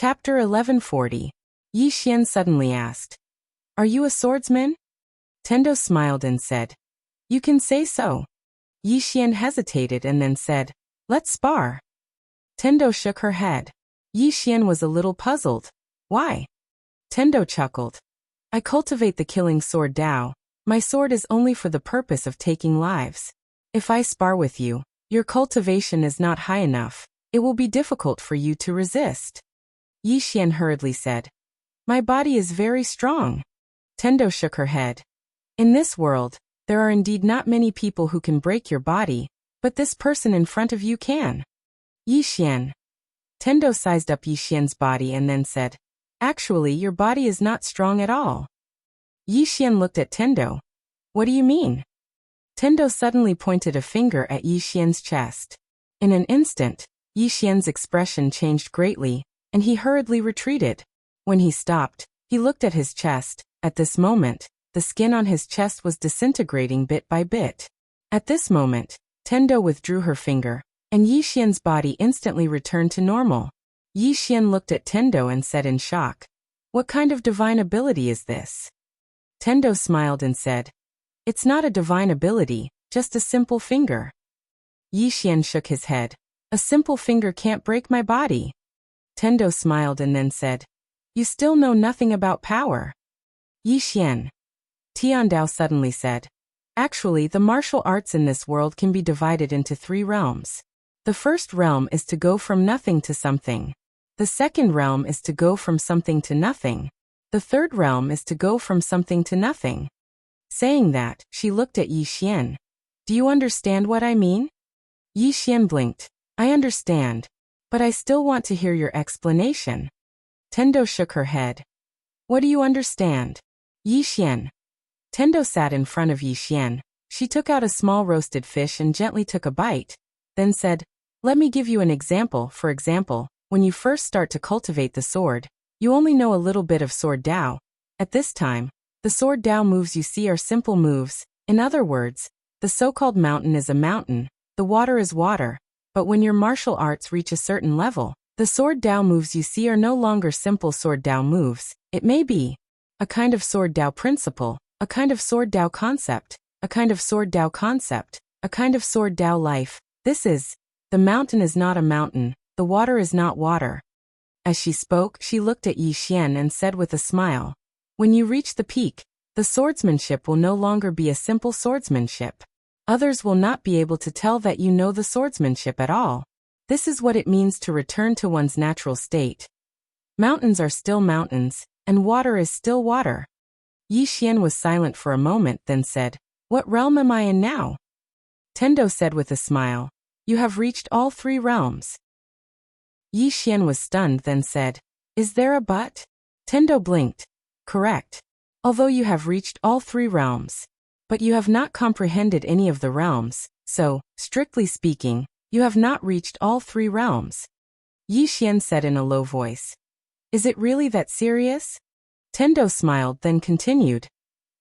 Chapter 1140. Yi Xian suddenly asked, "Are you a swordsman?" Tendo smiled and said, "You can say so." Yi Xian hesitated and then said, "Let's spar." Tendo shook her head. Yi Xian was a little puzzled. "Why?" Tendo chuckled. "I cultivate the killing sword Dao. My sword is only for the purpose of taking lives. If I spar with you, your cultivation is not high enough. It will be difficult for you to resist." Yi Xian hurriedly said, "My body is very strong." Tendo shook her head. "In this world, there are indeed not many people who can break your body, but this person in front of you can." Yi Xian. Tendo sized up Yi Xian's body and then said, "Actually, your body is not strong at all." Yi Xian looked at Tendo. "What do you mean?" Tendo suddenly pointed a finger at Yi Xian's chest. In an instant, Yi Xian's expression changed greatly, and he hurriedly retreated. When he stopped, he looked at his chest. At this moment, the skin on his chest was disintegrating bit by bit. At this moment, Tendo withdrew her finger, and Yi Xian's body instantly returned to normal. Yi Xian looked at Tendo and said in shock, "What kind of divine ability is this?" Tendo smiled and said, "It's not a divine ability, just a simple finger." Yi Xian shook his head. "A simple finger can't break my body." Tendo smiled and then said, "You still know nothing about power." Yi Xian. Tiandao suddenly said, "Actually, the martial arts in this world can be divided into 3 realms. The first realm is to go from nothing to something. The second realm is to go from something to nothing. The third realm is to go from something to nothing." Saying that, she looked at Yi Xian. "Do you understand what I mean?" Yi Xian blinked. "I understand, but I still want to hear your explanation." Tendo shook her head. "What do you understand?" Yi Xian. Tendo sat in front of Yi Xian. She took out a small roasted fish and gently took a bite, then said, "Let me give you an example. For example, when you first start to cultivate the sword, you only know a little bit of sword Dao. At this time, the sword Dao moves you see are simple moves. In other words, the so-called mountain is a mountain, the water is water. But when your martial arts reach a certain level, the sword Dao moves you see are no longer simple sword Dao moves. It may be a kind of sword Dao principle, a kind of sword Dao concept, a kind of sword Dao concept, a kind of sword Dao life. This is, the mountain is not a mountain, the water is not water." As she spoke, she looked at Yi Xian and said with a smile, "When you reach the peak, the swordsmanship will no longer be a simple swordsmanship. Others will not be able to tell that you know the swordsmanship at all. This is what it means to return to one's natural state. Mountains are still mountains, and water is still water." Yi Xian was silent for a moment, then said, "What realm am I in now?" Tendo said with a smile, "You have reached all 3 realms." Yi Xian was stunned, then said, "Is there a but?" Tendo blinked. "Correct. Although you have reached all 3 realms. But you have not comprehended any of the realms, so, strictly speaking, you have not reached all 3 realms." Yi Xian said in a low voice, "Is it really that serious?" Tendo smiled, then continued,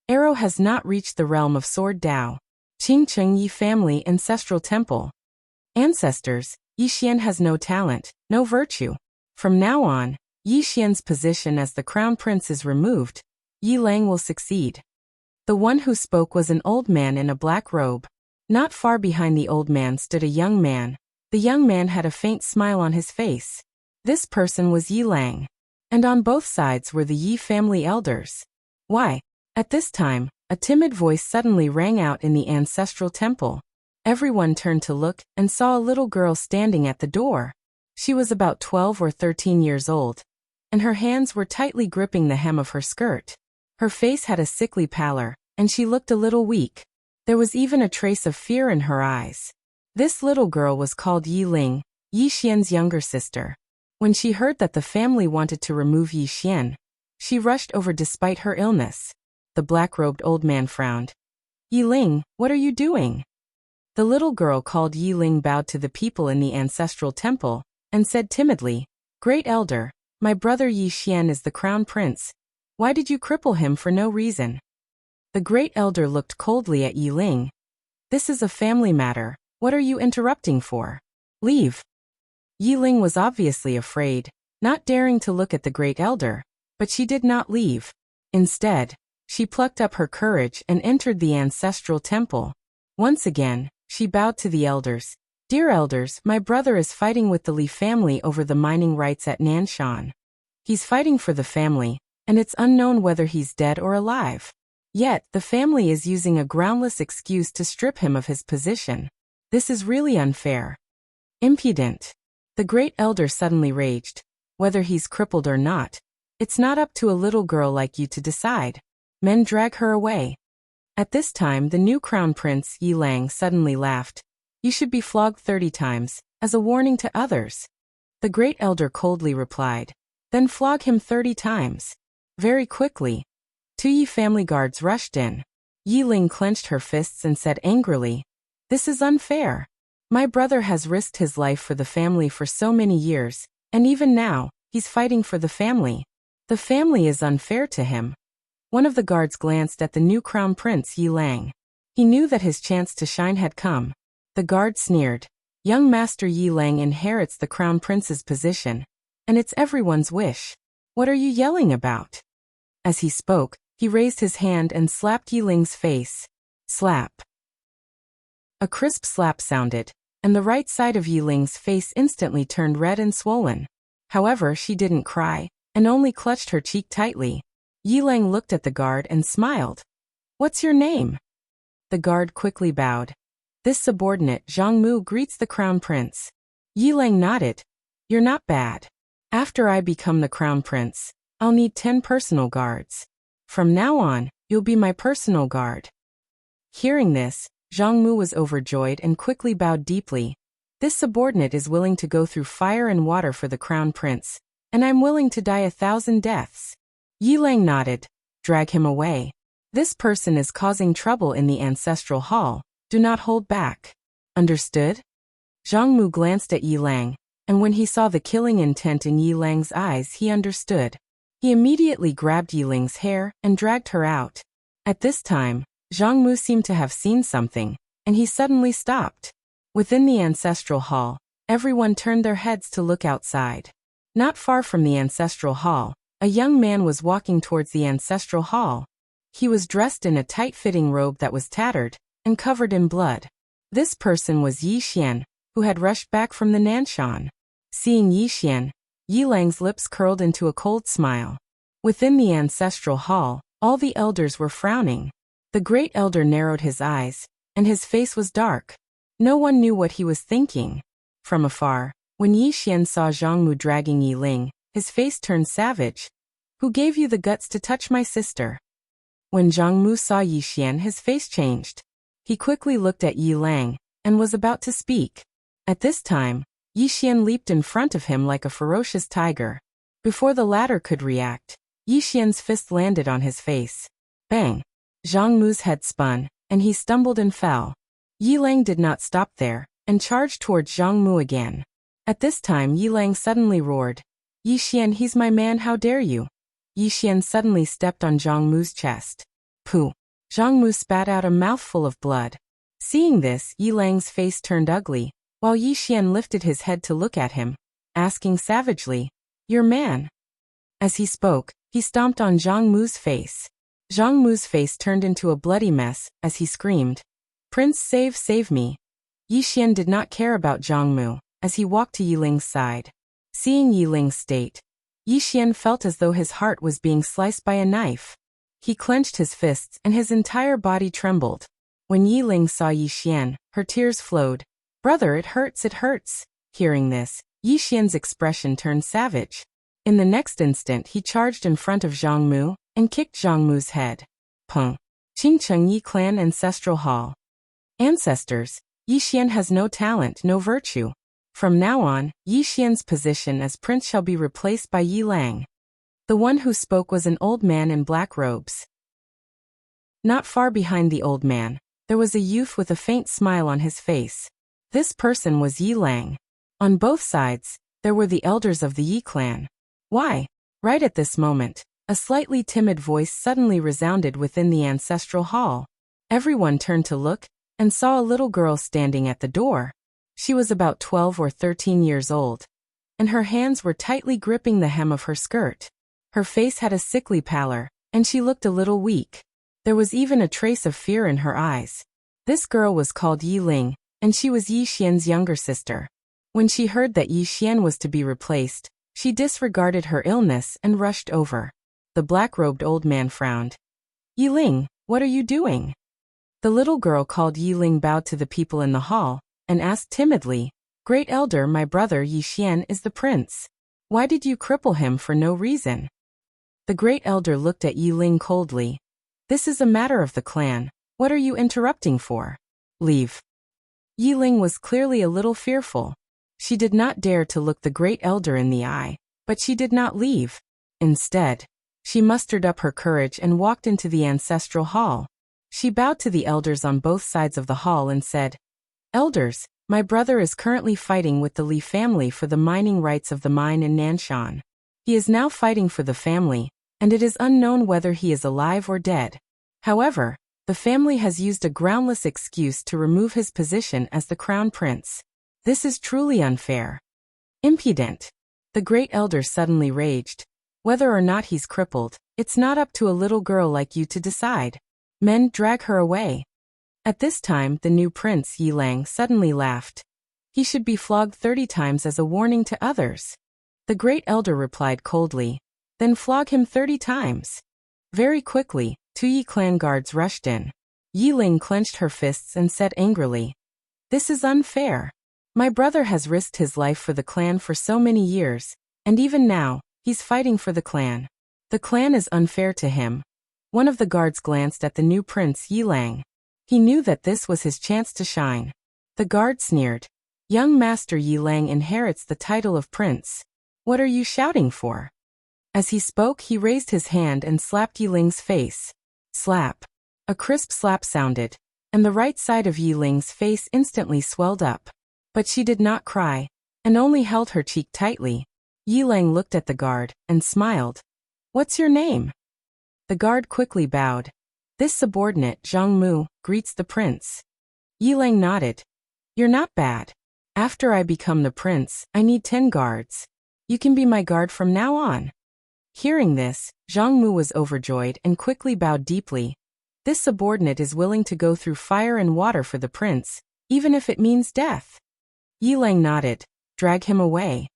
"Arrow has not reached the realm of sword Dao. Qingcheng Yi family ancestral temple. Ancestors, Yi Xian has no talent, no virtue. From now on, Yi Xian's position as the crown prince is removed. Yi Lang will succeed." The one who spoke was an old man in a black robe. Not far behind the old man stood a young man. The young man had a faint smile on his face. This person was Yi Lang. And on both sides were the Yi family elders. "Why?" At this time, a timid voice suddenly rang out in the ancestral temple. Everyone turned to look and saw a little girl standing at the door. She was about 12 or 13 years old, and her hands were tightly gripping the hem of her skirt. Her face had a sickly pallor, and she looked a little weak. There was even a trace of fear in her eyes. This little girl was called Yi Ling, Yi Xian's younger sister. When she heard that the family wanted to remove Yi Xian, she rushed over despite her illness. The black-robed old man frowned. "Yi Ling, what are you doing?" The little girl called Yi Ling bowed to the people in the ancestral temple, and said timidly, "Great elder, my brother Yi Xian is the crown prince. Why did you cripple him for no reason?" The great elder looked coldly at Yi Ling. "This is a family matter. What are you interrupting for? Leave." Yi Ling was obviously afraid. not daring to look at the great elder. But she did not leave. Instead, she plucked up her courage and entered the ancestral temple. Once again, she bowed to the elders. Dear elders, my brother is fighting with the Li family over the mining rights at Nanshan. He's fighting for the family, and it's unknown whether he's dead or alive. Yet, the family is using a groundless excuse to strip him of his position. This is really unfair. Impudent. The great elder suddenly raged. Whether he's crippled or not, it's not up to a little girl like you to decide. Men drag her away. At this time the new crown prince Yi Lang suddenly laughed. You should be flogged 30 times, as a warning to others. The great elder coldly replied. Then flog him 30 times. Very quickly. 2 Yi family guards rushed in. Yi Ling clenched her fists and said angrily, This is unfair. My brother has risked his life for the family for so many years, and even now, he's fighting for the family. The family is unfair to him. One of the guards glanced at the new crown prince Yi Lang. He knew that his chance to shine had come. The guard sneered. Young Master Yi Lang inherits the crown prince's position, and it's everyone's wish. What are you yelling about? As he spoke, he raised his hand and slapped Yi Ling's face. Slap. A crisp slap sounded, and the right side of Yi Ling's face instantly turned red and swollen. However, she didn't cry, and only clutched her cheek tightly. Yi Lang looked at the guard and smiled. What's your name? The guard quickly bowed. This subordinate Zhang Mu greets the crown prince. Yi Lang nodded. You're not bad. After I become the crown prince, I'll need 10 personal guards. From now on, you'll be my personal guard. Hearing this, Zhang Mu was overjoyed and quickly bowed deeply. This subordinate is willing to go through fire and water for the crown prince, and I'm willing to die 1,000 deaths. Yi Lang nodded. Drag him away. This person is causing trouble in the ancestral hall. Do not hold back. Understood? Zhang Mu glanced at Yi Lang, and when he saw the killing intent in Yi Lang's eyes, he understood. He immediately grabbed Yi Ling's hair and dragged her out. At this time, Zhang Mu seemed to have seen something, and he suddenly stopped. Within the ancestral hall, everyone turned their heads to look outside. Not far from the ancestral hall, a young man was walking towards the ancestral hall. He was dressed in a tight-fitting robe that was tattered and covered in blood. This person was Yi Xian, who had rushed back from the Nanshan. Seeing Yi Xian, Yi Lang's lips curled into a cold smile. Within the ancestral hall, all the elders were frowning. The great elder narrowed his eyes, and his face was dark. No one knew what he was thinking. From afar, when Yi Xian saw Zhang Mu dragging Yi Ling, his face turned savage. Who gave you the guts to touch my sister? When Zhang Mu saw Yi Xian, his face changed. He quickly looked at Yi Lang, and was about to speak. At this time, Yi Xian leaped in front of him like a ferocious tiger. Before the latter could react, Yi Xian's fist landed on his face. Bang! Zhang Mu's head spun, and he stumbled and fell. Yi Lang did not stop there, and charged towards Zhang Mu again. At this time Yi Lang suddenly roared. Yi Xian, he's my man, how dare you? Yi Xian suddenly stepped on Zhang Mu's chest. Pooh! Zhang Mu spat out a mouthful of blood. Seeing this, Yi Lang's face turned ugly, while Yi Xian lifted his head to look at him, asking savagely, Your man? As he spoke, he stomped on Zhang Mu's face. Zhang Mu's face turned into a bloody mess, as he screamed, Prince, save me. Yi Xian did not care about Zhang Mu, as he walked to Yi Ling's side. Seeing Yi Ling's state, Yi Xian felt as though his heart was being sliced by a knife. He clenched his fists and his entire body trembled. When Yi Ling saw Yi Xian, her tears flowed. Brother, it hurts. Hearing this, Yi Xian's expression turned savage. In the next instant he charged in front of Zhang Mu, and kicked Zhang Mu's head. Peng. Qingcheng Yi Clan Ancestral Hall. Ancestors, Yi Xian has no talent, no virtue. From now on, Yi Xian's position as prince shall be replaced by Yi Lang. The one who spoke was an old man in black robes. Not far behind the old man, there was a youth with a faint smile on his face. This person was Yi Lang. On both sides, there were the elders of the Yi clan. Why? Right at this moment, a slightly timid voice suddenly resounded within the ancestral hall. Everyone turned to look, and saw a little girl standing at the door. She was about 12 or 13 years old. and her hands were tightly gripping the hem of her skirt. Her face had a sickly pallor, and she looked a little weak. There was even a trace of fear in her eyes. This girl was called Yi Ling, and she was Yi Xian's younger sister. When she heard that Yi Xian was to be replaced, she disregarded her illness and rushed over. The black-robed old man frowned. Yi Ling, what are you doing? The little girl called Yi Ling bowed to the people in the hall, and asked timidly, Great Elder, my brother Yi Xian is the prince. Why did you cripple him for no reason? The Great Elder looked at Yi Ling coldly. This is a matter of the clan. What are you interrupting for? Leave. Yi Ling was clearly a little fearful. She did not dare to look the Great Elder in the eye, but she did not leave. Instead, she mustered up her courage and walked into the ancestral hall. She bowed to the elders on both sides of the hall and said, Elders, my brother is currently fighting with the Li family for the mining rights of the mine in Nanshan. He is now fighting for the family, and it is unknown whether he is alive or dead. However, the family has used a groundless excuse to remove his position as the crown prince. This is truly unfair. Impudent. The Great Elder suddenly raged. Whether or not he's crippled, it's not up to a little girl like you to decide. Men, drag her away. At this time, the new prince Yi Lang suddenly laughed. He should be flogged 30 times as a warning to others. The Great Elder replied coldly. Then flog him 30 times. Very quickly, 2 Yi clan guards rushed in. Yi Ling clenched her fists and said angrily, This is unfair. My brother has risked his life for the clan for so many years, and even now, he's fighting for the clan. The clan is unfair to him. One of the guards glanced at the new prince Yi Lang. He knew that this was his chance to shine. The guard sneered. Young Master Yi Lang inherits the title of prince. What are you shouting for? As he spoke, he raised his hand and slapped Yi Ling's face. Slap. A crisp slap sounded, and the right side of Yi Ling's face instantly swelled up. But she did not cry, and only held her cheek tightly. Yi Lang looked at the guard and smiled. What's your name? The guard quickly bowed. This subordinate, Zhang Mu, greets the prince. Yi Lang nodded. You're not bad. After I become the prince, I need 10 guards. You can be my guard from now on. Hearing this, Zhang Mu was overjoyed and quickly bowed deeply. This subordinate is willing to go through fire and water for the prince, even if it means death. Yi Lang nodded. Drag him away.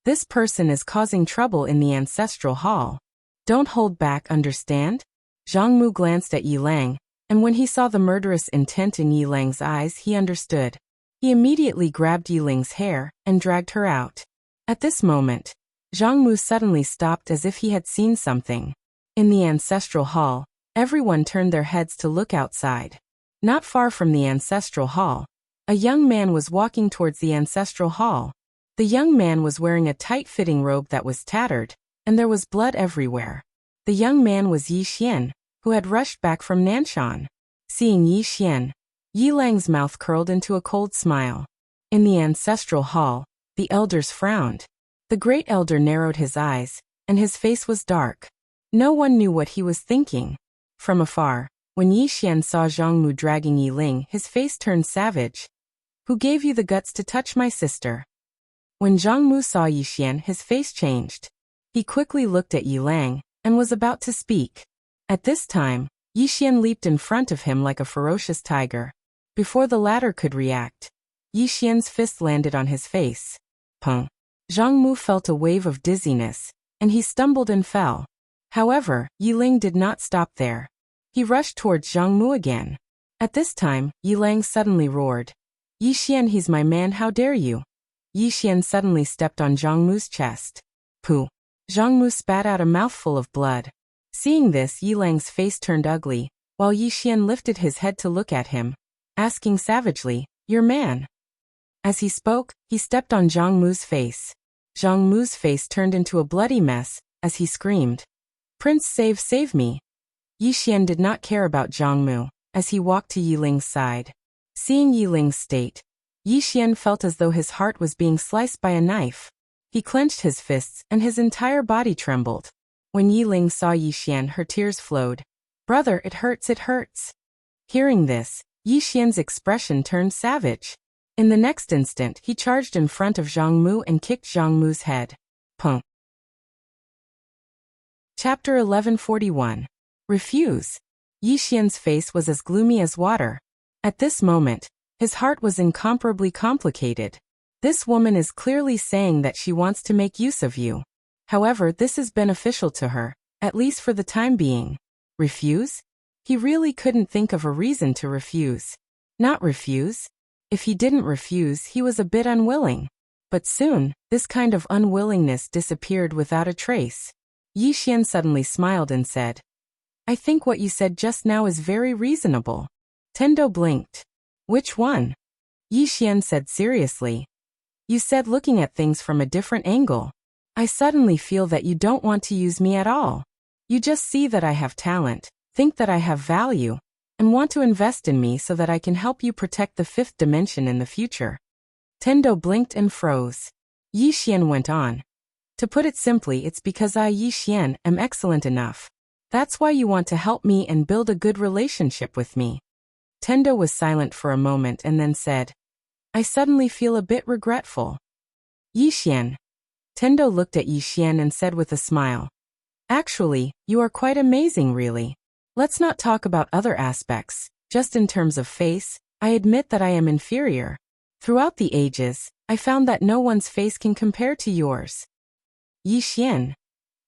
This person is causing trouble in the ancestral hall. Don't hold back, understand? Zhang Mu glanced at Yi Lang, and when he saw the murderous intent in Yi Lang's eyes, he understood. He immediately grabbed Yi Ling's hair and dragged her out. At this moment, Zhang Mu suddenly stopped as if he had seen something. In the ancestral hall, everyone turned their heads to look outside. Not far from the ancestral hall, a young man was walking towards the ancestral hall. The young man was wearing a tight-fitting robe that was tattered, and there was blood everywhere. The young man was Yi Xian, who had rushed back from Nanshan. Seeing Yi Xian, Yi Lang's mouth curled into a cold smile. In the ancestral hall, the elders frowned. The Great Elder narrowed his eyes, and his face was dark. No one knew what he was thinking. From afar, when Yi Xian saw Zhang Mu dragging Yi Ling, his face turned savage. Who gave you the guts to touch my sister? When Zhang Mu saw Yi Xian, his face changed. He quickly looked at Yi Lang, and was about to speak. At this time, Yi Xian leaped in front of him like a ferocious tiger. Before the latter could react, Yi Xian's fist landed on his face. Pung. Zhang Mu felt a wave of dizziness, and he stumbled and fell. However, Yi Ling did not stop there. He rushed towards Zhang Mu again. At this time, Yi Lang suddenly roared. Yi Xian, he's my man, how dare you? Yi Xian suddenly stepped on Zhang Mu's chest. Pooh. Zhang Mu spat out a mouthful of blood. Seeing this, Yi Lang's face turned ugly, while Yi Xian lifted his head to look at him, asking savagely, your man. As he spoke, he stepped on Zhang Mu's face. Zhang Mu's face turned into a bloody mess, as he screamed. Prince, save me. Yi Xian did not care about Zhang Mu, as he walked to Yi Ling's side. Seeing Yi Ling's state, Yi Xian felt as though his heart was being sliced by a knife. He clenched his fists, and his entire body trembled. When Yi Ling saw Yi Xian, her tears flowed. Brother, it hurts, it hurts. Hearing this, Yi Xian's expression turned savage. In the next instant, he charged in front of Zhang Mu and kicked Zhang Mu's head. Pum. Chapter 1141. Refuse. Yi Xian's face was as gloomy as water. At this moment, his heart was incomparably complicated. This woman is clearly saying that she wants to make use of you. However, this is beneficial to her, at least for the time being. Refuse? He really couldn't think of a reason to refuse. Not refuse. If he didn't refuse, he was a bit unwilling. But soon, this kind of unwillingness disappeared without a trace. Yi Xian suddenly smiled and said, I think what you said just now is very reasonable. Tendo blinked. Which one? Yi Xian said seriously. You said looking at things from a different angle. I suddenly feel that you don't want to use me at all. You just see that I have talent, think that I have value, and want to invest in me so that I can help you protect the fifth dimension in the future. Tendo blinked and froze. Yi Xian went on. To put it simply, it's because I, Yi Xian, am excellent enough. That's why you want to help me and build a good relationship with me. Tendo was silent for a moment and then said, I suddenly feel a bit regretful. Yi Xian. Tendo looked at Yi Xian and said with a smile, Actually, you are quite amazing really. Let's not talk about other aspects, just in terms of face, I admit that I am inferior. Throughout the ages, I found that no one's face can compare to yours. Yi Xian.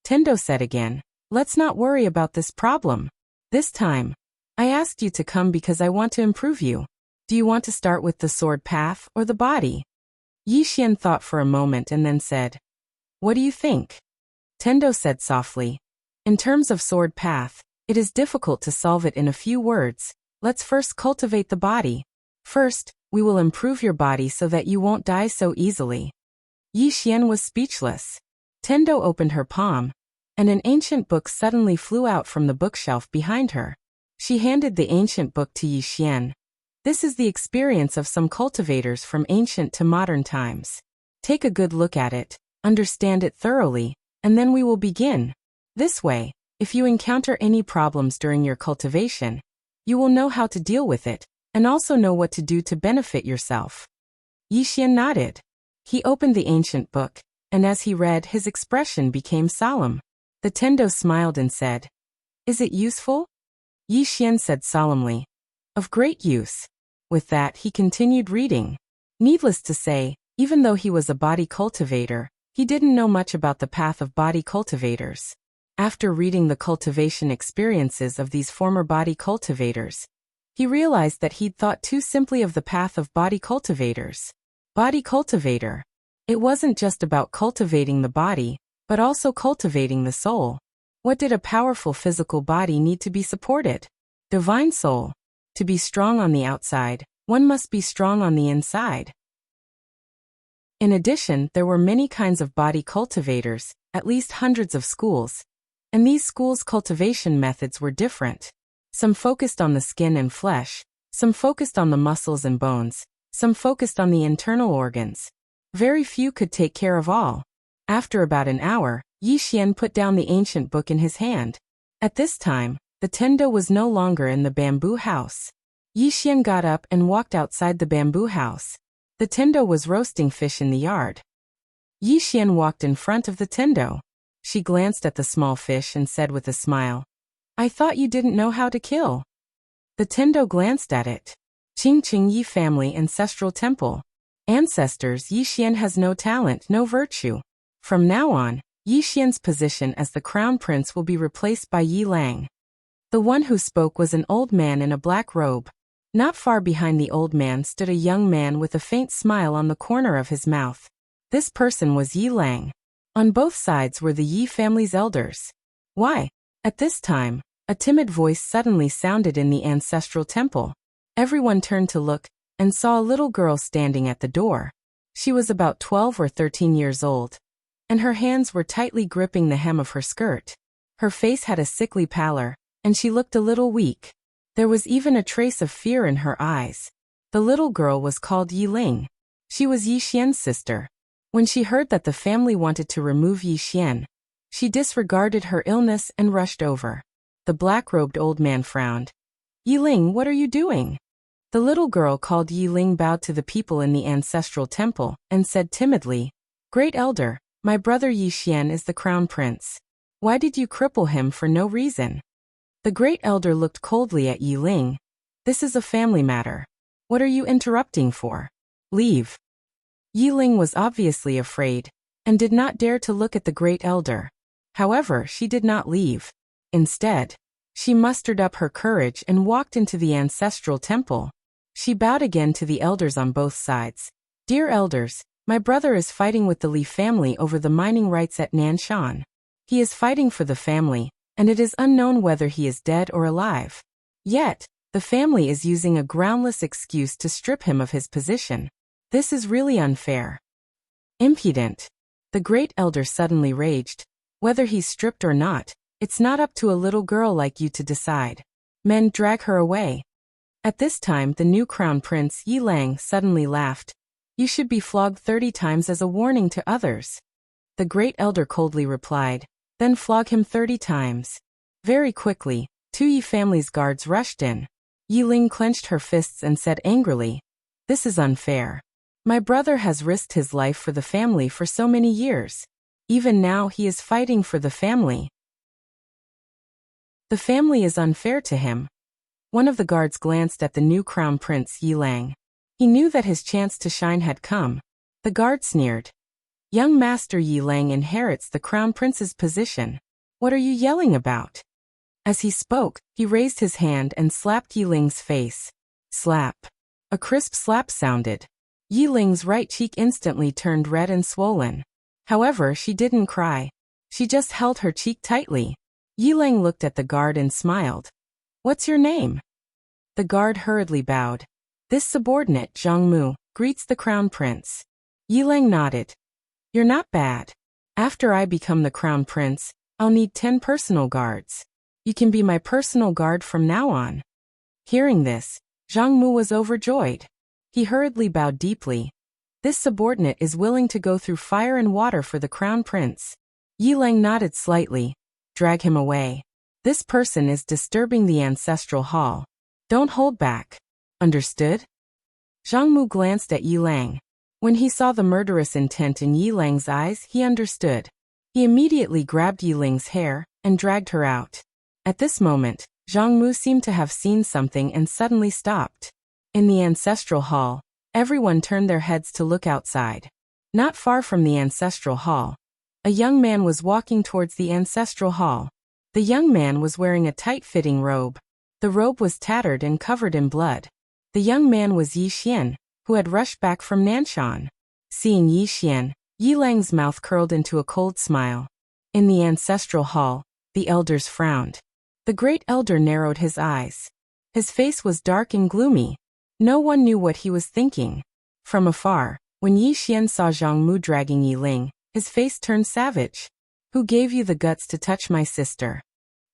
Tendo said again, Let's not worry about this problem. This time, I asked you to come because I want to improve you. Do you want to start with the sword path or the body? Yi Xian thought for a moment and then said, What do you think? Tendo said softly, In terms of sword path, it is difficult to solve it in a few words. Let's first cultivate the body. First, we will improve your body so that you won't die so easily. Yi Xian was speechless. Tendo opened her palm, and an ancient book suddenly flew out from the bookshelf behind her. She handed the ancient book to Yi Xian. This is the experience of some cultivators from ancient to modern times. Take a good look at it, understand it thoroughly, and then we will begin. This way, if you encounter any problems during your cultivation, you will know how to deal with it, and also know what to do to benefit yourself. Yi Xian nodded. He opened the ancient book, and as he read, his expression became solemn. The Tendo smiled and said, Is it useful? Yi Xian said solemnly, Of great use. With that, he continued reading. Needless to say, even though he was a body cultivator, he didn't know much about the path of body cultivators. After reading the cultivation experiences of these former body cultivators, he realized that he'd thought too simply of the path of body cultivators. Body cultivator. It wasn't just about cultivating the body, but also cultivating the soul. What did a powerful physical body need to be supported? Divine soul. To be strong on the outside, one must be strong on the inside. In addition, there were many kinds of body cultivators, at least hundreds of schools, and these schools' cultivation methods were different. Some focused on the skin and flesh, some focused on the muscles and bones, some focused on the internal organs. Very few could take care of all. After about an hour, Yi Xian put down the ancient book in his hand. At this time, the Tendo was no longer in the bamboo house. Yi Xian got up and walked outside the bamboo house. The Tendo was roasting fish in the yard. Yi Xian walked in front of the Tendo. She glanced at the small fish and said with a smile, I thought you didn't know how to kill. The Tendo glanced at it. Qingqing Yi family ancestral temple. Ancestors. Yi Xian has no talent, no virtue. From now on, Yi Xian's position as the crown prince will be replaced by Yi Lang. The one who spoke was an old man in a black robe. Not far behind the old man stood a young man with a faint smile on the corner of his mouth. This person was Yi Lang. On both sides were the Yi family's elders. Why? At this time, a timid voice suddenly sounded in the ancestral temple. Everyone turned to look, and saw a little girl standing at the door. She was about 12 or 13 years old, and her hands were tightly gripping the hem of her skirt. Her face had a sickly pallor, and she looked a little weak. There was even a trace of fear in her eyes. The little girl was called Yi Ling. She was Yi Xian's sister. When she heard that the family wanted to remove Yi Xian, she disregarded her illness and rushed over. The black-robed old man frowned. Yi Ling, what are you doing? The little girl called Yi Ling bowed to the people in the ancestral temple and said timidly, "Great Elder, my brother Yi Xian is the crown prince. Why did you cripple him for no reason?" The great elder looked coldly at Yi Ling. "This is a family matter. What are you interrupting for? Leave." Yi Ling was obviously afraid and did not dare to look at the great elder. However, she did not leave. Instead, she mustered up her courage and walked into the ancestral temple. She bowed again to the elders on both sides. "Dear elders, my brother is fighting with the Li family over the mining rights at Nanshan. He is fighting for the family, and it is unknown whether he is dead or alive. Yet, the family is using a groundless excuse to strip him of his position. This is really unfair." "Impudent!" The great elder suddenly raged. "Whether he's stripped or not, it's not up to a little girl like you to decide. Men, drag her away." At this time the new crown prince Yi Lang suddenly laughed. "You should be flogged 30 times as a warning to others." The great elder coldly replied, "Then flog him 30 times. Very quickly, 2 Yi family's guards rushed in. Yi Ling clenched her fists and said angrily, "This is unfair. My brother has risked his life for the family for so many years. Even now he is fighting for the family. The family is unfair to him." One of the guards glanced at the new crown prince Yi Lang. He knew that his chance to shine had come. The guard sneered, "Young Master Yi Lang inherits the crown prince's position. What are you yelling about?" As he spoke, he raised his hand and slapped Yi Ling's face. Slap. A crisp slap sounded. Yi Ling's right cheek instantly turned red and swollen. However, she didn't cry. She just held her cheek tightly. Yi Ling looked at the guard and smiled. "What's your name?" The guard hurriedly bowed. "This subordinate, Zhang Mu, greets the crown prince." Yi Ling nodded. "You're not bad. After I become the crown prince, I'll need 10 personal guards. You can be my personal guard from now on." Hearing this, Zhang Mu was overjoyed. He hurriedly bowed deeply. "This subordinate is willing to go through fire and water for the crown prince." Yi Ling nodded slightly. "Drag him away. This person is disturbing the ancestral hall. Don't hold back. Understood?" Zhang Mu glanced at Yi Lang. When he saw the murderous intent in Yi Lang's eyes, he understood. He immediately grabbed Yi Ling's hair and dragged her out. At this moment, Zhang Mu seemed to have seen something and suddenly stopped. In the ancestral hall, everyone turned their heads to look outside. Not far from the ancestral hall, a young man was walking towards the ancestral hall. The young man was wearing a tight-fitting robe. The robe was tattered and covered in blood. The young man was Yi Xian, who had rushed back from Nanshan. Seeing Yi Xian, Yi Lang's mouth curled into a cold smile. In the ancestral hall, the elders frowned. The great elder narrowed his eyes. His face was dark and gloomy. No one knew what he was thinking. From afar, when Yi Xian saw Zhang Mu dragging Yi Ling, his face turned savage. "Who gave you the guts to touch my sister?"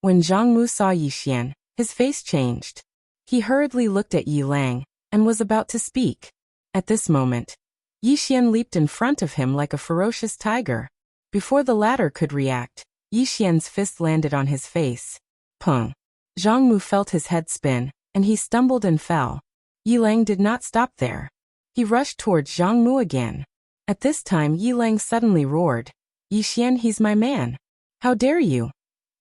When Zhang Mu saw Yi Xian, his face changed. He hurriedly looked at Yi Lang and was about to speak. At this moment, Yi Xian leaped in front of him like a ferocious tiger. Before the latter could react, Yi Xian's fist landed on his face. Pung! Zhang Mu felt his head spin, and he stumbled and fell. Yi Lang did not stop there. He rushed towards Zhang Mu again. At this time Yi Lang suddenly roared, "Yi Xian, he's my man. How dare you?"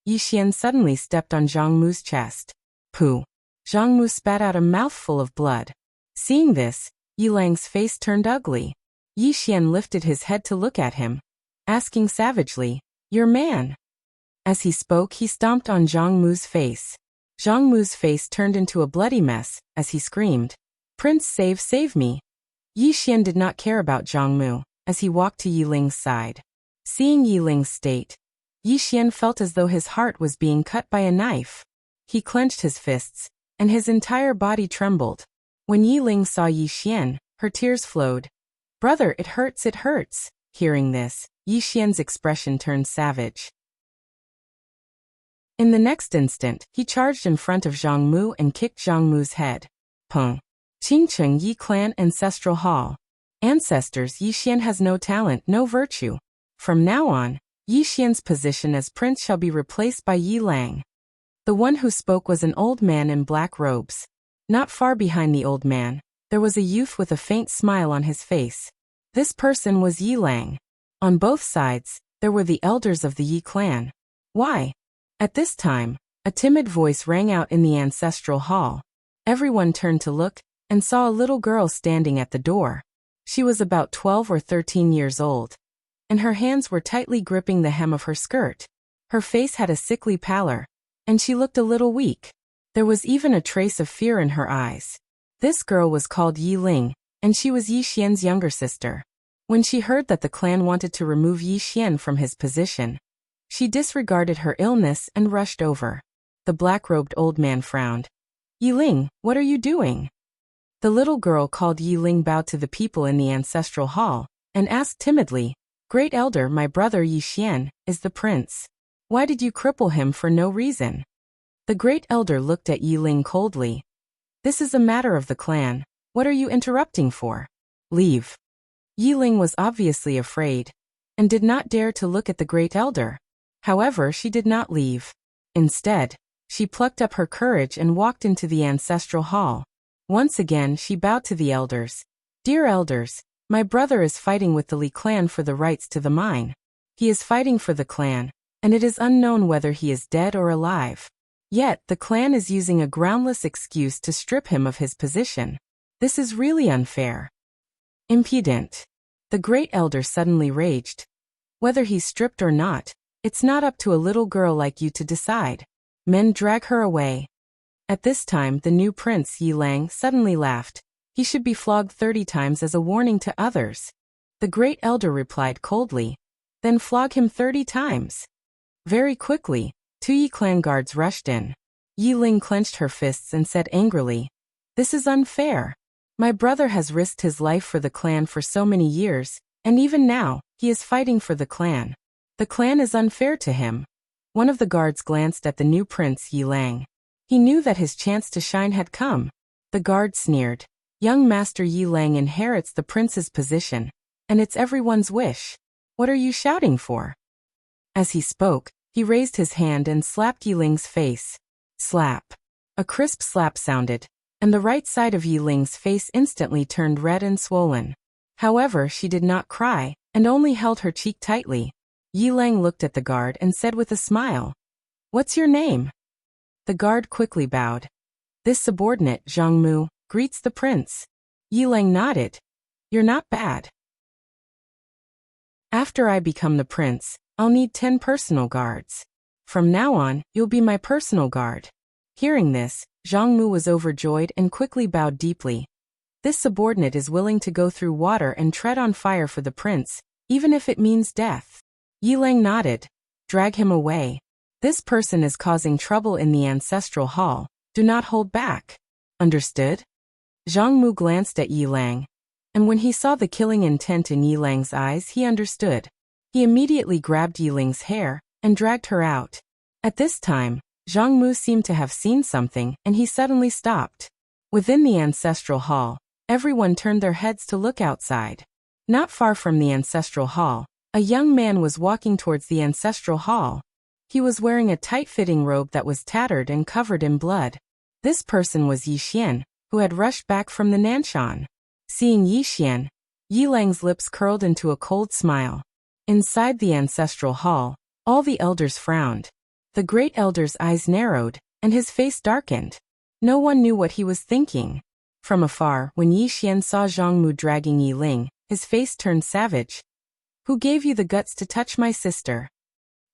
Yi Xian suddenly stepped on Zhang Mu's chest. Pooh! Zhang Mu spat out a mouthful of blood. Seeing this, Yi Lang's face turned ugly. Yi Xian lifted his head to look at him, asking savagely, "Your man?" As he spoke, he stomped on Zhang Mu's face. Zhang Mu's face turned into a bloody mess as he screamed, "Prince, save me." Yi Xian did not care about Zhang Mu as he walked to Yi Ling's side. Seeing Yi Ling's state, Yi Xian felt as though his heart was being cut by a knife. He clenched his fists, and his entire body trembled. When Yi Ling saw Yi Xian, her tears flowed. "Brother, it hurts, it hurts." Hearing this, Yi Xian's expression turned savage. In the next instant, he charged in front of Zhang Mu and kicked Zhang Mu's head. Pung! Qingcheng Yi Clan Ancestral Hall. Ancestors, Yi Xian has no talent, no virtue. From now on, Yi Xian's position as prince shall be replaced by Yi Lang. The one who spoke was an old man in black robes. Not far behind the old man, there was a youth with a faint smile on his face. This person was Yi Lang. On both sides, there were the elders of the Yi clan. Why? At this time, a timid voice rang out in the ancestral hall. Everyone turned to look, and saw a little girl standing at the door. She was about 12 or 13 years old, and her hands were tightly gripping the hem of her skirt. Her face had a sickly pallor, and she looked a little weak. There was even a trace of fear in her eyes. This girl was called Yi Ling, and she was Yi Xian's younger sister. When she heard that the clan wanted to remove Yi Xian from his position, she disregarded her illness and rushed over. The black-robed old man frowned. Yi Ling, what are you doing? The little girl called Yi Ling bowed to the people in the ancestral hall, and asked timidly, Great Elder, my brother Yi Xian is the prince. Why did you cripple him for no reason? The Great Elder looked at Yi Ling coldly. This is a matter of the clan. What are you interrupting for? Leave. Yi Ling was obviously afraid, and did not dare to look at the Great Elder. However, she did not leave. Instead, she plucked up her courage and walked into the ancestral hall. Once again, she bowed to the elders. Dear elders, my brother is fighting with the Li clan for the rights to the mine. He is fighting for the clan, and it is unknown whether he is dead or alive. Yet, the clan is using a groundless excuse to strip him of his position. This is really unfair. Impudent. The Great Elder suddenly raged. Whether he's stripped or not, it's not up to a little girl like you to decide. Men, drag her away. At this time, the new prince Yi Lang suddenly laughed. He should be flogged 30 times as a warning to others. The Great Elder replied coldly. Then flog him 30 times. Very quickly, 2 Yi clan guards rushed in. Yi Ling clenched her fists and said angrily, This is unfair. My brother has risked his life for the clan for so many years, and even now, he is fighting for the clan. The clan is unfair to him. One of the guards glanced at the new prince Yi Lang. He knew that his chance to shine had come. The guard sneered. Young Master Yi Lang inherits the prince's position, and it's everyone's wish. What are you shouting for? As he spoke, he raised his hand and slapped Yi Ling's face. Slap. A crisp slap sounded, and the right side of Yi Ling's face instantly turned red and swollen. However, she did not cry, and only held her cheek tightly. Yi Lang looked at the guard and said with a smile, What's your name? The guard quickly bowed. This subordinate, Zhang Mu, greets the prince. Yi Lang nodded. You're not bad. After I become the prince, I'll need 10 personal guards. From now on, you'll be my personal guard. Hearing this, Zhang Mu was overjoyed and quickly bowed deeply. This subordinate is willing to go through water and tread on fire for the prince, even if it means death. Yi Lang nodded. Drag him away. This person is causing trouble in the ancestral hall. Do not hold back. Understood? Zhang Mu glanced at Yi Lang, and when he saw the killing intent in Yi Lang's eyes, he understood. He immediately grabbed Yi Ling's hair and dragged her out. At this time, Zhang Mu seemed to have seen something, and he suddenly stopped. Within the ancestral hall, everyone turned their heads to look outside. Not far from the ancestral hall, a young man was walking towards the ancestral hall. He was wearing a tight-fitting robe that was tattered and covered in blood. This person was Yi Xian, who had rushed back from the Nanshan. Seeing Yi Xian, Yi Lang's lips curled into a cold smile. Inside the ancestral hall, all the elders frowned. The Great Elder's eyes narrowed, and his face darkened. No one knew what he was thinking. From afar, when Yi Xian saw Zhang Mu dragging Yi Ling, his face turned savage. Who gave you the guts to touch my sister?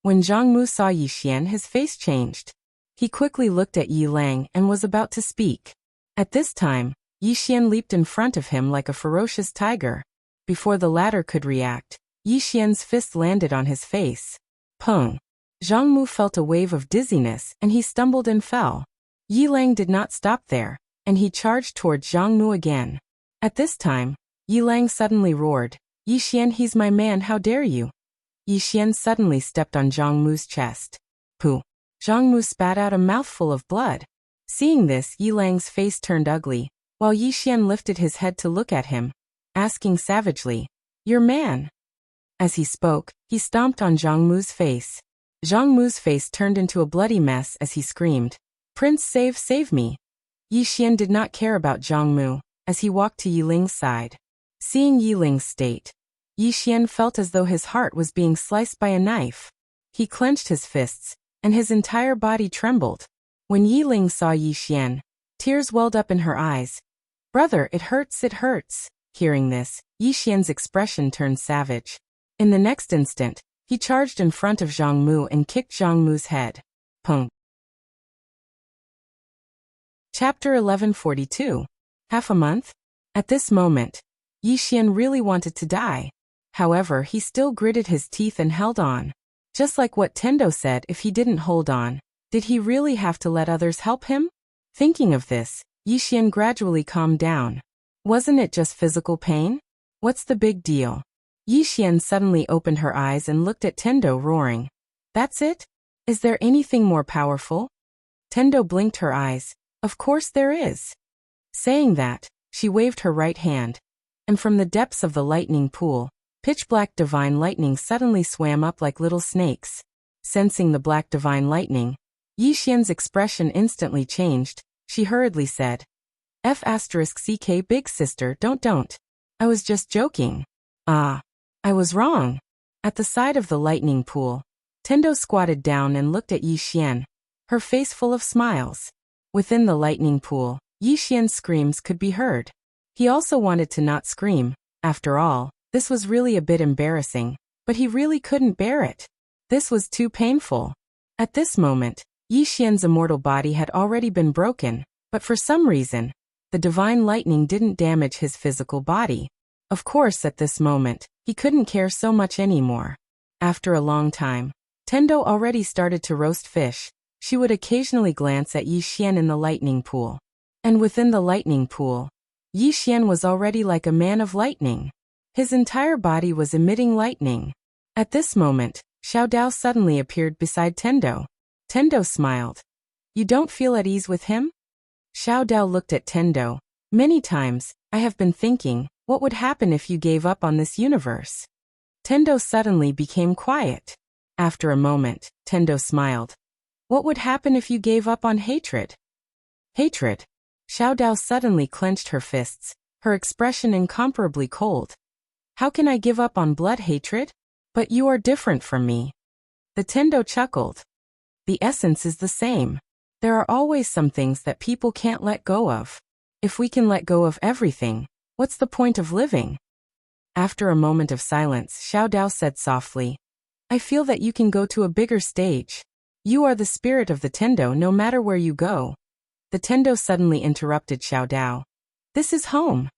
When Zhang Mu saw Yi Xian, his face changed. He quickly looked at Yi Lang and was about to speak. At this time, Yi Xian leaped in front of him like a ferocious tiger. Before the latter could react, Yi Xian's fist landed on his face. Pung! Zhang Mu felt a wave of dizziness and he stumbled and fell. Yi Lang did not stop there, and he charged toward Zhang Mu again. At this time, Yi Lang suddenly roared, Yi Xian, he's my man, how dare you? Yi Xian suddenly stepped on Zhang Mu's chest. Pooh! Zhang Mu spat out a mouthful of blood. Seeing this, Yi Lang's face turned ugly, while Yi Xian lifted his head to look at him, asking savagely, Your man? As he spoke, he stomped on Zhang Mu's face. Zhang Mu's face turned into a bloody mess as he screamed, Prince, save me! Yi Xian did not care about Zhang Mu as he walked to Yiling's side. Seeing Yiling's state, Yi Xian felt as though his heart was being sliced by a knife. He clenched his fists, and his entire body trembled. When Yiling saw Yi Xian, tears welled up in her eyes. "Brother, it hurts, it hurts." Hearing this, Yi Xian's expression turned savage. In the next instant, he charged in front of Zhang Mu and kicked Zhang Mu's head. Pung. Chapter 1142. Half a month? At this moment, Yi Xian really wanted to die. However, he still gritted his teeth and held on. Just like what Tendo said, if he didn't hold on, did he really have to let others help him? Thinking of this, Yi Xian gradually calmed down. Wasn't it just physical pain? What's the big deal? Yi Xian suddenly opened her eyes and looked at Tendo, roaring. "That's it? Is there anything more powerful?" Tendo blinked her eyes. "Of course there is." Saying that, she waved her right hand, and from the depths of the lightning pool, pitch-black divine lightning suddenly swam up like little snakes. Sensing the black divine lightning, Yi Xian's expression instantly changed. She hurriedly said, "F***ck big sister, don't. I was just joking." "Ah, I was wrong." At the side of the lightning pool, Tendo squatted down and looked at Yi Xian, her face full of smiles. Within the lightning pool, Yi Xian's screams could be heard. He also wanted to not scream. After all, this was really a bit embarrassing, but he really couldn't bear it. This was too painful. At this moment, Yi Xian's immortal body had already been broken, but for some reason, the divine lightning didn't damage his physical body. Of course, at this moment, he couldn't care so much anymore. After a long time, Tendo already started to roast fish. She would occasionally glance at Yi Xian in the lightning pool. And within the lightning pool, Yi Xian was already like a man of lightning. His entire body was emitting lightning. At this moment, Xiao Dao suddenly appeared beside Tendo. Tendo smiled. "You don't feel at ease with him?" Xiao Dao looked at Tendo. "Many times, I have been thinking, what would happen if you gave up on this universe?" Tendo suddenly became quiet. After a moment, Tendo smiled. "What would happen if you gave up on hatred?" "Hatred?" Xiao Dao suddenly clenched her fists, her expression incomparably cold. "How can I give up on blood hatred? But you are different from me." The Tendo chuckled. "The essence is the same. There are always some things that people can't let go of. If we can let go of everything, what's the point of living?" After a moment of silence, Xiao Dao said softly, "I feel that you can go to a bigger stage. You are the spirit of the Tendo no matter where you go." The Tendo suddenly interrupted Xiao Dao. "This is home."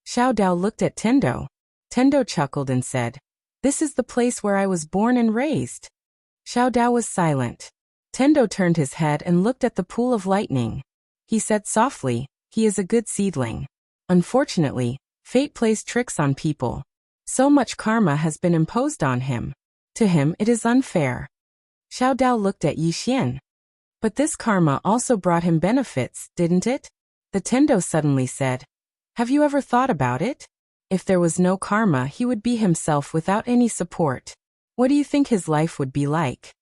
Xiao Dao looked at Tendo. Tendo chuckled and said, "This is the place where I was born and raised." Xiao Dao was silent. Tendo turned his head and looked at the pool of lightning. He said softly, "He is a good seedling. Unfortunately, fate plays tricks on people. So much karma has been imposed on him. To him it is unfair." Xiao Dao looked at Yi Xian. "But this karma also brought him benefits, didn't it?" The Tendo suddenly said, "Have you ever thought about it? If there was no karma, he would be himself without any support. What do you think his life would be like?"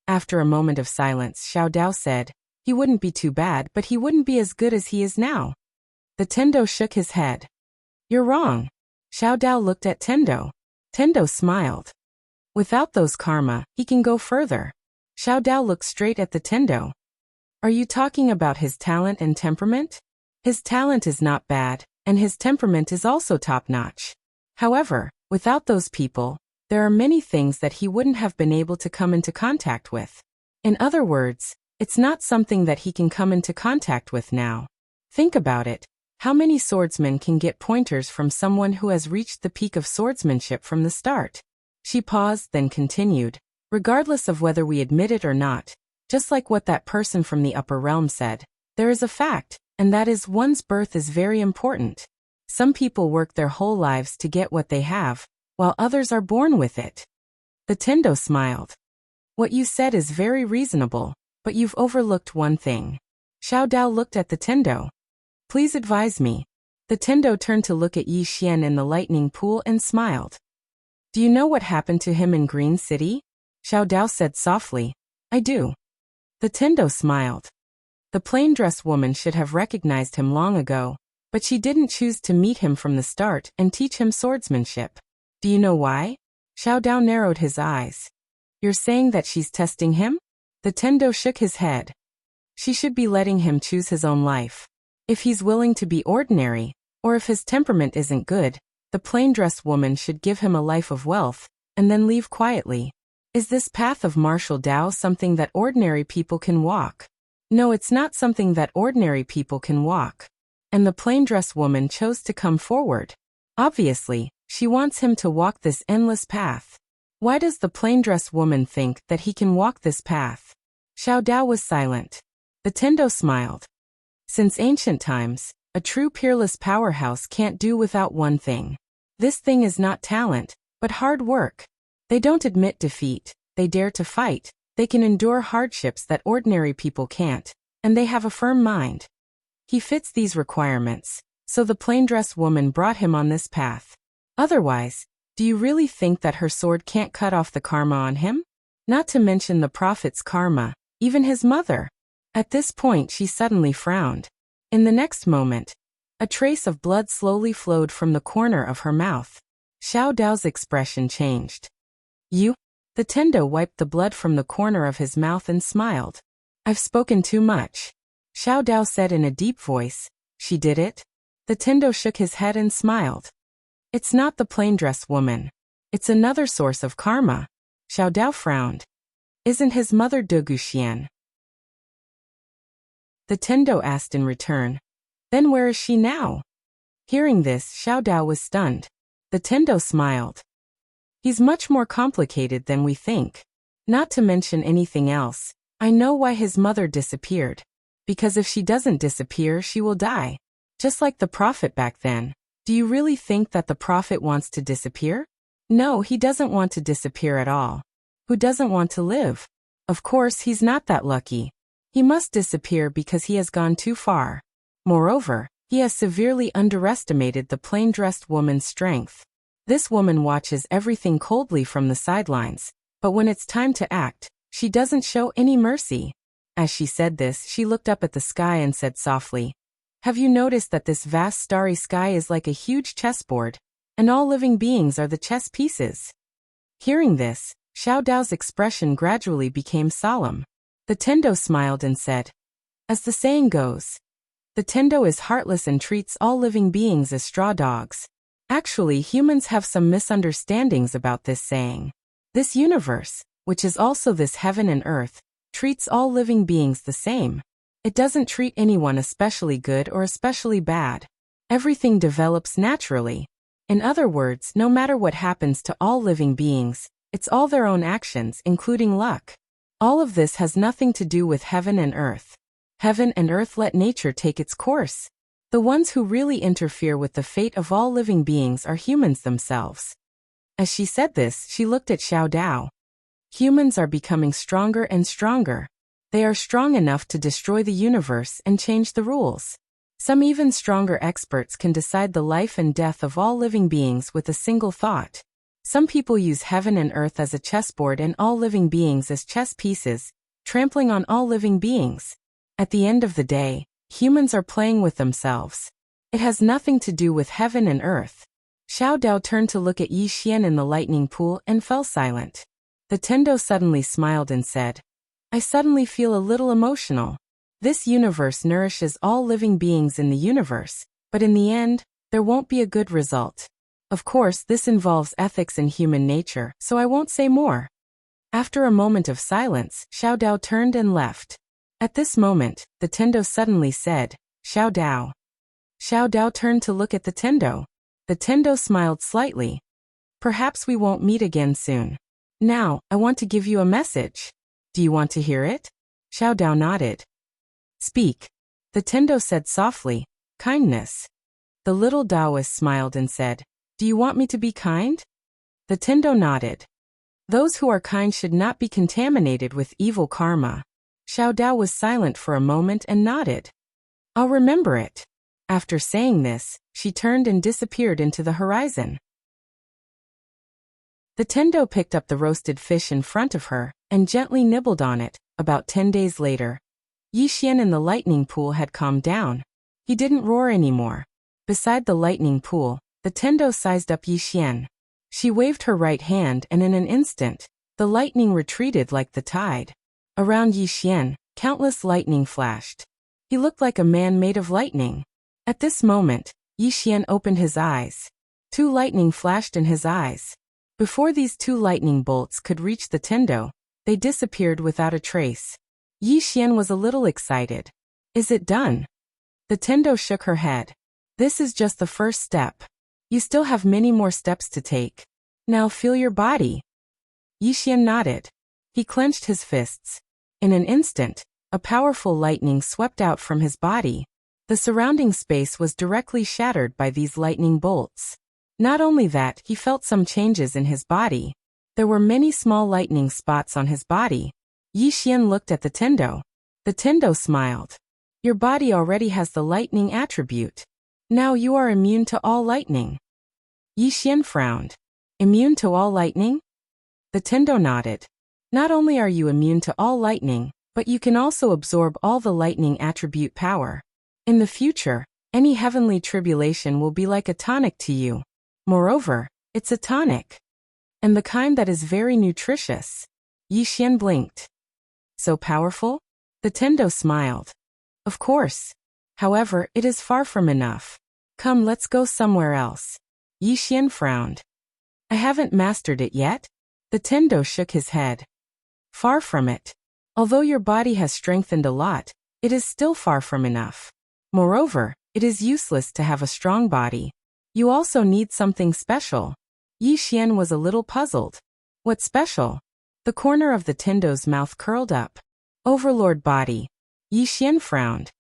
After a moment of silence, Xiao Dao said, "He wouldn't be too bad, but he wouldn't be as good as he is now." The Tendo shook his head. "You're wrong." Xiao Dao looked at Tendo. Tendo smiled. "Without those karma, he can go further." Xiao Dao looked straight at the Tendo. "Are you talking about his talent and temperament?" "His talent is not bad, and his temperament is also top-notch. However, without those people, there are many things that he wouldn't have been able to come into contact with. In other words, it's not something that he can come into contact with now. Think about it. How many swordsmen can get pointers from someone who has reached the peak of swordsmanship from the start?" She paused, then continued, "Regardless of whether we admit it or not, just like what that person from the upper realm said, there is a fact, and that is one's birth is very important. Some people work their whole lives to get what they have, while others are born with it." The Tendo smiled. "What you said is very reasonable, but you've overlooked one thing." Xiao Dao looked at the Tendo. "Please advise me." The Tendo turned to look at Yi Xian in the lightning pool and smiled. "Do you know what happened to him in Green City?" Xiao Dao said softly. "I do." The Tendo smiled. The plain-dressed woman should have recognized him long ago, but she didn't choose to meet him from the start and teach him swordsmanship. Do you know why? Xiao Dao narrowed his eyes. You're saying that she's testing him? The Tendo shook his head. She should be letting him choose his own life. If he's willing to be ordinary, or if his temperament isn't good, the plain-dressed woman should give him a life of wealth, and then leave quietly. Is this path of martial Dao something that ordinary people can walk? No, it's not something that ordinary people can walk. And the plain-dressed woman chose to come forward. Obviously, she wants him to walk this endless path. Why does the plain-dressed woman think that he can walk this path? Xiao Dao was silent. The Tendo smiled. Since ancient times, a true peerless powerhouse can't do without one thing. This thing is not talent, but hard work. They don't admit defeat, they dare to fight, they can endure hardships that ordinary people can't, and they have a firm mind. He fits these requirements, so the plain-dressed woman brought him on this path. Otherwise, do you really think that her sword can't cut off the karma on him? Not to mention the prophet's karma, even his mother. At this point she suddenly frowned. In the next moment, a trace of blood slowly flowed from the corner of her mouth. Xiao Dao's expression changed. You? The Tendo wiped the blood from the corner of his mouth and smiled. I've spoken too much. Xiao Dao said in a deep voice. She did it? The Tendo shook his head and smiled. It's not the plain-dressed woman. It's another source of karma. Xiao Dao frowned. Isn't his mother De Guxian? The Tendo asked in return. Then where is she now? Hearing this, Xiao Dao was stunned. The Tendo smiled. He's much more complicated than we think. Not to mention anything else, I know why his mother disappeared. Because if she doesn't disappear, she will die. Just like the prophet back then. Do you really think that the prophet wants to disappear? No, he doesn't want to disappear at all. Who doesn't want to live? Of course, he's not that lucky. He must disappear because he has gone too far. Moreover, he has severely underestimated the plain-dressed woman's strength. This woman watches everything coldly from the sidelines, but when it's time to act, she doesn't show any mercy. As she said this, she looked up at the sky and said softly, Have you noticed that this vast starry sky is like a huge chessboard, and all living beings are the chess pieces? Hearing this, Xiao Dao's expression gradually became solemn. The Tendo smiled and said, As the saying goes, the Tendo is heartless and treats all living beings as straw dogs. Actually, humans have some misunderstandings about this saying. This universe, which is also this heaven and earth, treats all living beings the same. It doesn't treat anyone especially good or especially bad. Everything develops naturally. In other words, no matter what happens to all living beings, it's all their own actions, including luck. All of this has nothing to do with heaven and earth. Heaven and earth let nature take its course. The ones who really interfere with the fate of all living beings are humans themselves. As she said this, she looked at Xiao Dao. Humans are becoming stronger and stronger. They are strong enough to destroy the universe and change the rules. Some even stronger experts can decide the life and death of all living beings with a single thought. Some people use heaven and earth as a chessboard and all living beings as chess pieces, trampling on all living beings. At the end of the day, humans are playing with themselves. It has nothing to do with heaven and earth. Xiao Dao turned to look at Yi Xian in the lightning pool and fell silent. The Tendo suddenly smiled and said, I suddenly feel a little emotional. This universe nourishes all living beings in the universe, but in the end, there won't be a good result. Of course, this involves ethics and human nature, so I won't say more. After a moment of silence, Xiao Dao turned and left. At this moment, the Tendo suddenly said, Xiao Dao. Xiao Dao turned to look at the Tendo. The Tendo smiled slightly. Perhaps we won't meet again soon. Now, I want to give you a message. Do you want to hear it? Xiao Dao nodded. Speak. The Tendo said softly, kindness. The little Taoist smiled and said, Do you want me to be kind? The Tendo nodded. Those who are kind should not be contaminated with evil karma. Xiao Dao was silent for a moment and nodded. I'll remember it. After saying this, she turned and disappeared into the horizon. The Tendo picked up the roasted fish in front of her and gently nibbled on it. About 10 days later, Yixian in the lightning pool had calmed down. He didn't roar anymore. Beside the lightning pool, the Tendo sized up Yixian. She waved her right hand and in an instant, the lightning retreated like the tide. Around Yixian, countless lightning flashed. He looked like a man made of lightning. At this moment, Yixian opened his eyes. 2 lightning flashed in his eyes. Before these 2 lightning bolts could reach the Tendo, they disappeared without a trace. Yixian was a little excited. Is it done? The Tendo shook her head. This is just the first step. You still have many more steps to take. Now feel your body. Yixian nodded. He clenched his fists. In an instant, a powerful lightning swept out from his body. The surrounding space was directly shattered by these lightning bolts. Not only that, he felt some changes in his body. There were many small lightning spots on his body. Yixian looked at the Tendo. The Tendo smiled. Your body already has the lightning attribute. Now you are immune to all lightning. Yixian frowned. Immune to all lightning? The Tendo nodded. Not only are you immune to all lightning, but you can also absorb all the lightning attribute power. In the future, any heavenly tribulation will be like a tonic to you. Moreover, it's a tonic. And the kind that is very nutritious. Yixian blinked. So powerful? The Tendo smiled. Of course. However, it is far from enough. Come, let's go somewhere else. Yixian frowned. I haven't mastered it yet? The Tendo shook his head. Far from it. Although your body has strengthened a lot, it is still far from enough. Moreover, it is useless to have a strong body. You also need something special. Yixian was a little puzzled. What special? The corner of the Tendo's mouth curled up. Overlord body. Yixian frowned.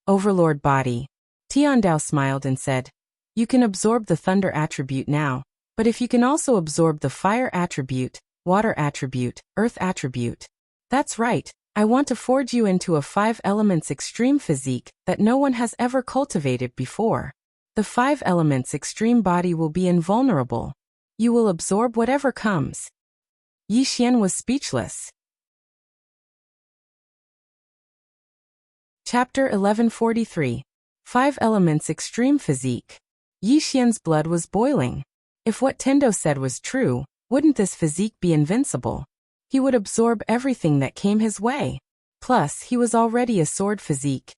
Overlord body. Tiandao smiled and said, you can absorb the thunder attribute now, but if you can also absorb the fire attribute, water attribute, earth attribute. That's right, I want to forge you into a 5 elements extreme physique that no one has ever cultivated before. The 5 elements extreme body will be invulnerable. You will absorb whatever comes. Yixian was speechless. Chapter 1143. 5 Elements Extreme Physique. Yixian's blood was boiling. If what Tendo said was true, wouldn't this physique be invincible? He would absorb everything that came his way. Plus, he was already a sword physique.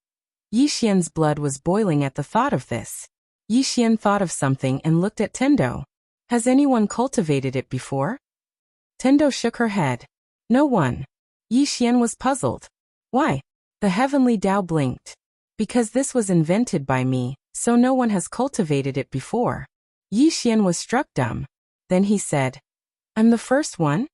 Yixian's blood was boiling at the thought of this. Yixian thought of something and looked at Tendo. Has anyone cultivated it before? Tendo shook her head. No one. Yixian was puzzled. Why? The heavenly Tao blinked. Because this was invented by me, so no one has cultivated it before. Yixian was struck dumb. Then he said, I'm the first one?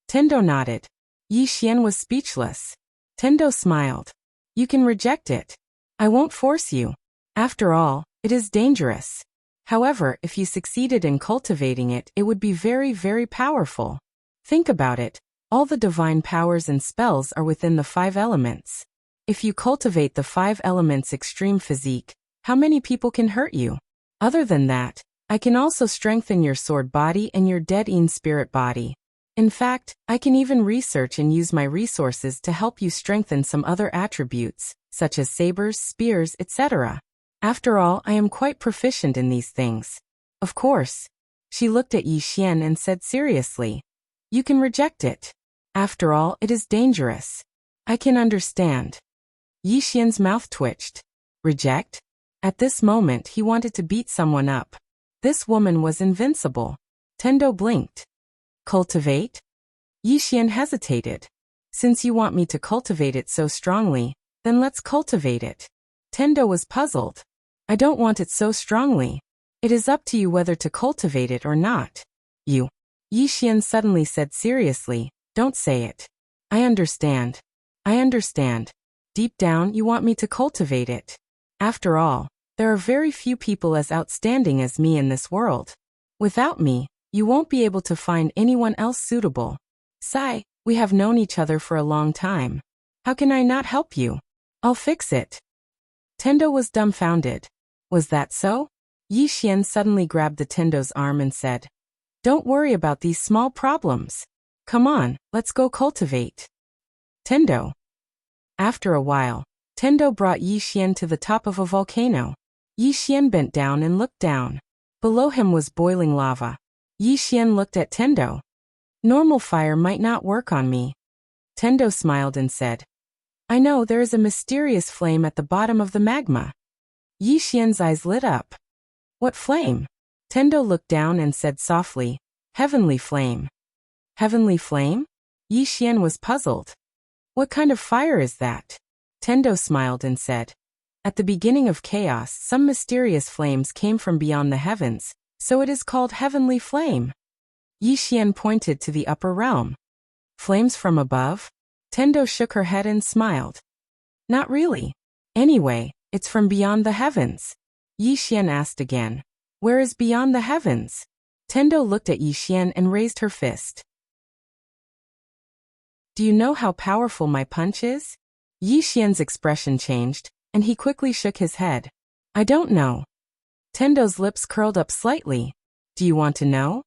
Tendo nodded. Yixian was speechless. Tendo smiled. You can reject it. I won't force you. After all, it is dangerous. However, if you succeeded in cultivating it, it would be very, very powerful. Think about it. All the divine powers and spells are within the 5 elements. If you cultivate the 5 elements extreme physique, how many people can hurt you? Other than that, I can also strengthen your sword body and your dead-in spirit body. In fact, I can even research and use my resources to help you strengthen some other attributes, such as sabers, spears, etc. After all, I am quite proficient in these things. Of course. She looked at Yixian and said seriously, you can reject it. After all, it is dangerous. I can understand. Yixian's mouth twitched. Reject? At this moment he wanted to beat someone up. This woman was invincible. Tendo blinked. Cultivate? Yixian hesitated. Since you want me to cultivate it so strongly, then let's cultivate it. Tendo was puzzled. I don't want it so strongly. It is up to you whether to cultivate it or not. You. Yixian suddenly said seriously, don't say it. I understand. I understand. Deep down you want me to cultivate it. After all, there are very few people as outstanding as me in this world. Without me, you won't be able to find anyone else suitable. Sai, we have known each other for a long time. How can I not help you? I'll fix it. Tendo was dumbfounded. Was that so? Yixian suddenly grabbed the Tendo's arm and said, don't worry about these small problems. Come on, let's go cultivate. Tendo. After a while, Tendo brought Yixian to the top of a volcano. Yixian bent down and looked down. Below him was boiling lava. Yixian looked at Tendo. Normal fire might not work on me. Tendo smiled and said, I know there is a mysterious flame at the bottom of the magma. Yixian's eyes lit up. What flame? Tendo looked down and said softly, Heavenly flame. Heavenly flame? Yixian was puzzled. What kind of fire is that? Tendo smiled and said, At the beginning of chaos, some mysterious flames came from beyond the heavens, so it is called heavenly flame. Yixian pointed to the upper realm. Flames from above? Tendo shook her head and smiled. Not really. Anyway, it's from beyond the heavens. Yixian asked again, Where is beyond the heavens? Tendo looked at Yixian and raised her fist. Do you know how powerful my punch is? Yixian's expression changed, and he quickly shook his head. I don't know. Tendo's lips curled up slightly. Do you want to know?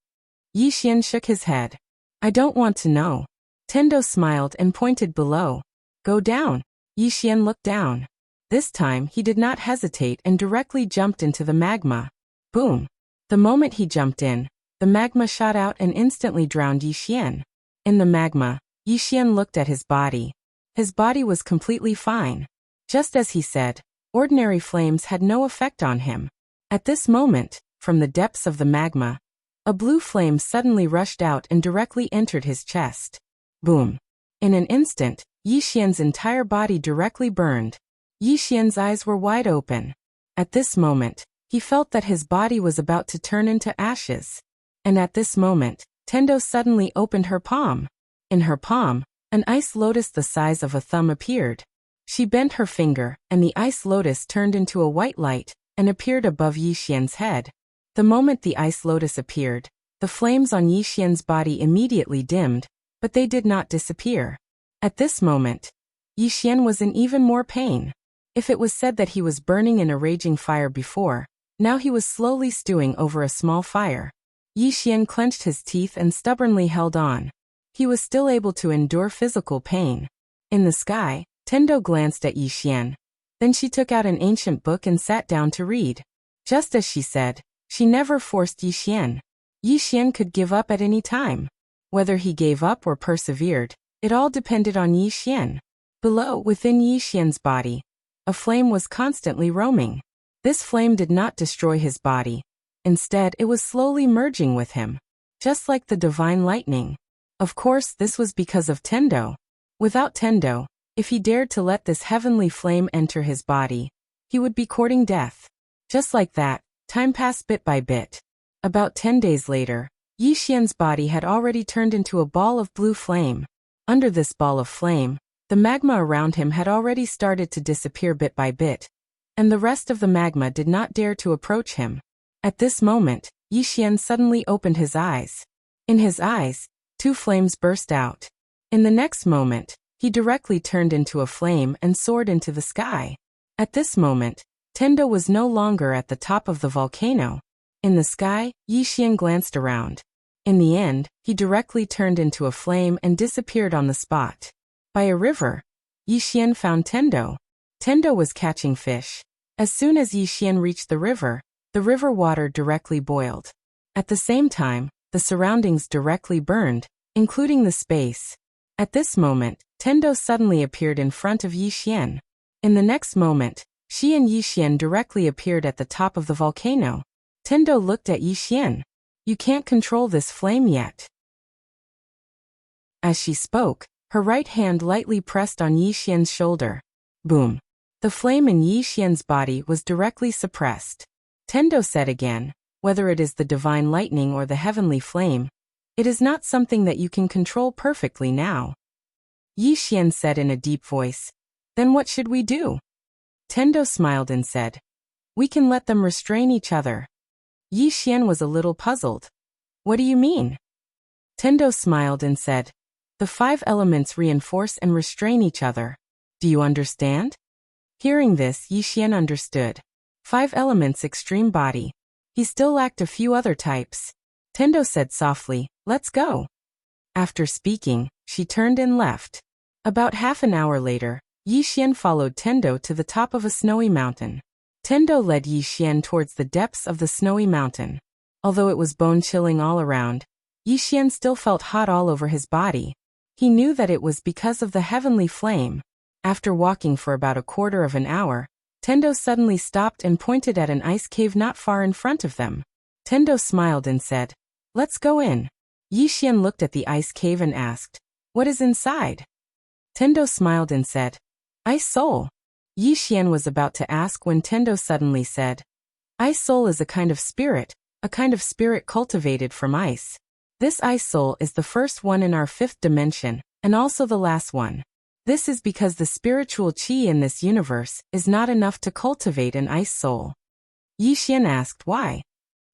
Yixian shook his head. I don't want to know. Tendo smiled and pointed below. Go down. Yixian looked down. This time he did not hesitate and directly jumped into the magma. Boom. The moment he jumped in, the magma shot out and instantly drowned Yixian. In the magma, Yixian looked at his body. His body was completely fine. Just as he said, ordinary flames had no effect on him. At this moment, from the depths of the magma, a blue flame suddenly rushed out and directly entered his chest. Boom. In an instant, Yixian's entire body directly burned. Yixian's eyes were wide open. At this moment, he felt that his body was about to turn into ashes. And at this moment, Tendo suddenly opened her palm. In her palm, an ice lotus the size of a thumb appeared. She bent her finger, and the ice lotus turned into a white light and appeared above Yixian's head. The moment the ice lotus appeared, the flames on Yixian's body immediately dimmed, but they did not disappear. At this moment, Yixian was in even more pain. If it was said that he was burning in a raging fire before, now he was slowly stewing over a small fire. Yixian clenched his teeth and stubbornly held on. He was still able to endure physical pain. In the sky, Tendo glanced at Yixian. Then she took out an ancient book and sat down to read. Just as she said, she never forced Yixian. Yixian could give up at any time. Whether he gave up or persevered, it all depended on Yixian. Below, within Yixian's body, a flame was constantly roaming. This flame did not destroy his body. Instead, it was slowly merging with him, just like the divine lightning. Of course, this was because of Tendo. Without Tendo, if he dared to let this heavenly flame enter his body, he would be courting death. Just like that, time passed bit by bit. About 10 days later, Yixian's body had already turned into a ball of blue flame. Under this ball of flame, the magma around him had already started to disappear bit by bit, and the rest of the magma did not dare to approach him. At this moment, Yixian suddenly opened his eyes. In his eyes, 2 flames burst out. In the next moment, he directly turned into a flame and soared into the sky. At this moment, Tendo was no longer at the top of the volcano. In the sky, Yixian glanced around. In the end, he directly turned into a flame and disappeared on the spot. By a river, Yixian found Tendo. Tendo was catching fish. As soon as Yixian reached the river water directly boiled. At the same time, the surroundings directly burned, including the space. At this moment, Tendo suddenly appeared in front of Yixian. In the next moment, she and Yixian directly appeared at the top of the volcano. Tendo looked at Yixian. You can't control this flame yet. As she spoke, her right hand lightly pressed on Yixian's shoulder. Boom. The flame in Yixian's body was directly suppressed. Tendo said again, whether it is the divine lightning or the heavenly flame, it is not something that you can control perfectly now. Yixian said in a deep voice, Then what should we do? Tendo smiled and said, We can let them restrain each other. Yixian was a little puzzled. What do you mean? Tendo smiled and said, The 5 elements reinforce and restrain each other. Do you understand? Hearing this, Yixian understood. 5 elements extreme body. He still lacked a few other types. Tendo said softly, Let's go. After speaking, she turned and left. About half an hour later, Yixian followed Tendo to the top of a snowy mountain. Tendo led Yixian towards the depths of the snowy mountain. Although it was bone-chilling all around, Yixian still felt hot all over his body. He knew that it was because of the heavenly flame. After walking for about a quarter of an hour, Tendo suddenly stopped and pointed at an ice cave not far in front of them. Tendo smiled and said, "Let's go in." Yixian looked at the ice cave and asked, "What is inside?" Tendo smiled and said, "Ice soul." Yixian was about to ask when Tendo suddenly said, "Ice soul is a kind of spirit cultivated from ice. This ice soul is the first one in our fifth dimension, and also the last one. This is because the spiritual qi in this universe is not enough to cultivate an ice soul." Yixian asked why.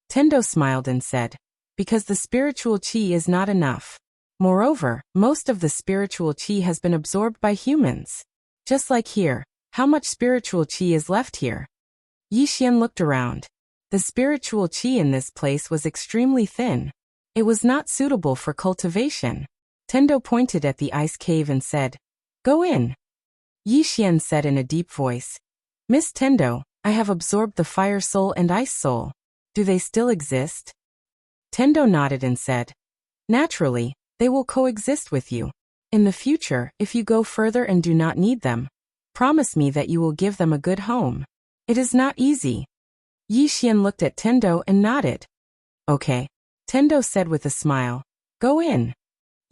Tendo smiled and said, "Because the spiritual qi is not enough. Moreover, most of the spiritual qi has been absorbed by humans. Just like here, how much spiritual qi is left here?" Yixian looked around. The spiritual qi in this place was extremely thin. It was not suitable for cultivation. Tendo pointed at the ice cave and said, "Go in." Yixian said in a deep voice, "Miss Tendo, I have absorbed the fire soul and ice soul. Do they still exist?" Tendo nodded and said, "Naturally, they will coexist with you. In the future, if you go further and do not need them, promise me that you will give them a good home. It is not easy." Yixian looked at Tendo and nodded. "Okay." Tendo said with a smile, "Go in."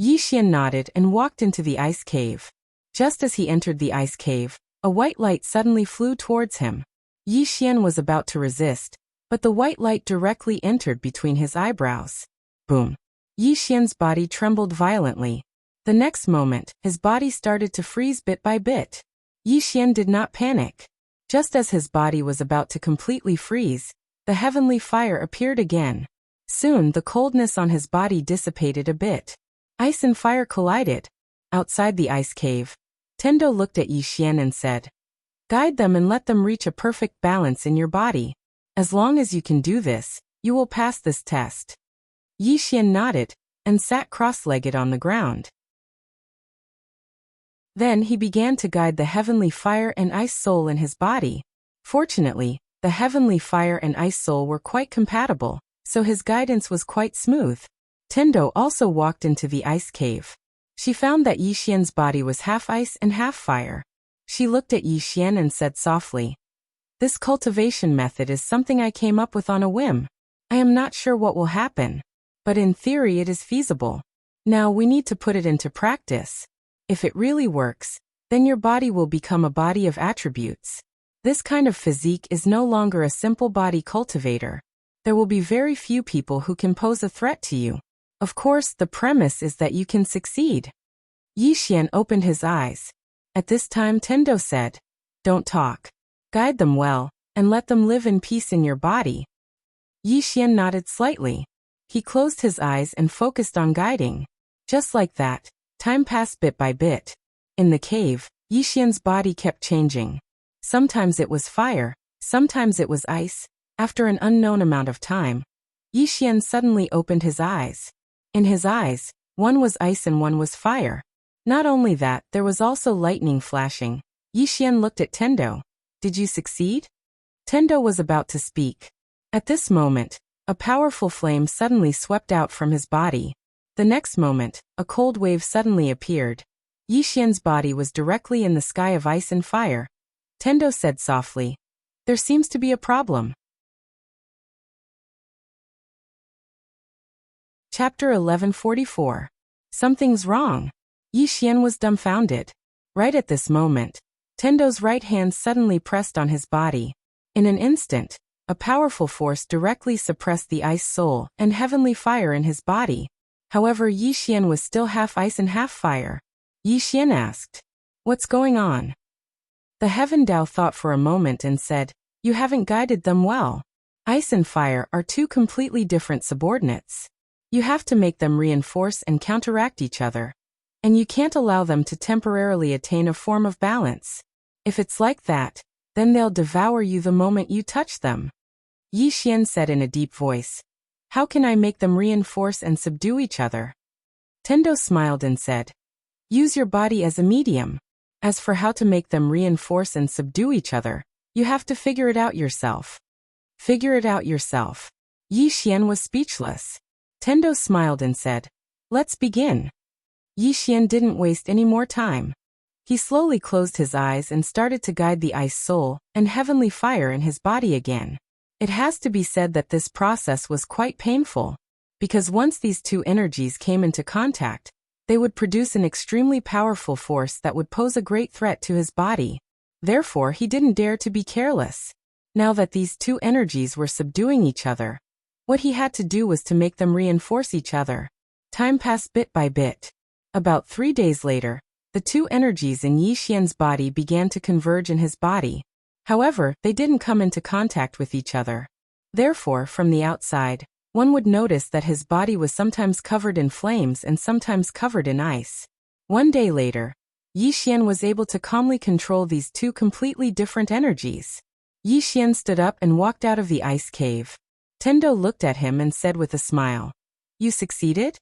Yixian nodded and walked into the ice cave. Just as he entered the ice cave, a white light suddenly flew towards him. Yixian was about to resist, but the white light directly entered between his eyebrows. Boom. Yixian's body trembled violently. The next moment, his body started to freeze bit by bit. Yixian did not panic. Just as his body was about to completely freeze, the heavenly fire appeared again. Soon the coldness on his body dissipated a bit. Ice and fire collided. Outside the ice cave, Tendo looked at Yixian and said, "Guide them and let them reach a perfect balance in your body. As long as you can do this, you will pass this test." Yixian nodded and sat cross-legged on the ground. Then he began to guide the heavenly fire and ice soul in his body. Fortunately, the heavenly fire and ice soul were quite compatible, so his guidance was quite smooth. Tendo also walked into the ice cave. She found that Yixian's body was half ice and half fire. She looked at Yixian and said softly, "This cultivation method is something I came up with on a whim. I am not sure what will happen, but in theory it is feasible. Now we need to put it into practice. If it really works, then your body will become a body of attributes. This kind of physique is no longer a simple body cultivator. There will be very few people who can pose a threat to you. Of course, the premise is that you can succeed." Yixian opened his eyes. At this time Tendo said, "Don't talk. Guide them well, and let them live in peace in your body." Yixian nodded slightly. He closed his eyes and focused on guiding. Just like that, time passed bit by bit. In the cave, Yixian's body kept changing. Sometimes it was fire, sometimes it was ice. After an unknown amount of time, Yixian suddenly opened his eyes. In his eyes, one was ice and one was fire. Not only that, there was also lightning flashing. Yixian looked at Tendo. "Did you succeed?" Tendo was about to speak. At this moment, a powerful flame suddenly swept out from his body. The next moment, a cold wave suddenly appeared. Yixian's body was directly in the sky of ice and fire. Tendo said softly, "There seems to be a problem." Chapter 1144. Something's wrong. Yixian was dumbfounded. Right at this moment, Tendo's right hand suddenly pressed on his body. In an instant, a powerful force directly suppressed the ice soul and heavenly fire in his body. However, Yixian was still half ice and half fire. Yixian asked, "What's going on?" The Heaven Dao thought for a moment and said, "You haven't guided them well. Ice and fire are two completely different subordinates. You have to make them reinforce and counteract each other. And you can't allow them to temporarily attain a form of balance. If it's like that, then they'll devour you the moment you touch them." Yixian said in a deep voice, "How can I make them reinforce and subdue each other?" Tendo smiled and said, "Use your body as a medium. As for how to make them reinforce and subdue each other, you have to figure it out yourself. Figure it out yourself. Yi Xian was speechless. Tendo smiled and said, "Let's begin." Yi Xian didn't waste any more time. He slowly closed his eyes and started to guide the ice soul and heavenly fire in his body again. It has to be said that this process was quite painful, because once these two energies came into contact, they would produce an extremely powerful force that would pose a great threat to his body. Therefore, he didn't dare to be careless. Now that these two energies were subduing each other, what he had to do was to make them reinforce each other. Time passed bit by bit. About 3 days later, the two energies in Yi Xian's body began to converge in his body. However, they didn't come into contact with each other. Therefore, from the outside, one would notice that his body was sometimes covered in flames and sometimes covered in ice. 1 day later, Yi Xian was able to calmly control these two completely different energies. Yi Xian stood up and walked out of the ice cave. Tendo looked at him and said with a smile, "You succeeded?"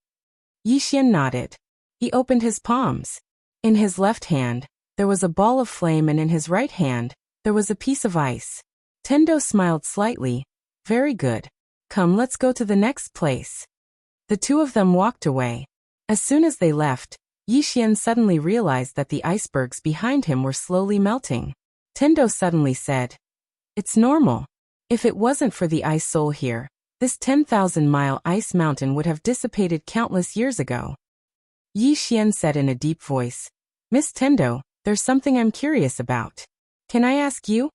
Yi Xian nodded. He opened his palms. In his left hand, there was a ball of flame, and in his right hand, there was a piece of ice. Tendo smiled slightly. "Very good. Come, let's go to the next place." The two of them walked away. As soon as they left, Yi Xian suddenly realized that the icebergs behind him were slowly melting. Tendo suddenly said, "It's normal. If it wasn't for the ice soul here, this 10,000-mile ice mountain would have dissipated countless years ago." Yi Xian said in a deep voice, "Miss Tendo, there's something I'm curious about. Can I ask you?"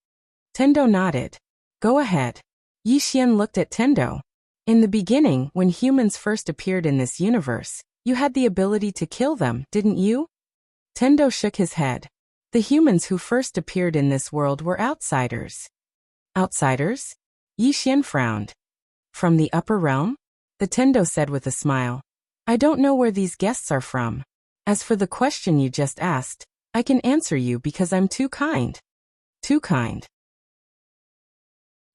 Tendo nodded. "Go ahead." Yi Xian looked at Tendo. "In the beginning, when humans first appeared in this universe, you had the ability to kill them, didn't you?" Tendo shook his head. "The humans who first appeared in this world were outsiders." "Outsiders?" Yi Xian frowned. "From the upper realm?" The Tendo said with a smile. "I don't know where these guests are from. As for the question you just asked, I can answer you because I'm too kind." "Too kind."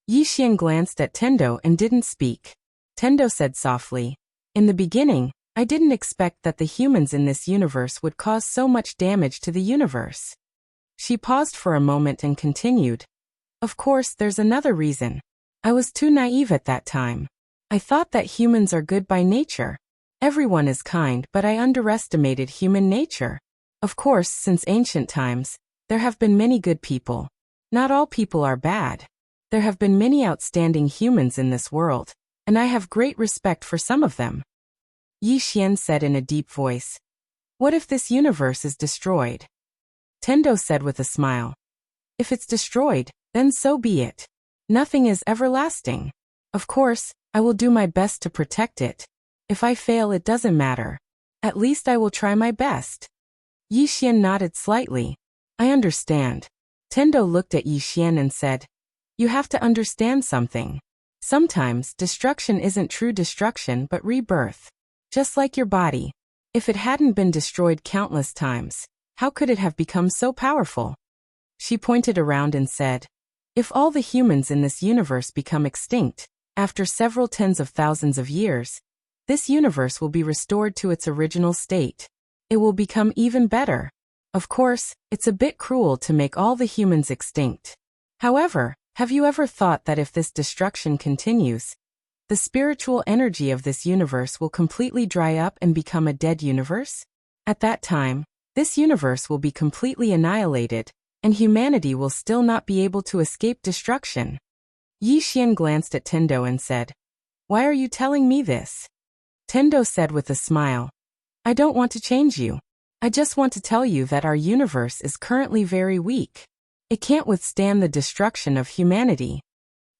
Yi Xian glanced at Tendo and didn't speak. Tendo said softly, "In the beginning, I didn't expect that the humans in this universe would cause so much damage to the universe." She paused for a moment and continued, "Of course, there's another reason. I was too naive at that time. I thought that humans are good by nature. Everyone is kind, but I underestimated human nature. Of course, since ancient times, there have been many good people. Not all people are bad. There have been many outstanding humans in this world, and I have great respect for some of them." Yi Xian said in a deep voice, "What if this universe is destroyed?" Tendo said with a smile, "If it's destroyed, then so be it. Nothing is everlasting. Of course, I will do my best to protect it. If I fail, it doesn't matter. At least I will try my best." Yi Xian nodded slightly. "I understand." Tendo looked at Yi Xian and said, "You have to understand something. Sometimes, destruction isn't true destruction but rebirth. Just like your body. If it hadn't been destroyed countless times, how could it have become so powerful?" She pointed around and said, "If all the humans in this universe become extinct, after several tens of thousands of years, this universe will be restored to its original state. It will become even better. Of course, it's a bit cruel to make all the humans extinct. However, have you ever thought that if this destruction continues, the spiritual energy of this universe will completely dry up and become a dead universe? At that time, this universe will be completely annihilated, and humanity will still not be able to escape destruction." Yi Xian glanced at Tendo and said, "Why are you telling me this?" Tendo said with a smile, "I don't want to change you. I just want to tell you that our universe is currently very weak. It can't withstand the destruction of humanity."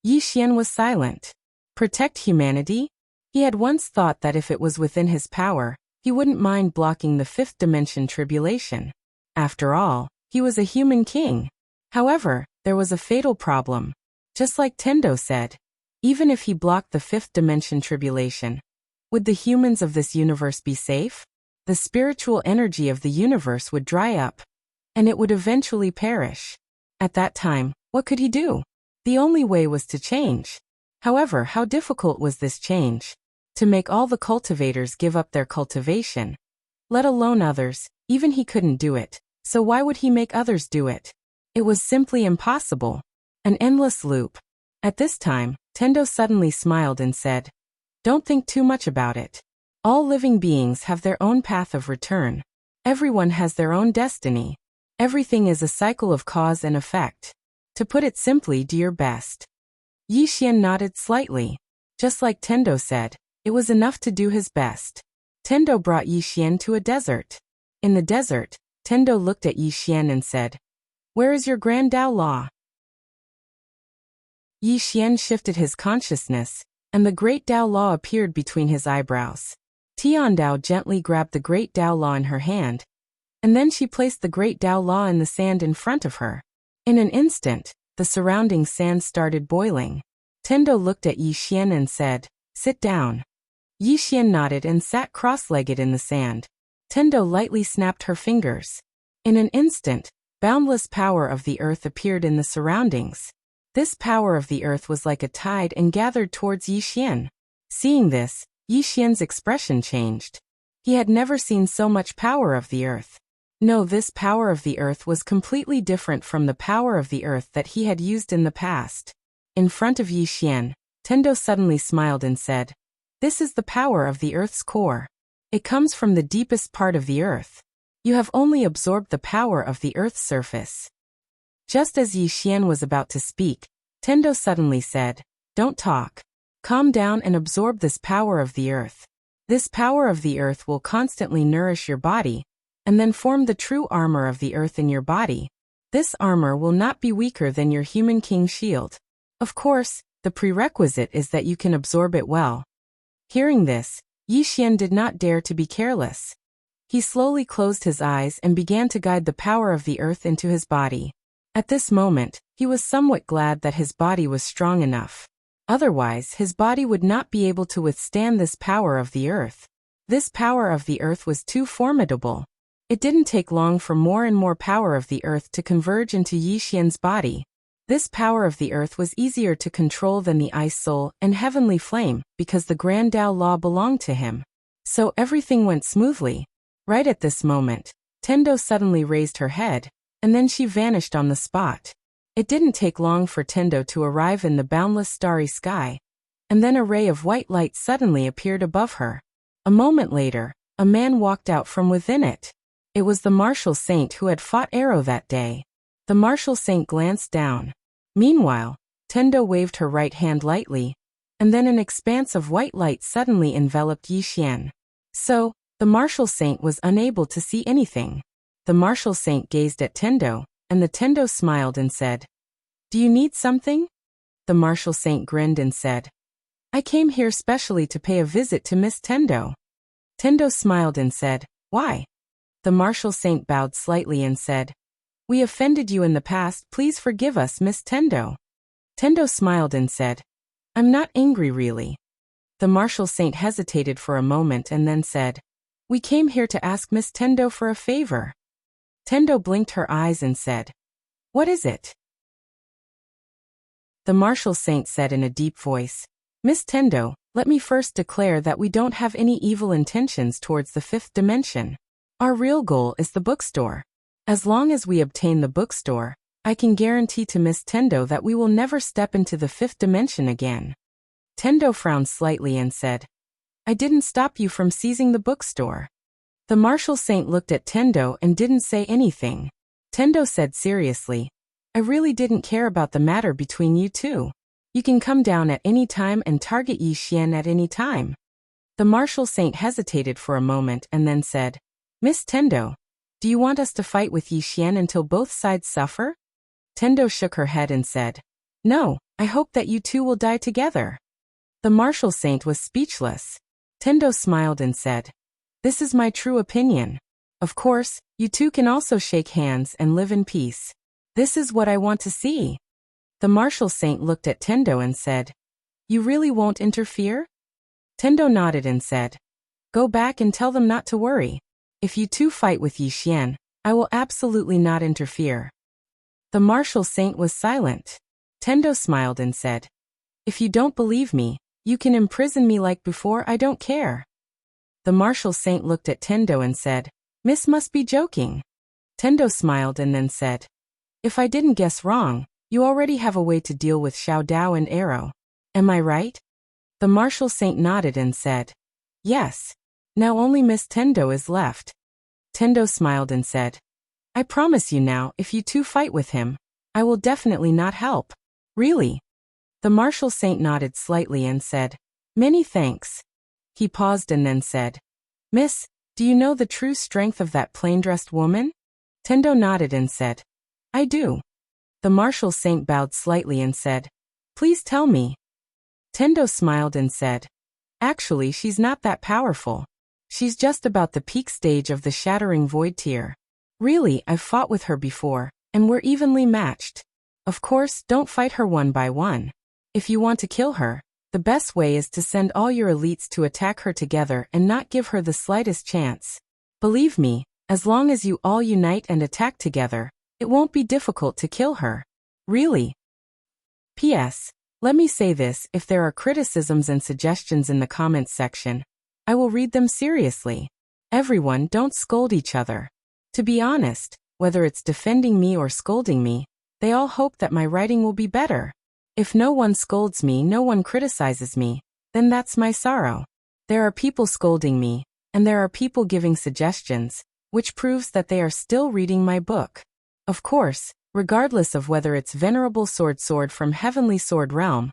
Yi Xian was silent. Protect humanity? He had once thought that if it was within his power, he wouldn't mind blocking the fifth dimension tribulation. After all, he was a human king. However, there was a fatal problem. Just like Tendo said, even if he blocked the fifth dimension tribulation, would the humans of this universe be safe? The spiritual energy of the universe would dry up, and it would eventually perish. At that time, what could he do? The only way was to change. However, how difficult was this change? To make all the cultivators give up their cultivation, let alone others, even he couldn't do it. So why would he make others do it? It was simply impossible. An endless loop. At this time, Tendo suddenly smiled and said, "Don't think too much about it. All living beings have their own path of return. Everyone has their own destiny. Everything is a cycle of cause and effect. To put it simply, do your best." Yixian nodded slightly. Just like Tendo said, it was enough to do his best. Tendo brought Yixian to a desert. In the desert, Tendo looked at Yixian and said, "Where is your Grand Tao Law?" Yixian shifted his consciousness, and the Great Tao Law appeared between his eyebrows. Tiandao gently grabbed the Great Tao Law in her hand, and then she placed the Great Tao Law in the sand in front of her. In an instant, the surrounding sand started boiling. Tendo looked at Yixian and said, "Sit down." Yixian nodded and sat cross-legged in the sand. Tendo lightly snapped her fingers. In an instant, boundless power of the earth appeared in the surroundings. This power of the earth was like a tide and gathered towards Yixian. Seeing this, Yixian's expression changed. He had never seen so much power of the earth. No, this power of the earth was completely different from the power of the earth that he had used in the past. In front of Yixian, Tendo suddenly smiled and said, "This is the power of the earth's core. It comes from the deepest part of the earth. You have only absorbed the power of the earth's surface." Just as Yixian was about to speak, Tendo suddenly said, "Don't talk. Calm down and absorb this power of the earth. This power of the earth will constantly nourish your body, and then form the true armor of the earth in your body. This armor will not be weaker than your human king shield. Of course, the prerequisite is that you can absorb it well." Hearing this, Yixian did not dare to be careless. He slowly closed his eyes and began to guide the power of the earth into his body. At this moment, he was somewhat glad that his body was strong enough. Otherwise, his body would not be able to withstand this power of the earth. This power of the earth was too formidable. It didn't take long for more and more power of the earth to converge into Yixian's body. This power of the earth was easier to control than the ice soul and heavenly flame because the Grand Tao Law belonged to him. So everything went smoothly. Right at this moment, Tendo suddenly raised her head, and then she vanished on the spot. It didn't take long for Tendo to arrive in the boundless starry sky, and then a ray of white light suddenly appeared above her. A moment later, a man walked out from within it. It was the martial saint who had fought Arrow that day. The martial saint glanced down. Meanwhile, Tendo waved her right hand lightly, and then an expanse of white light suddenly enveloped Yixian. So, the martial saint was unable to see anything. The martial saint gazed at Tendo, and the Tendo smiled and said, "Do you need something?" The martial saint grinned and said, "I came here specially to pay a visit to Miss Tendo." Tendo smiled and said, "Why?" The martial saint bowed slightly and said, "We offended you in the past, please forgive us, Miss Tendo." Tendo smiled and said, "I'm not angry really." The martial saint hesitated for a moment and then said, "We came here to ask Miss Tendo for a favor." Tendo blinked her eyes and said, "What is it?" The martial saint said in a deep voice, "Miss Tendo, let me first declare that we don't have any evil intentions towards the fifth dimension. Our real goal is the bookstore. As long as we obtain the bookstore, I can guarantee to Miss Tendo that we will never step into the fifth dimension again." Tendo frowned slightly and said, "I didn't stop you from seizing the bookstore." The martial saint looked at Tendo and didn't say anything. Tendo said seriously, "I really didn't care about the matter between you two. You can come down at any time and target Yixian at any time." The martial saint hesitated for a moment and then said, "Miss Tendo, do you want us to fight with Yixian until both sides suffer?" Tendo shook her head and said, "No, I hope that you two will die together." The martial saint was speechless. Tendo smiled and said, "This is my true opinion. Of course, you two can also shake hands and live in peace. This is what I want to see." The martial saint looked at Tendo and said, "You really won't interfere?" Tendo nodded and said, "Go back and tell them not to worry. If you two fight with Yixian, I will absolutely not interfere." The martial saint was silent. Tendo smiled and said, "If you don't believe me, you can imprison me like before, I don't care." The martial saint looked at Tendo and said, "Miss must be joking." Tendo smiled and then said, if I didn't guess wrong, you already have a way to deal with Xiao Dao and Arrow. Am I right? The martial saint nodded and said, yes. Now only Miss Tendo is left. Tendo smiled and said, I promise you now, if you two fight with him, I will definitely not help. Really? The martial saint nodded slightly and said, many thanks. He paused and then said, Miss, do you know the true strength of that plain-dressed woman? Tendo nodded and said, I do. The martial saint bowed slightly and said, please tell me. Tendo smiled and said, actually she's not that powerful. She's just about the peak stage of the Shattering Void tier. Really, I've fought with her before, and we're evenly matched. Of course, don't fight her one by one. If you want to kill her, the best way is to send all your elites to attack her together and not give her the slightest chance. Believe me, as long as you all unite and attack together, it won't be difficult to kill her. Really. P.S. Let me say this, if there are criticisms and suggestions in the comments section, I will read them seriously. Everyone, don't scold each other. To be honest, whether it's defending me or scolding me, they all hope that my writing will be better. If no one scolds me, no one criticizes me, then that's my sorrow. There are people scolding me, and there are people giving suggestions, which proves that they are still reading my book. Of course, regardless of whether it's Venerable Sword from Heavenly Sword Realm,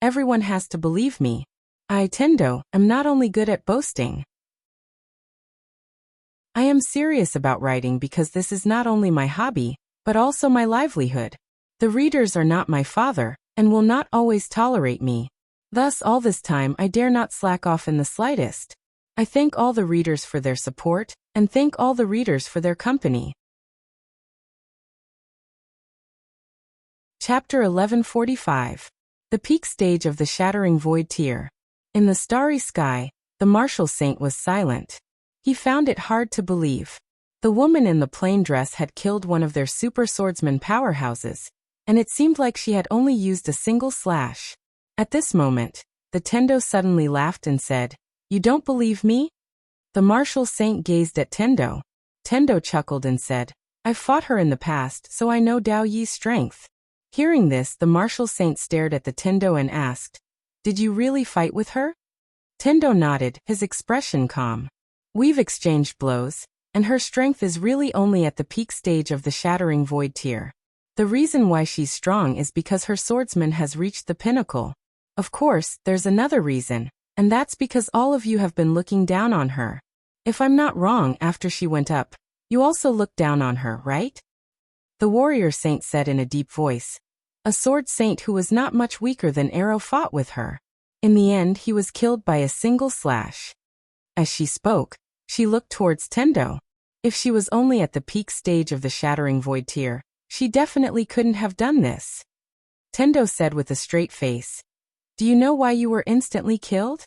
everyone has to believe me. I, Tendo, am not only good at boasting. I am serious about writing because this is not only my hobby, but also my livelihood. The readers are not my father, and will not always tolerate me. Thus all this time I dare not slack off in the slightest. I thank all the readers for their support, and thank all the readers for their company. Chapter 1145. The Peak Stage of the Shattering Void Tier. In the starry sky, the martial saint was silent. He found it hard to believe. The woman in the plain dress had killed one of their super swordsman powerhouses, and it seemed like she had only used a single slash. At this moment, the Tendo suddenly laughed and said, you don't believe me? The martial saint gazed at Tendo. Tendo chuckled and said, I've fought her in the past, so I know Dao Yi's strength. Hearing this, the martial saint stared at the Tendo and asked, did you really fight with her? Tendo nodded, his expression calm. We've exchanged blows, and her strength is really only at the peak stage of the Shattering Void tier. The reason why she's strong is because her swordsman has reached the pinnacle. Of course, there's another reason, and that's because all of you have been looking down on her. If I'm not wrong, after she went up, you also looked down on her, right? The warrior saint said in a deep voice. A sword saint who was not much weaker than Arrow fought with her. In the end, he was killed by a single slash. As she spoke, she looked towards Tendo. If she was only at the peak stage of the Shattering Void tier, she definitely couldn't have done this. Tendo said with a straight face. Do you know why you were instantly killed?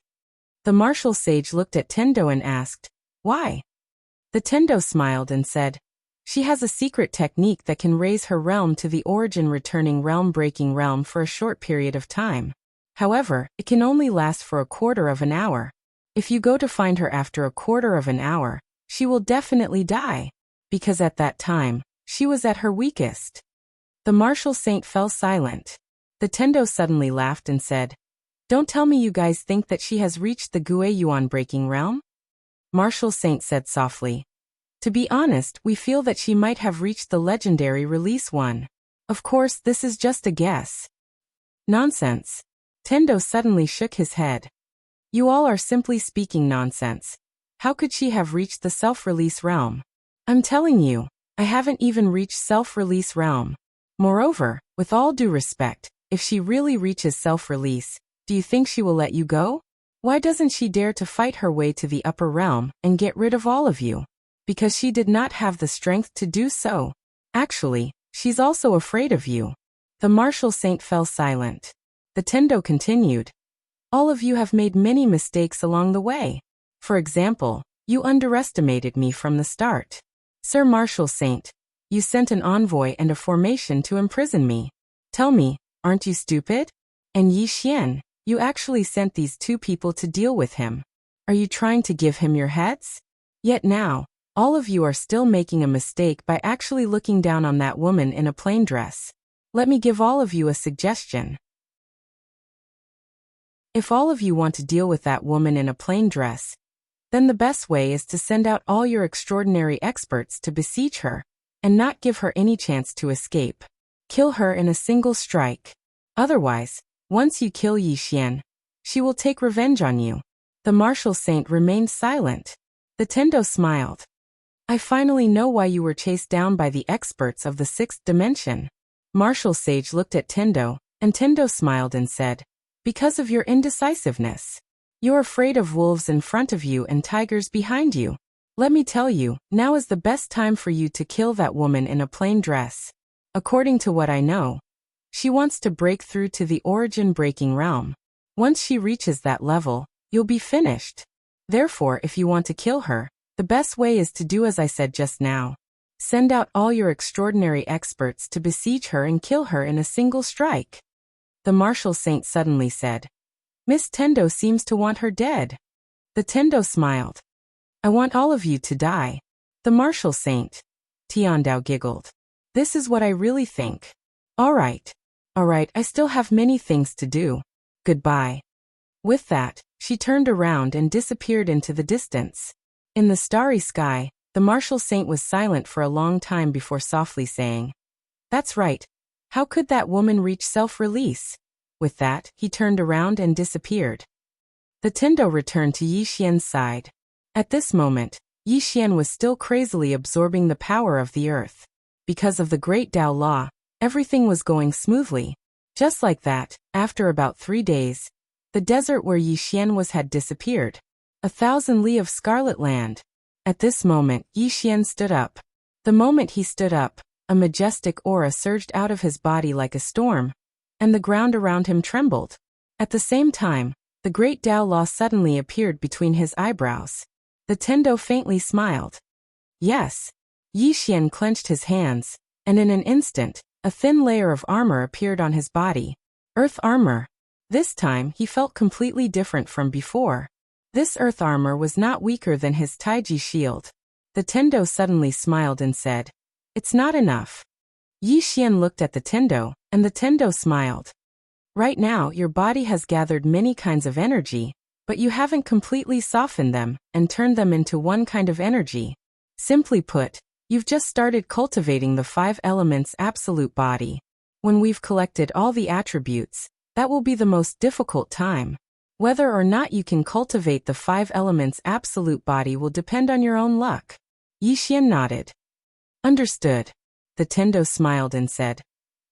The martial sage looked at Tendo and asked, why? The Tendo smiled and said, she has a secret technique that can raise her realm to the origin returning realm-breaking realm for a short period of time. However, it can only last for a quarter of an hour. If you go to find her after a quarter of an hour, she will definitely die, because at that time, she was at her weakest. The martial saint fell silent. The Tendo suddenly laughed and said, don't tell me you guys think that she has reached the Gue Yuan breaking realm? Martial saint said softly. To be honest, we feel that she might have reached the legendary release 1. Of course, this is just a guess. Nonsense. Tendo suddenly shook his head. You all are simply speaking nonsense. How could she have reached the self-release realm? I'm telling you, I haven't even reached self-release realm. Moreover, with all due respect, if she really reaches self-release, do you think she will let you go? Why doesn't she dare to fight her way to the upper realm and get rid of all of you? Because she did not have the strength to do so. Actually, she's also afraid of you. The martial saint fell silent. The Tendo continued. All of you have made many mistakes along the way. For example, you underestimated me from the start. Sir Martial Saint, you sent an envoy and a formation to imprison me. Tell me, aren't you stupid? And Yi Xian, you actually sent these two people to deal with him. Are you trying to give him your heads? Yet now, All of you are still making a mistake by actually looking down on that woman in a plain dress. Let me give all of you a suggestion. If all of you want to deal with that woman in a plain dress, then the best way is to send out all your extraordinary experts to besiege her, and not give her any chance to escape. Kill her in a single strike. Otherwise, once you kill Yi Xian, she will take revenge on you. The martial saint remained silent. The Tendo smiled. I finally know why you were chased down by the experts of the sixth dimension. Martial sage looked at Tendo, and Tendo smiled and said, because of your indecisiveness. You're afraid of wolves in front of you and tigers behind you. Let me tell you, now is the best time for you to kill that woman in a plain dress. According to what I know, she wants to break through to the origin-breaking realm. Once she reaches that level, you'll be finished. Therefore, if you want to kill her, the best way is to do as I said just now. Send out all your extraordinary experts to besiege her and kill her in a single strike. The martial saint suddenly said, Miss Tendo seems to want her dead. The Tendo smiled. I want all of you to die. The martial saint. Tiandao giggled. This is what I really think. All right, I still have many things to do. Goodbye. With that, she turned around and disappeared into the distance. In the starry sky, the martial saint was silent for a long time before softly saying, That's right. How could that woman reach self-release? With that, he turned around and disappeared. The Tendo returned to Yi Xian's side. At this moment, Yi Xian was still crazily absorbing the power of the earth. Because of the great Tao law, everything was going smoothly. Just like that, after about 3 days, the desert where Yi Xian was had disappeared. 1,000 li of scarlet land. At this moment, Yi Xian stood up. The moment he stood up, a majestic aura surged out of his body like a storm, and the ground around him trembled. At the same time, the great Tao law suddenly appeared between his eyebrows. The Tendo faintly smiled. Yes. Yi Xian clenched his hands, and in an instant, a thin layer of armor appeared on his body. Earth armor. This time, he felt completely different from before. This earth armor was not weaker than his Taiji shield. The Tendo suddenly smiled and said, It's not enough. Yi Xian looked at the Tendo, and the Tendo smiled. Right now, your body has gathered many kinds of energy, but you haven't completely softened them and turned them into one kind of energy. Simply put, you've just started cultivating the 5 elements absolute body. When we've collected all the attributes, that will be the most difficult time. Whether or not you can cultivate the 5 elements absolute body will depend on your own luck. Yi Xian nodded. Understood. The Tendo smiled and said,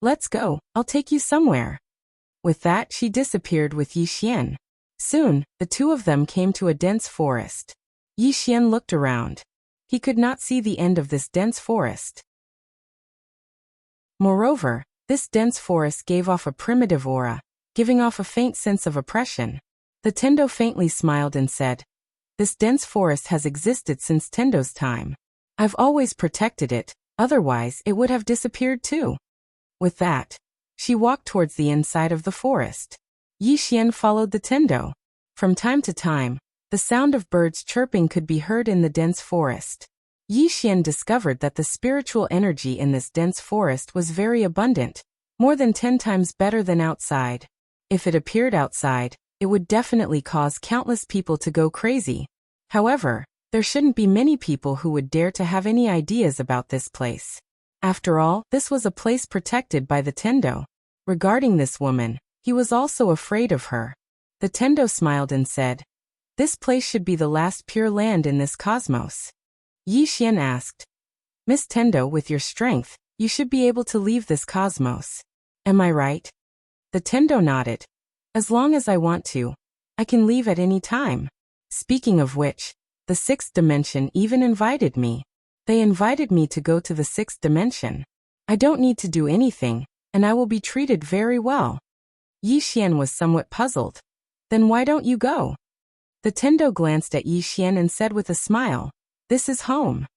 Let's go, I'll take you somewhere. With that, she disappeared with Yi Xian. Soon, the two of them came to a dense forest. Yi Xian looked around. He could not see the end of this dense forest. Moreover, this dense forest gave off a primitive aura, giving off a faint sense of oppression. The Tendo faintly smiled and said, This dense forest has existed since Tendo's time. I've always protected it, otherwise it would have disappeared too. With that, she walked towards the inside of the forest. Yi Xian followed the Tendo. From time to time, the sound of birds chirping could be heard in the dense forest. Yi Xian discovered that the spiritual energy in this dense forest was very abundant, more than 10 times better than outside. If it appeared outside, it would definitely cause countless people to go crazy. However, there shouldn't be many people who would dare to have any ideas about this place. After all, this was a place protected by the Tendo. Regarding this woman, he was also afraid of her. The Tendo smiled and said, This place should be the last pure land in this cosmos. Yi Xian asked, Miss Tendo, with your strength, you should be able to leave this cosmos. Am I right? The Tendo nodded. As long as I want to, I can leave at any time. Speaking of which, the 6th dimension even invited me. They invited me to go to the 6th dimension. I don't need to do anything, and I will be treated very well. Yi Xian was somewhat puzzled. Then why don't you go? The Tendo glanced at Yi Xian and said with a smile, This is home.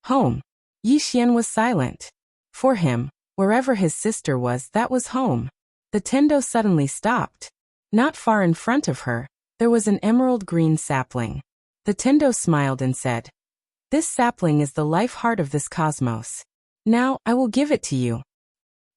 Home. Yi Xian was silent. For him, wherever his sister was, that was home. The Tendo suddenly stopped. Not far in front of her, there was an emerald green sapling. The Tendo smiled and said, This sapling is the life heart of this cosmos. Now, I will give it to you.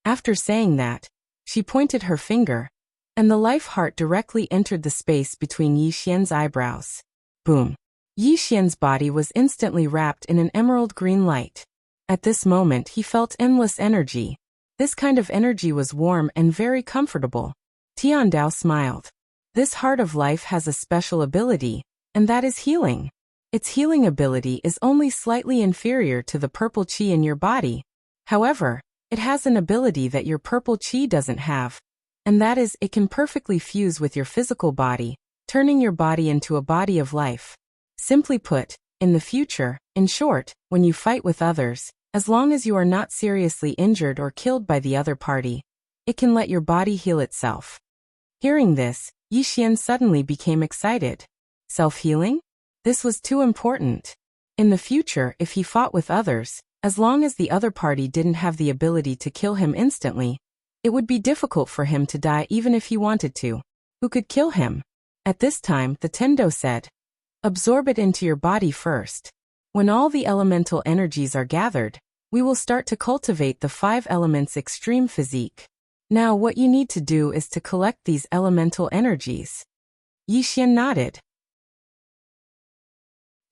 After saying that, she pointed her finger, and the life heart directly entered the space between Yi Xian's eyebrows. Boom. Yi Xian's body was instantly wrapped in an emerald green light. At this moment he felt endless energy. This kind of energy was warm and very comfortable. Tiandao smiled. This heart of life has a special ability, and that is healing. Its healing ability is only slightly inferior to the purple qi in your body. However, it has an ability that your purple qi doesn't have, and that is it can perfectly fuse with your physical body, turning your body into a body of life. Simply put, in the future, in short, when you fight with others, as long as you are not seriously injured or killed by the other party, it can let your body heal itself. Hearing this, Yi Xian suddenly became excited. Self-healing? This was too important. In the future, if he fought with others, as long as the other party didn't have the ability to kill him instantly, it would be difficult for him to die even if he wanted to. Who could kill him? At this time, the Tendo said, absorb it into your body first. When all the elemental energies are gathered, we will start to cultivate the 5 elements extreme physique. Now what you need to do is to collect these elemental energies. Yi Xian nodded.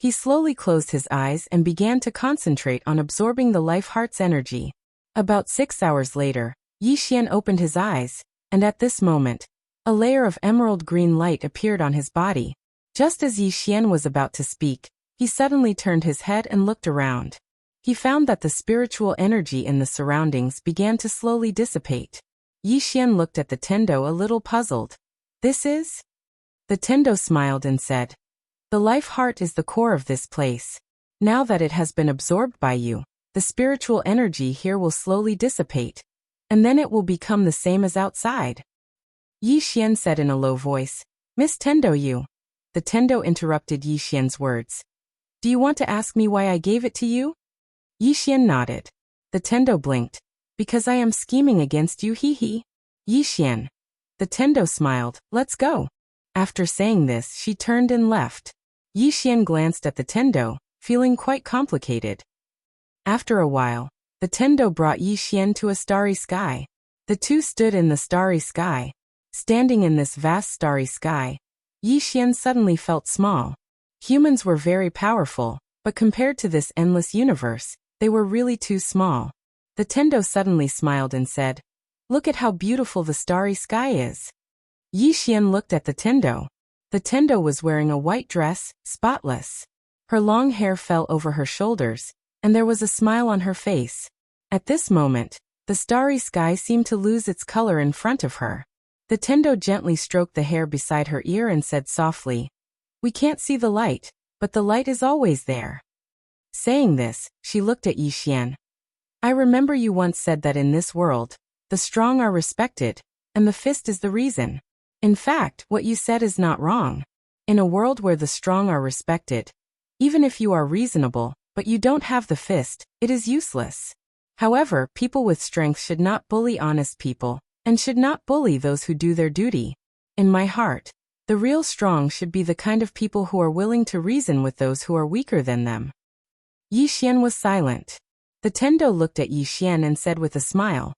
He slowly closed his eyes and began to concentrate on absorbing the life heart's energy. About 6 hours later, Yi Xian opened his eyes, and at this moment, a layer of emerald green light appeared on his body. Just as Yi Xian was about to speak, he suddenly turned his head and looked around. He found that the spiritual energy in the surroundings began to slowly dissipate. Yi Xian looked at the Tendo a little puzzled. This is? The Tendo smiled and said, the life heart is the core of this place. Now that it has been absorbed by you, the spiritual energy here will slowly dissipate, and then it will become the same as outside. Yi Xian said in a low voice, Miss Tendo you. The Tendo interrupted Yi Xian's words. Do you want to ask me why I gave it to you? Yi Xian nodded. The Tendo blinked. Because I am scheming against you, hee hee. Yi Xian. The Tendo smiled. Let's go. After saying this, she turned and left. Yi Xian glanced at the Tendo, feeling quite complicated. After a while, the Tendo brought Yi Xian to a starry sky. The two stood in the starry sky. Standing in this vast starry sky, Yi Xian suddenly felt small. Humans were very powerful, but compared to this endless universe, they were really too small. The Tendo suddenly smiled and said, look at how beautiful the starry sky is. Yi Xian looked at the Tendo. The Tendo was wearing a white dress, spotless. Her long hair fell over her shoulders, and there was a smile on her face. At this moment, the starry sky seemed to lose its color in front of her. The Tendo gently stroked the hair beside her ear and said softly, we can't see the light, but the light is always there. Saying this, she looked at Yi Xian. I remember you once said that in this world, the strong are respected, and the fist is the reason. In fact, what you said is not wrong. In a world where the strong are respected, even if you are reasonable, but you don't have the fist, it is useless. However, people with strength should not bully honest people, and should not bully those who do their duty. In my heart, the real strong should be the kind of people who are willing to reason with those who are weaker than them. Yi Xian was silent. The Tendo looked at Yi Xian and said with a smile,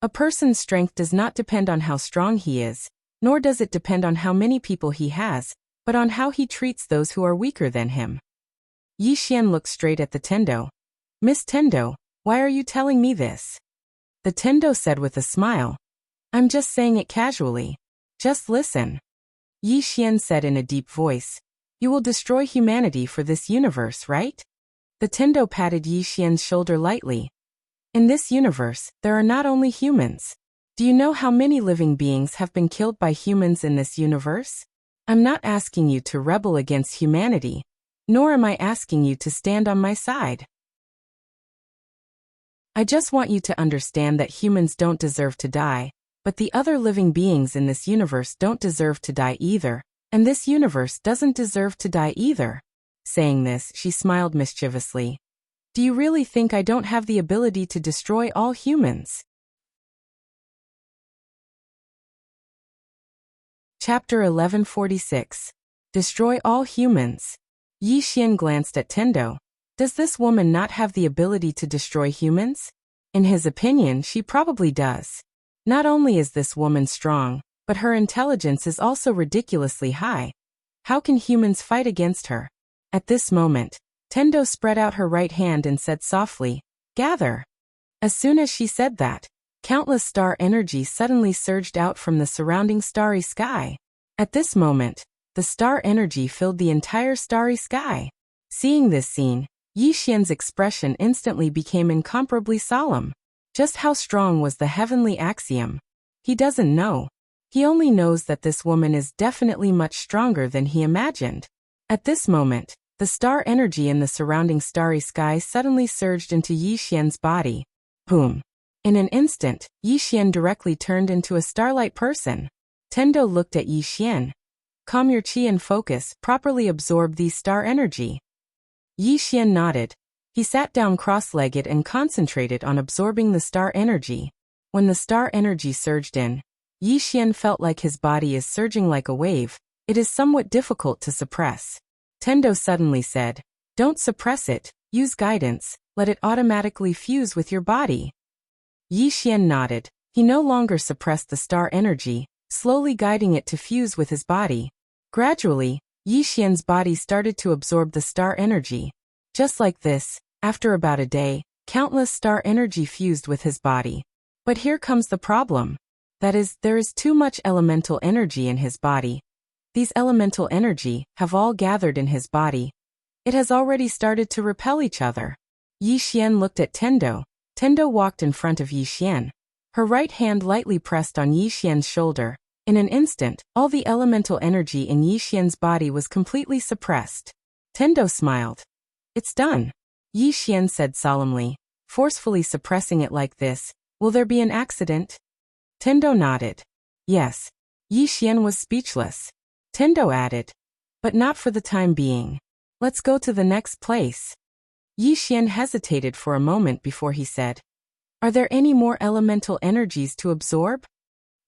a person's strength does not depend on how strong he is, nor does it depend on how many people he has, but on how he treats those who are weaker than him. Yi Xian looked straight at the Tendo. Miss Tendo, why are you telling me this? The Tendo said with a smile, I'm just saying it casually. Just listen. Yi Xian said in a deep voice, you will destroy humanity for this universe, right? The Tendo patted Yi Xian's shoulder lightly. In this universe, there are not only humans. Do you know how many living beings have been killed by humans in this universe? I'm not asking you to rebel against humanity, nor am I asking you to stand on my side. I just want you to understand that humans don't deserve to die, but the other living beings in this universe don't deserve to die either, and this universe doesn't deserve to die either. Saying this, she smiled mischievously. Do you really think I don't have the ability to destroy all humans? Chapter 1146. Destroy all humans. Yi Xian glanced at Tendo. Does this woman not have the ability to destroy humans? In his opinion, she probably does. Not only is this woman strong, but her intelligence is also ridiculously high. How can humans fight against her? At this moment, Tendo spread out her right hand and said softly, "Gather." As soon as she said that, countless star energy suddenly surged out from the surrounding starry sky. At this moment, the star energy filled the entire starry sky. Seeing this scene, Yi Xian's expression instantly became incomparably solemn. Just how strong was the heavenly axiom? He doesn't know. He only knows that this woman is definitely much stronger than he imagined. At this moment, the star energy in the surrounding starry sky suddenly surged into Yi Xian's body. Boom! In an instant, Yi Xian directly turned into a starlight person. Tendo looked at Yi Xian. Calm your chi and focus, properly absorb these star energy. Yi Xian nodded. He sat down cross-legged and concentrated on absorbing the star energy. When the star energy surged in, Yi Xian felt like his body is surging like a wave. It is somewhat difficult to suppress. Tendo suddenly said, "Don't suppress it, use guidance, let it automatically fuse with your body." Yi Xian nodded. He no longer suppressed the star energy, slowly guiding it to fuse with his body. Gradually, Yi Xian's body started to absorb the star energy. Just like this, after about a day, countless star energy fused with his body. But here comes the problem. That is, there is too much elemental energy in his body. These elemental energy have all gathered in his body. It has already started to repel each other. Yi Xian looked at Tendo. Tendo walked in front of Yi Xian. Her right hand lightly pressed on Yi Xian's shoulder. In an instant, all the elemental energy in Yi Xian's body was completely suppressed. Tendo smiled. "It's done," Yi Xian said solemnly, forcefully suppressing it like this. "Will there be an accident?" Tendo nodded. Yes. Yi Xian was speechless. Tendo added, "But not for the time being. Let's go to the next place." Yi Xian hesitated for a moment before he said, "Are there any more elemental energies to absorb?"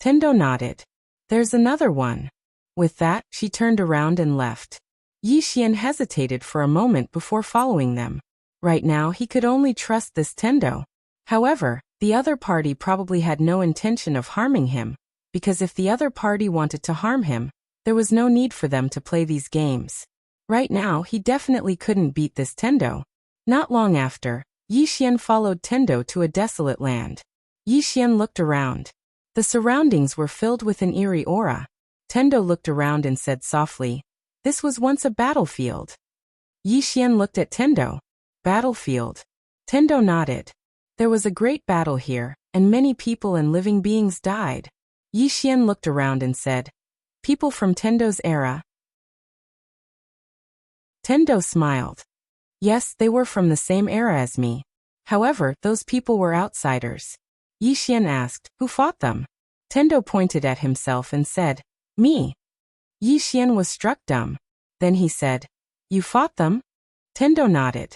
Tendo nodded. "There's another one." With that, she turned around and left. Yi Xian hesitated for a moment before following them. Right now, he could only trust this Tendo. However, the other party probably had no intention of harming him, because if the other party wanted to harm him, there was no need for them to play these games. Right now, he definitely couldn't beat this Tendo. Not long after, Yi Xian followed Tendo to a desolate land. Yi Xian looked around. The surroundings were filled with an eerie aura. Tendo looked around and said softly, "This was once a battlefield." Yi Xian looked at Tendo. "Battlefield?" Tendo nodded. "There was a great battle here, and many people and living beings died." Yi Xian looked around and said, "People from Tendo's era?" Tendo smiled. "Yes, they were from the same era as me. However, those people were outsiders." Yi Xian asked, "Who fought them?" Tendo pointed at himself and said, "Me." Yi Xian was struck dumb. Then he said, "You fought them?" Tendo nodded.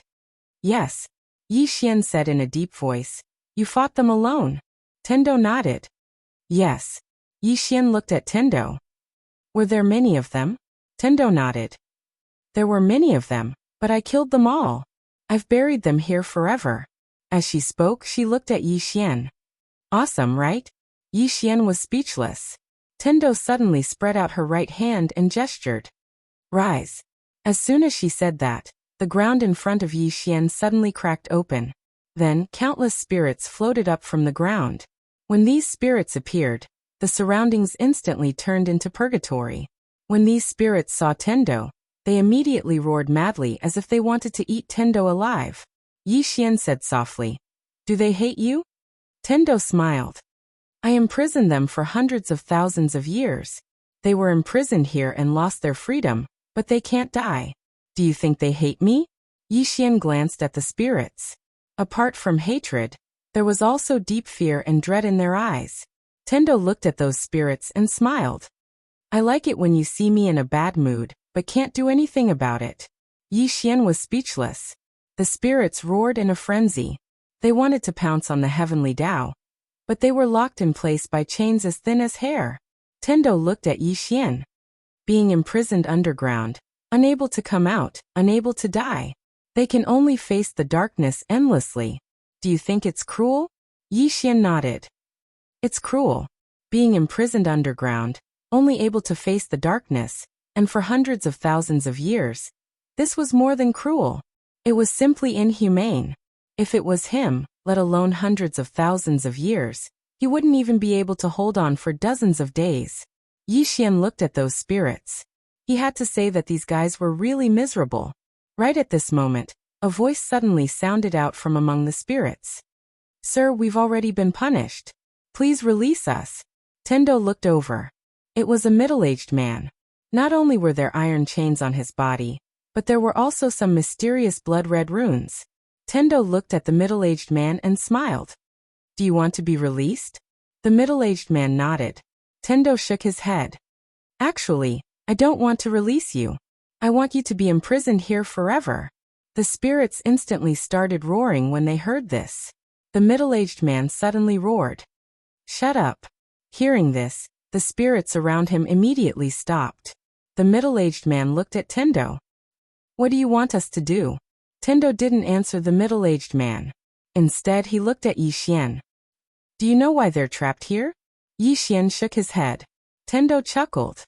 "Yes." Yi Xian said in a deep voice, "You fought them alone?" Tendo nodded. "Yes." Yi Xian looked at Tendo. "Were there many of them?" Tendo nodded. "There were many of them, but I killed them all. I've buried them here forever." As she spoke, she looked at Yi Xian. "Awesome, right?" Yi Xian was speechless. Tendo suddenly spread out her right hand and gestured. "Rise." As soon as she said that, the ground in front of Yi Xian suddenly cracked open. Then, countless spirits floated up from the ground. When these spirits appeared, the surroundings instantly turned into purgatory. When these spirits saw Tendo, they immediately roared madly as if they wanted to eat Tendo alive. Yi Xian said softly, "Do they hate you?" Tendo smiled. "I imprisoned them for hundreds of thousands of years. They were imprisoned here and lost their freedom, but they can't die. Do you think they hate me?" Yi Xian glanced at the spirits. Apart from hatred, there was also deep fear and dread in their eyes. Tendo looked at those spirits and smiled. "I like it when you see me in a bad mood, but can't do anything about it." Yi Xian was speechless. The spirits roared in a frenzy. They wanted to pounce on the heavenly Tao, but they were locked in place by chains as thin as hair. Tendo looked at Yi Xian. Being imprisoned underground, unable to come out, unable to die. They can only face the darkness endlessly. Do you think it's cruel? Yi Xian nodded. It's cruel. Being imprisoned underground, only able to face the darkness, and for hundreds of thousands of years. This was more than cruel. It was simply inhumane. If it was him, let alone hundreds of thousands of years, he wouldn't even be able to hold on for dozens of days. Yi Xian looked at those spirits. He had to say that these guys were really miserable. Right at this moment, a voice suddenly sounded out from among the spirits. Sir, we've already been punished. Please release us. Tendo looked over. It was a middle-aged man. Not only were there iron chains on his body, but there were also some mysterious blood-red runes. Tendo looked at the middle-aged man and smiled. Do you want to be released? The middle-aged man nodded. Tendo shook his head. Actually, I don't want to release you. I want you to be imprisoned here forever. The spirits instantly started roaring when they heard this. The middle-aged man suddenly roared. Shut up. Hearing this, the spirits around him immediately stopped. The middle-aged man looked at Tendo. What do you want us to do? Tendo didn't answer the middle-aged man. Instead, he looked at Yi Xian. Do you know why they're trapped here? Yi Xian shook his head. Tendo chuckled.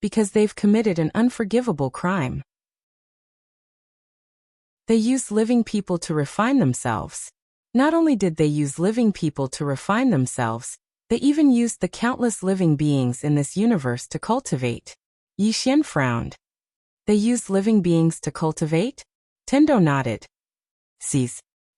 Because they've committed an unforgivable crime. They used living people to refine themselves. Not only did they use living people to refine themselves, they even used the countless living beings in this universe to cultivate. Yi Xian frowned. They used living beings to cultivate? Tendo nodded.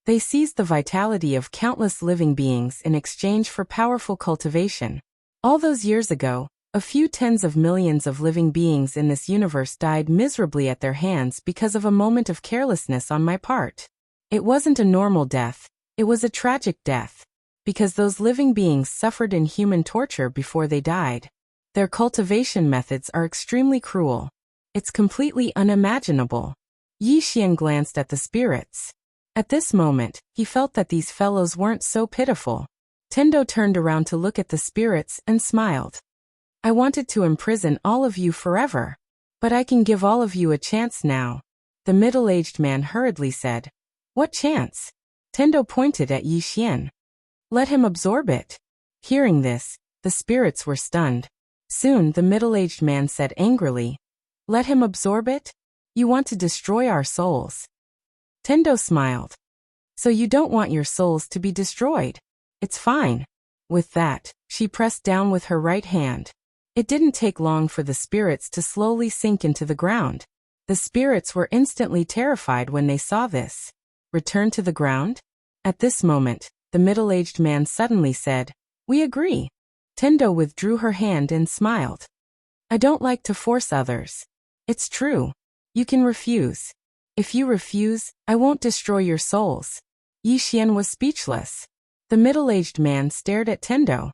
They seized the vitality of countless living beings in exchange for powerful cultivation. All those years ago, a few tens of millions of living beings in this universe died miserably at their hands because of a moment of carelessness on my part. It wasn't a normal death, it was a tragic death. Because those living beings suffered inhuman torture before they died. Their cultivation methods are extremely cruel. It's completely unimaginable. Yi Xian glanced at the spirits. At this moment, he felt that these fellows weren't so pitiful. Tendo turned around to look at the spirits and smiled. I wanted to imprison all of you forever. But I can give all of you a chance now. The middle-aged man hurriedly said. What chance? Tendo pointed at Yi Xian. Let him absorb it. Hearing this, the spirits were stunned. Soon the middle-aged man said angrily. Let him absorb it? You want to destroy our souls. Tendo smiled. So you don't want your souls to be destroyed. It's fine. With that, she pressed down with her right hand. It didn't take long for the spirits to slowly sink into the ground. The spirits were instantly terrified when they saw this. Return to the ground? At this moment, the middle-aged man suddenly said, We agree. Tendo withdrew her hand and smiled. I don't like to force others. It's true. You can refuse. If you refuse, I won't destroy your souls. Yi Xian was speechless. The middle-aged man stared at Tendo.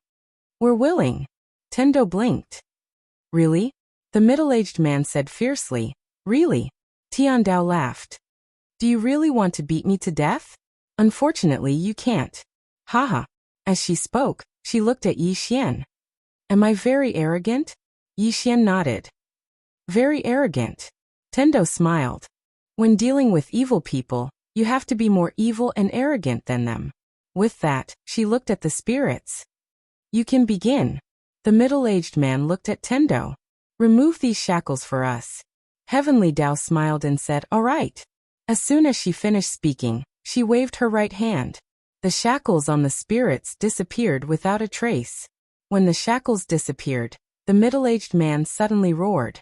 We're willing. Tendo blinked. Really? The middle-aged man said fiercely. Really? Tiandao laughed. Do you really want to beat me to death? Unfortunately, you can't. Haha. As she spoke, she looked at Yi Xian. Am I very arrogant? Yi Xian nodded. Very arrogant. Tendo smiled. When dealing with evil people, you have to be more evil and arrogant than them. With that, she looked at the spirits. You can begin. The middle-aged man looked at Tendo. Remove these shackles for us. Heavenly Dao smiled and said, All right. As soon as she finished speaking, she waved her right hand. The shackles on the spirits disappeared without a trace. When the shackles disappeared, the middle-aged man suddenly roared.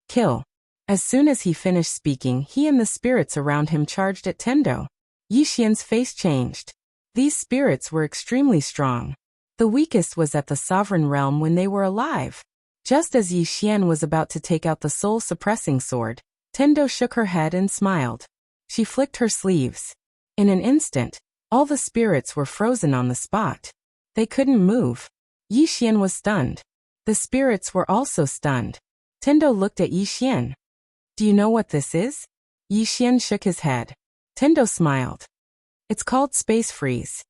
Kill. As soon as he finished speaking, he and the spirits around him charged at Tendo. Yi Xian's face changed. These spirits were extremely strong. The weakest was at the sovereign realm when they were alive. Just as Yi Xian was about to take out the soul-suppressing sword, Tendo shook her head and smiled. She flicked her sleeves. In an instant, all the spirits were frozen on the spot. They couldn't move. Yi Xian was stunned. The spirits were also stunned. Tendo looked at Yi Xian. Do you know what this is? Yi Xian shook his head. Tendo smiled. It's called space freeze.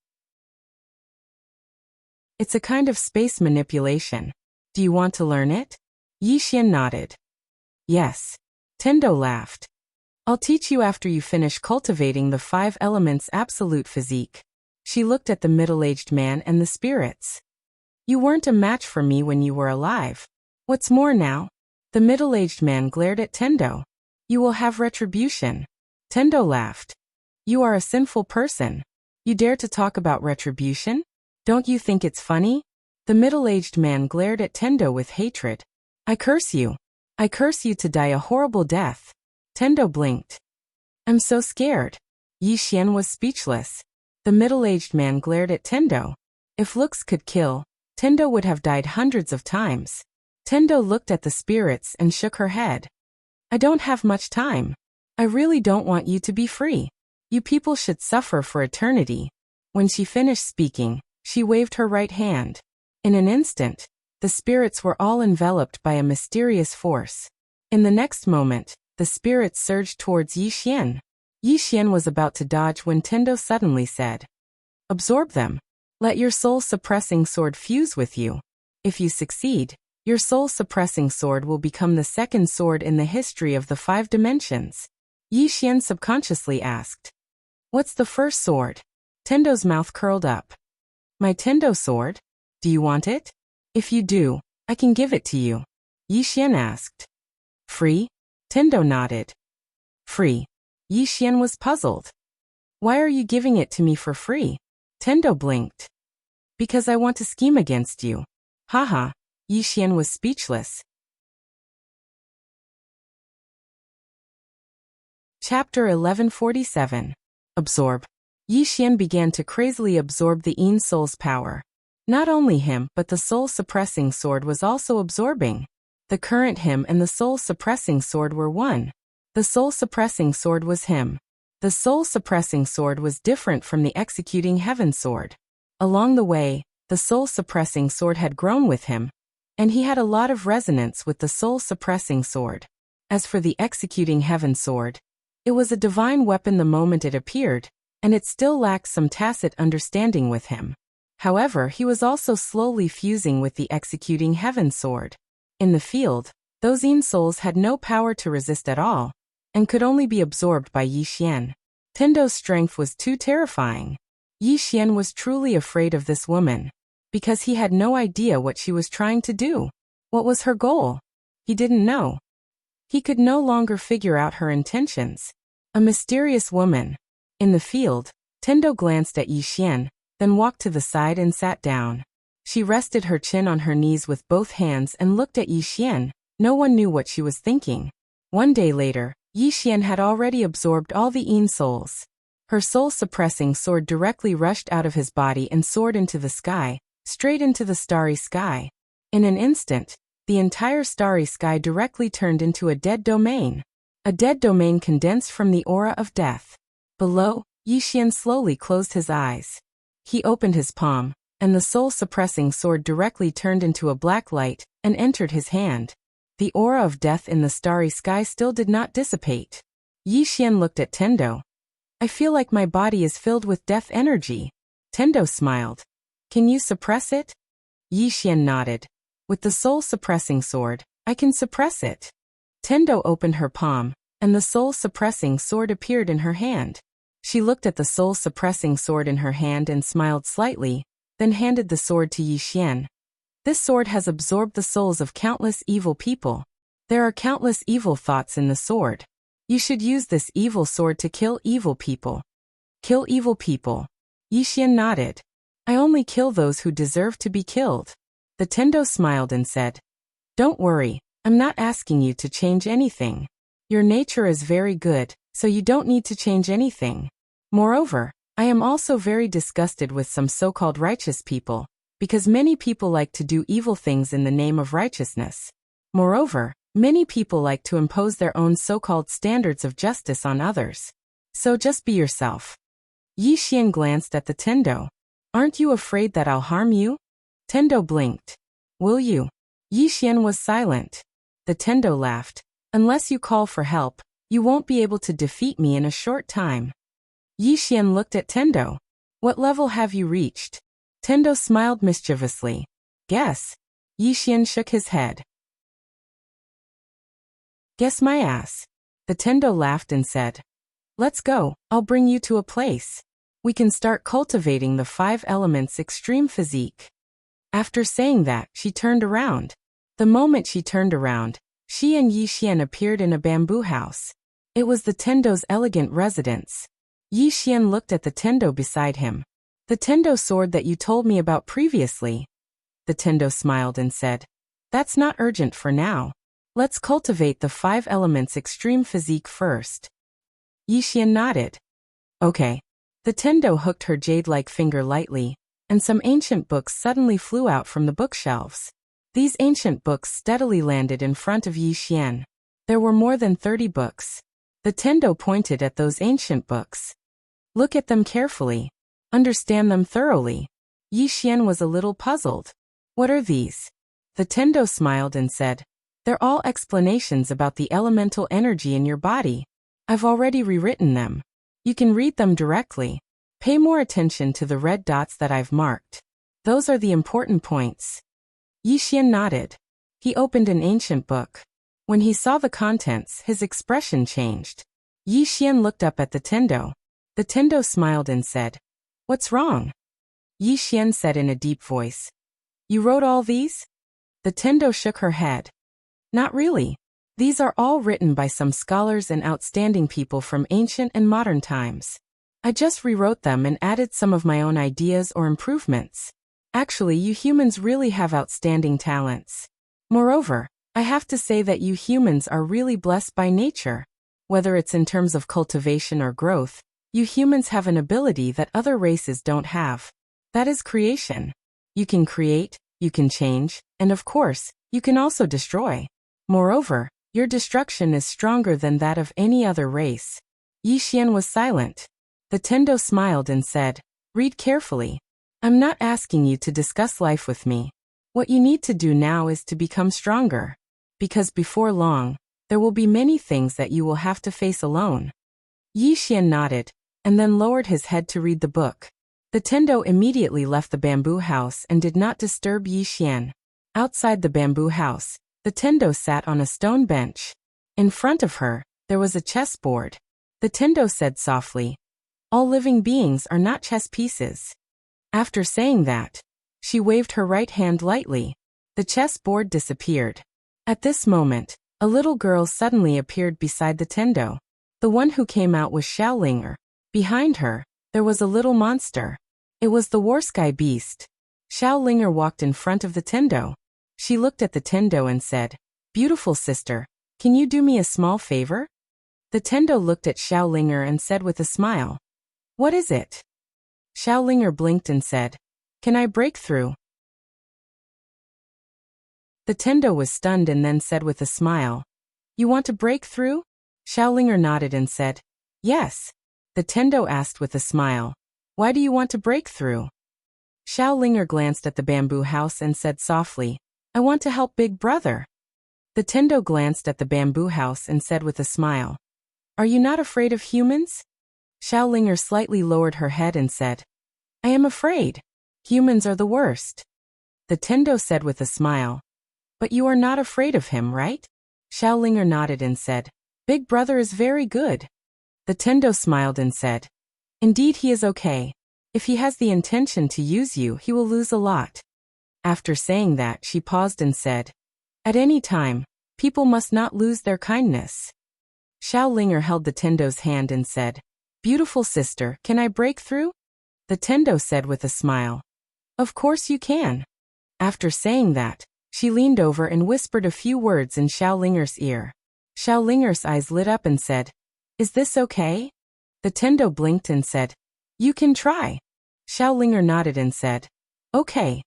It's a kind of space manipulation. Do you want to learn it? Yi Xian nodded. Yes. Tendo laughed. I'll teach you after you finish cultivating the 5 elements absolute physique. She looked at the middle-aged man and the spirits. You weren't a match for me when you were alive. What's more now? The middle-aged man glared at Tendo. You will have retribution. Tendo laughed. You are a sinful person. You dare to talk about retribution? Don't you think it's funny? The middle-aged man glared at Tendo with hatred. I curse you. I curse you to die a horrible death. Tendo blinked. I'm so scared. Yi Xian was speechless. The middle-aged man glared at Tendo. If looks could kill, Tendo would have died hundreds of times. Tendo looked at the spirits and shook her head. I don't have much time. I really don't want you to be free. You people should suffer for eternity. When she finished speaking, she waved her right hand. In an instant, the spirits were all enveloped by a mysterious force. In the next moment, the spirits surged towards Yi Xian. Yi Xian was about to dodge when Tendo suddenly said, absorb them. Let your soul-suppressing sword fuse with you. If you succeed, your soul-suppressing sword will become the second sword in the history of the 5 dimensions. Yi Xian subconsciously asked, what's the first sword? Tendo's mouth curled up. My Tendo sword? Do you want it? If you do, I can give it to you. Yi Xian asked. Free? Tendo nodded. Free. Yi Xian was puzzled. Why are you giving it to me for free? Tendo blinked. Because I want to scheme against you. Haha. Yi Xian was speechless. Chapter 1147. Absorb. Yi Xian began to crazily absorb the Yin soul's power. Not only him, but the soul-suppressing sword was also absorbing. The current him and the soul-suppressing sword were one. The soul-suppressing sword was him. The soul-suppressing sword was different from the executing heaven sword. Along the way, the soul-suppressing sword had grown with him, and he had a lot of resonance with the soul-suppressing sword. As for the executing heaven sword, it was a divine weapon the moment it appeared, and it still lacked some tacit understanding with him. However, he was also slowly fusing with the executing heaven sword. In the field, those Yin souls had no power to resist at all, and could only be absorbed by Yi Xian. Tendo's strength was too terrifying. Yi Xian was truly afraid of this woman, because he had no idea what she was trying to do. What was her goal? He didn't know. He could no longer figure out her intentions. A mysterious woman. In the field, Tendo glanced at Yi Xian, then walked to the side and sat down. She rested her chin on her knees with both hands and looked at Yi Xian. No one knew what she was thinking. One day later, Yi Xian had already absorbed all the Yin souls. Her soul-suppressing sword directly rushed out of his body and soared into the sky, straight into the starry sky. In an instant, the entire starry sky directly turned into a dead domain. A dead domain condensed from the aura of death. Below, Yi Xian slowly closed his eyes. He opened his palm, and the soul-suppressing sword directly turned into a black light and entered his hand. The aura of death in the starry sky still did not dissipate. Yi Xian looked at Tendo. I feel like my body is filled with death energy. Tendo smiled. Can you suppress it? Yi Xian nodded. With the soul-suppressing sword, I can suppress it. Tendo opened her palm, and the soul-suppressing sword appeared in her hand. She looked at the soul-suppressing sword in her hand and smiled slightly, then handed the sword to Yi Xian. This sword has absorbed the souls of countless evil people. There are countless evil thoughts in the sword. You should use this evil sword to kill evil people. Kill evil people. Yi Xian nodded. I only kill those who deserve to be killed. The Tendo smiled and said, don't worry, I'm not asking you to change anything. Your nature is very good, so you don't need to change anything. Moreover, I am also very disgusted with some so-called righteous people, because many people like to do evil things in the name of righteousness. Moreover, many people like to impose their own so-called standards of justice on others. So just be yourself. Yi Xian glanced at the Tendo. Aren't you afraid that I'll harm you? Tendo blinked. Will you? Yi Xian was silent. The Tendo laughed. Unless you call for help, you won't be able to defeat me in a short time. Yi Xian looked at Tendo. What level have you reached? Tendo smiled mischievously. Guess. Yi Xian shook his head. Guess my ass. The Tendo laughed and said, "Let's go, I'll bring you to a place. We can start cultivating the 5 elements extreme physique." After saying that, she turned around. The moment she turned around, she and Yi Xian appeared in a bamboo house. It was the Tendo's elegant residence. Yi Xian looked at the Tendo beside him. "The Tendo sword that you told me about previously." The Tendo smiled and said, "That's not urgent for now. Let's cultivate the 5 elements extreme physique first." Yi Xian nodded. "Okay." The Tendo hooked her jade-like finger lightly, and some ancient books suddenly flew out from the bookshelves. These ancient books steadily landed in front of Yi Xian. There were more than 30 books. The Tendo pointed at those ancient books. "Look at them carefully. Understand them thoroughly." Yi Xian was a little puzzled. "What are these?" The Tendo smiled and said, "They're all explanations about the elemental energy in your body. I've already rewritten them. You can read them directly. Pay more attention to the red dots that I've marked. Those are the important points." Yi Xian nodded. He opened an ancient book. When he saw the contents, his expression changed. Yi Xian looked up at the Tendo. The Tendo smiled and said, "What's wrong?" Yi Xian said in a deep voice, "You wrote all these?" The Tendo shook her head. "Not really. These are all written by some scholars and outstanding people from ancient and modern times. I just rewrote them and added some of my own ideas or improvements. Actually, you humans really have outstanding talents. Moreover, I have to say that you humans are really blessed by nature. Whether it's in terms of cultivation or growth, you humans have an ability that other races don't have. That is creation. You can create, you can change, and of course, you can also destroy. Moreover, your destruction is stronger than that of any other race." Yi Xian was silent. The Tendo smiled and said, "Read carefully. I'm not asking you to discuss life with me. What you need to do now is to become stronger. Because before long, there will be many things that you will have to face alone." Yi Xian nodded, and then lowered his head to read the book. The Tendo immediately left the bamboo house and did not disturb Yi Xian. Outside the bamboo house, the Tendo sat on a stone bench. In front of her, there was a chessboard. The Tendo said softly, "All living beings are not chess pieces." After saying that, she waved her right hand lightly. The chessboard disappeared. At this moment, a little girl suddenly appeared beside the Tendo. The one who came out was Xiaolinger. Behind her, there was a little monster. It was the Warsky beast. Xiaolinger walked in front of the Tendo. She looked at the Tendo and said, "Beautiful sister, can you do me a small favor?" The Tendo looked at Xiaolinger and said with a smile, "What is it?" Xiaolinger blinked and said, "Can I break through?" The Tendo was stunned and then said with a smile, "You want to break through?" Xiaolinger nodded and said, "Yes." The Tendo asked with a smile, "Why do you want to break through?" Xiaolinger glanced at the bamboo house and said softly, "I want to help Big Brother." The Tendo glanced at the bamboo house and said with a smile, "Are you not afraid of humans?" Xiaolinger slightly lowered her head and said, "I am afraid. Humans are the worst." The Tendo said with a smile, "But you are not afraid of him, right?" Xiaolinger nodded and said, "Big Brother is very good." The Tendo smiled and said, "Indeed he is okay. If he has the intention to use you, he will lose a lot." After saying that, she paused and said, "At any time, people must not lose their kindness." Xiaolinger held the Tendo's hand and said, "Beautiful sister, can I break through?" The Tendo said with a smile, "Of course you can." After saying that, she leaned over and whispered a few words in Xiaolinger's ear. Xiaolinger's eyes lit up and said, "Is this okay?" The Tendo blinked and said, "You can try." Xiaolinger nodded and said, "Okay."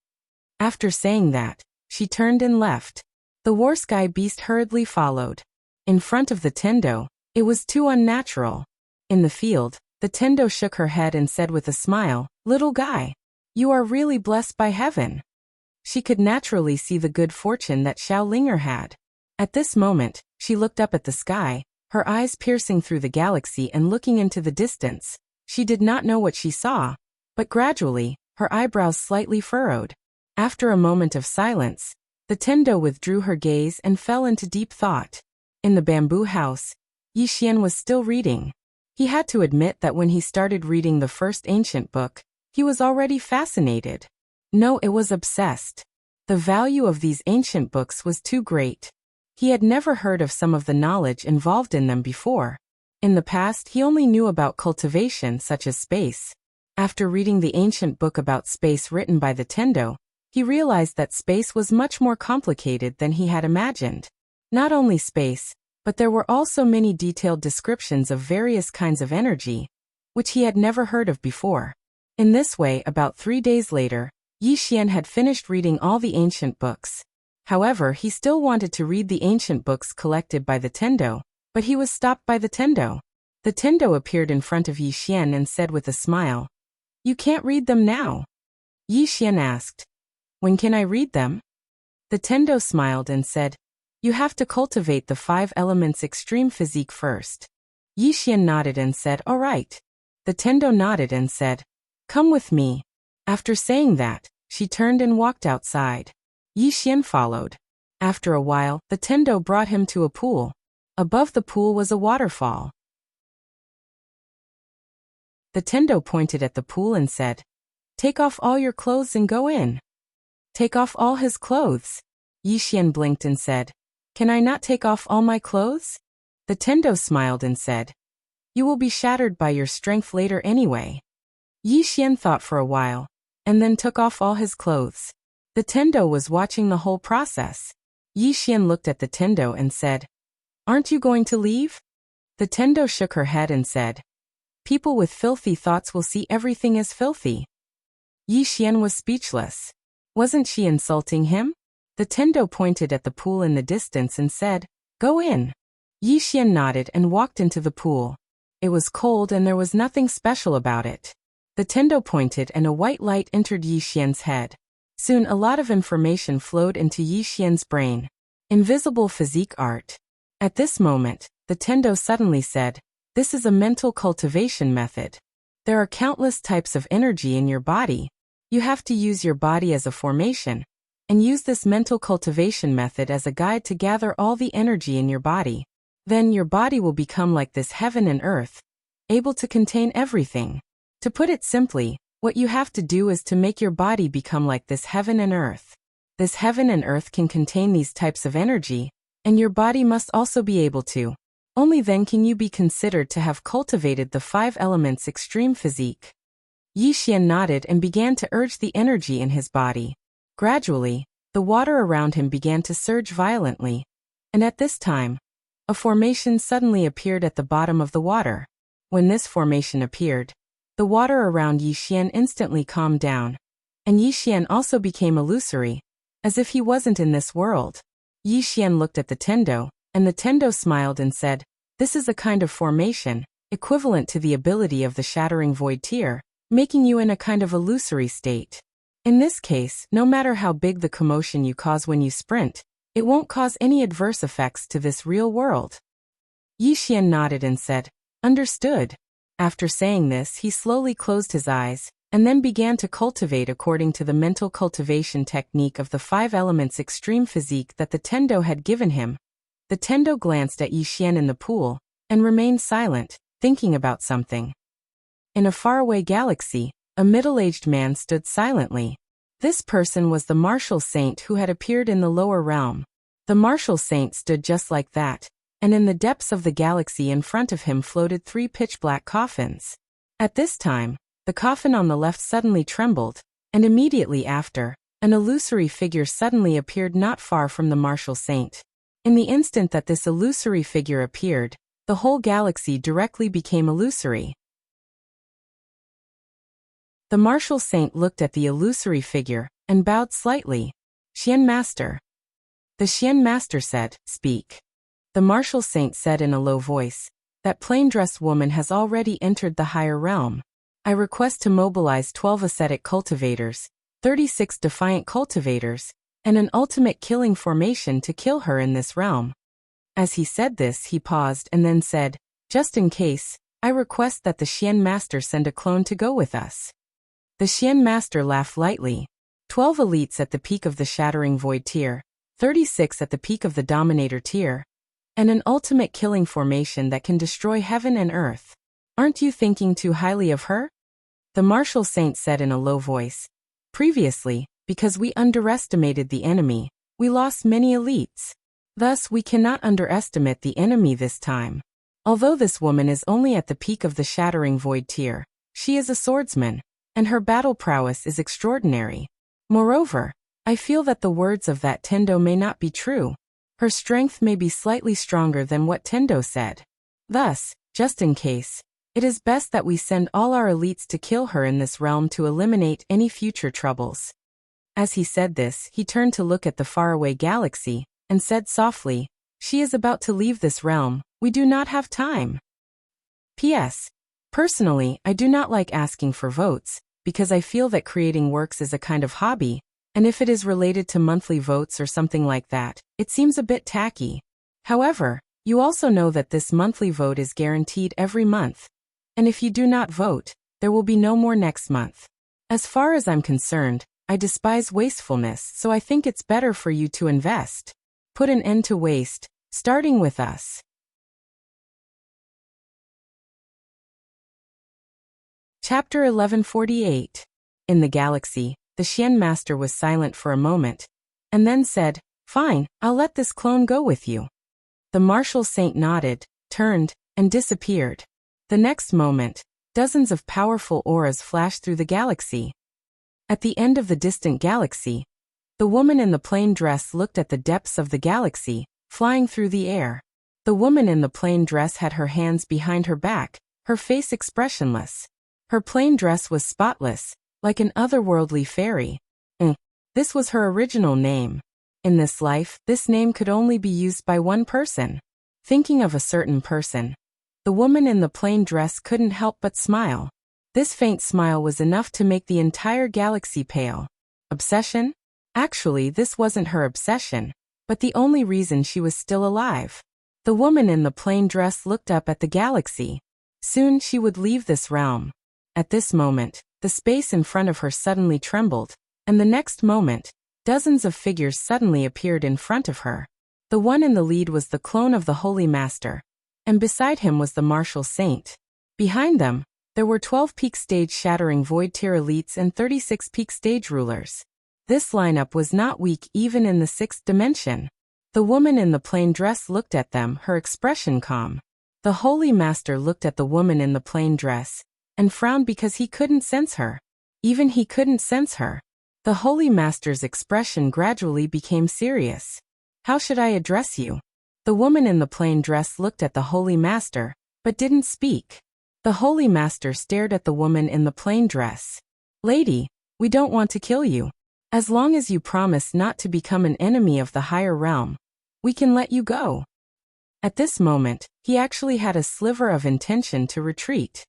After saying that, she turned and left. The Warsky beast hurriedly followed. In front of the Tendo, it was too unnatural. In the field, the Tendo shook her head and said with a smile, "Little guy, you are really blessed by heaven." She could naturally see the good fortune that Xiaolinger had. At this moment, she looked up at the sky, her eyes piercing through the galaxy and looking into the distance. She did not know what she saw, but gradually, her eyebrows slightly furrowed. After a moment of silence, the Tendo withdrew her gaze and fell into deep thought. In the bamboo house, Yixian was still reading. He had to admit that when he started reading the first ancient book, he was already fascinated. No, it was obsessed. The value of these ancient books was too great. He had never heard of some of the knowledge involved in them before. In the past, he only knew about cultivation such as space. After reading the ancient book about space written by the Tendo, he realized that space was much more complicated than he had imagined. Not only space, but there were also many detailed descriptions of various kinds of energy, which he had never heard of before. In this way, about 3 days later, Yixian had finished reading all the ancient books. However, he still wanted to read the ancient books collected by the Tendo, but he was stopped by the Tendo. The Tendo appeared in front of Yixian and said with a smile, "You can't read them now." Yixian asked, "When can I read them?" The Tendo smiled and said, "You have to cultivate the 5 elements extreme physique first." Yixian nodded and said, "All right." The Tendo nodded and said, "Come with me." After saying that, she turned and walked outside. Yixian followed. After a while, the Tendo brought him to a pool. Above the pool was a waterfall. The Tendo pointed at the pool and said, "Take off all your clothes and go in." "Take off all his clothes?" Yixian blinked and said, "Can I not take off all my clothes?" The Tendo smiled and said, "You will be shattered by your strength later anyway." Yixian thought for a while, and then took off all his clothes. The Tendo was watching the whole process. Yixian looked at the Tendo and said, "Aren't you going to leave?" The Tendo shook her head and said, "People with filthy thoughts will see everything as filthy." Yixian was speechless. Wasn't she insulting him? The Tendo pointed at the pool in the distance and said, "Go in." Yixian nodded and walked into the pool. It was cold and there was nothing special about it. The Tendo pointed and a white light entered Yixian's head. Soon a lot of information flowed into Yixian's brain. Invisible physique art. At this moment, the Tendo suddenly said, "This is a mental cultivation method. There are countless types of energy in your body. You have to use your body as a formation, and use this mental cultivation method as a guide to gather all the energy in your body. Then your body will become like this heaven and earth, able to contain everything." To put it simply, what you have to do is to make your body become like this heaven and earth. This heaven and earth can contain these types of energy, and your body must also be able to. Only then can you be considered to have cultivated the 5 elements extreme physique. Yixian nodded and began to urge the energy in his body. Gradually, the water around him began to surge violently, and at this time, a formation suddenly appeared at the bottom of the water. When this formation appeared, the water around Yixian instantly calmed down, and Yixian also became illusory, as if he wasn't in this world. Yixian looked at the Tendo, and the Tendo smiled and said, "This is a kind of formation, equivalent to the ability of the shattering void tier, making you in a kind of illusory state. In this case, no matter how big the commotion you cause when you sprint, it won't cause any adverse effects to this real world." Yixian nodded and said, "Understood." After saying this, he slowly closed his eyes, and then began to cultivate according to the mental cultivation technique of the 5 elements extreme physique that the Tendo had given him. The Tendo glanced at Yixian in the pool, and remained silent, thinking about something. In a faraway galaxy, a middle-aged man stood silently. This person was the martial saint who had appeared in the lower realm. The martial saint stood just like that, and in the depths of the galaxy in front of him floated 3 pitch-black coffins. At this time, the coffin on the left suddenly trembled, and immediately after, an illusory figure suddenly appeared not far from the martial saint. In the instant that this illusory figure appeared, the whole galaxy directly became illusory. The martial saint looked at the illusory figure, and bowed slightly. "Xian Master." The Xian Master said, "Speak." The martial saint said in a low voice, "That plain-dressed woman has already entered the higher realm. I request to mobilize 12 ascetic cultivators, 36 defiant cultivators, and an ultimate killing formation to kill her in this realm." As he said this, he paused and then said, "Just in case, I request that the Xian Master send a clone to go with us." The Xian Master laughed lightly. 12 elites at the peak of the shattering void tier, 36 at the peak of the dominator tier, and an ultimate killing formation that can destroy heaven and earth. Aren't you thinking too highly of her? The martial saint said in a low voice. Previously, because we underestimated the enemy, we lost many elites. Thus, we cannot underestimate the enemy this time. Although this woman is only at the peak of the shattering void tier, she is a swordsman, and her battle prowess is extraordinary. Moreover, I feel that the words of that Tendo may not be true. Her strength may be slightly stronger than what Tendo said. Thus, just in case, it is best that we send all our elites to kill her in this realm to eliminate any future troubles. As he said this, he turned to look at the faraway galaxy, and said softly, "She is about to leave this realm, we do not have time." P.S. Personally, I do not like asking for votes, because I feel that creating works is a kind of hobby, and if it is related to monthly votes or something like that, it seems a bit tacky. However, you also know that this monthly vote is guaranteed every month, and if you do not vote, there will be no more next month. As far as I'm concerned, I despise wastefulness, so I think it's better for you to invest. Put an end to waste, starting with us. Chapter 1148. In the galaxy, the Xian master was silent for a moment, and then said, "Fine, I'll let this clone go with you." The martial saint nodded, turned, and disappeared. The next moment, dozens of powerful auras flashed through the galaxy. At the end of the distant galaxy, the woman in the plain dress looked at the depths of the galaxy, flying through the air. The woman in the plain dress had her hands behind her back, her face expressionless. Her plain dress was spotless, like an otherworldly fairy. This was her original name. In this life, this name could only be used by one person. Thinking of a certain person, the woman in the plain dress couldn't help but smile. This faint smile was enough to make the entire galaxy pale. Obsession? Actually, this wasn't her obsession, but the only reason she was still alive. The woman in the plain dress looked up at the galaxy. Soon she would leave this realm. At this moment, the space in front of her suddenly trembled, and the next moment, dozens of figures suddenly appeared in front of her. The one in the lead was the clone of the Holy Master, and beside him was the martial saint. Behind them, there were 12 peak stage shattering void tier elites and 36 peak stage rulers. This lineup was not weak even in the 6th dimension. The woman in the plain dress looked at them, her expression calm. The Holy Master looked at the woman in the plain dress, and frowned because he couldn't sense her. Even he couldn't sense her. The Holy Master's expression gradually became serious. "How should I address you?" The woman in the plain dress looked at the Holy Master, but didn't speak. The Holy Master stared at the woman in the plain dress. "Lady, we don't want to kill you. As long as you promise not to become an enemy of the higher realm, we can let you go." At this moment, he actually had a sliver of intention to retreat.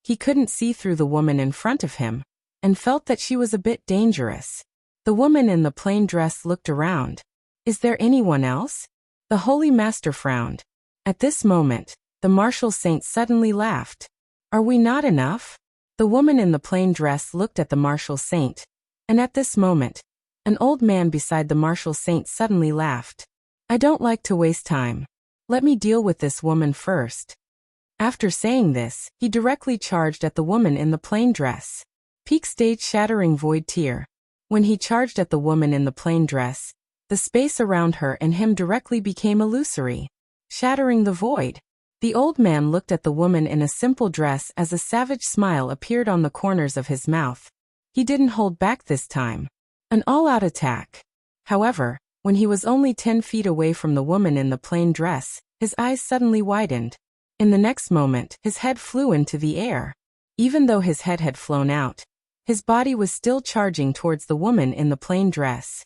He couldn't see through the woman in front of him, and felt that she was a bit dangerous. The woman in the plain dress looked around. "Is there anyone else?" The Holy Master frowned. At this moment, the martial saint suddenly laughed. "Are we not enough?" The woman in the plain dress looked at the martial saint, and at this moment, an old man beside the martial saint suddenly laughed. "I don't like to waste time. Let me deal with this woman first." After saying this, he directly charged at the woman in the plain dress. Peak stage shattering void tier. When he charged at the woman in the plain dress, the space around her and him directly became illusory, shattering the void. The old man looked at the woman in a simple dress as a savage smile appeared on the corners of his mouth. He didn't hold back this time. An all-out attack. However, when he was only 10 feet away from the woman in the plain dress, his eyes suddenly widened. In the next moment, his head flew into the air. Even though his head had flown out, his body was still charging towards the woman in the plain dress.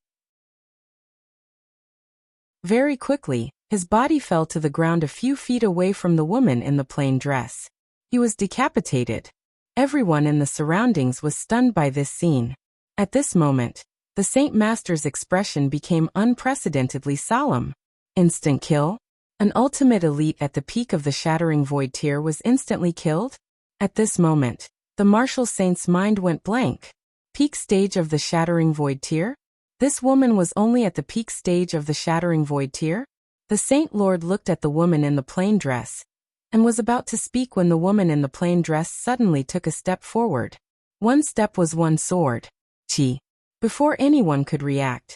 Very quickly, his body fell to the ground a few feet away from the woman in the plain dress. He was decapitated. Everyone in the surroundings was stunned by this scene. At this moment, the Saint Master's expression became unprecedentedly solemn. Instant kill? An ultimate elite at the peak of the shattering void tier was instantly killed? At this moment, the martial saint's mind went blank. Peak stage of the shattering void tier? This woman was only at the peak stage of the shattering void tier? The Saint Lord looked at the woman in the plain dress and was about to speak when the woman in the plain dress suddenly took a step forward. One step was one sword. Chi. Before anyone could react,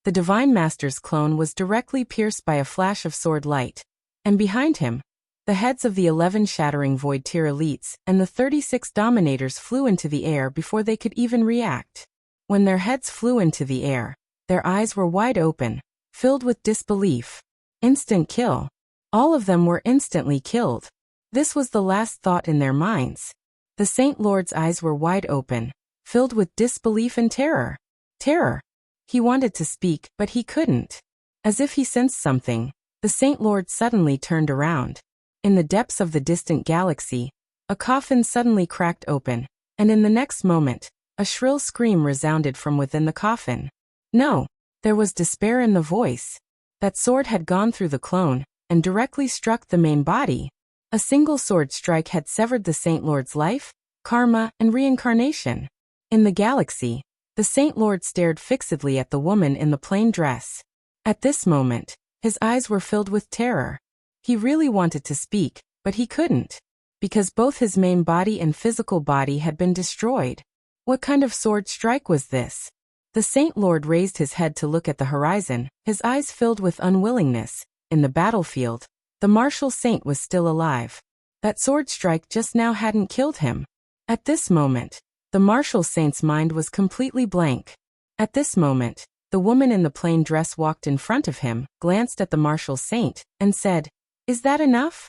the Divine Master's clone was directly pierced by a flash of sword light, and behind him, the heads of the 11 shattering void tier elites and the 36 dominators flew into the air before they could even react. When their heads flew into the air, their eyes were wide open, filled with disbelief. Instant kill. All of them were instantly killed. This was the last thought in their minds. The Saint Lord's eyes were wide open, filled with disbelief and terror. Terror. He wanted to speak, but he couldn't. As if he sensed something, the Saint Lord suddenly turned around. In the depths of the distant galaxy, a coffin suddenly cracked open, and in the next moment, a shrill scream resounded from within the coffin. No, there was despair in the voice. That sword had gone through the clone and directly struck the main body. A single sword strike had severed the Saint Lord's life, karma, and reincarnation. In the galaxy, the Saint Lord stared fixedly at the woman in the plain dress. At this moment, his eyes were filled with terror. He really wanted to speak, but he couldn't, because both his main body and physical body had been destroyed. What kind of sword strike was this? The Saint Lord raised his head to look at the horizon, his eyes filled with unwillingness. In the battlefield, the martial saint was still alive. That sword strike just now hadn't killed him. At this moment, the martial saint's mind was completely blank. At this moment, the woman in the plain dress walked in front of him, glanced at the martial saint, and said, "Is that enough?"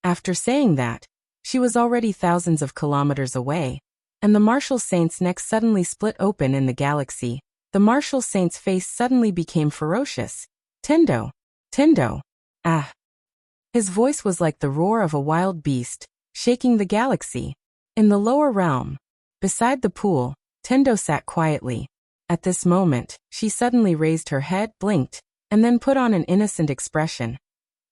After saying that, she was already thousands of kilometers away, and the martial saint's neck suddenly split open in the galaxy. The martial saint's face suddenly became ferocious. Tendo. Tendo. Ah. His voice was like the roar of a wild beast, shaking the galaxy. In the lower realm, beside the pool, Tendo sat quietly. At this moment, she suddenly raised her head, blinked, and then put on an innocent expression.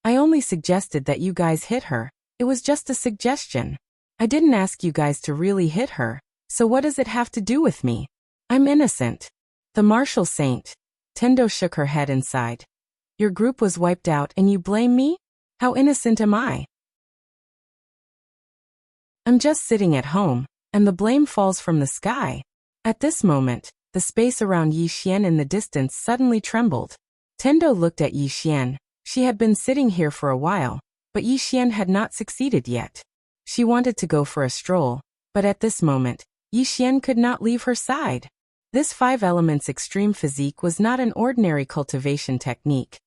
"I only suggested that you guys hit her. It was just a suggestion. I didn't ask you guys to really hit her, so what does it have to do with me? I'm innocent." The martial saint. Tendo shook her head and sighed. "Your group was wiped out and you blame me? How innocent am I? I'm just sitting at home, and the blame falls from the sky." At this moment, the space around Yi Xian in the distance suddenly trembled. Tendo looked at Yi Xian. She had been sitting here for a while, but Yi Xian had not succeeded yet. She wanted to go for a stroll, but at this moment, Yi Xian could not leave her side. This 5 elements extreme physique was not an ordinary cultivation technique.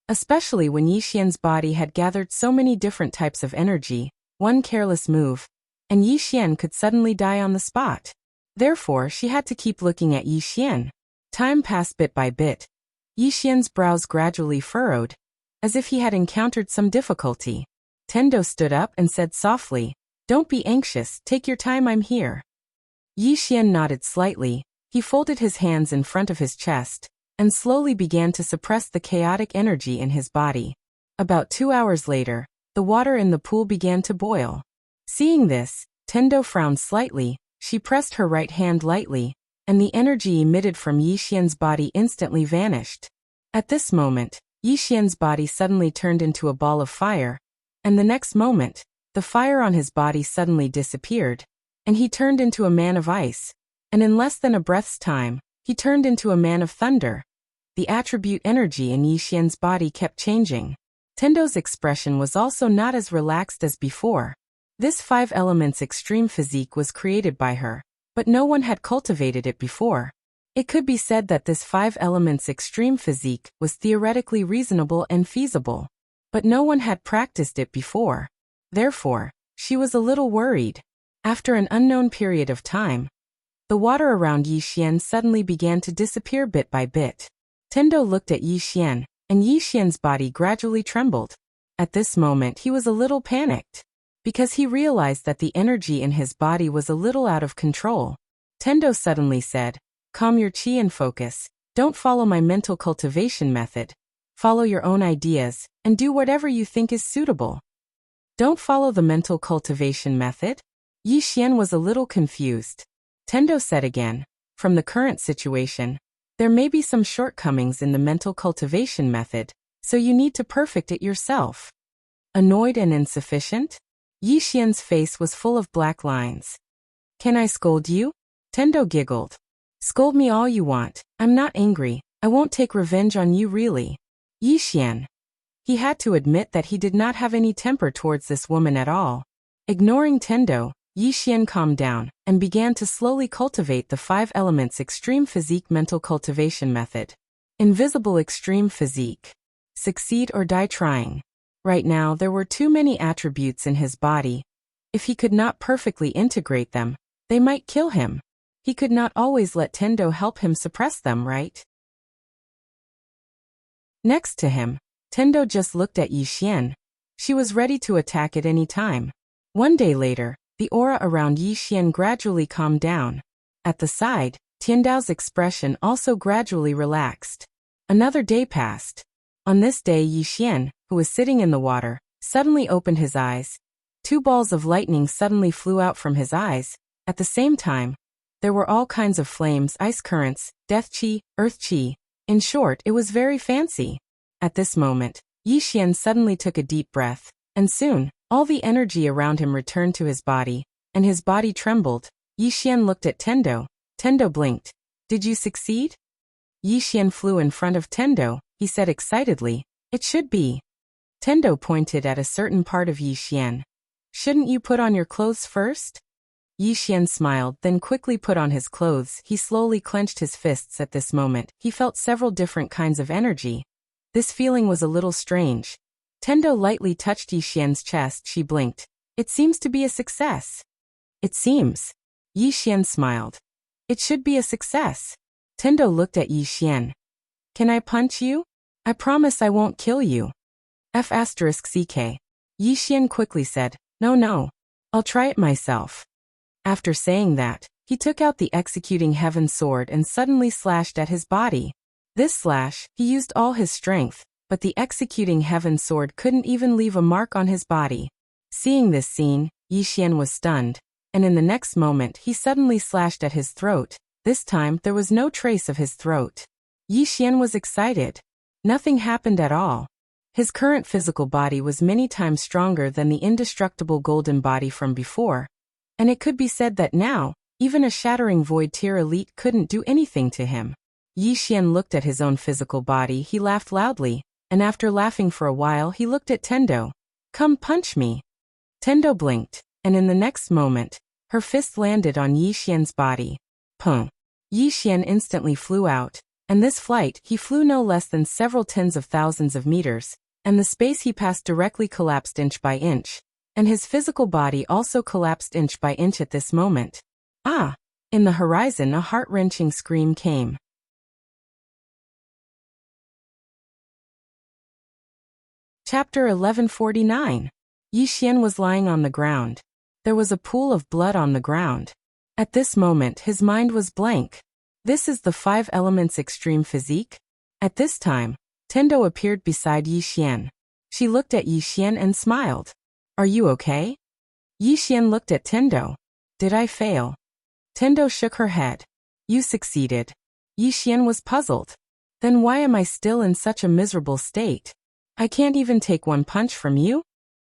Especially when Yi Xian's body had gathered so many different types of energy, one careless move, and Yi Xian could suddenly die on the spot. Therefore, she had to keep looking at Yi Xian. Time passed bit by bit. Yi Xian's brows gradually furrowed, as if he had encountered some difficulty. Tendo stood up and said softly, "Don't be anxious, take your time, I'm here." Yi Xian nodded slightly. He folded his hands in front of his chest, and slowly began to suppress the chaotic energy in his body. About 2 hours later, the water in the pool began to boil. Seeing this, Tendo frowned slightly. She pressed her right hand lightly, and the energy emitted from Yi Xian's body instantly vanished. At this moment, Yi Xian's body suddenly turned into a ball of fire, and the next moment, the fire on his body suddenly disappeared, and he turned into a man of ice, and in less than a breath's time, he turned into a man of thunder. The attribute energy in Yi Xian's body kept changing. Tendo's expression was also not as relaxed as before. This 5 elements extreme physique was created by her, but no one had cultivated it before. It could be said that this 5 elements extreme physique was theoretically reasonable and feasible, but no one had practiced it before. Therefore, she was a little worried. After an unknown period of time, the water around Yi Xian suddenly began to disappear bit by bit. Tendo looked at Yi Xian, and Yi Xian's body gradually trembled. At this moment he was a little panicked, because he realized that the energy in his body was a little out of control. Tendo suddenly said, "Calm your chi and focus. Don't follow my mental cultivation method. Follow your own ideas, and do whatever you think is suitable. Don't follow the mental cultivation method?" Yi Xian was a little confused. Tendo said again, "From the current situation, there may be some shortcomings in the mental cultivation method, So you need to perfect it yourself. Annoyed and insufficient? Yixian's face was full of black lines. Can I scold you? Tendo giggled. Scold me all you want. I'm not angry. I won't take revenge on you really. Yixian. He had to admit that he did not have any temper towards this woman at all. Ignoring Tendo, Yixian calmed down and began to slowly cultivate the 5 elements extreme physique mental cultivation method. Invisible extreme physique. Succeed or die trying. Right now there were too many attributes in his body. If he could not perfectly integrate them, they might kill him. He could not always let Tendo help him suppress them, right? Next to him, Tendo just looked at Yixian. She was ready to attack at any time. One day later, the aura around Yixian gradually calmed down. At the side, Tiandao's expression also gradually relaxed. Another day passed. On this day Yixian, who was sitting in the water, suddenly opened his eyes. 2 balls of lightning suddenly flew out from his eyes. At the same time, there were all kinds of flames, ice currents, death chi, earth chi. In short, it was very fancy. At this moment, Yixian suddenly took a deep breath, and soon, all the energy around him returned to his body, and his body trembled. Yixian looked at Tendo. Tendo blinked. Did you succeed? Yixian flew in front of Tendo. He said excitedly, it should be. Tendo pointed at a certain part of Yixian. Shouldn't you put on your clothes first? Yixian smiled, then quickly put on his clothes. He slowly clenched his fists at this moment. He felt several different kinds of energy. This feeling was a little strange. Tendo lightly touched Yixian's chest. She blinked. It seems to be a success. It seems. Yixian smiled. It should be a success. Tendo looked at Yixian. Can I punch you? I promise I won't kill you. F***ck. Yixian quickly said, No. I'll try it myself. After saying that, he took out the executing heaven sword and suddenly slashed at his body. This slash, he used all his strength, but the executing heaven sword couldn't even leave a mark on his body. Seeing this scene, Yixian was stunned, and in the next moment he suddenly slashed at his throat. This time there was no trace of his throat. Yixian was excited. Nothing happened at all. His current physical body was many times stronger than the indestructible golden body from before, and it could be said that now, even a shattering void tier elite couldn't do anything to him. Yixian looked at his own physical body. He laughed loudly, and after laughing for a while he looked at Tendo. Come punch me. Tendo blinked, and in the next moment, her fist landed on Yixian's body. Pung. Yixian instantly flew out, and this flight he flew no less than several tens of thousands of meters, and the space he passed directly collapsed inch by inch, and his physical body also collapsed inch by inch at this moment. Ah! In the horizon a heart-wrenching scream came. Chapter 1149. Yixian was lying on the ground. There was a pool of blood on the ground. At this moment his mind was blank. This is the 5 elements extreme physique? At this time, Tendo appeared beside Yixian. She looked at Yixian and smiled. Are you okay? Yixian looked at Tendo. Did I fail? Tendo shook her head. You succeeded. Yixian was puzzled. Then why am I still in such a miserable state? I can't even take one punch from you?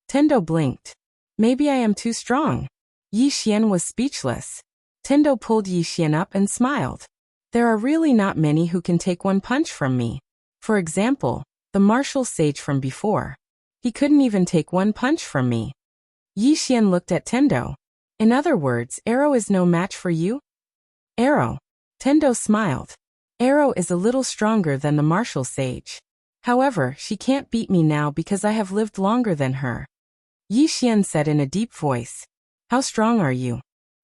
Tendo blinked. Maybe I am too strong. Yixian was speechless. Tendo pulled Yixian up and smiled. There are really not many who can take one punch from me. For example, the martial sage from before. He couldn't even take one punch from me. Yixian looked at Tendo. In other words, Arrow is no match for you? Arrow. Tendo smiled. Arrow is a little stronger than the martial sage. However, she can't beat me now because I have lived longer than her. Yixian said in a deep voice. How strong are you?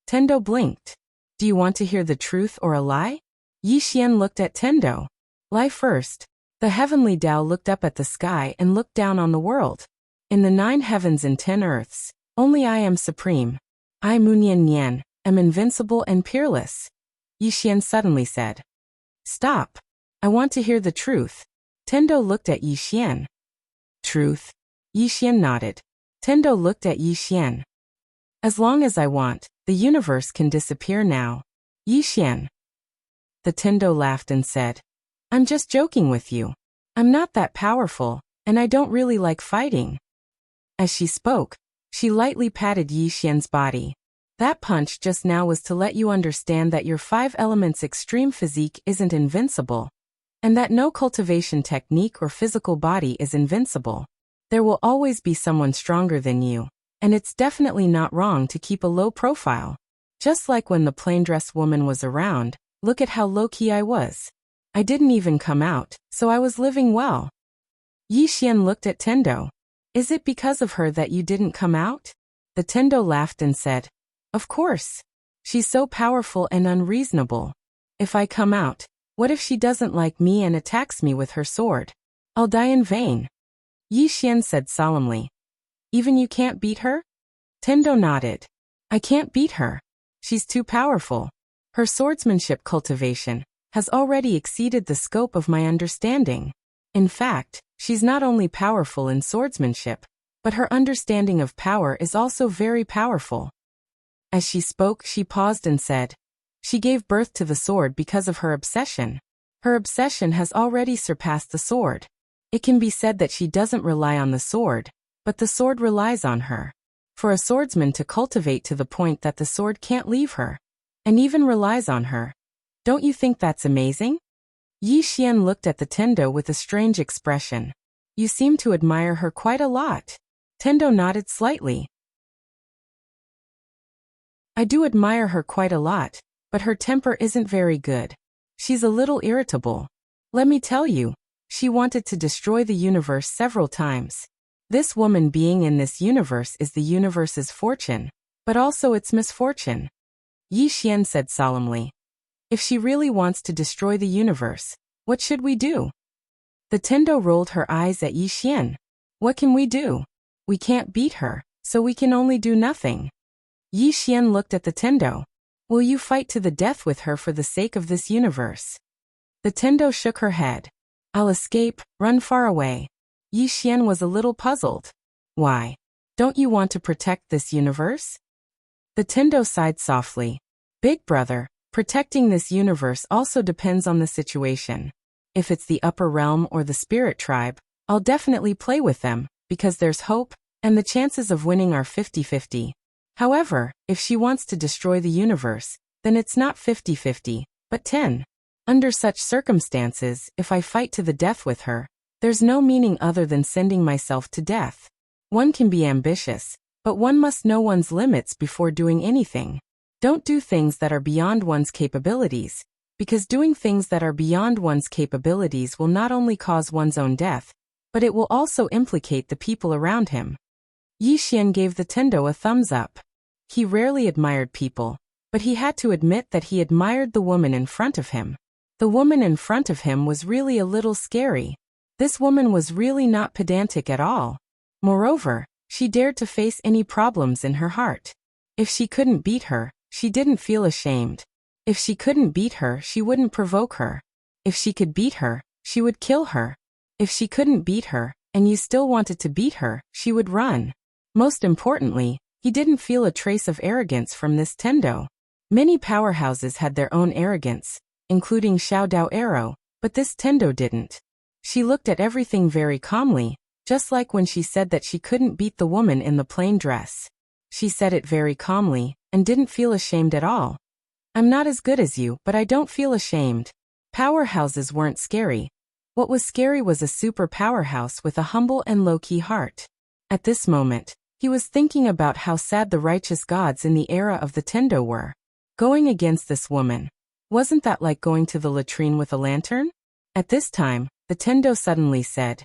Tendo blinked. Do you want to hear the truth or a lie? Yixian looked at Tendo. Lie first. The heavenly Tao looked up at the sky and looked down on the world. In the 9 heavens and 10 earths, only I am supreme. I Munyan Nian, am invincible and peerless. Yixian suddenly said. Stop. I want to hear the truth. Tendo looked at Yixian. Truth? Yixian nodded. Tendo looked at Yixian. As long as I want, the universe can disappear now. Yixian. The Tendo laughed and said. I'm just joking with you. I'm not that powerful, and I don't really like fighting. As she spoke, she lightly patted Yi Xian's body. That punch just now was to let you understand that your 5 elements extreme physique isn't invincible, and that no cultivation technique or physical body is invincible. There will always be someone stronger than you, and it's definitely not wrong to keep a low profile. Just like when the plain-dressed woman was around, look at how low-key I was. I didn't even come out, so I was living well. Yi Xian looked at Tendo. Is it because of her that you didn't come out? The Tendo laughed and said, of course. She's so powerful and unreasonable. If I come out, what if she doesn't like me and attacks me with her sword? I'll die in vain. Yi Xian said solemnly. Even you can't beat her? Tendo nodded. I can't beat her. She's too powerful. Her swordsmanship cultivation has already exceeded the scope of my understanding. In fact, she's not only powerful in swordsmanship, but her understanding of power is also very powerful. As she spoke, she paused and said, she gave birth to the sword because of her obsession. Her obsession has already surpassed the sword. It can be said that she doesn't rely on the sword, but the sword relies on her. For a swordsman to cultivate to the point that the sword can't leave her, and even relies on her. Don't you think that's amazing? Yi Xian looked at the Tendo with a strange expression. You seem to admire her quite a lot. Tendo nodded slightly. I do admire her quite a lot, but her temper isn't very good. She's a little irritable. Let me tell you, she wanted to destroy the universe several times. This woman being in this universe is the universe's fortune, but also its misfortune. Yi Xian said solemnly. If she really wants to destroy the universe, what should we do? The Tendo rolled her eyes at Yi Xian. What can we do? We can't beat her, so we can only do nothing. Yi Xian looked at the Tendo. Will you fight to the death with her for the sake of this universe? The Tendo shook her head. I'll escape, run far away. Yi Xian was a little puzzled. Why? Don't you want to protect this universe? The Tendo sighed softly. Big brother, protecting this universe also depends on the situation. If it's the upper realm or the spirit tribe, I'll definitely play with them, because there's hope, and the chances of winning are 50-50. However, if she wants to destroy the universe, then it's not 50-50, but 10. Under such circumstances, if I fight to the death with her, there's no meaning other than sending myself to death. One can be ambitious, but one must know one's limits before doing anything. Don't do things that are beyond one's capabilities, because doing things that are beyond one's capabilities will not only cause one's own death, but it will also implicate the people around him. Yi Xian gave the Tendo a thumbs up. He rarely admired people, but he had to admit that he admired the woman in front of him. The woman in front of him was really a little scary. This woman was really not pedantic at all. Moreover, she dared to face any problems in her heart. If she couldn't beat her, she didn't feel ashamed. If she couldn't beat her, she wouldn't provoke her. If she could beat her, she would kill her. If she couldn't beat her, and you still wanted to beat her, she would run. Most importantly, he didn't feel a trace of arrogance from this Tendo. Many powerhouses had their own arrogance, including Xiao Dao Arrow, but this Tendo didn't. She looked at everything very calmly, just like when she said that she couldn't beat the woman in the plain dress. She said it very calmly, and didn't feel ashamed at all. I'm not as good as you, but I don't feel ashamed. Powerhouses weren't scary. What was scary was a super powerhouse with a humble and low-key heart. At this moment, he was thinking about how sad the righteous gods in the era of the Tendo were. Going against this woman, wasn't that like going to the latrine with a lantern? At this time, the Tendo suddenly said,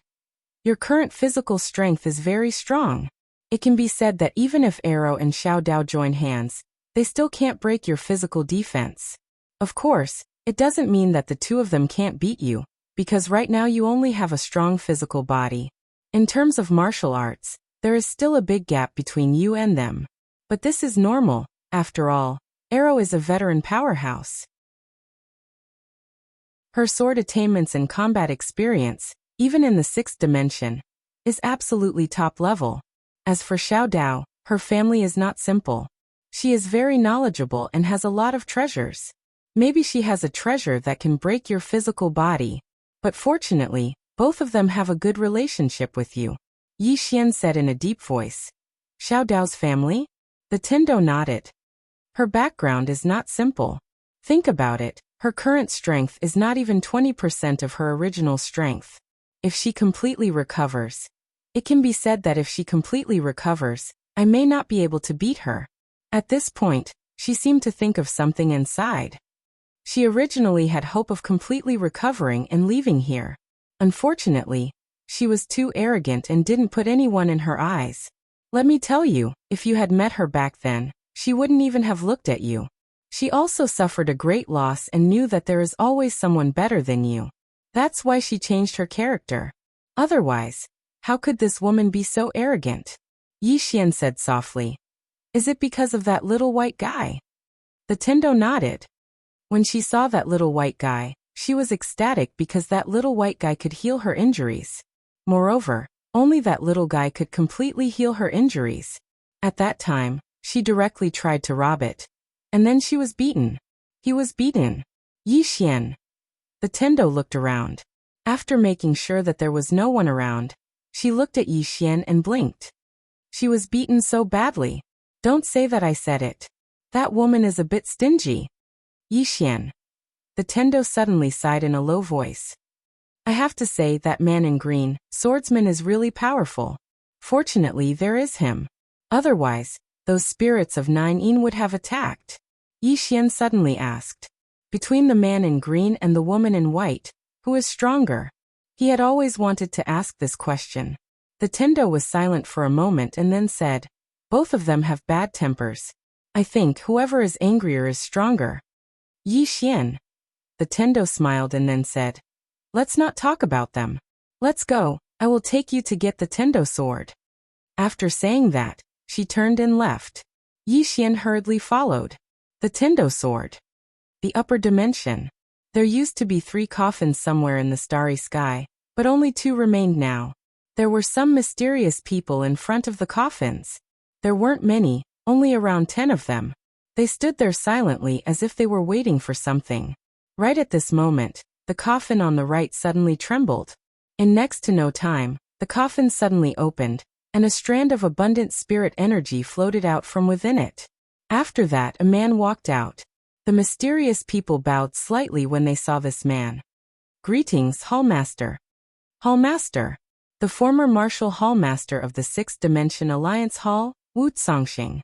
your current physical strength is very strong. It can be said that even if Arrow and Xiao Dao join hands, they still can't break your physical defense. Of course, it doesn't mean that the two of them can't beat you, because right now you only have a strong physical body. In terms of martial arts, there is still a big gap between you and them. But this is normal, after all. Arrow is a veteran powerhouse. Her sword attainments and combat experience, even in the 6th dimension, is absolutely top level. As for Xiao Dao, her family is not simple. She is very knowledgeable and has a lot of treasures. Maybe she has a treasure that can break your physical body, but fortunately, Both of them have a good relationship with you. Yi Xian said in a deep voice. Xiao Dao's family? The Tendo nodded. Her background is not simple. Think about it, her current strength is not even 20% of her original strength. If she completely recovers, it can be said that if she completely recovers, I may not be able to beat her. At this point, she seemed to think of something and sighed. She originally had hope of completely recovering and leaving here. Unfortunately, she was too arrogant and didn't put anyone in her eyes. Let me tell you, if you had met her back then, she wouldn't even have looked at you. She also suffered a great loss and knew that there is always someone better than you. That's why she changed her character. Otherwise, how could this woman be so arrogant? Yi Xian said softly. Is it because of that little white guy? The Tendo nodded. When she saw that little white guy, she was ecstatic because that little white guy could heal her injuries. Moreover, only that little guy could completely heal her injuries. At that time, she directly tried to rob it. And then she was beaten. He was beaten. Yi Xian. The Tendo looked around. After making sure that there was no one around, she looked at Yi Xian and blinked. She was beaten so badly. Don't say that I said it. That woman is a bit stingy. Yi Xian. The Tendo suddenly sighed in a low voice. I have to say that man in green, swordsman, is really powerful. Fortunately, there is him. Otherwise, those spirits of 9 would have attacked. Yi Xian suddenly asked. Between the man in green and the woman in white, who is stronger? He had always wanted to ask this question. The Tendo was silent for a moment and then said, both of them have bad tempers. I think whoever is angrier is stronger. Yi Xian. The Tendo smiled and then said, let's not talk about them. Let's go, I will take you to get the Tendo sword. After saying that, she turned and left. Yi Xian hurriedly followed. The Tendo sword. The upper dimension. There used to be 3 coffins somewhere in the starry sky, but only 2 remained now. There were some mysterious people in front of the coffins. There weren't many, only around 10 of them. They stood there silently as if they were waiting for something. Right at this moment, the coffin on the right suddenly trembled. In next to no time, the coffin suddenly opened, and a strand of abundant spirit energy floated out from within it. After that, a man walked out. The mysterious people bowed slightly when they saw this man. Greetings, Hallmaster. Hallmaster. The former martial hallmaster of the 6th Dimension Alliance Hall, Wuxia.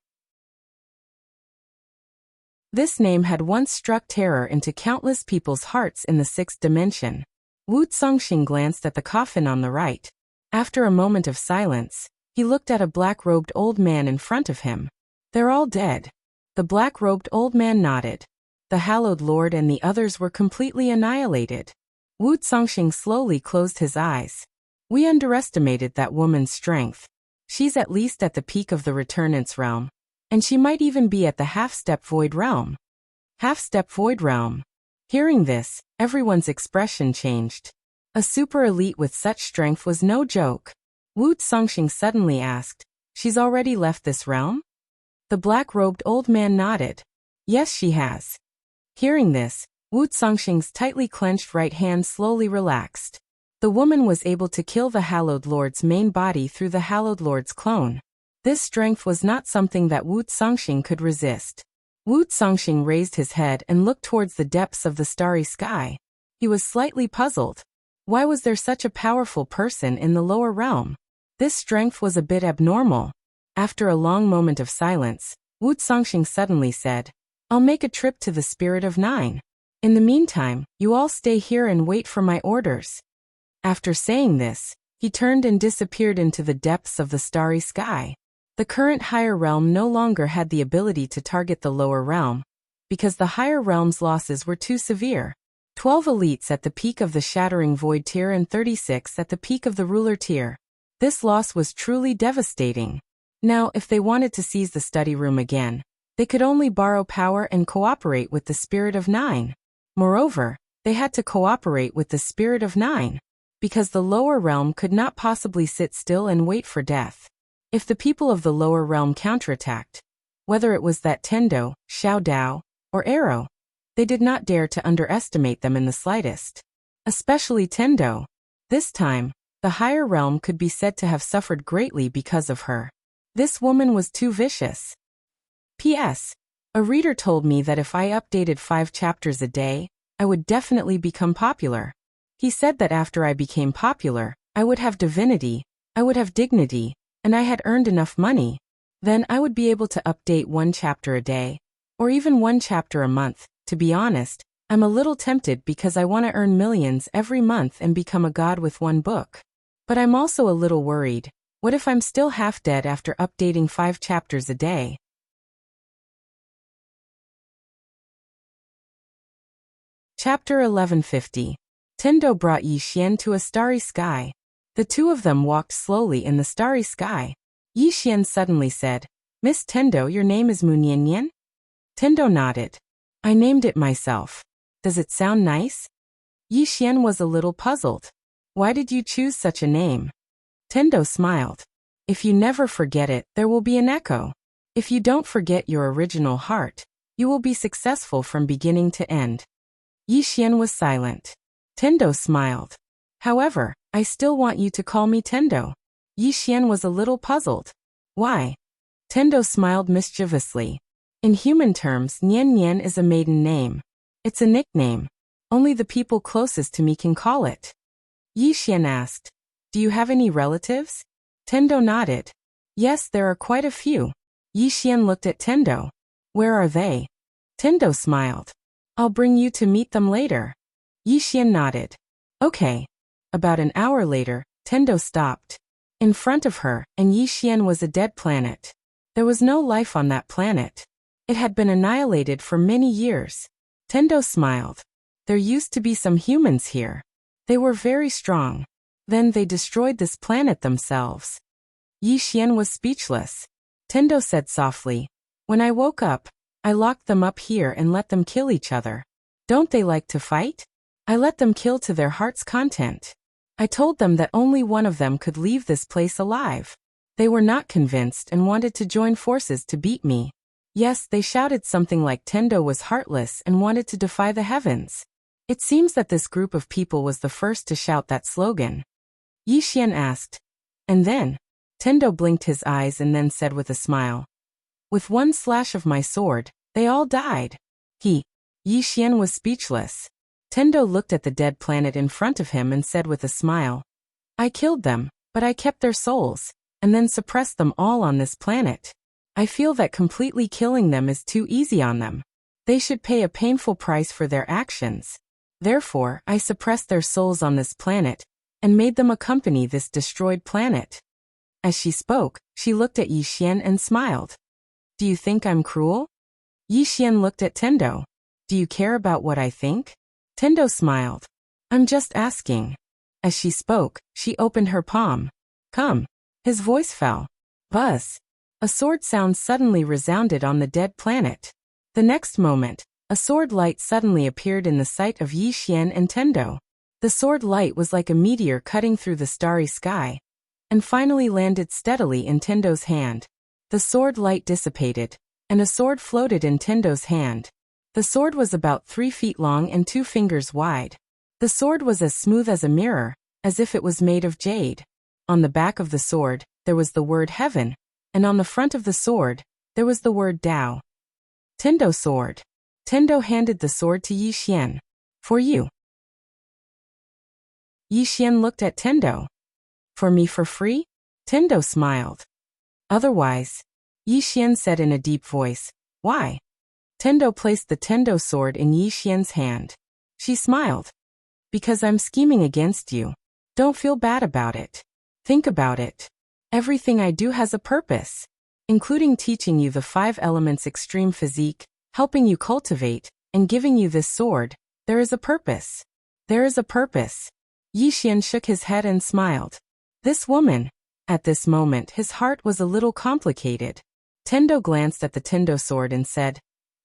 This name had once struck terror into countless people's hearts in the 6th dimension. Wuxia glanced at the coffin on the right. After a moment of silence, he looked at a black-robed old man in front of him. They're all dead. The black-robed old man nodded. The Hallowed Lord and the others were completely annihilated. Wuxia slowly closed his eyes. We underestimated that woman's strength. She's at least at the peak of the Returnance realm. And she might even be at the half-step void realm. Half-step void realm. Hearing this, everyone's expression changed. A super elite with such strength was no joke. Wuxia suddenly asked, she's already left this realm? The black-robed old man nodded. Yes, she has. Hearing this, Wuxia's tightly clenched right hand slowly relaxed. The woman was able to kill the Hallowed Lord's main body through the Hallowed Lord's clone. This strength was not something that Wuxia could resist. Wuxia raised his head and looked towards the depths of the starry sky. He was slightly puzzled. Why was there such a powerful person in the lower realm? This strength was a bit abnormal. After a long moment of silence, Wuxia suddenly said, I'll make a trip to the Spirit of 9. In the meantime, you all stay here and wait for my orders. After saying this, he turned and disappeared into the depths of the starry sky. The current higher realm no longer had the ability to target the lower realm, because the higher realm's losses were too severe. 12 elites at the peak of the Shattering Void tier and 36 at the peak of the Ruler tier. This loss was truly devastating. Now, if they wanted to seize the study room again, they could only borrow power and cooperate with the Spirit of 9. Moreover, they had to cooperate with the Spirit of 9, because the lower realm could not possibly sit still and wait for death. If the people of the lower realm counterattacked, whether it was that Tendo, Xiao Dao, or Arrow, they did not dare to underestimate them in the slightest. Especially Tendo. This time, the higher realm could be said to have suffered greatly because of her. This woman was too vicious. P.S. A reader told me that if I updated 5 chapters a day, I would definitely become popular. He said that after I became popular, I would have divinity, I would have dignity, and I had earned enough money. Then I would be able to update 1 chapter a day, or even 1 chapter a month. To be honest, I'm a little tempted because I want to earn millions every month and become a god with 1 book. But I'm also a little worried. What if I'm still half dead after updating 5 chapters a day? Chapter 1150. Tendo brought Yi Xian to a starry sky. The two of them walked slowly in the starry sky. Yi Xian suddenly said, "Miss Tendo, your name is Mu Nian?" Tendo nodded. "I named it myself. Does it sound nice?" Yi Xian was a little puzzled. "Why did you choose such a name?" Tendo smiled. "If you never forget it, there will be an echo. If you don't forget your original heart, you will be successful from beginning to end." Yi Xian was silent. Tendo smiled. "However, I still want you to call me Tendo." Yi Xian was a little puzzled. "Why?" Tendo smiled mischievously. "In human terms, Nian Nian is a maiden name. It's a nickname. Only the people closest to me can call it." Yi Xian asked, "Do you have any relatives?" Tendo nodded. "Yes, there are quite a few." Yi Xian looked at Tendo. "Where are they?" Tendo smiled. "I'll bring you to meet them later." Yi Xian nodded. "Okay." About an hour later, Tendo stopped. In front of her, and Yi Xian was a dead planet. There was no life on that planet. It had been annihilated for many years. Tendo smiled. "There used to be some humans here. They were very strong. Then they destroyed this planet themselves." Yi Xian was speechless. Tendo said softly, "When I woke up, I locked them up here and let them kill each other. Don't they like to fight? I let them kill to their heart's content. I told them that only one of them could leave this place alive. They were not convinced and wanted to join forces to beat me. Yes, they shouted something like Tendo was heartless and wanted to defy the heavens. It seems that this group of people was the first to shout that slogan." Yi Xian asked, "And then?" Tendo blinked his eyes and then said with a smile, "With one slash of my sword, they all died." Yi Xian was speechless. Tendo looked at the dead planet in front of him and said with a smile, "I killed them, but I kept their souls, and then suppressed them all on this planet. I feel that completely killing them is too easy on them. They should pay a painful price for their actions. Therefore, I suppressed their souls on this planet, and made them accompany this destroyed planet." As she spoke, she looked at Yi Xian and smiled. "Do you think I'm cruel?" Yi Xian looked at Tendo. "Do you care about what I think?" Tendo smiled. "I'm just asking." As she spoke, she opened her palm. "Come." His voice fell. Buzz. A sword sound suddenly resounded on the dead planet. The next moment, a sword light suddenly appeared in the sight of Yi Xian and Tendo. The sword light was like a meteor cutting through the starry sky, and finally landed steadily in Tendo's hand. The sword light dissipated, and a sword floated in Tendo's hand. The sword was about 3 feet long and 2 fingers wide. The sword was as smooth as a mirror, as if it was made of jade. On the back of the sword, there was the word heaven, and on the front of the sword, there was the word Tao. Tendo sword. Tendo handed the sword to Yi Xian. "For you." Yi Xian looked at Tendo. "For me for free?" Tendo smiled. "Otherwise," Yi Xian said in a deep voice. "Why?" Tendo placed the Tendo sword in Yi Xian's hand. She smiled. "Because I'm scheming against you. Don't feel bad about it. Think about it. Everything I do has a purpose, including teaching you the 5 elements extreme physique, helping you cultivate, and giving you this sword. There is a purpose. There is a purpose." Yi Xian shook his head and smiled. This woman. At this moment his heart was a little complicated. Tendo glanced at the Tendo sword and said,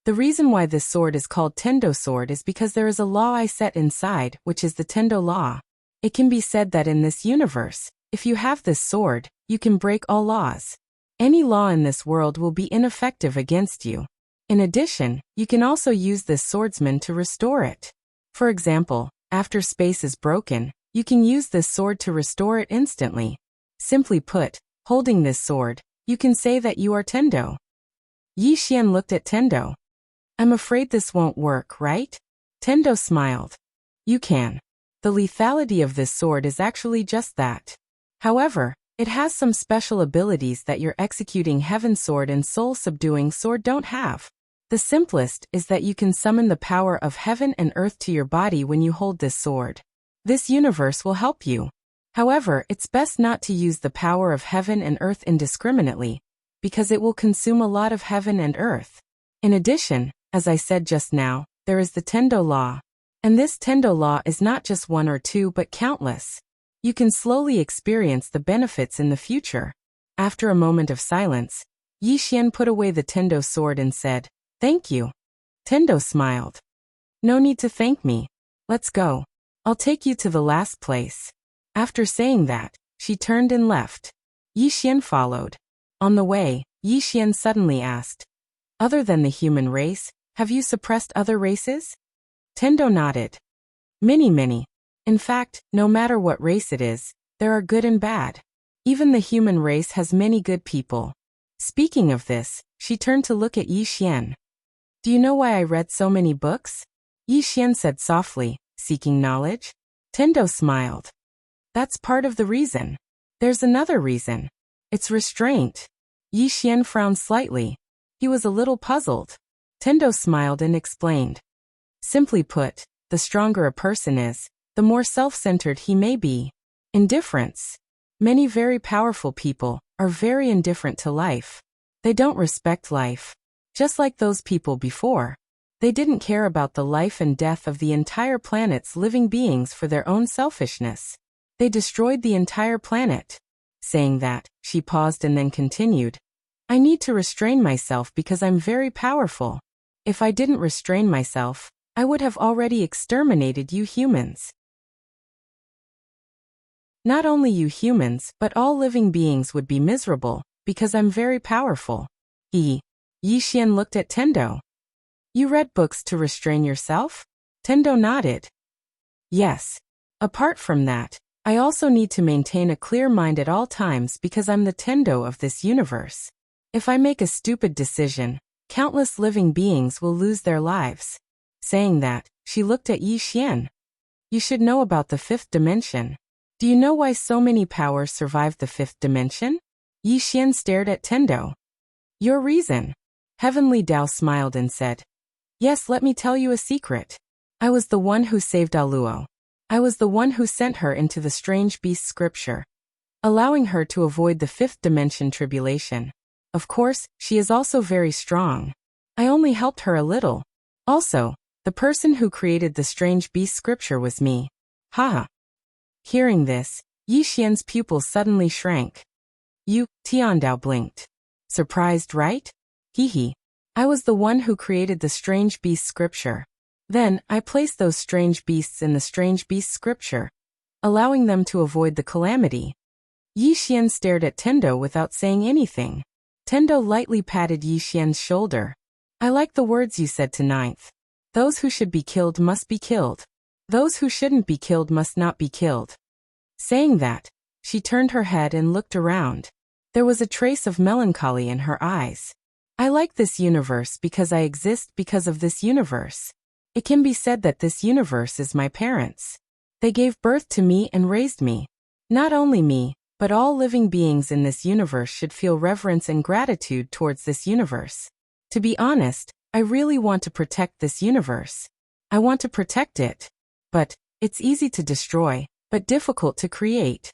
"The reason why this sword is called Tendo sword is because there is a law I set inside, which is the Tendo law. It can be said that in this universe, if you have this sword, you can break all laws. Any law in this world will be ineffective against you. In addition, you can also use this swordsman to restore it. For example, after space is broken, You can use this sword to restore it instantly. Simply put, holding this sword, you can say that you are Tendo. Yi Xian looked at Tendo. I'm afraid this won't work, right? Tendo smiled. You can. The lethality of this sword is actually just that. However, it has some special abilities that your executing heaven sword and soul subduing sword don't have. The simplest is that you can summon the power of heaven and earth to your body when you hold this sword. This universe will help you. However, it's best not to use the power of heaven and earth indiscriminately, because it will consume a lot of heaven and earth. In addition, as I said just now, there is the Tendo law. And this Tendo law is not just one or two but countless. You can slowly experience the benefits in the future. After a moment of silence, Yi Xian put away the Tendo sword and said, "Thank you." Tendo smiled. "No need to thank me. Let's go. I'll take you to the last place." After saying that, she turned and left. Yi Xian followed. On the way, Yi Xian suddenly asked, "Other than the human race, have you suppressed other races?" Tendo nodded. Many. In fact, no matter what race it is, there are good and bad. Even the human race has many good people. Speaking of this, she turned to look at Yi Xian. "Do you know why I read so many books?" Yi Xian said softly, seeking knowledge. Tendo smiled. "That's part of the reason. There's another reason. It's restraint." Yi Xian frowned slightly. He was a little puzzled. Tendo smiled and explained. Simply put, the stronger a person is, the more self-centered he may be. Indifference. Many very powerful people are very indifferent to life. They don't respect life. Just like those people before. They didn't care about the life and death of the entire planet's living beings for their own selfishness. They destroyed the entire planet. Saying that, she paused and then continued. I need to restrain myself because I'm very powerful. If I didn't restrain myself, I would have already exterminated you humans. Not only you humans, but all living beings would be miserable, because I'm very powerful. Yi Xian looked at Tendo. You read books to restrain yourself? Tendo nodded. Yes. Apart from that, I also need to maintain a clear mind at all times because I'm the Tendo of this universe. If I make a stupid decision, countless living beings will lose their lives. Saying that, she looked at Yi Xian. You should know about the fifth dimension. Do you know why so many powers survive the fifth dimension? Yi Xian stared at Tendo. Your reason. Heavenly Tao smiled and said, Yes, let me tell you a secret. I was the one who saved Aluo. I was the one who sent her into the strange beast scripture, allowing her to avoid the fifth dimension tribulation. Of course, she is also very strong. I only helped her a little. Also, the person who created the strange beast scripture was me. Haha. Hearing this, Yi Xian's pupils suddenly shrank. Tiandao blinked. Surprised, right? Hee. I was the one who created the strange beast scripture. Then, I placed those strange beasts in the strange beast scripture, allowing them to avoid the calamity. Yi Xian stared at Tendo without saying anything. Tendo lightly patted Yi Xian's shoulder. I like the words you said to Ninth. Those who should be killed must be killed. Those who shouldn't be killed must not be killed. Saying that, she turned her head and looked around. There was a trace of melancholy in her eyes. I like this universe because I exist because of this universe. It can be said that this universe is my parents. They gave birth to me and raised me. Not only me, but all living beings in this universe should feel reverence and gratitude towards this universe. To be honest, I really want to protect this universe. I want to protect it. But, it's easy to destroy, but difficult to create.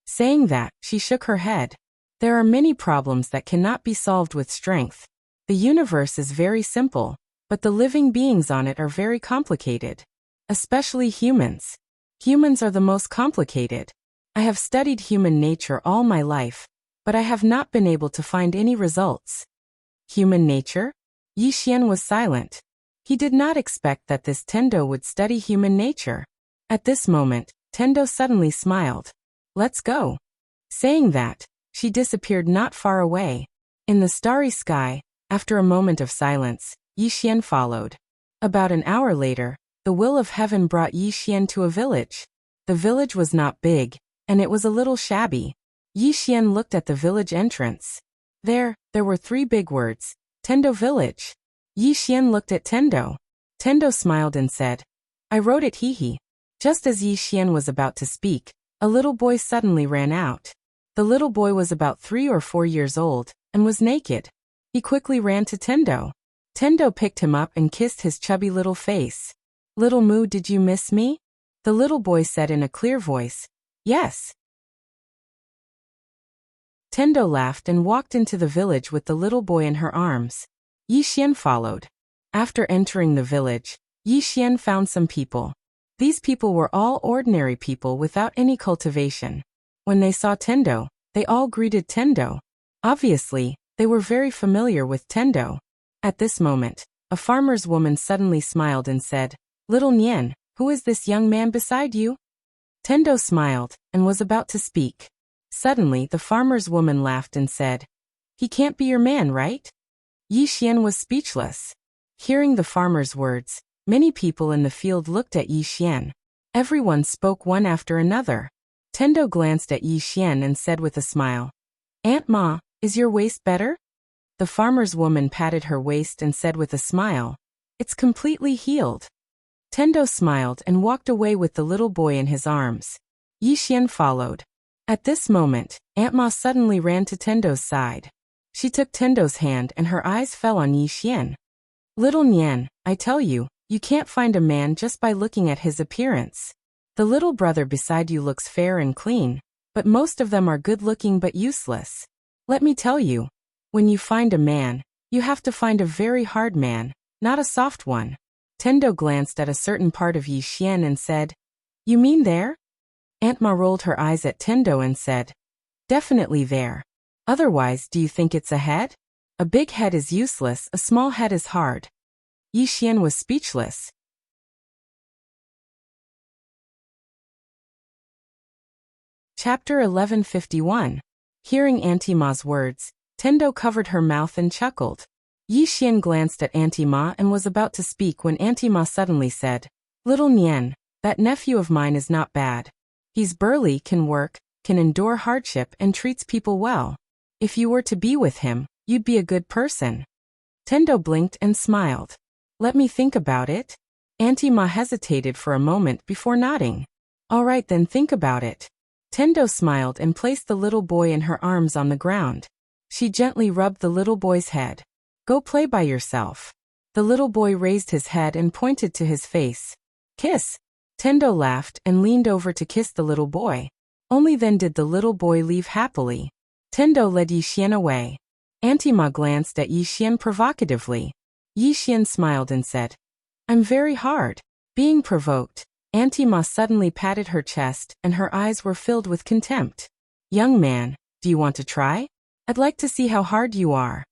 Saying that, she shook her head. There are many problems that cannot be solved with strength. The universe is very simple, but the living beings on it are very complicated. Especially humans. Humans are the most complicated. I have studied human nature all my life, but I have not been able to find any results. Human nature? Yi Xian was silent. He did not expect that this Tendo would study human nature. At this moment, Tendo suddenly smiled. Let's go. Saying that, she disappeared not far away. In the starry sky, after a moment of silence, Yi Xian followed. About an hour later, the will of heaven brought Yi Xian to a village. The village was not big, and it was a little shabby. Yi Xian looked at the village entrance. There were 3 big words, Tendo Village. Yi Xian looked at Tendo. Tendo smiled and said, I wrote it hee. Just as Yi Xian was about to speak, a little boy suddenly ran out. The little boy was about 3 or 4 years old, and was naked. He quickly ran to Tendo. Tendo picked him up and kissed his chubby little face. Little Moo, did you miss me? The little boy said in a clear voice, Yes. Tendo laughed and walked into the village with the little boy in her arms. Yi Xian followed. After entering the village, Yi Xian found some people. These people were all ordinary people without any cultivation. When they saw Tendo, they all greeted Tendo. Obviously, they were very familiar with Tendo. At this moment, a farmer's woman suddenly smiled and said, Little Nian, who is this young man beside you? Tendo smiled, and was about to speak. Suddenly the farmer's woman laughed and said, He can't be your man, right? Yi Xian was speechless. Hearing the farmer's words, many people in the field looked at Yi Xian. Everyone spoke one after another. Tendo glanced at Yi Xian and said with a smile, Aunt Ma, is your waist better? The farmer's woman patted her waist and said with a smile, It's completely healed. Tendo smiled and walked away with the little boy in his arms. Yi Xian followed. At this moment, Aunt Ma suddenly ran to Tendo's side. She took Tendo's hand and her eyes fell on Yi Xian. Little Nian, I tell you, you can't find a man just by looking at his appearance. The little brother beside you looks fair and clean, but most of them are good-looking but useless. Let me tell you, when you find a man, you have to find a very hard man, not a soft one. Tendo glanced at a certain part of Yi Xian and said, You mean there? Aunt Ma rolled her eyes at Tendo and said, Definitely there. Otherwise, do you think it's a head? A big head is useless, a small head is hard. Yi Xian was speechless. Chapter 1151. Hearing Auntie Ma's words, Tendo covered her mouth and chuckled. Yi Xian glanced at Auntie Ma and was about to speak when Auntie Ma suddenly said, Little Nian, that nephew of mine is not bad. He's burly, can work, can endure hardship and treats people well. If you were to be with him, you'd be a good person. Tendo blinked and smiled. Let me think about it. Auntie Ma hesitated for a moment before nodding. All right then, think about it. Tendo smiled and placed the little boy in her arms on the ground. She gently rubbed the little boy's head. Go play by yourself. The little boy raised his head and pointed to his face. Kiss. Tendo laughed and leaned over to kiss the little boy. Only then did the little boy leave happily. Tendo led Yi Xian away. Auntie Ma glanced at Yi Xian provocatively. Yi Xian smiled and said, I'm very hard. Being provoked, Auntie Ma suddenly patted her chest and her eyes were filled with contempt. Young man, do you want to try? I'd like to see how hard you are.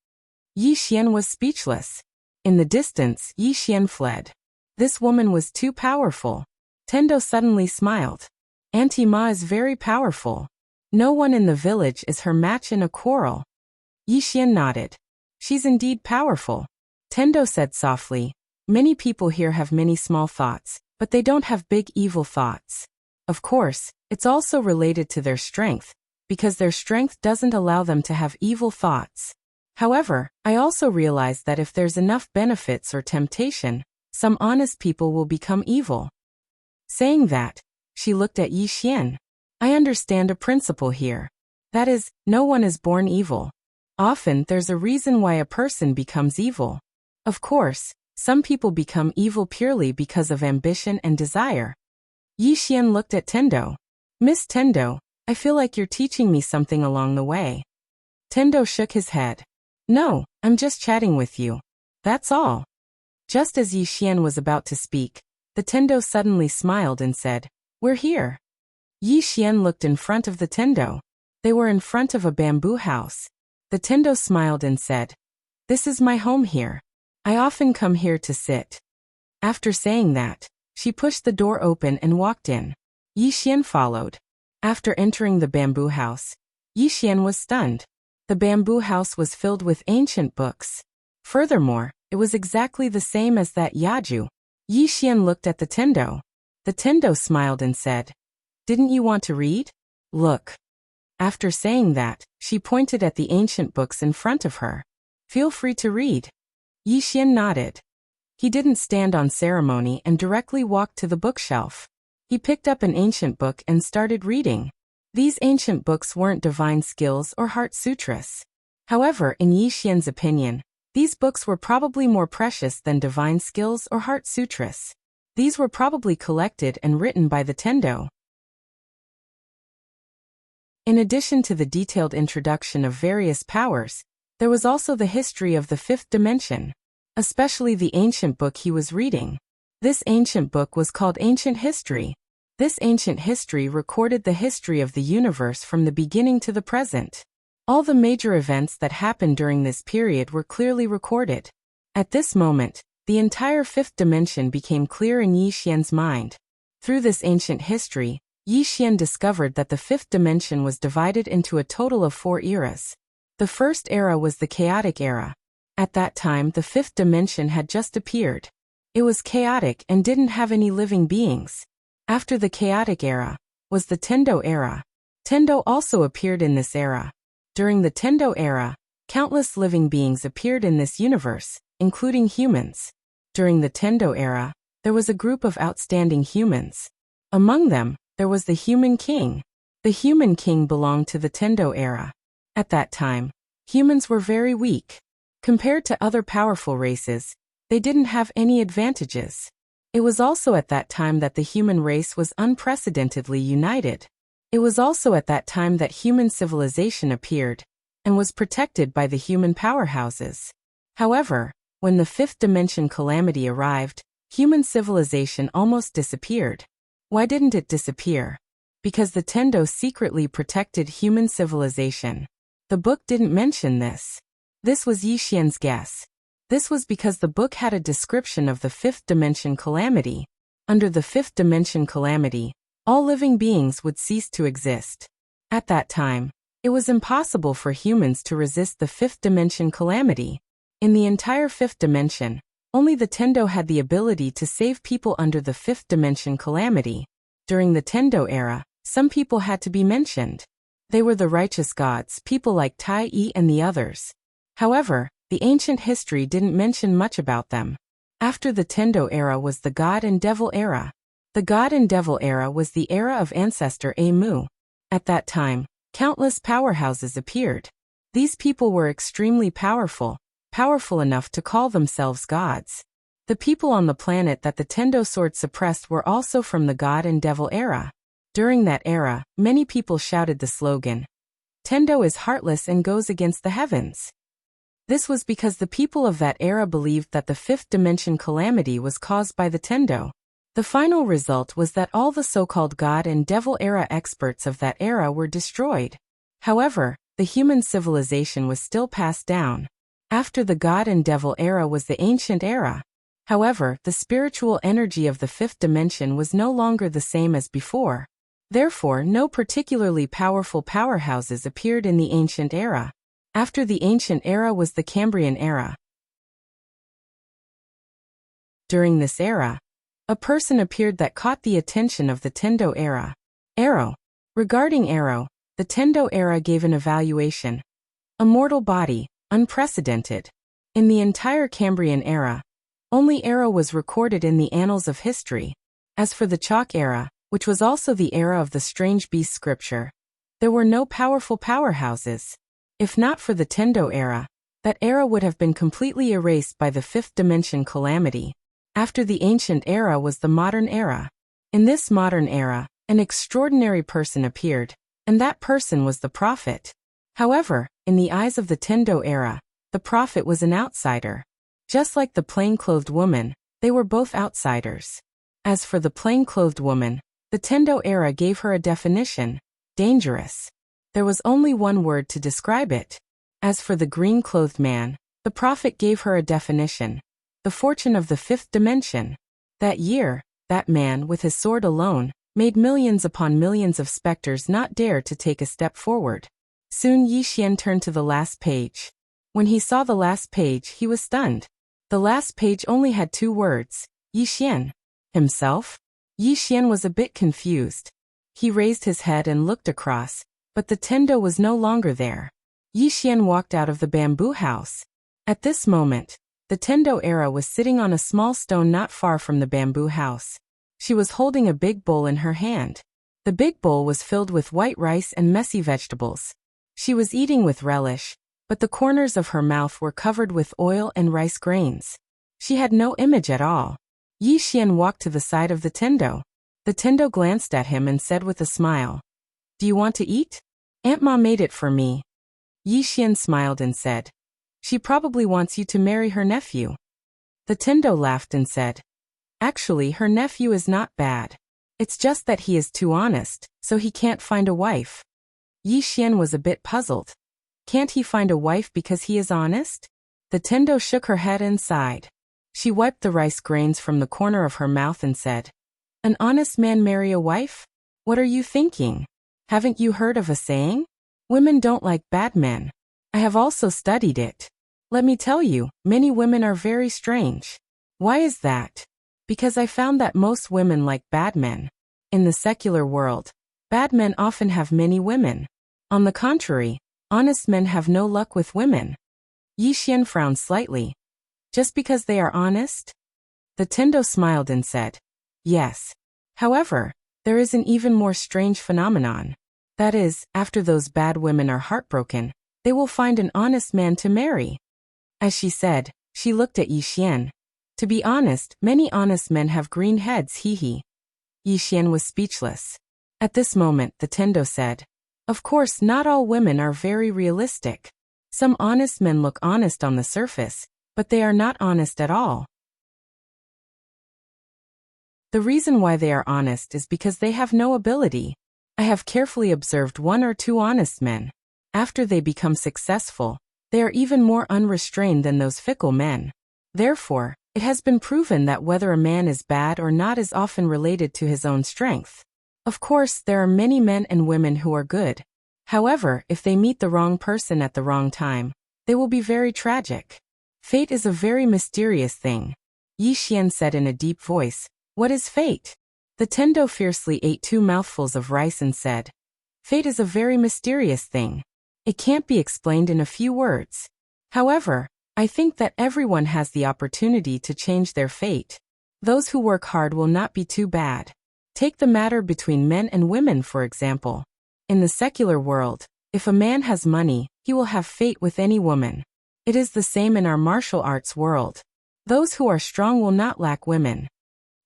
Yi Xian was speechless. In the distance, Yi Xian fled. This woman was too powerful. Tendo suddenly smiled. Auntie Ma is very powerful. No one in the village is her match in a quarrel. Yi Xian nodded. She's indeed powerful. Tendo said softly, Many people here have many small thoughts, but they don't have big evil thoughts. Of course, it's also related to their strength, because their strength doesn't allow them to have evil thoughts. However, I also realize that if there's enough benefits or temptation, some honest people will become evil. Saying that, she looked at Yi Xian. I understand a principle here. That is, no one is born evil. Often there's a reason why a person becomes evil. Of course, some people become evil purely because of ambition and desire. Yi Xian looked at Tendo. Miss Tendo, I feel like you're teaching me something along the way. Tendo shook his head. No, I'm just chatting with you. That's all. Just as Yi Xian was about to speak, the Tendo suddenly smiled and said, We're here. Yi Xian looked in front of the Tendo. They were in front of a bamboo house. The Tendo smiled and said, This is my home here. I often come here to sit. After saying that, she pushed the door open and walked in. Yi Xian followed. After entering the bamboo house, Yi Xian was stunned. The bamboo house was filled with ancient books. Furthermore, it was exactly the same as that Yaju. Yi Xian looked at the Tendo. The Tendo smiled and said, Didn't you want to read? Look. After saying that, she pointed at the ancient books in front of her. Feel free to read. Yi Xian nodded. He didn't stand on ceremony and directly walked to the bookshelf. He picked up an ancient book and started reading. These ancient books weren't divine skills or heart sutras. However, in Yi Xian's opinion, these books were probably more precious than divine skills or heart sutras. These were probably collected and written by the Tendo. In addition to the detailed introduction of various powers, there was also the history of the fifth dimension, especially the ancient book he was reading. This ancient book was called Ancient History. This ancient history recorded the history of the universe from the beginning to the present. All the major events that happened during this period were clearly recorded. At this moment, the entire fifth dimension became clear in Yi Xian's mind. Through this ancient history, Yi Xian discovered that the fifth dimension was divided into a total of 4 eras. The first era was the chaotic era. At that time, the fifth dimension had just appeared. It was chaotic and didn't have any living beings. After the chaotic era was the Tendo era. Tendo also appeared in this era. During the Tendo era, countless living beings appeared in this universe, including humans. During the Tendo era, there was a group of outstanding humans. Among them, there was the Human King. The Human King belonged to the Tendo era. At that time, humans were very weak. Compared to other powerful races, they didn't have any advantages. It was also at that time that the human race was unprecedentedly united. It was also at that time that human civilization appeared and was protected by the human powerhouses. However, when the fifth dimension calamity arrived, human civilization almost disappeared. Why didn't it disappear? Because the Tendo secretly protected human civilization. The book didn't mention this. This was Yi Xian's guess. This was because the book had a description of the fifth dimension calamity. Under the fifth dimension calamity, all living beings would cease to exist. At that time, it was impossible for humans to resist the fifth dimension calamity. In the entire fifth dimension, only the Tendo had the ability to save people under the fifth dimension calamity. During the Tendo era, some people had to be mentioned. They were the righteous gods, people like Tai Yi and the others. However, the ancient history didn't mention much about them. After the Tendo era was the God and Devil era. The God and Devil era was the era of ancestor Mu. At that time, countless powerhouses appeared. These people were extremely powerful enough to call themselves gods. The people on the planet that the Tendo sword suppressed were also from the God and Devil era. During that era, many people shouted the slogan, "Tendo is heartless and goes against the heavens." This was because the people of that era believed that the fifth dimension calamity was caused by the Tendo. The final result was that all the so-called God and Devil era experts of that era were destroyed. However, the human civilization was still passed down. After the God and Devil era was the ancient era. However, the spiritual energy of the fifth dimension was no longer the same as before. Therefore, no particularly powerful powerhouses appeared in the ancient era. After the ancient era was the Cambrian era. During this era, a person appeared that caught the attention of the Tendo era. Arrow. Regarding Arrow, the Tendo era gave an evaluation. A mortal body, unprecedented. In the entire Cambrian era, only Arrow was recorded in the annals of history. As for the Chalk era, which was also the era of the strange beast scripture, there were no powerful powerhouses. If not for the Tendo era, that era would have been completely erased by the fifth dimension calamity. After the ancient era was the modern era. In this modern era, an extraordinary person appeared, and that person was the prophet. However, in the eyes of the Tendo era, the prophet was an outsider. Just like the plain-clothed woman, they were both outsiders. As for the plain-clothed woman, the Tendo era gave her a definition: dangerous. There was only one word to describe it. As for the green-clothed man, the prophet gave her a definition: the fortune of the fifth dimension. That year, that man, with his sword alone, made millions upon millions of specters not dare to take a step forward. Soon Yi Xian turned to the last page. When he saw the last page, he was stunned. The last page only had 2 words, Yi Xian. Himself? Yi Xian was a bit confused. He raised his head and looked across, but the Tendo was no longer there. Yixian walked out of the bamboo house. At this moment, the Tendo era was sitting on a small stone not far from the bamboo house. She was holding a big bowl in her hand. The big bowl was filled with white rice and messy vegetables. She was eating with relish, but the corners of her mouth were covered with oil and rice grains. She had no image at all. Yixian walked to the side of the Tendo. The Tendo glanced at him and said with a smile, "Do you want to eat? Aunt Ma made it for me." Yixian smiled and said, "She probably wants you to marry her nephew." The Tendo laughed and said, "Actually, her nephew is not bad. It's just that he is too honest, so he can't find a wife." Yixian was a bit puzzled. Can't he find a wife because he is honest? The Tendo shook her head and sighed. She wiped the rice grains from the corner of her mouth and said, "An honest man marry a wife? What are you thinking? Haven't you heard of a saying? Women don't like bad men. I have also studied it. Let me tell you, many women are very strange." "Why is that?" "Because I found that most women like bad men. In the secular world, bad men often have many women. On the contrary, honest men have no luck with women." Yixian frowned slightly. "Just because they are honest?" The Tendo smiled and said, "Yes. However, there is an even more strange phenomenon. That is, after those bad women are heartbroken, they will find an honest man to marry." As she said, she looked at Yixian. "To be honest, many honest men have green heads, hee." Yixian was speechless. At this moment, the Tendo said, "Of course, not all women are very realistic. Some honest men look honest on the surface, but they are not honest at all. The reason why they are honest is because they have no ability. I have carefully observed 1 or 2 honest men. After they become successful, they are even more unrestrained than those fickle men. Therefore, it has been proven that whether a man is bad or not is often related to his own strength. Of course, there are many men and women who are good. However, if they meet the wrong person at the wrong time, they will be very tragic. Fate is a very mysterious thing." Yixian said in a deep voice, "What is fate?" The Tendo fiercely ate 2 mouthfuls of rice and said, "Fate is a very mysterious thing. It can't be explained in a few words. However, I think that everyone has the opportunity to change their fate. Those who work hard will not be too bad. Take the matter between men and women, for example. In the secular world, if a man has money, he will have fate with any woman. It is the same in our martial arts world. Those who are strong will not lack women."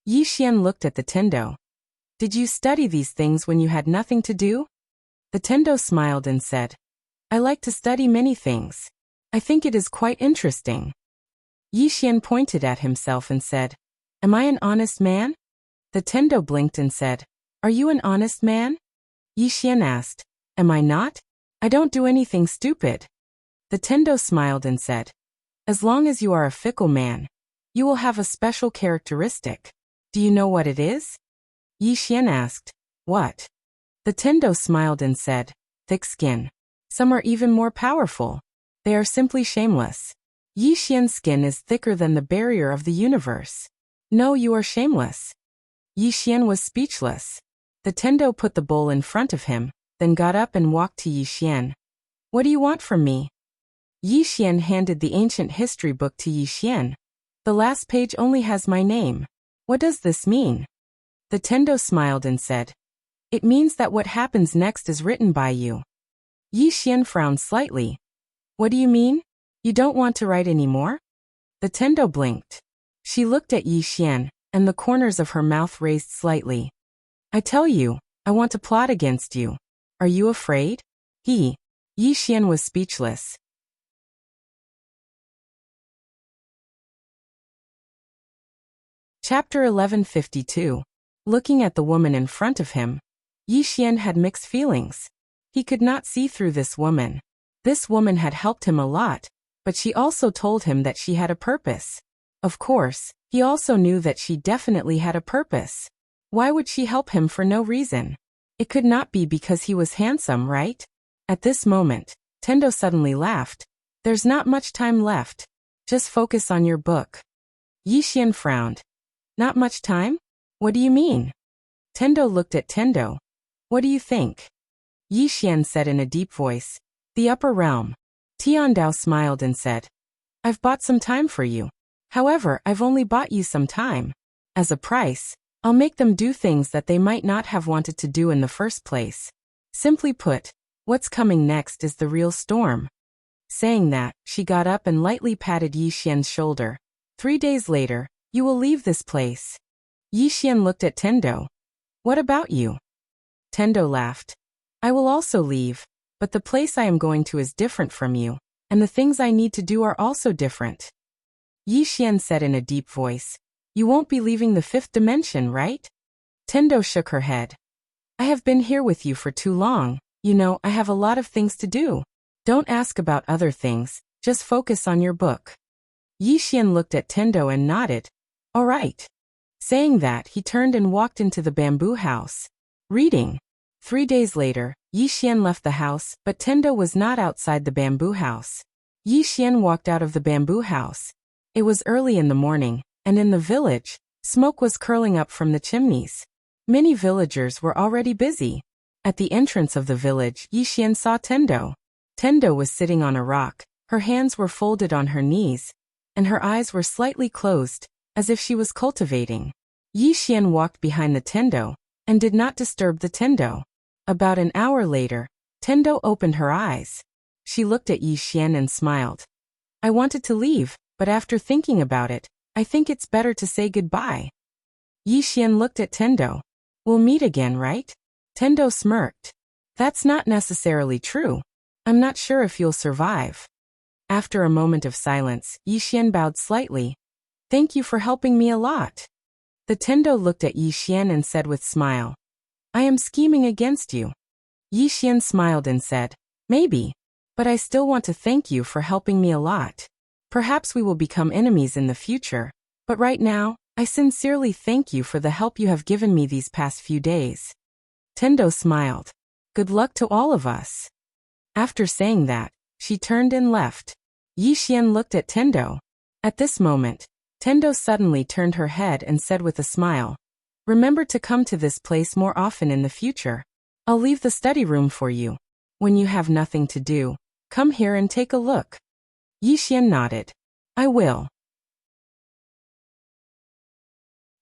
Yixian looked at the Tendo. "Did you study these things when you had nothing to do?" The Tendo smiled and said, "I like to study many things. I think it is quite interesting." Yixian pointed at himself and said, "Am I an honest man?" The Tendo blinked and said, "Are you an honest man?" Yixian asked, "Am I not? I don't do anything stupid." The Tendo smiled and said, "As long as you are a fickle man, you will have a special characteristic. Do you know what it is?" Yixian asked, "What?" The Tendo smiled and said, "Thick skin. Some are even more powerful. They are simply shameless. Yixian's skin is thicker than the barrier of the universe. No, you are shameless." Yixian was speechless. The Tendo put the bowl in front of him, then got up and walked to Yixian. "What do you want from me?" Yixian handed the ancient history book to Yixian. "The last page only has my name. What does this mean?" The Tendo smiled and said, "It means that what happens next is written by you." Yixian frowned slightly. "What do you mean? You don't want to write anymore?" The Tendo blinked. She looked at Yixian, and the corners of her mouth raised slightly. "I tell you, I want to plot against you. Are you afraid?" Yixian was speechless. Chapter 1152. Looking at the woman in front of him, Yixian had mixed feelings. He could not see through this woman. This woman had helped him a lot, but she also told him that she had a purpose. Of course, he also knew that she definitely had a purpose. Why would she help him for no reason? It could not be because he was handsome, right? At this moment, Tendo suddenly laughed. "There's not much time left. Just focus on your book." Yixian frowned. "Not much time? What do you mean?" Tendo looked at Tendo. What do you think? Yi Xian said in a deep voice. The upper realm. Tiandao smiled and said, I've bought some time for you. However, I've only bought you some time. As a price, I'll make them do things that they might not have wanted to do in the first place. Simply put, what's coming next is the real storm. Saying that, she got up and lightly patted Yi Xian's shoulder. 3 days later, you will leave this place. Yi Xian looked at Tendo. What about you? Tendo laughed. I will also leave, but the place I am going to is different from you, and the things I need to do are also different. Yi Xian said in a deep voice. You won't be leaving the 5th dimension, right? Tendo shook her head. I have been here with you for too long. You know, I have a lot of things to do. Don't ask about other things, just focus on your book. Yi Xian looked at Tendo and nodded. All right. Saying that, he turned and walked into the bamboo house. Reading. 3 days later, Yi Xian left the house, but Tendo was not outside the bamboo house. Yi Xian walked out of the bamboo house. It was early in the morning, and in the village, smoke was curling up from the chimneys. Many villagers were already busy. At the entrance of the village, Yi Xian saw Tendo. Tendo was sitting on a rock, her hands were folded on her knees, and her eyes were slightly closed, as if she was cultivating. Yi Xian walked behind the Tendo, and did not disturb the Tendo. About an hour later, Tendo opened her eyes. She looked at Yi Xian and smiled. I wanted to leave, but after thinking about it, I think it's better to say goodbye. Yi Xian looked at Tendo. We'll meet again, right? Tendo smirked. That's not necessarily true. I'm not sure if you'll survive. After a moment of silence, Yi Xian bowed slightly. Thank you for helping me a lot. The Tendo looked at Yi Xian and said with smile. I am scheming against you. Yi Xian smiled and said, maybe, but I still want to thank you for helping me a lot. Perhaps we will become enemies in the future, but right now, I sincerely thank you for the help you have given me these past few days. Tendo smiled. Good luck to all of us. After saying that, she turned and left. Yi Xian looked at Tendo. At this moment, Tendo suddenly turned her head and said with a smile, remember to come to this place more often in the future. I'll leave the study room for you. When you have nothing to do, come here and take a look. Yi Xian nodded. I will.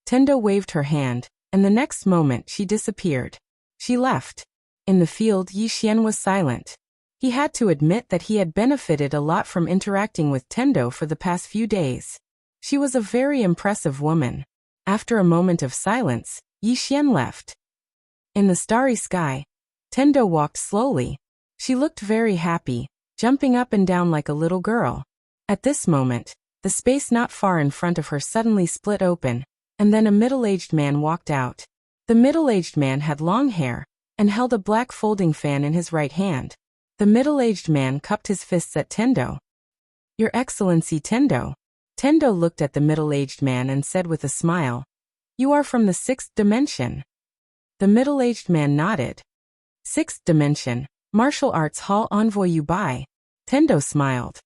Tendo waved her hand, and the next moment she disappeared. She left. In the field, Yi Xian was silent. He had to admit that he had benefited a lot from interacting with Tendo for the past few days. She was a very impressive woman. After a moment of silence, Yi Xian left. In the starry sky, Tendo walked slowly. She looked very happy, jumping up and down like a little girl. At this moment, the space not far in front of her suddenly split open, and then a middle-aged man walked out. The middle-aged man had long hair, and held a black folding fan in his right hand. The middle-aged man cupped his fists at Tendo. Your Excellency Tendo. Tendo looked at the middle-aged man and said with a smile, you are from the 6th dimension. The middle-aged man nodded. 6th dimension, Martial Arts Hall Envoy Yubai. Tendo smiled.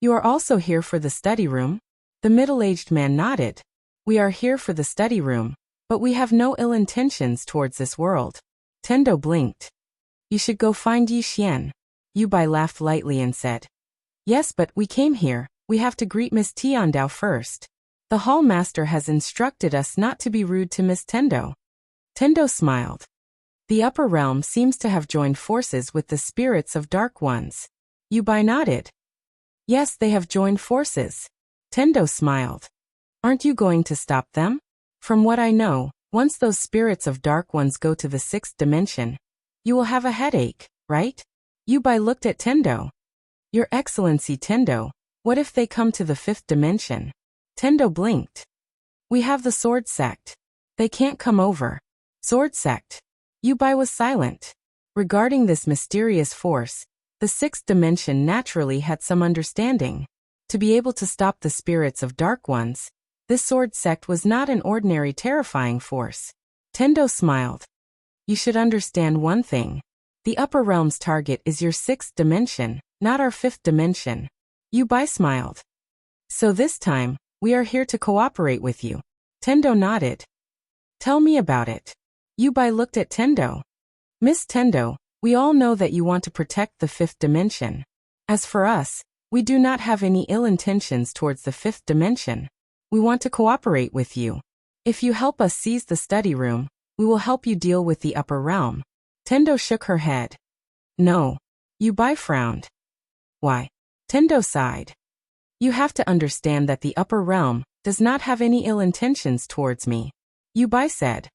You are also here for the study room? The middle-aged man nodded. We are here for the study room, but we have no ill intentions towards this world. Tendo blinked. You should go find Yi Xian. Yubai laughed lightly and said, yes, but we came here. We have to greet Miss Tiandao first. The hall master has instructed us not to be rude to Miss Tendo. Tendo smiled. The upper realm seems to have joined forces with the spirits of dark ones. Yubai nodded. Yes, they have joined forces. Tendo smiled. Aren't you going to stop them? From what I know, once those spirits of dark ones go to the 6th dimension, you will have a headache, right? Yubai looked at Tendo. Your Excellency Tendo, what if they come to the 5th dimension? Tendo blinked. We have the Sword Sect. They can't come over. Sword Sect. Yubai was silent. Regarding this mysterious force, the 6th dimension naturally had some understanding. To be able to stop the spirits of dark ones, this sword sect was not an ordinary terrifying force. Tendo smiled. You should understand one thing. The upper realm's target is your 6th dimension, not our 5th dimension. Yubai smiled. So this time, we are here to cooperate with you. Tendo nodded. Tell me about it. Yubai looked at Tendo. Miss Tendo, we all know that you want to protect the fifth dimension. As for us, we do not have any ill intentions towards the fifth dimension. We want to cooperate with you. If you help us seize the study room, we will help you deal with the upper realm. Tendo shook her head. No. Yubai frowned. Why? Tendo sighed. You have to understand that the upper realm does not have any ill intentions towards me. Yubai said.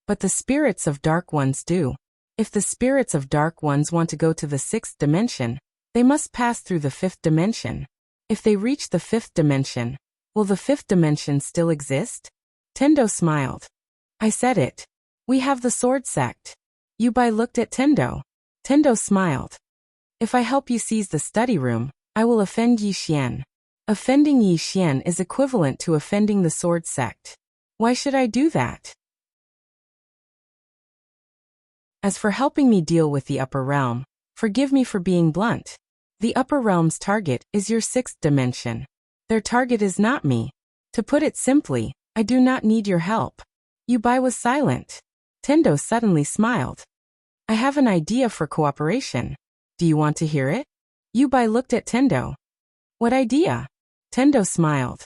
But the spirits of dark ones do. If the spirits of dark ones want to go to the sixth dimension, they must pass through the fifth dimension. If they reach the fifth dimension, will the fifth dimension still exist? Tendo smiled. I said it. We have the sword sect. Yubai looked at Tendo. Tendo smiled. If I help you seize the study room, I will offend Yi Xian. Offending Yi Xian is equivalent to offending the sword sect. Why should I do that? As for helping me deal with the upper realm, forgive me for being blunt. The upper realm's target is your sixth dimension. Their target is not me. To put it simply, I do not need your help. Yubai was silent. Tendo suddenly smiled. I have an idea for cooperation. Do you want to hear it? Yubai looked at Tendo. What idea? Tendo smiled.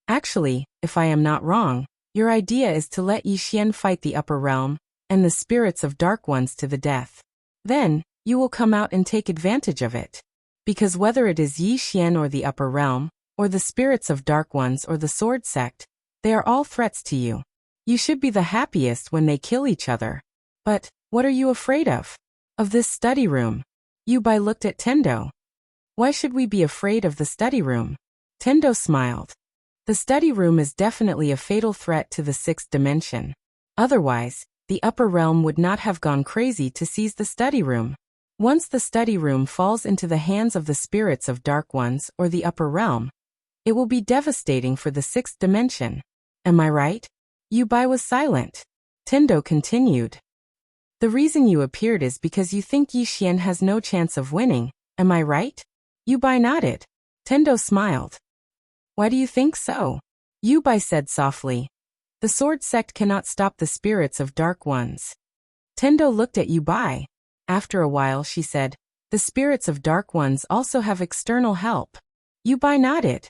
Actually, if I am not wrong, your idea is to let Yi Xian fight the upper realm and the spirits of dark ones to the death. Then, you will come out and take advantage of it. Because whether it is Yi Xian or the upper realm, or the spirits of dark ones or the sword sect, they are all threats to you. You should be the happiest when they kill each other. But, what are you afraid of? Of this study room. Yubai looked at Tendo. Why should we be afraid of the study room? Tendo smiled. The study room is definitely a fatal threat to the sixth dimension. Otherwise, the upper realm would not have gone crazy to seize the study room. Once the study room falls into the hands of the spirits of dark ones or the upper realm, it will be devastating for the sixth dimension. Am I right? Yubai was silent. Tendo continued. The reason you appeared is because you think Yi Xian has no chance of winning, am I right? Yubai nodded. Tendo smiled. Why do you think so? Yubai said softly. The sword sect cannot stop the spirits of dark ones. Tendo looked at Yubai. After a while she said, the spirits of dark ones also have external help. Yubai nodded.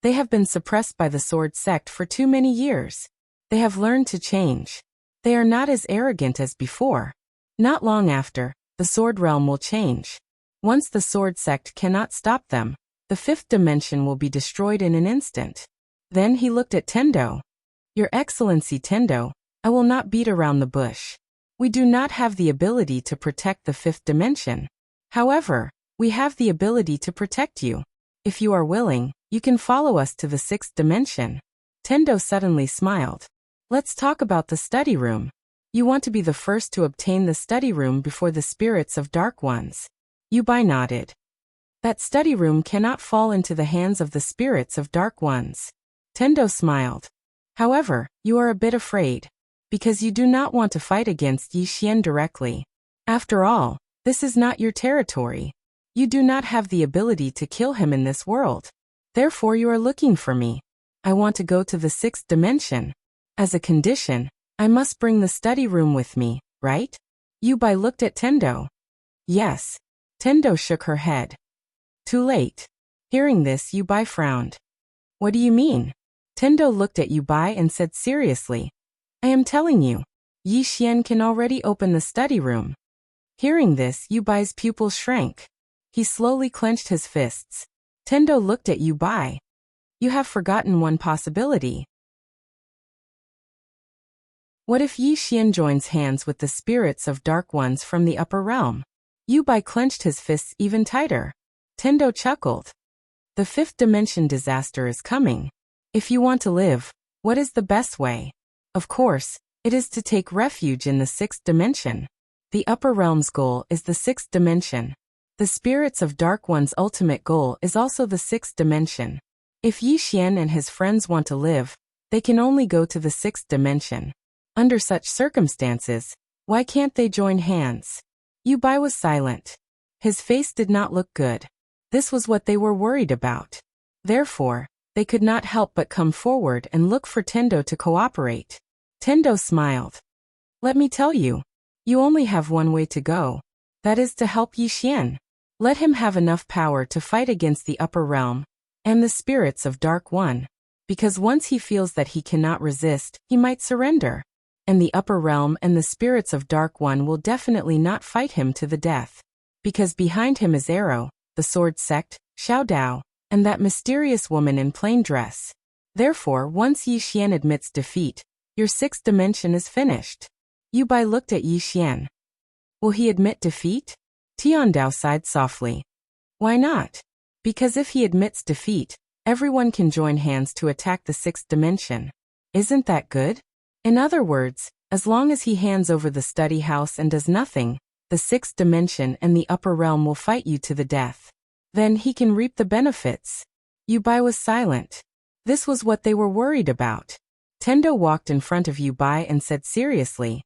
They have been suppressed by the sword sect for too many years. They have learned to change. They are not as arrogant as before. Not long after, the sword realm will change. Once the sword sect cannot stop them, the fifth dimension will be destroyed in an instant. Then he looked at Tendo. Your Excellency Tendo, I will not beat around the bush. We do not have the ability to protect the fifth dimension. However, we have the ability to protect you. If you are willing, you can follow us to the sixth dimension. Tendo suddenly smiled. Let's talk about the study room. You want to be the first to obtain the study room before the spirits of dark ones. Yubai nodded. That study room cannot fall into the hands of the spirits of dark ones. Tendo smiled. However, you are a bit afraid. Because you do not want to fight against Yi Xian directly. After all, this is not your territory. You do not have the ability to kill him in this world. Therefore you are looking for me. I want to go to the sixth dimension. As a condition, I must bring the study room with me, right? Yubai looked at Tendo. Yes. Tendo shook her head. Too late. Hearing this, Yubai frowned. What do you mean? Tendo looked at Yubai and said seriously. I am telling you, Yi Xian can already open the study room. Hearing this, Yubai's pupils shrank. He slowly clenched his fists. Tendo looked at Yubai. You have forgotten one possibility. What if Yi Xian joins hands with the spirits of dark ones from the upper realm? Yubai clenched his fists even tighter. Tendo chuckled. The fifth dimension disaster is coming. If you want to live, what is the best way? Of course, it is to take refuge in the sixth dimension. The upper realm's goal is the sixth dimension. The spirits of dark one's ultimate goal is also the sixth dimension. If Yi Xian and his friends want to live, they can only go to the sixth dimension. Under such circumstances, why can't they join hands? Yubai was silent. His face did not look good. This was what they were worried about. Therefore, they could not help but come forward and look for Tendo to cooperate. Tendo smiled. Let me tell you, You only have one way to go. That is to help Yixian. Let him have enough power to fight against the upper realm and the spirits of Dark One. Because once he feels that he cannot resist, he might surrender. And the upper realm and the spirits of Dark One will definitely not fight him to the death. Because behind him is Arrow, the sword sect, Xiao Dao, and that mysterious woman in plain dress. Therefore, once Yixian admits defeat, your sixth dimension is finished. Yu Bai looked at Yixian. Will he admit defeat? Tiandao sighed softly. Why not? Because if he admits defeat, everyone can join hands to attack the sixth dimension. Isn't that good? In other words, as long as he hands over the study house and does nothing, the sixth dimension and the upper realm will fight you to the death. Then he can reap the benefits. Yu Bai was silent. This was what they were worried about. Tendo walked in front of Yu Bai and said seriously,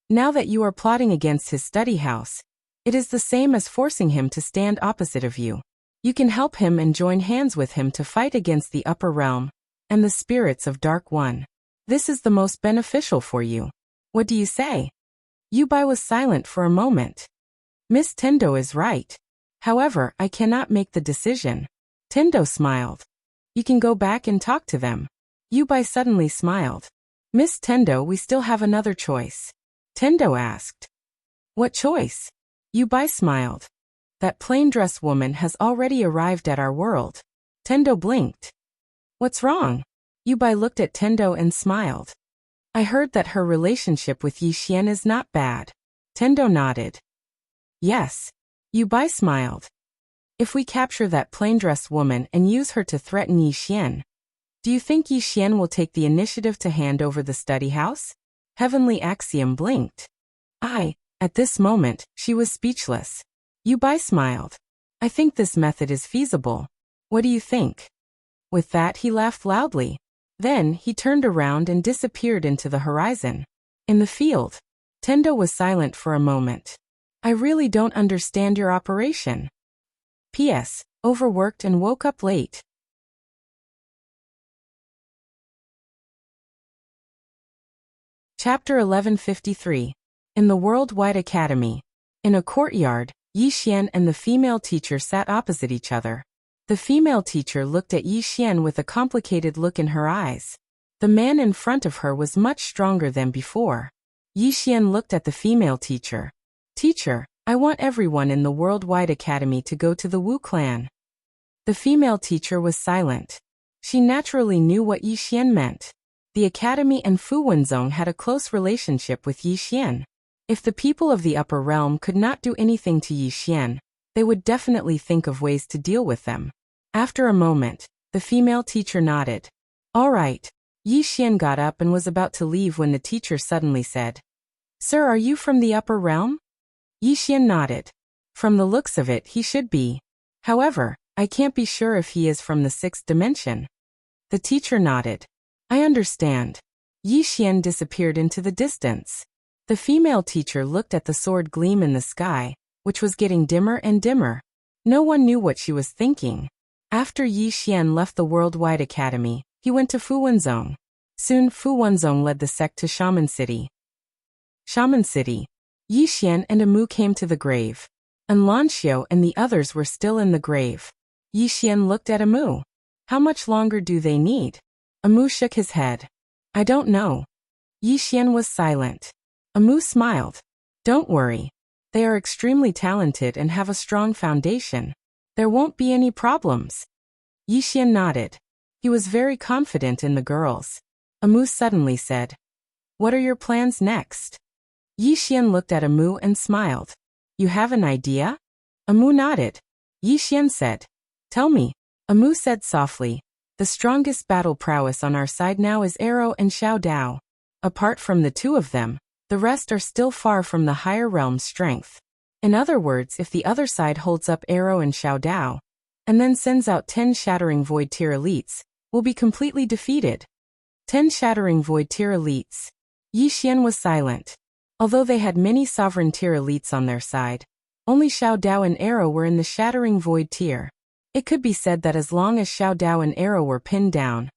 now that you are plotting against his study house, it is the same as forcing him to stand opposite of you. You can help him and join hands with him to fight against the upper realm and the spirits of Dark One. This is the most beneficial for you. What do you say? Yu Bai was silent for a moment. Miss Tendo is right. However, I cannot make the decision. Tendo smiled. You can go back and talk to them. Yu Bai suddenly smiled. Miss Tendo, we still have another choice. Tendo asked. What choice? Yu Bai smiled. That plain dress woman has already arrived at our world. Tendo blinked. What's wrong? Yu Bai looked at Tendo and smiled. I heard that her relationship with Yixian is not bad. Tendo nodded. Yes. Yu Bai smiled. If we capture that plain dress woman and use her to threaten Yixian, do you think Yixian will take the initiative to hand over the study house? Heavenly Axiom blinked. At this moment, she was speechless. Yu Bai smiled. I think this method is feasible. What do you think? With that, he laughed loudly. Then, he turned around and disappeared into the horizon. In the field, Tendo was silent for a moment. I really don't understand your operation. P.S. Overworked and woke up late. Chapter 1153. In the Worldwide Academy. In a courtyard, Yixian and the female teacher sat opposite each other. The female teacher looked at Yixian with a complicated look in her eyes. The man in front of her was much stronger than before. Yixian looked at the female teacher. Teacher, I want everyone in the Worldwide Academy to go to the Wu clan. The female teacher was silent. She naturally knew what Yixian meant. The academy and Fu Wenzong had a close relationship with Yixian. If the people of the upper realm could not do anything to Yixian, they would definitely think of ways to deal with them. After a moment, the female teacher nodded. All right. Yixian got up and was about to leave when the teacher suddenly said, Sir, are you from the upper realm? Yixian nodded. From the looks of it, he should be. However, I can't be sure if he is from the sixth dimension. The teacher nodded. I understand. Yixian disappeared into the distance. The female teacher looked at the sword gleam in the sky, which was getting dimmer and dimmer. No one knew what she was thinking. After Yixian left the Worldwide Academy, he went to Fu Wenzong. Soon Fu Wenzong led the sect to Shaman City. Shaman City. Yixian and Amu came to the grave. And Lanxiu and the others were still in the grave. Yixian looked at Amu. How much longer do they need? Amu shook his head. I don't know. Yixian was silent. Amu smiled. Don't worry. They are extremely talented and have a strong foundation. There won't be any problems. Yixian nodded. He was very confident in the girls. Amu suddenly said, What are your plans next? Yixian looked at Amu and smiled. You have an idea? Amu nodded. Yixian said, Tell me. Amu said softly, The strongest battle prowess on our side now is Arrow and Xiao Dao. Apart from the two of them, the rest are still far from the higher realm's strength. In other words, if the other side holds up Arrow and Xiao Dao, and then sends out 10 Shattering Void Tier elites, will be completely defeated. 10 Shattering Void Tier elites. Yixian was silent. Although they had many Sovereign Tier elites on their side, only Xiao Dao and Arrow were in the Shattering Void Tier. It could be said that as long as Xiao Dao and Arrow were pinned down,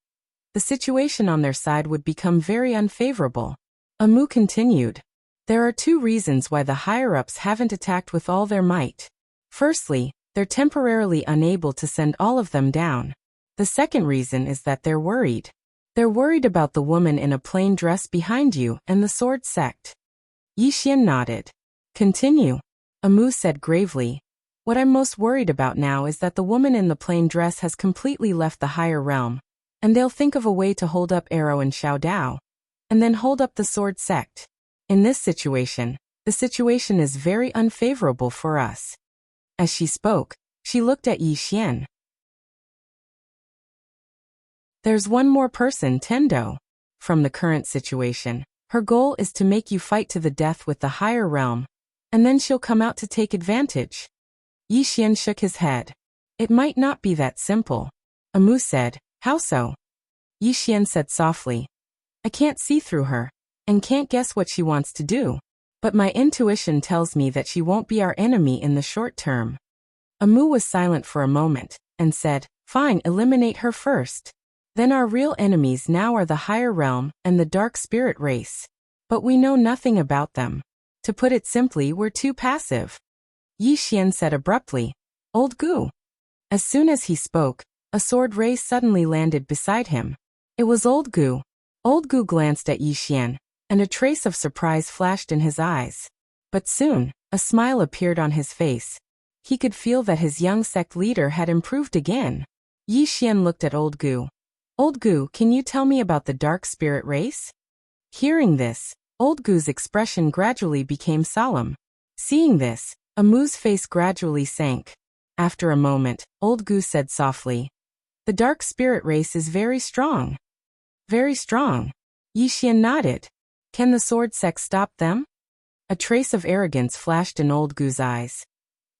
the situation on their side would become very unfavorable. Amu continued. There are two reasons why the higher-ups haven't attacked with all their might. Firstly, they're temporarily unable to send all of them down. The second reason is that they're worried. They're worried about the woman in a plain dress behind you and the sword sect. Yixian nodded. Continue. Amu said gravely. What I'm most worried about now is that the woman in the plain dress has completely left the higher realm, and they'll think of a way to hold up Arrow and Xiao Dao, and then hold up the sword sect. In this situation, the situation is very unfavorable for us. As she spoke, she looked at Yixian. There's one more person, Tendo. From the current situation, her goal is to make you fight to the death with the higher realm, and then she'll come out to take advantage. Yixian shook his head. It might not be that simple. Amu said, how so? Yixian said softly. I can't see through her, and can't guess what she wants to do. But my intuition tells me that she won't be our enemy in the short term. Amu was silent for a moment, and said, fine, eliminate her first. Then our real enemies now are the higher realm and the dark spirit race. But we know nothing about them. To put it simply, we're too passive. Yixian said abruptly, Old Gu. As soon as he spoke, a sword ray suddenly landed beside him. It was Old Gu. Old Gu glanced at Yixian, and a trace of surprise flashed in his eyes. But soon, a smile appeared on his face. He could feel that his young sect leader had improved again. Yixian looked at Old Gu. Old Gu, can you tell me about the dark spirit race? Hearing this, Old Gu's expression gradually became solemn. Seeing this, Amu's face gradually sank. After a moment, Old Gu said softly, the dark spirit race is very strong. Very strong. Yixian nodded. Can the sword sect stop them? A trace of arrogance flashed in Old Gu's eyes.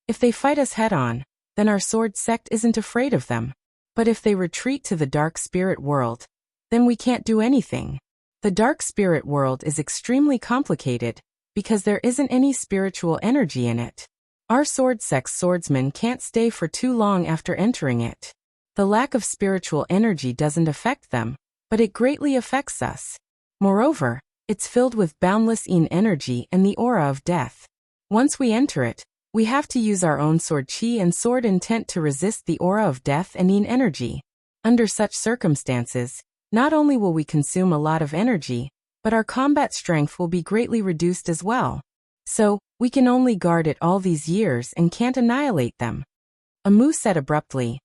If they fight us head-on, then our sword sect isn't afraid of them. But if they retreat to the dark spirit world, then we can't do anything. The dark spirit world is extremely complicated, because there isn't any spiritual energy in it. Our sword sect's swordsmen can't stay for too long after entering it. The lack of spiritual energy doesn't affect them, but it greatly affects us. Moreover, it's filled with boundless yin energy and the aura of death. Once we enter it, we have to use our own sword chi and sword intent to resist the aura of death and yin energy. Under such circumstances, not only will we consume a lot of energy, but our combat strength will be greatly reduced as well. So, we can only guard it all these years and can't annihilate them. Amu said abruptly.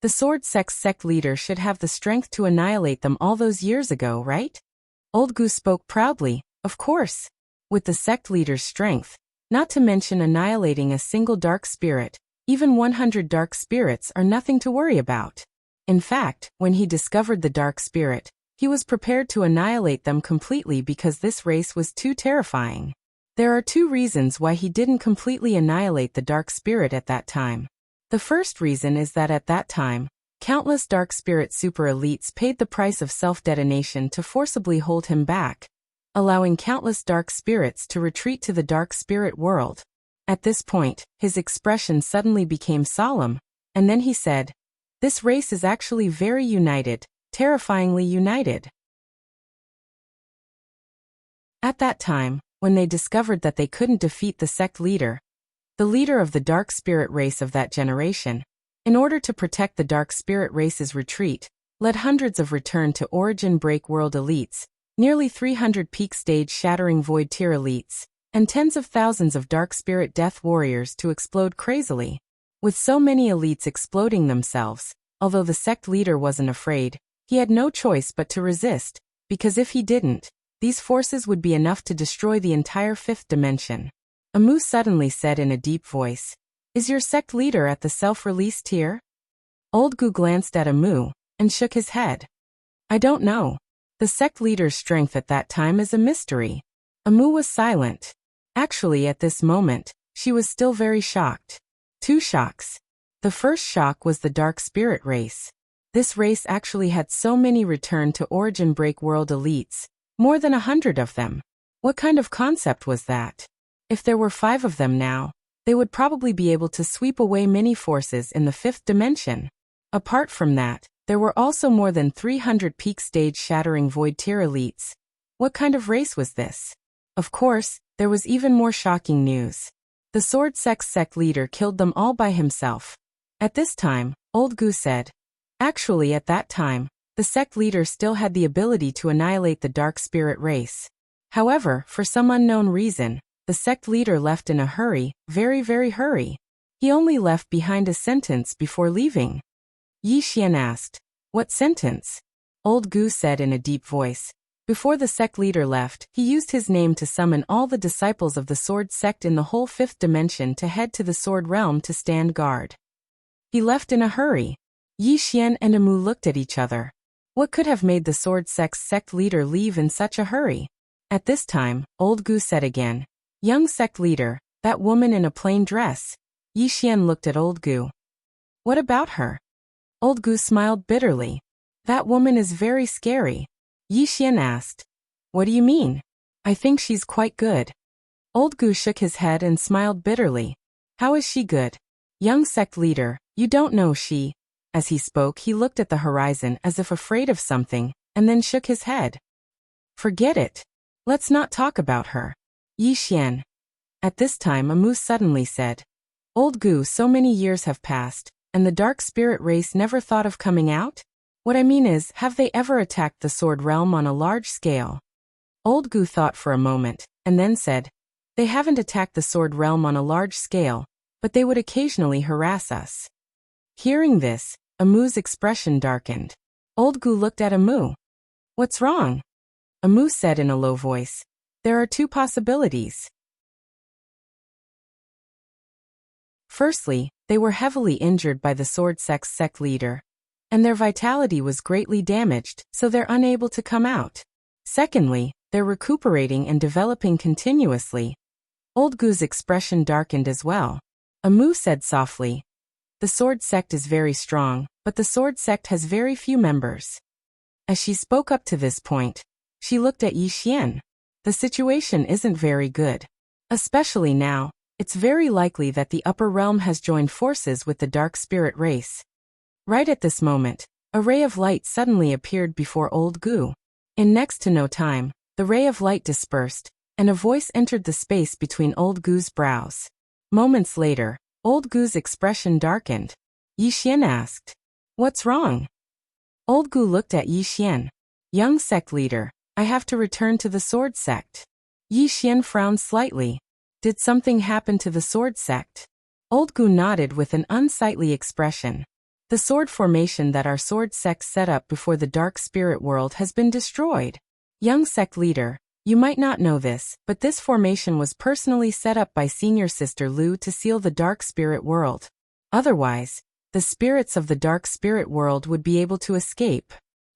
The sword sect's sect leader should have the strength to annihilate them all those years ago, right? Old Gu spoke proudly, of course. With the sect leader's strength, not to mention annihilating a single dark spirit, even 100 dark spirits are nothing to worry about. In fact, when he discovered the dark spirit, he was prepared to annihilate them completely because this race was too terrifying. There are two reasons why he didn't completely annihilate the dark spirit at that time. The first reason is that at that time, countless dark spirit super elites paid the price of self-detonation to forcibly hold him back, allowing countless dark spirits to retreat to the dark spirit world. At this point, his expression suddenly became solemn, and then he said, this race is actually very united, terrifyingly united. At that time, when they discovered that they couldn't defeat the sect leader, the leader of the dark spirit race of that generation, in order to protect the dark spirit race's retreat, led hundreds of return to origin break world elites, nearly 300 peak stage shattering void tier elites, and tens of thousands of dark spirit death warriors to explode crazily. With so many elites exploding themselves, although the sect leader wasn't afraid, he had no choice but to resist, because if he didn't, these forces would be enough to destroy the entire fifth dimension. Amu suddenly said in a deep voice, is your sect leader at the self-release tier? Old Gu glanced at Amu, and shook his head. I don't know. The sect leader's strength at that time is a mystery. Amu was silent. Actually, at this moment, she was still very shocked. Two shocks. The first shock was the dark spirit race. This race actually had so many return to origin break world elites, more than 100 of them. What kind of concept was that? If there were 5 of them now, they would probably be able to sweep away many forces in the fifth dimension. Apart from that, there were also more than 300 peak stage shattering void tier elites. What kind of race was this? Of course, there was even more shocking news. The sword sect leader killed them all by himself. At this time, Old Gu said. Actually, at that time, the sect leader still had the ability to annihilate the dark spirit race. However, for some unknown reason, the sect leader left in a hurry, very hurry. He only left behind a sentence before leaving. Yi Xian asked, "What sentence?" Old Gu said in a deep voice. Before the sect leader left, he used his name to summon all the disciples of the sword sect in the whole fifth dimension to head to the sword realm to stand guard. He left in a hurry. Yi Xian and Amu looked at each other. What could have made the sword sect leader leave in such a hurry? At this time, Old Gu said again, "Young sect leader, that woman in a plain dress." Yi Xian looked at Old Gu. "What about her?" Old Gu smiled bitterly. "That woman is very scary." Yi Xian asked, "What do you mean?" "I think she's quite good." Old Gu shook his head and smiled bitterly. "How is she good?" "Young sect leader, you don't know she." As he spoke, he looked at the horizon as if afraid of something, and then shook his head. "Forget it. Let's not talk about her." Yi Xian. At this time, Amu suddenly said, "Old Gu, so many years have passed, and the dark spirit race never thought of coming out? What I mean is, have they ever attacked the sword realm on a large scale?" Old Gu thought for a moment, and then said, "They haven't attacked the sword realm on a large scale, but they would occasionally harass us." Hearing this, Amu's expression darkened. Old Gu looked at Amu. "What's wrong?" Amu said in a low voice, "There are two possibilities. Firstly, they were heavily injured by the sword sect leader, and their vitality was greatly damaged, so they're unable to come out. Secondly, they're recuperating and developing continuously." Old Gu's expression darkened as well. Amu said softly, "The sword sect is very strong, but the sword sect has very few members." As she spoke up to this point, she looked at Yi Xian. "The situation isn't very good. Especially now, it's very likely that the upper realm has joined forces with the dark spirit race." Right at this moment, a ray of light suddenly appeared before Old Gu. In next to no time, the ray of light dispersed, and a voice entered the space between Old Gu's brows. Moments later, Old Gu's expression darkened. Yi Xian asked, "What's wrong?" Old Gu looked at Yi Xian. "Young sect leader, I have to return to the sword sect." Yi Xian frowned slightly. "Did something happen to the sword sect?" Old Gu nodded with an unsightly expression. "The sword formation that our sword sect set up before the dark spirit world has been destroyed. Young sect leader, you might not know this, but this formation was personally set up by senior sister Lu to seal the dark spirit world. Otherwise, the spirits of the dark spirit world would be able to escape.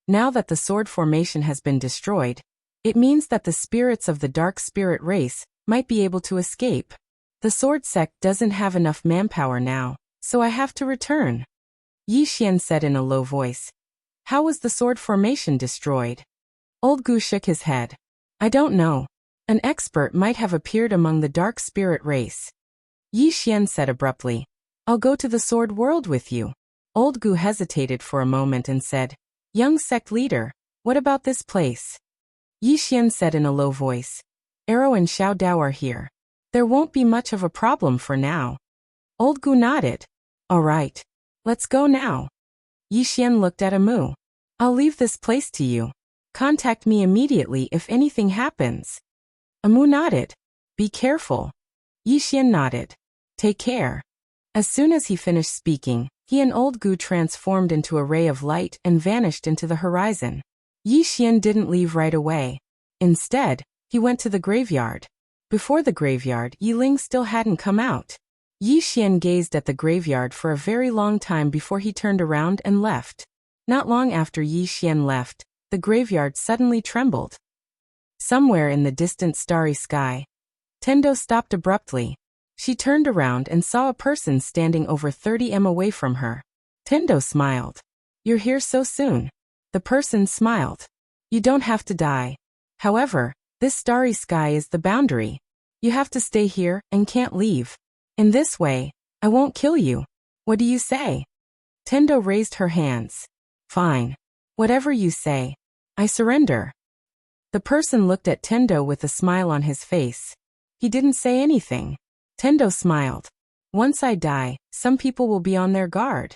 Now that the sword formation has been destroyed, it means that the spirits of the dark spirit race might be able to escape. The sword sect doesn't have enough manpower now, so I have to return." Yi Xian said in a low voice, "How was the sword formation destroyed?" Old Gu shook his head. "I don't know. An expert might have appeared among the dark spirit race." Yi Xian said abruptly, "I'll go to the sword world with you." Old Gu hesitated for a moment and said, "Young sect leader, what about this place?" Yi Xian said in a low voice, "Arrow and Xiao Dao are here. There won't be much of a problem for now." Old Gu nodded. "All right. Let's go now." Yi Xian looked at Amu. "I'll leave this place to you. Contact me immediately if anything happens." Amu nodded. "Be careful." Yi Xian nodded. "Take care." As soon as he finished speaking, he and Old Gu transformed into a ray of light and vanished into the horizon. Yi Xian didn't leave right away. Instead, he went to the graveyard. Before the graveyard, Yi Ling still hadn't come out. Yi Xian gazed at the graveyard for a very long time before he turned around and left. Not long after Yi Xian left, the graveyard suddenly trembled. Somewhere in the distant starry sky, Tendo stopped abruptly. She turned around and saw a person standing over 30 m away from her. Tendo smiled. "You're here so soon." The person smiled. "You don't have to die. However, this starry sky is the boundary. You have to stay here and can't leave. In this way, I won't kill you. What do you say?" Tendo raised her hands. "Fine. Whatever you say. I surrender." The person looked at Tendo with a smile on his face. He didn't say anything. Tendo smiled. Once I die, some people will be on their guard.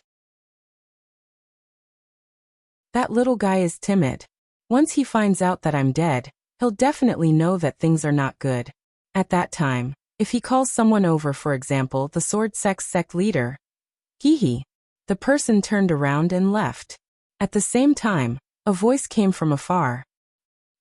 That little guy is timid. Once he finds out that I'm dead, he'll definitely know that things are not good. At that time, if he calls someone over, for example, the sword sect leader. Hee. The person turned around and left. At the same time, a voice came from afar.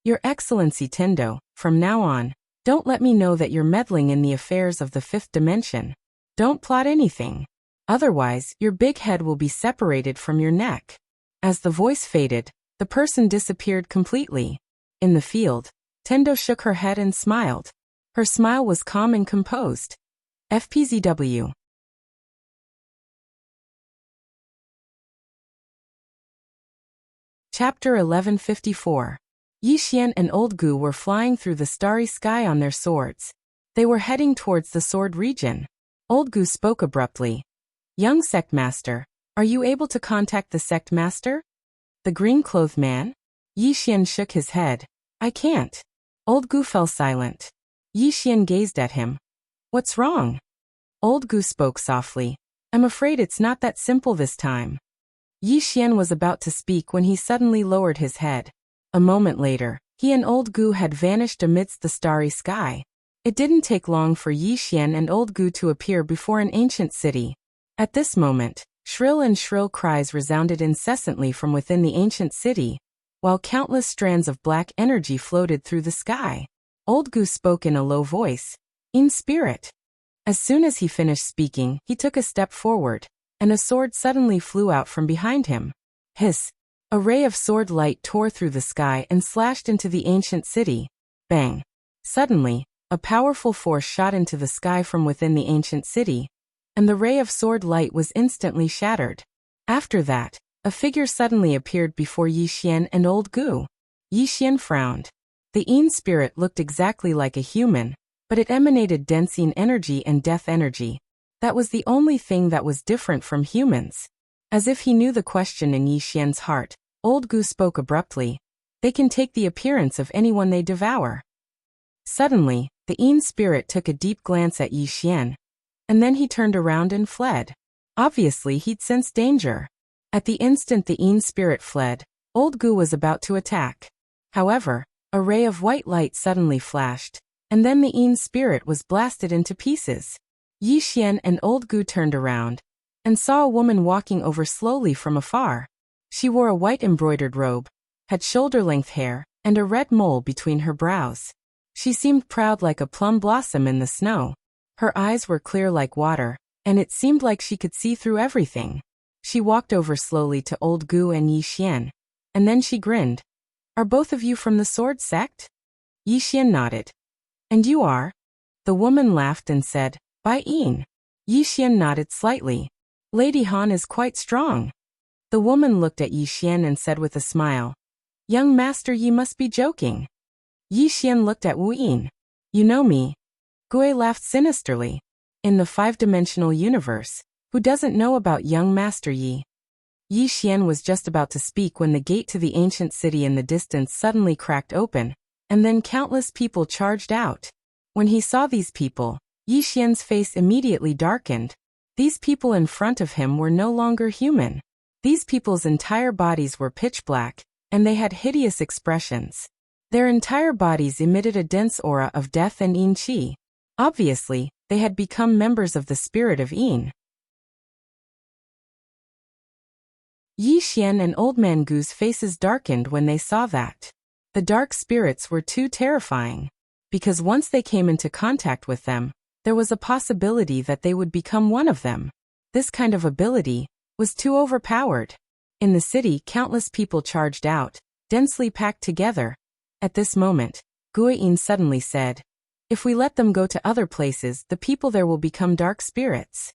Your Excellency Tendo, from now on, don't let me know that you're meddling in the affairs of the fifth dimension. Don't plot anything. Otherwise, your big head will be separated from your neck. As the voice faded, the person disappeared completely. In the field, Tendo shook her head and smiled. Her smile was calm and composed. FPZW. Chapter 1154. Yi Xian and Old Gu were flying through the starry sky on their swords. They were heading towards the sword region. Old Gu spoke abruptly. Young sect master, are you able to contact the sect master? The green-clothed man? Yi Xian shook his head. I can't. Old Gu fell silent. Yi Xian gazed at him. What's wrong? Old Gu spoke softly. I'm afraid it's not that simple this time. Yi Xian was about to speak when he suddenly lowered his head. A moment later, he and Old Gu had vanished amidst the starry sky. It didn't take long for Yi Xian and Old Gu to appear before an ancient city. At this moment, shrill cries resounded incessantly from within the ancient city, while countless strands of black energy floated through the sky. Old Gu spoke in a low voice. In spirit. As soon as he finished speaking, he took a step forward, and a sword suddenly flew out from behind him. Hiss! A ray of sword light tore through the sky and slashed into the ancient city. Bang! Suddenly, a powerful force shot into the sky from within the ancient city, and the ray of sword light was instantly shattered. After that, a figure suddenly appeared before Yi Xian and Old Gu. Yi Xian frowned. The Yin spirit looked exactly like a human, but it emanated dense Yin energy and death energy. That was the only thing that was different from humans. As if he knew the question in Yi Xian's heart, Old Gu spoke abruptly. They can take the appearance of anyone they devour. Suddenly, the Yin spirit took a deep glance at Yi Xian, and then he turned around and fled. Obviously, he'd sensed danger. At the instant the Yin spirit fled, Old Gu was about to attack. However, a ray of white light suddenly flashed, and then the Yin spirit was blasted into pieces. Yi Xian and Old Gu turned around, and saw a woman walking over slowly from afar. She wore a white embroidered robe, had shoulder-length hair, and a red mole between her brows. She seemed proud like a plum blossom in the snow. Her eyes were clear like water, and it seemed like she could see through everything. She walked over slowly to Old Gu and Yi Xian, and then she grinned. Are both of you from the sword sect? Yi Xian nodded. And you are? The woman laughed and said, By Yin. Yi Xian nodded slightly. Lady Han is quite strong. The woman looked at Yi Xian and said with a smile, Young master, ye must be joking. Yi Xian looked at Wu Yin. You know me. Gui laughed sinisterly. In the five-dimensional universe, who doesn't know about young master Yi? Yi Xian was just about to speak when the gate to the ancient city in the distance suddenly cracked open, and then countless people charged out. When he saw these people, Yi Xian's face immediately darkened. These people in front of him were no longer human. These people's entire bodies were pitch black, and they had hideous expressions. Their entire bodies emitted a dense aura of death and Yin Qi. Obviously, they had become members of the spirit of Yin. Yi Xian and Old Man Gu's faces darkened when they saw that. The dark spirits were too terrifying, because once they came into contact with them, there was a possibility that they would become one of them. This kind of ability was too overpowered. In the city, countless people charged out, densely packed together. At this moment, Guiyin suddenly said, If we let them go to other places, the people there will become dark spirits.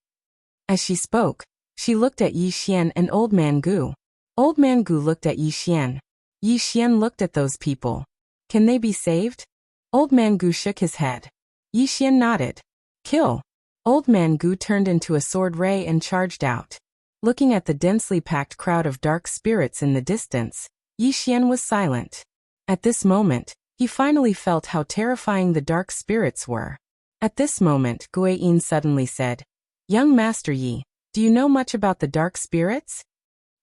As she spoke, she looked at Yi Xian and Old Man Gu. Old Man Gu looked at Yi Xian. Yi Xian looked at those people. Can they be saved? Old Man Gu shook his head. Yi Xian nodded. Kill. Old Man Gu turned into a sword ray and charged out. Looking at the densely packed crowd of dark spirits in the distance, Yi Xian was silent. At this moment, he finally felt how terrifying the dark spirits were. At this moment, Guiyin suddenly said, "Young Master Yi, do you know much about the dark spirits?"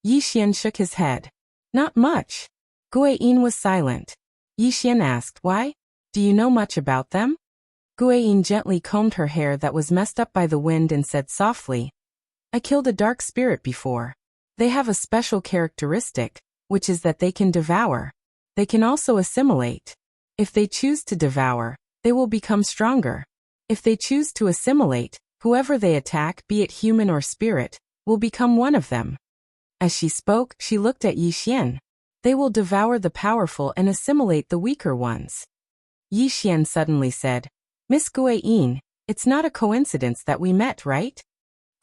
Yixian shook his head. "Not much." Guiyin was silent. Yixian asked, "Why? Do you know much about them?" Guiyin gently combed her hair that was messed up by the wind and said softly, "I killed a dark spirit before. They have a special characteristic, which is that they can devour. They can also assimilate. If they choose to devour, they will become stronger. If they choose to assimilate, whoever they attack, be it human or spirit, will become one of them." As she spoke, she looked at Yixian. "They will devour the powerful and assimilate the weaker ones." Yixian suddenly said, "Miss Guiyin, it's not a coincidence that we met, right?"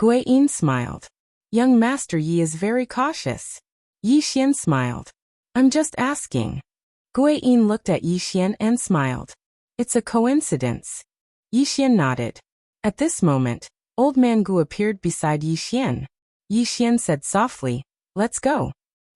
Guiyin smiled. "Young Master Yi is very cautious." Yixian smiled. "I'm just asking." Guiyin looked at Yixian and smiled. "It's a coincidence." Yixian nodded. At this moment, Old Man Gu appeared beside Yixian. Yixian said softly, "Let's go."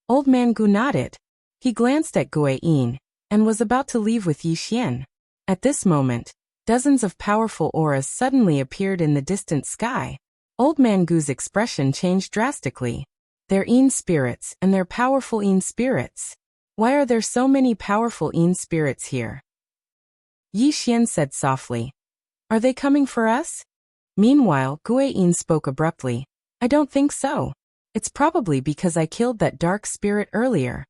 Old Man Gu nodded. He glanced at Guiyin and was about to leave with Yixian. At this moment, dozens of powerful auras suddenly appeared in the distant sky. Old Man Gu's expression changed drastically. They're Yin spirits, and they're powerful Yin spirits. Why are there so many powerful Yin spirits here? Yixian said softly, "Are they coming for us?" Meanwhile, Guiyin spoke abruptly, "I don't think so. It's probably because I killed that dark spirit earlier."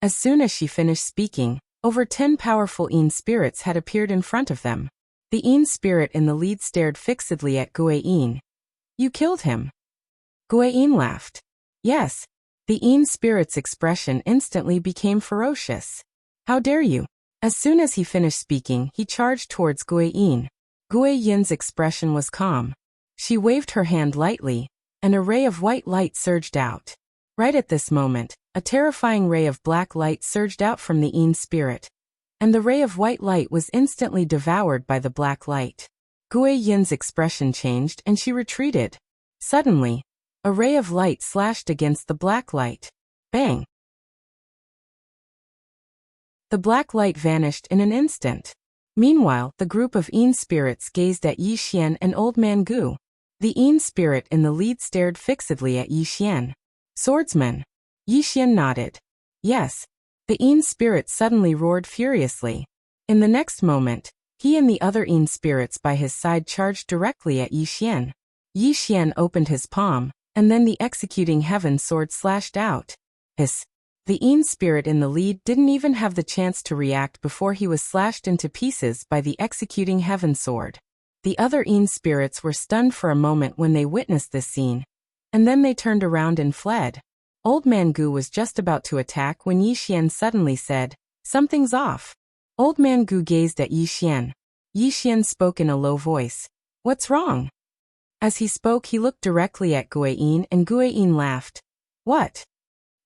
As soon as she finished speaking, over 10 powerful Yin spirits had appeared in front of them. The Yin spirit in the lead stared fixedly at Guiyin. "You killed him?" Guiyin laughed. "Yes." The Yin spirit's expression instantly became ferocious. "How dare you?" As soon as he finished speaking, he charged towards Guiyin. Guiyin's expression was calm. She waved her hand lightly, and a ray of white light surged out. Right at this moment, a terrifying ray of black light surged out from the Yin spirit, and the ray of white light was instantly devoured by the black light. Guiyin's expression changed and she retreated. Suddenly, a ray of light slashed against the black light. Bang! The black light vanished in an instant. Meanwhile, the group of Yin spirits gazed at Yixian and Old Man Gu. The Yin spirit in the lead stared fixedly at Yixian. "Swordsman." Yixian nodded. "Yes." The Yin spirit suddenly roared furiously. In the next moment, he and the other Yin spirits by his side charged directly at Yixian. Yixian opened his palm, and then the executing heaven sword slashed out. Hiss. The Yin spirit in the lead didn't even have the chance to react before he was slashed into pieces by the executing heaven sword. The other Yin spirits were stunned for a moment when they witnessed this scene, and then they turned around and fled. Old Man Gu was just about to attack when Yixian suddenly said, "Something's off." Old Man Gu gazed at Yixian. Yixian spoke in a low voice, "What's wrong?" As he spoke, he looked directly at Guiyin and Guiyin laughed. "What?"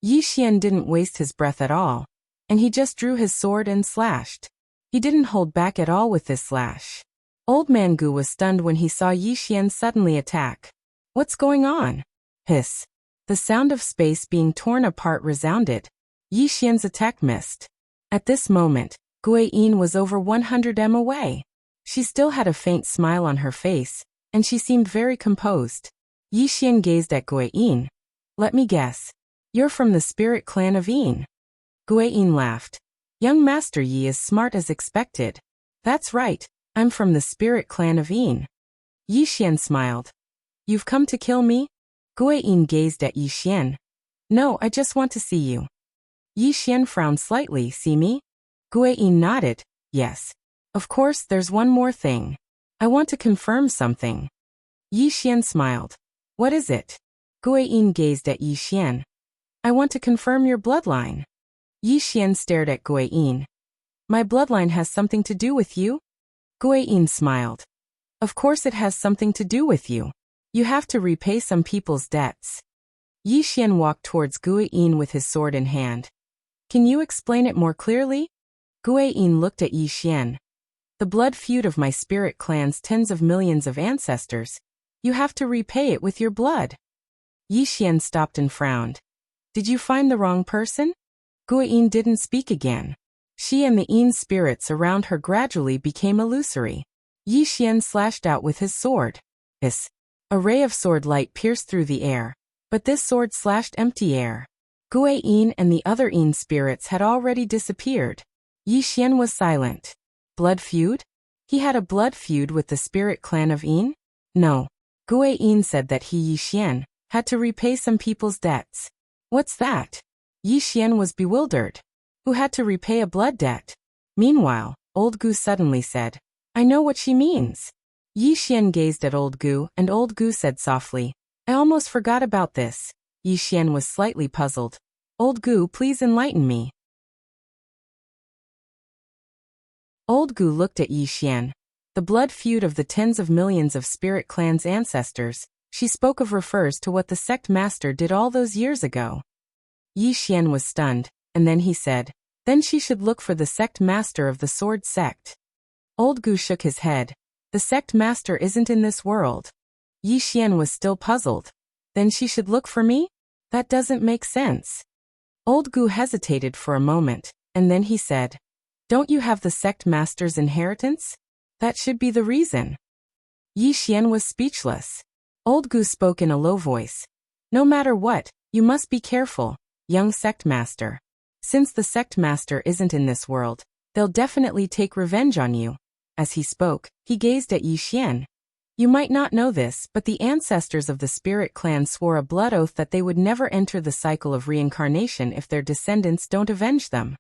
Yixian didn't waste his breath at all, and he just drew his sword and slashed. He didn't hold back at all with this slash. Old Man Gu was stunned when he saw Yixian suddenly attack. "What's going on?" Hiss. The sound of space being torn apart resounded. Yixian's attack missed. At this moment, Guiyin was over 100 m away. She still had a faint smile on her face, and she seemed very composed. Yixian gazed at Guiyin. "Let me guess. You're from the spirit clan of Yin." Guiyin laughed. "Young Master Yi is smart as expected." "That's right, I'm from the spirit clan of Yin." Yixian smiled. "You've come to kill me?" Guiyin gazed at Yixian. "No, I just want to see you." Yixian frowned slightly. "See me?" Guiyin nodded. "Yes. Of course, there's one more thing. I want to confirm something." Yixian smiled. "What is it?" Guiyin gazed at Yixian. "I want to confirm your bloodline." Yixian stared at Guiyin. "My bloodline has something to do with you?" Guiyin smiled. "Of course it has something to do with you. You have to repay some people's debts." Yixian walked towards Guiyin with his sword in hand. "Can you explain it more clearly?" Guiyin looked at Yixian. "The blood feud of my spirit clan's tens of millions of ancestors. You have to repay it with your blood." Yixian stopped and frowned. "Did you find the wrong person?" Guiyin didn't speak again. She and the Yin spirits around her gradually became illusory. Yi Xian slashed out with his sword. A ray of sword light pierced through the air, but this sword slashed empty air. Gue Yin and the other Yin spirits had already disappeared. Yi Xian was silent. Blood feud? He had a blood feud with the spirit clan of Yin? No. Gue Yin said that he, Yi Xian, had to repay some people's debts. What's that? Yi Xian was bewildered. Who had to repay a blood debt? Meanwhile, Old Gu suddenly said, I know what she means. Yi Xian gazed at Old Gu, and Old Gu said softly, I almost forgot about this. Yi Xian was slightly puzzled. Old Gu, please enlighten me. Old Gu looked at Yi Xian. The blood feud of the tens of millions of spirit clans' ancestors, she spoke of refers to what the sect master did all those years ago. Yi Xian was stunned, and then he said, then she should look for the sect master of the sword sect. Old Gu shook his head. The sect master isn't in this world. Yi Xian was still puzzled. Then she should look for me? That doesn't make sense. Old Gu hesitated for a moment, and then he said, don't you have the sect master's inheritance? That should be the reason. Yi Xian was speechless. Old Gu spoke in a low voice. No matter what, you must be careful, young sect master. Since the sect master isn't in this world, they'll definitely take revenge on you. As he spoke, he gazed at Yi Xian. You might not know this, but the ancestors of the spirit clan swore a blood oath that they would never enter the cycle of reincarnation if their descendants don't avenge them.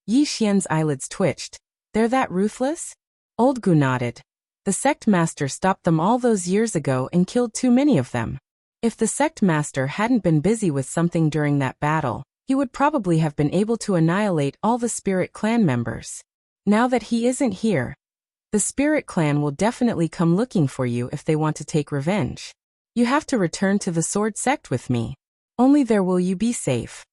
Yi Xian's eyelids twitched. They're that ruthless? Old Gu nodded. The sect master stopped them all those years ago and killed too many of them. If the sect master hadn't been busy with something during that battle, he would probably have been able to annihilate all the spirit clan members. Now that he isn't here, the spirit clan will definitely come looking for you if they want to take revenge. You have to return to the sword sect with me. Only there will you be safe.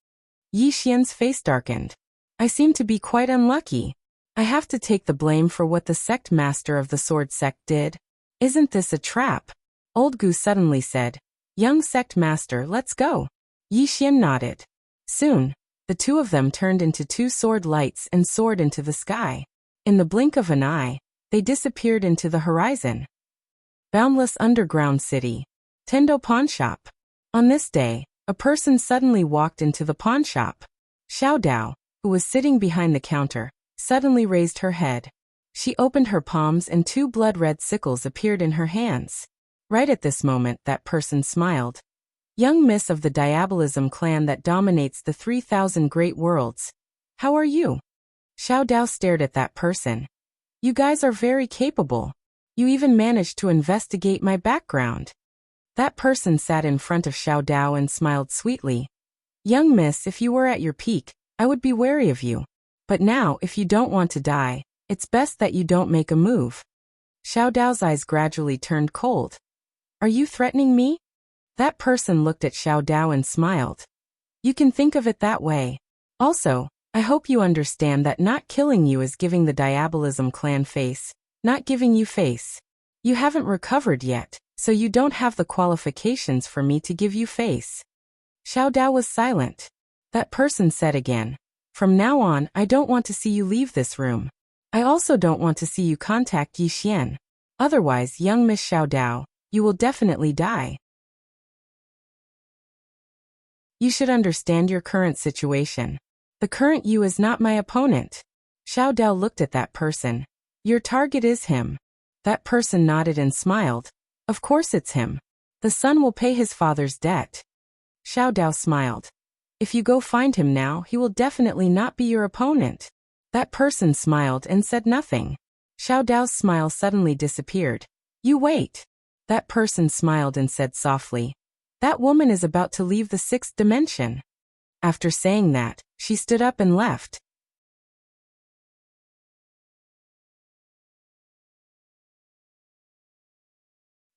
Yi Xian's face darkened. I seem to be quite unlucky. I have to take the blame for what the sect master of the sword sect did. Isn't this a trap? Old Gu suddenly said, young sect master, let's go. Yi Xian nodded. Soon, the two of them turned into two sword lights and soared into the sky. In the blink of an eye, they disappeared into the horizon. Boundless underground city. Tendo pawn shop. On this day, a person suddenly walked into the pawn shop. Xiao Dao, who was sitting behind the counter, suddenly raised her head. She opened her palms and two blood-red sickles appeared in her hands. Right at this moment, that person smiled. Young miss of the Diabolism clan that dominates the 3,000 great worlds. How are you? Xiao Dao stared at that person. You guys are very capable. You even managed to investigate my background. That person sat in front of Xiao Dao and smiled sweetly. Young miss, if you were at your peak, I would be wary of you. But now, if you don't want to die, it's best that you don't make a move. Xiao Dao's eyes gradually turned cold. Are you threatening me? That person looked at Xiao Dao and smiled. You can think of it that way. Also, I hope you understand that not killing you is giving the Diabolism clan face, not giving you face. You haven't recovered yet, so you don't have the qualifications for me to give you face. Xiao Dao was silent. That person said again, from now on, I don't want to see you leave this room. I also don't want to see you contact Yi Xian. Otherwise, young Miss Xiao Dao, you will definitely die. You should understand your current situation. The current you is not my opponent. Xiao Dao looked at that person. Your target is him. That person nodded and smiled. Of course it's him. The son will pay his father's debt. Xiao Dao smiled. If you go find him now, he will definitely not be your opponent. That person smiled and said nothing. Xiao Dao's smile suddenly disappeared. You wait. That person smiled and said softly, that woman is about to leave the sixth dimension. After saying that, she stood up and left.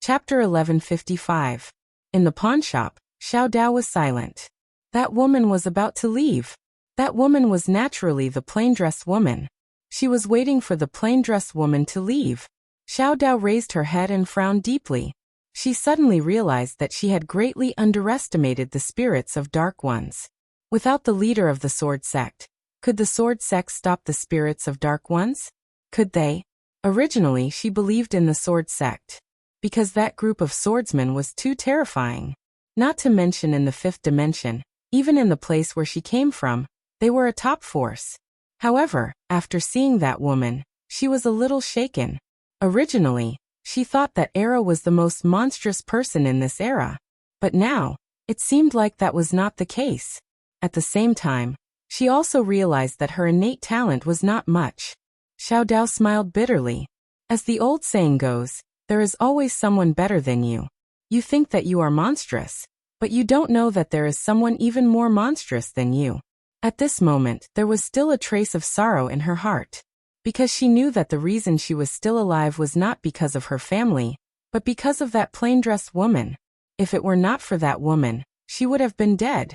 Chapter 1155. In the pawn shop, Xiao Dao was silent. That woman was about to leave. That woman was naturally the plain-dressed woman. She was waiting for the plain-dressed woman to leave. Xiao Dao raised her head and frowned deeply. She suddenly realized that she had greatly underestimated the spirits of Dark Ones. Without the leader of the Sword Sect, could the Sword Sect stop the spirits of Dark Ones? Could they? Originally, she believed in the sword sect, because that group of swordsmen was too terrifying. Not to mention in the fifth dimension, even in the place where she came from, they were a top force. However, after seeing that woman, she was a little shaken. Originally, she thought that Arrow was the most monstrous person in this era. But now, it seemed like that was not the case. At the same time, she also realized that her innate talent was not much. Xiao Dao smiled bitterly. As the old saying goes, there is always someone better than you. You think that you are monstrous, but you don't know that there is someone even more monstrous than you. At this moment, there was still a trace of sorrow in her heart, because she knew that the reason she was still alive was not because of her family, but because of that plain-dressed woman. If it were not for that woman, she would have been dead.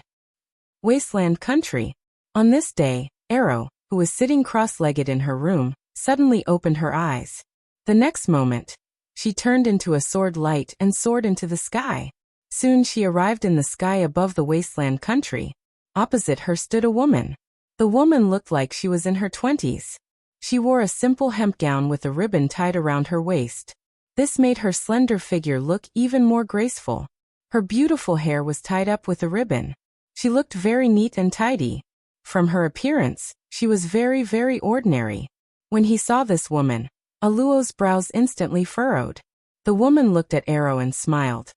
Wasteland Country. On this day, Arrow, who was sitting cross-legged in her room, suddenly opened her eyes. The next moment, she turned into a sword light and soared into the sky. Soon she arrived in the sky above the Wasteland Country. Opposite her stood a woman. The woman looked like she was in her 20s. She wore a simple hemp gown with a ribbon tied around her waist. This made her slender figure look even more graceful. Her beautiful hair was tied up with a ribbon. She looked very neat and tidy. From her appearance, she was very, very ordinary. When he saw this woman, Aluo's brows instantly furrowed. The woman looked at Arrow and smiled.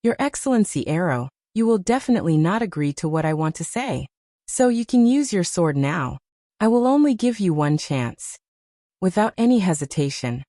Your Excellency Arrow, you will definitely not agree to what I want to say. So you can use your sword now. I will only give you one chance. Without any hesitation,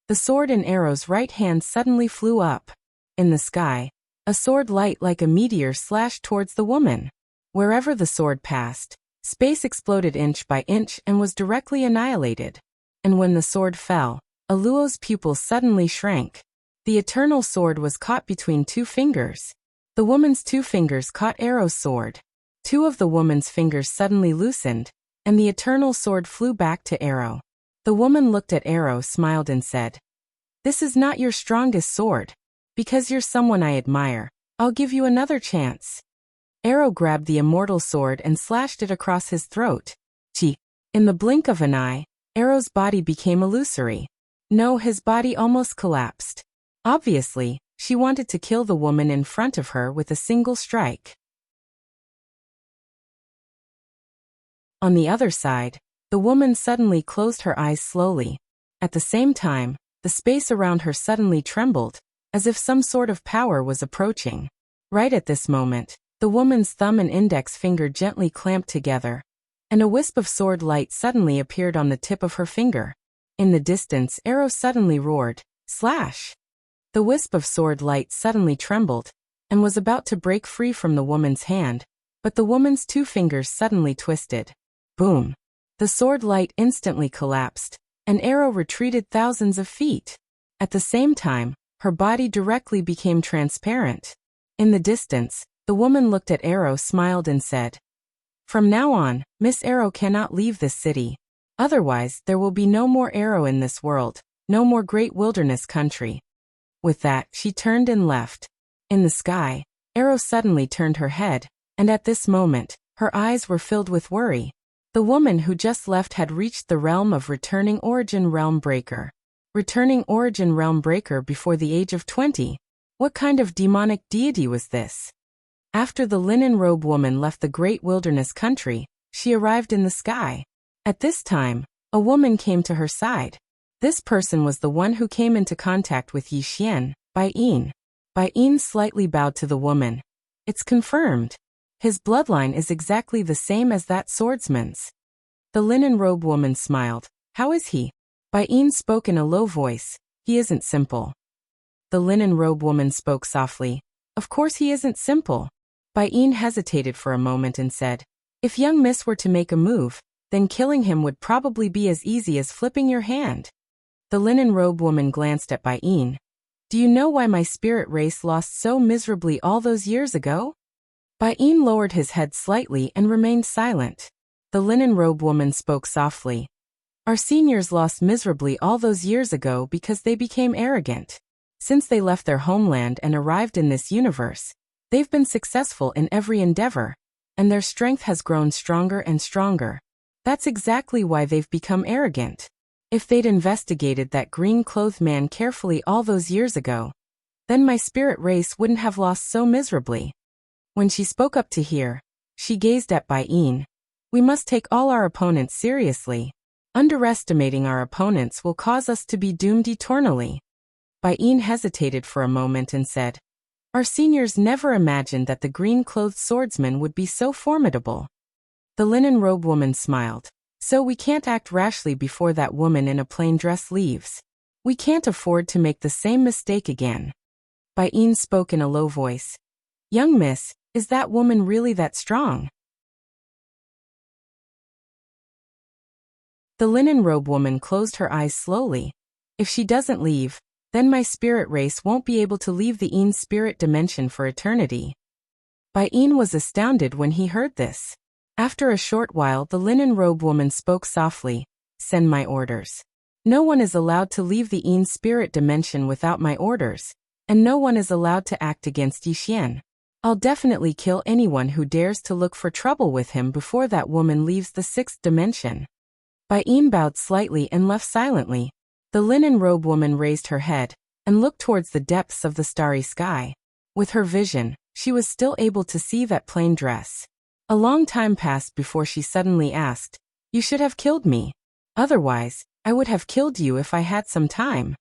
the sword in Arrow's right hand suddenly flew up. In the sky, a sword light like a meteor slashed towards the woman. Wherever the sword passed, space exploded inch by inch and was directly annihilated. And when the sword fell, Aluo's pupils suddenly shrank. The eternal sword was caught between two fingers. The woman's two fingers caught Arrow's sword. Two of the woman's fingers suddenly loosened, and the eternal sword flew back to Arrow. The woman looked at Arrow, smiled and said, "This is not your strongest sword. Because you're someone I admire, I'll give you another chance." Arrow grabbed the immortal sword and slashed it across his throat. Gee! In the blink of an eye, Arrow's body became illusory. No, his body almost collapsed. Obviously, she wanted to kill the woman in front of her with a single strike. On the other side, the woman suddenly closed her eyes slowly. At the same time, the space around her suddenly trembled, as if some sort of power was approaching. Right at this moment, the woman's thumb and index finger gently clamped together, and a wisp of sword light suddenly appeared on the tip of her finger. In the distance, Arrow suddenly roared, "Slash!" The wisp of sword light suddenly trembled, and was about to break free from the woman's hand, but the woman's two fingers suddenly twisted. Boom! The sword light instantly collapsed, and Arrow retreated thousands of feet. At the same time, her body directly became transparent. In the distance, the woman looked at Arrow, smiled and said, "From now on, Miss Arrow cannot leave this city. Otherwise, there will be no more Arrow in this world, no more great wilderness country." With that, she turned and left. In the sky, Arrow suddenly turned her head, and at this moment, her eyes were filled with worry. The woman who just left had reached the realm of Returning Origin Realm Breaker. Returning Origin Realm Breaker before the age of 20. What kind of demonic deity was this? After the linen robe woman left the great wilderness country, she arrived in the sky. At this time, a woman came to her side. This person was the one who came into contact with Yi Xian, Bai Yin. Bai Yin slightly bowed to the woman. "It's confirmed. His bloodline is exactly the same as that swordsman's." The linen robe woman smiled. "How is he?" Bai Yin spoke in a low voice. "He isn't simple." The linen robe woman spoke softly. "Of course he isn't simple." Bai Yin hesitated for a moment and said, "If young miss were to make a move, then killing him would probably be as easy as flipping your hand." The linen robe woman glanced at Bai Yin. "Do you know why my spirit race lost so miserably all those years ago?" Bai Yin lowered his head slightly and remained silent. The linen robe woman spoke softly. "Our seniors lost miserably all those years ago because they became arrogant. Since they left their homeland and arrived in this universe, they've been successful in every endeavor, and their strength has grown stronger and stronger. That's exactly why they've become arrogant. If they'd investigated that green-clothed man carefully all those years ago, then my spirit race wouldn't have lost so miserably. When she spoke up to hear, she gazed at Bai Yin. We must take all our opponents seriously. Underestimating our opponents will cause us to be doomed eternally. Bai Yin hesitated for a moment and said, Our seniors never imagined that the green-clothed swordsman would be so formidable. The linen-robed woman smiled. So we can't act rashly before that woman in a plain dress leaves. We can't afford to make the same mistake again. Bai Yin spoke in a low voice. Young miss, is that woman really that strong? The linen-robed woman closed her eyes slowly. If she doesn't leave, then my spirit race won't be able to leave the Yin spirit dimension for eternity. Bai Yin was astounded when he heard this. After a short while the linen-robed woman spoke softly, Send my orders. No one is allowed to leave the Yin spirit dimension without my orders, and no one is allowed to act against Yixian. I'll definitely kill anyone who dares to look for trouble with him before that woman leaves the sixth dimension. Bai Yin bowed slightly and left silently. The linen-robed woman raised her head and looked towards the depths of the starry sky. With her vision, she was still able to see that plain dress. A long time passed before she suddenly asked, You should have killed me. Otherwise, I would have killed you if I had some time.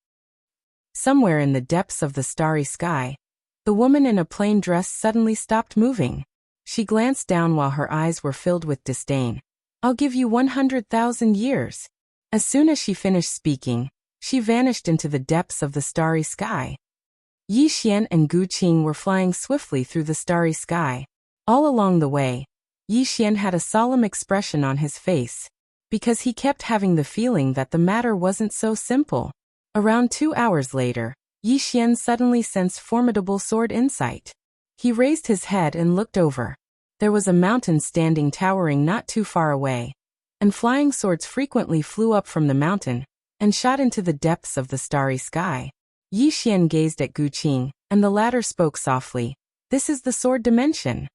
Somewhere in the depths of the starry sky, the woman in a plain dress suddenly stopped moving. She glanced down while her eyes were filled with disdain. I'll give you 100,000 years. As soon as she finished speaking, she vanished into the depths of the starry sky. Yixian and Gu Qing were flying swiftly through the starry sky. All along the way, Yixian had a solemn expression on his face, because he kept having the feeling that the matter wasn't so simple. Around 2 hours later, Yixian suddenly sensed formidable sword insight. He raised his head and looked over. There was a mountain standing towering not too far away, and flying swords frequently flew up from the mountain and shot into the depths of the starry sky. Yixian gazed at Gu Qing, and the latter spoke softly, This is the sword dimension.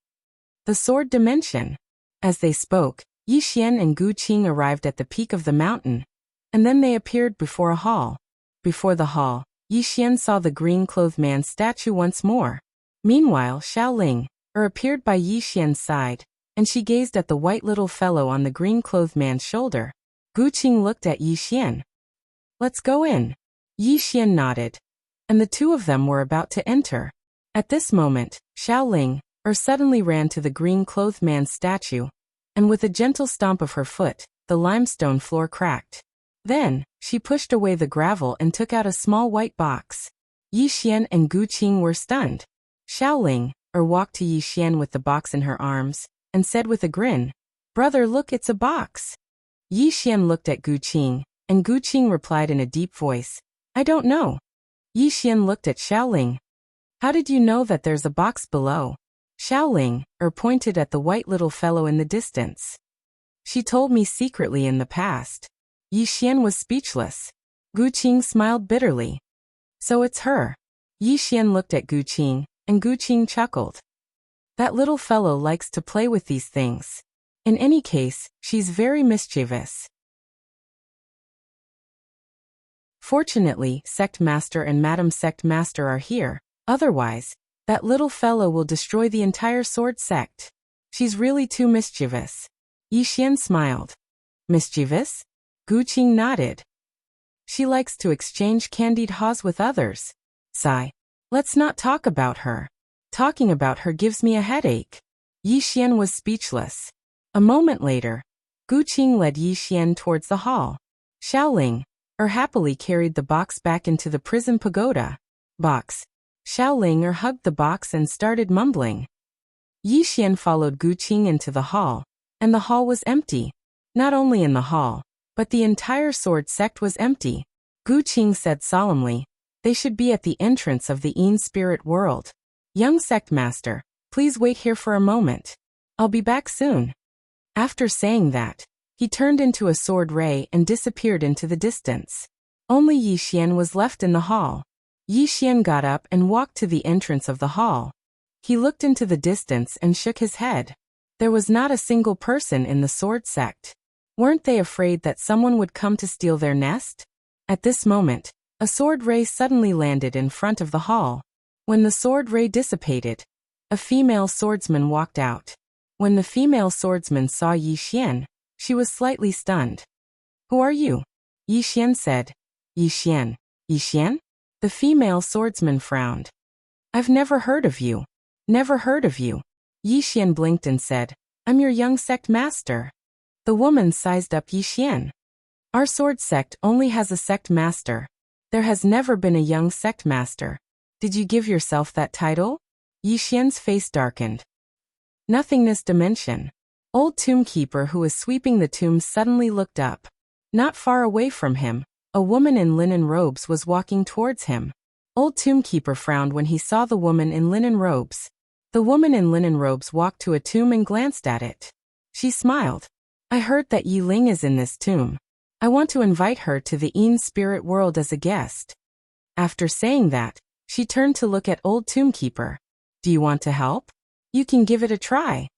The sword dimension. As they spoke, Yixian and Gu Qing arrived at the peak of the mountain, and then they appeared before a hall. Before the hall, Yixian saw the green-clothed man's statue once more. Meanwhile, Xiaoling appeared by Yixian's side, and she gazed at the white little fellow on the green-clothed man's shoulder. Gu Qing looked at Yixian. Let's go in. Yixian nodded, and the two of them were about to enter. At this moment, Xiaoling suddenly ran to the green-clothed man's statue, and with a gentle stomp of her foot, the limestone floor cracked. Then, she pushed away the gravel and took out a small white box. Yixian and Gu Qing were stunned. Xiaoling walked to Yixian with the box in her arms, and said with a grin, Brother, look, it's a box. Yixian looked at Gu Qing, and Gu Qing replied in a deep voice, I don't know. Yixian looked at Xiaoling. How did you know that there's a box below? Xiaoling pointed at the white little fellow in the distance. She told me secretly in the past. Yixian was speechless. Gu Qing smiled bitterly. So it's her. Yixian looked at Gu Qing, and Gu Qing chuckled. That little fellow likes to play with these things. In any case, she's very mischievous. Fortunately, Sect Master and Madam Sect Master are here. Otherwise, that little fellow will destroy the entire sword sect. She's really too mischievous. Yixian smiled. Mischievous? Gu Qing nodded. She likes to exchange candied haws with others. Sigh. Let's not talk about her. Talking about her gives me a headache. Yixian was speechless. A moment later, Gu Qing led Yixian towards the hall. Xiaoling happily carried the box back into the prison pagoda. Box. Xiaoling hugged the box and started mumbling. Yixian followed Gu Qing into the hall, and the hall was empty. Not only in the hall, but the entire sword sect was empty. Gu Qing said solemnly, They should be at the entrance of the Yin spirit world. Young sect master, please wait here for a moment. I'll be back soon. After saying that, he turned into a sword ray and disappeared into the distance. Only Yixian was left in the hall. Yixian got up and walked to the entrance of the hall. He looked into the distance and shook his head. There was not a single person in the sword sect. Weren't they afraid that someone would come to steal their nest? At this moment, a sword ray suddenly landed in front of the hall. When the sword ray dissipated, a female swordsman walked out. When the female swordsman saw Yi Xian, she was slightly stunned. "Who are you?" Yi Xian said. "Yi Xian. Yi Xian?" The female swordsman frowned. "I've never heard of you. Never heard of you." Yi Xian blinked and said, "I'm your young sect master." The woman sized up Yi Xian. "Our sword sect only has a sect master. There has never been a young sect master. Did you give yourself that title?" Yi Xian's face darkened. Nothingness dimension. Old tombkeeper who was sweeping the tombs suddenly looked up. Not far away from him, a woman in linen robes was walking towards him. Old tombkeeper frowned when he saw the woman in linen robes. The woman in linen robes walked to a tomb and glanced at it. She smiled. "I heard that Yi Ling is in this tomb. I want to invite her to the Yin spirit world as a guest." After saying that, she turned to look at old tombkeeper. "Do you want to help? You can give it a try."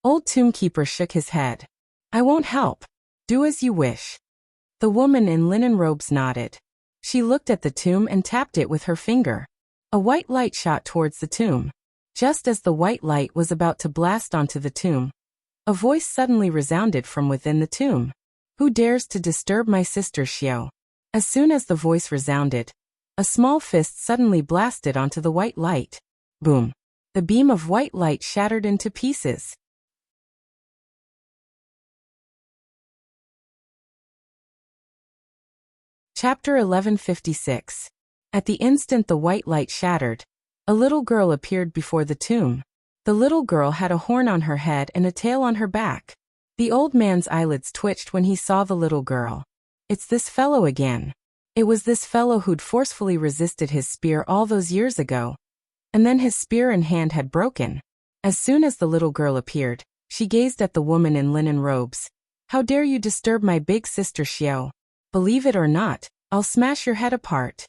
Old tombkeeper shook his head. "I won't help. Do as you wish." The woman in linen robes nodded. She looked at the tomb and tapped it with her finger. A white light shot towards the tomb. Just as the white light was about to blast onto the tomb, a voice suddenly resounded from within the tomb. "Who dares to disturb my sister Xiao?" As soon as the voice resounded, a small fist suddenly blasted onto the white light. Boom! The beam of white light shattered into pieces. Chapter 1156. At the instant the white light shattered, a little girl appeared before the tomb. The little girl had a horn on her head and a tail on her back. The old man's eyelids twitched when he saw the little girl. "It's this fellow again." It was this fellow who'd forcefully resisted his spear all those years ago. And then his spear and hand had broken. As soon as the little girl appeared, she gazed at the woman in linen robes. "How dare you disturb my big sister Xiao? Believe it or not, I'll smash your head apart."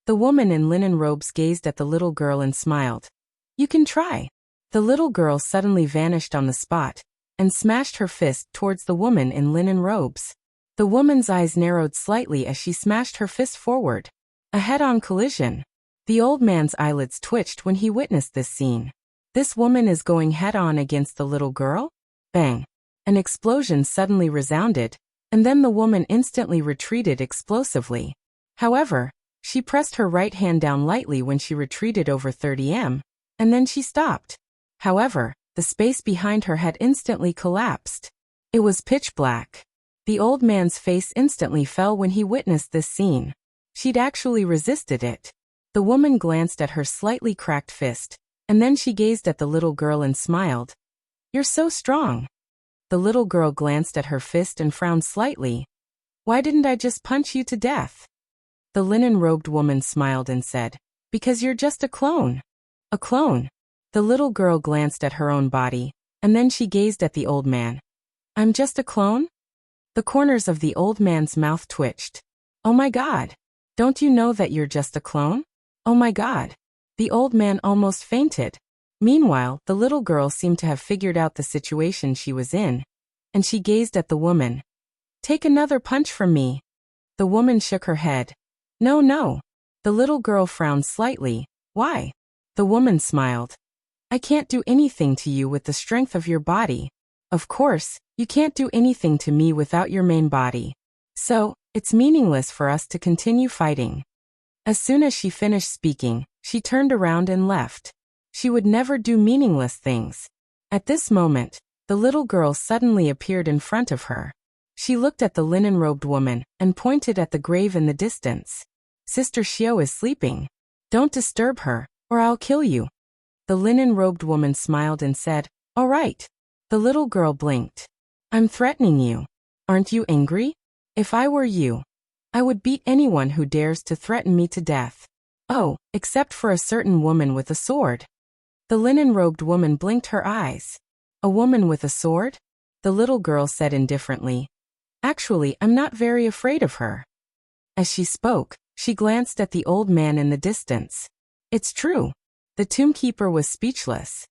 The woman in linen robes gazed at the little girl and smiled. "You can try." The little girl suddenly vanished on the spot and smashed her fist towards the woman in linen robes. The woman's eyes narrowed slightly as she smashed her fist forward. A head-on collision. The old man's eyelids twitched when he witnessed this scene. This woman is going head-on against the little girl? Bang! An explosion suddenly resounded, and then the woman instantly retreated explosively. However, she pressed her right hand down lightly when she retreated over 30 m, and then she stopped. However, the space behind her had instantly collapsed. It was pitch black. The old man's face instantly fell when he witnessed this scene. She'd actually resisted it. The woman glanced at her slightly cracked fist, and then she gazed at the little girl and smiled. "You're so strong." The little girl glanced at her fist and frowned slightly. "Why didn't I just punch you to death?" The linen-robed woman smiled and said, "Because you're just a clone." "A clone?" The little girl glanced at her own body, and then she gazed at the old man. "I'm just a clone?" The corners of the old man's mouth twitched. "Oh my God! Don't you know that you're just a clone? Oh my God!" The old man almost fainted. Meanwhile, the little girl seemed to have figured out the situation she was in, and she gazed at the woman. "Take another punch from me." The woman shook her head. "No, no." The little girl frowned slightly. "Why?" The woman smiled. "I can't do anything to you with the strength of your body. Of course, you can't do anything to me without your main body. So, it's meaningless for us to continue fighting." As soon as she finished speaking, she turned around and left. She would never do meaningless things. At this moment, the little girl suddenly appeared in front of her. She looked at the linen-robed woman and pointed at the grave in the distance. "Sister Xiao is sleeping. Don't disturb her, or I'll kill you." The linen-robed woman smiled and said, "All right." The little girl blinked. "I'm threatening you. Aren't you angry? If I were you, I would beat anyone who dares to threaten me to death. Oh, except for a certain woman with a sword." The linen-robed woman blinked her eyes. "A woman with a sword?" The little girl said indifferently. "Actually, I'm not very afraid of her." As she spoke, she glanced at the old man in the distance. It's true. The tombkeeper was speechless.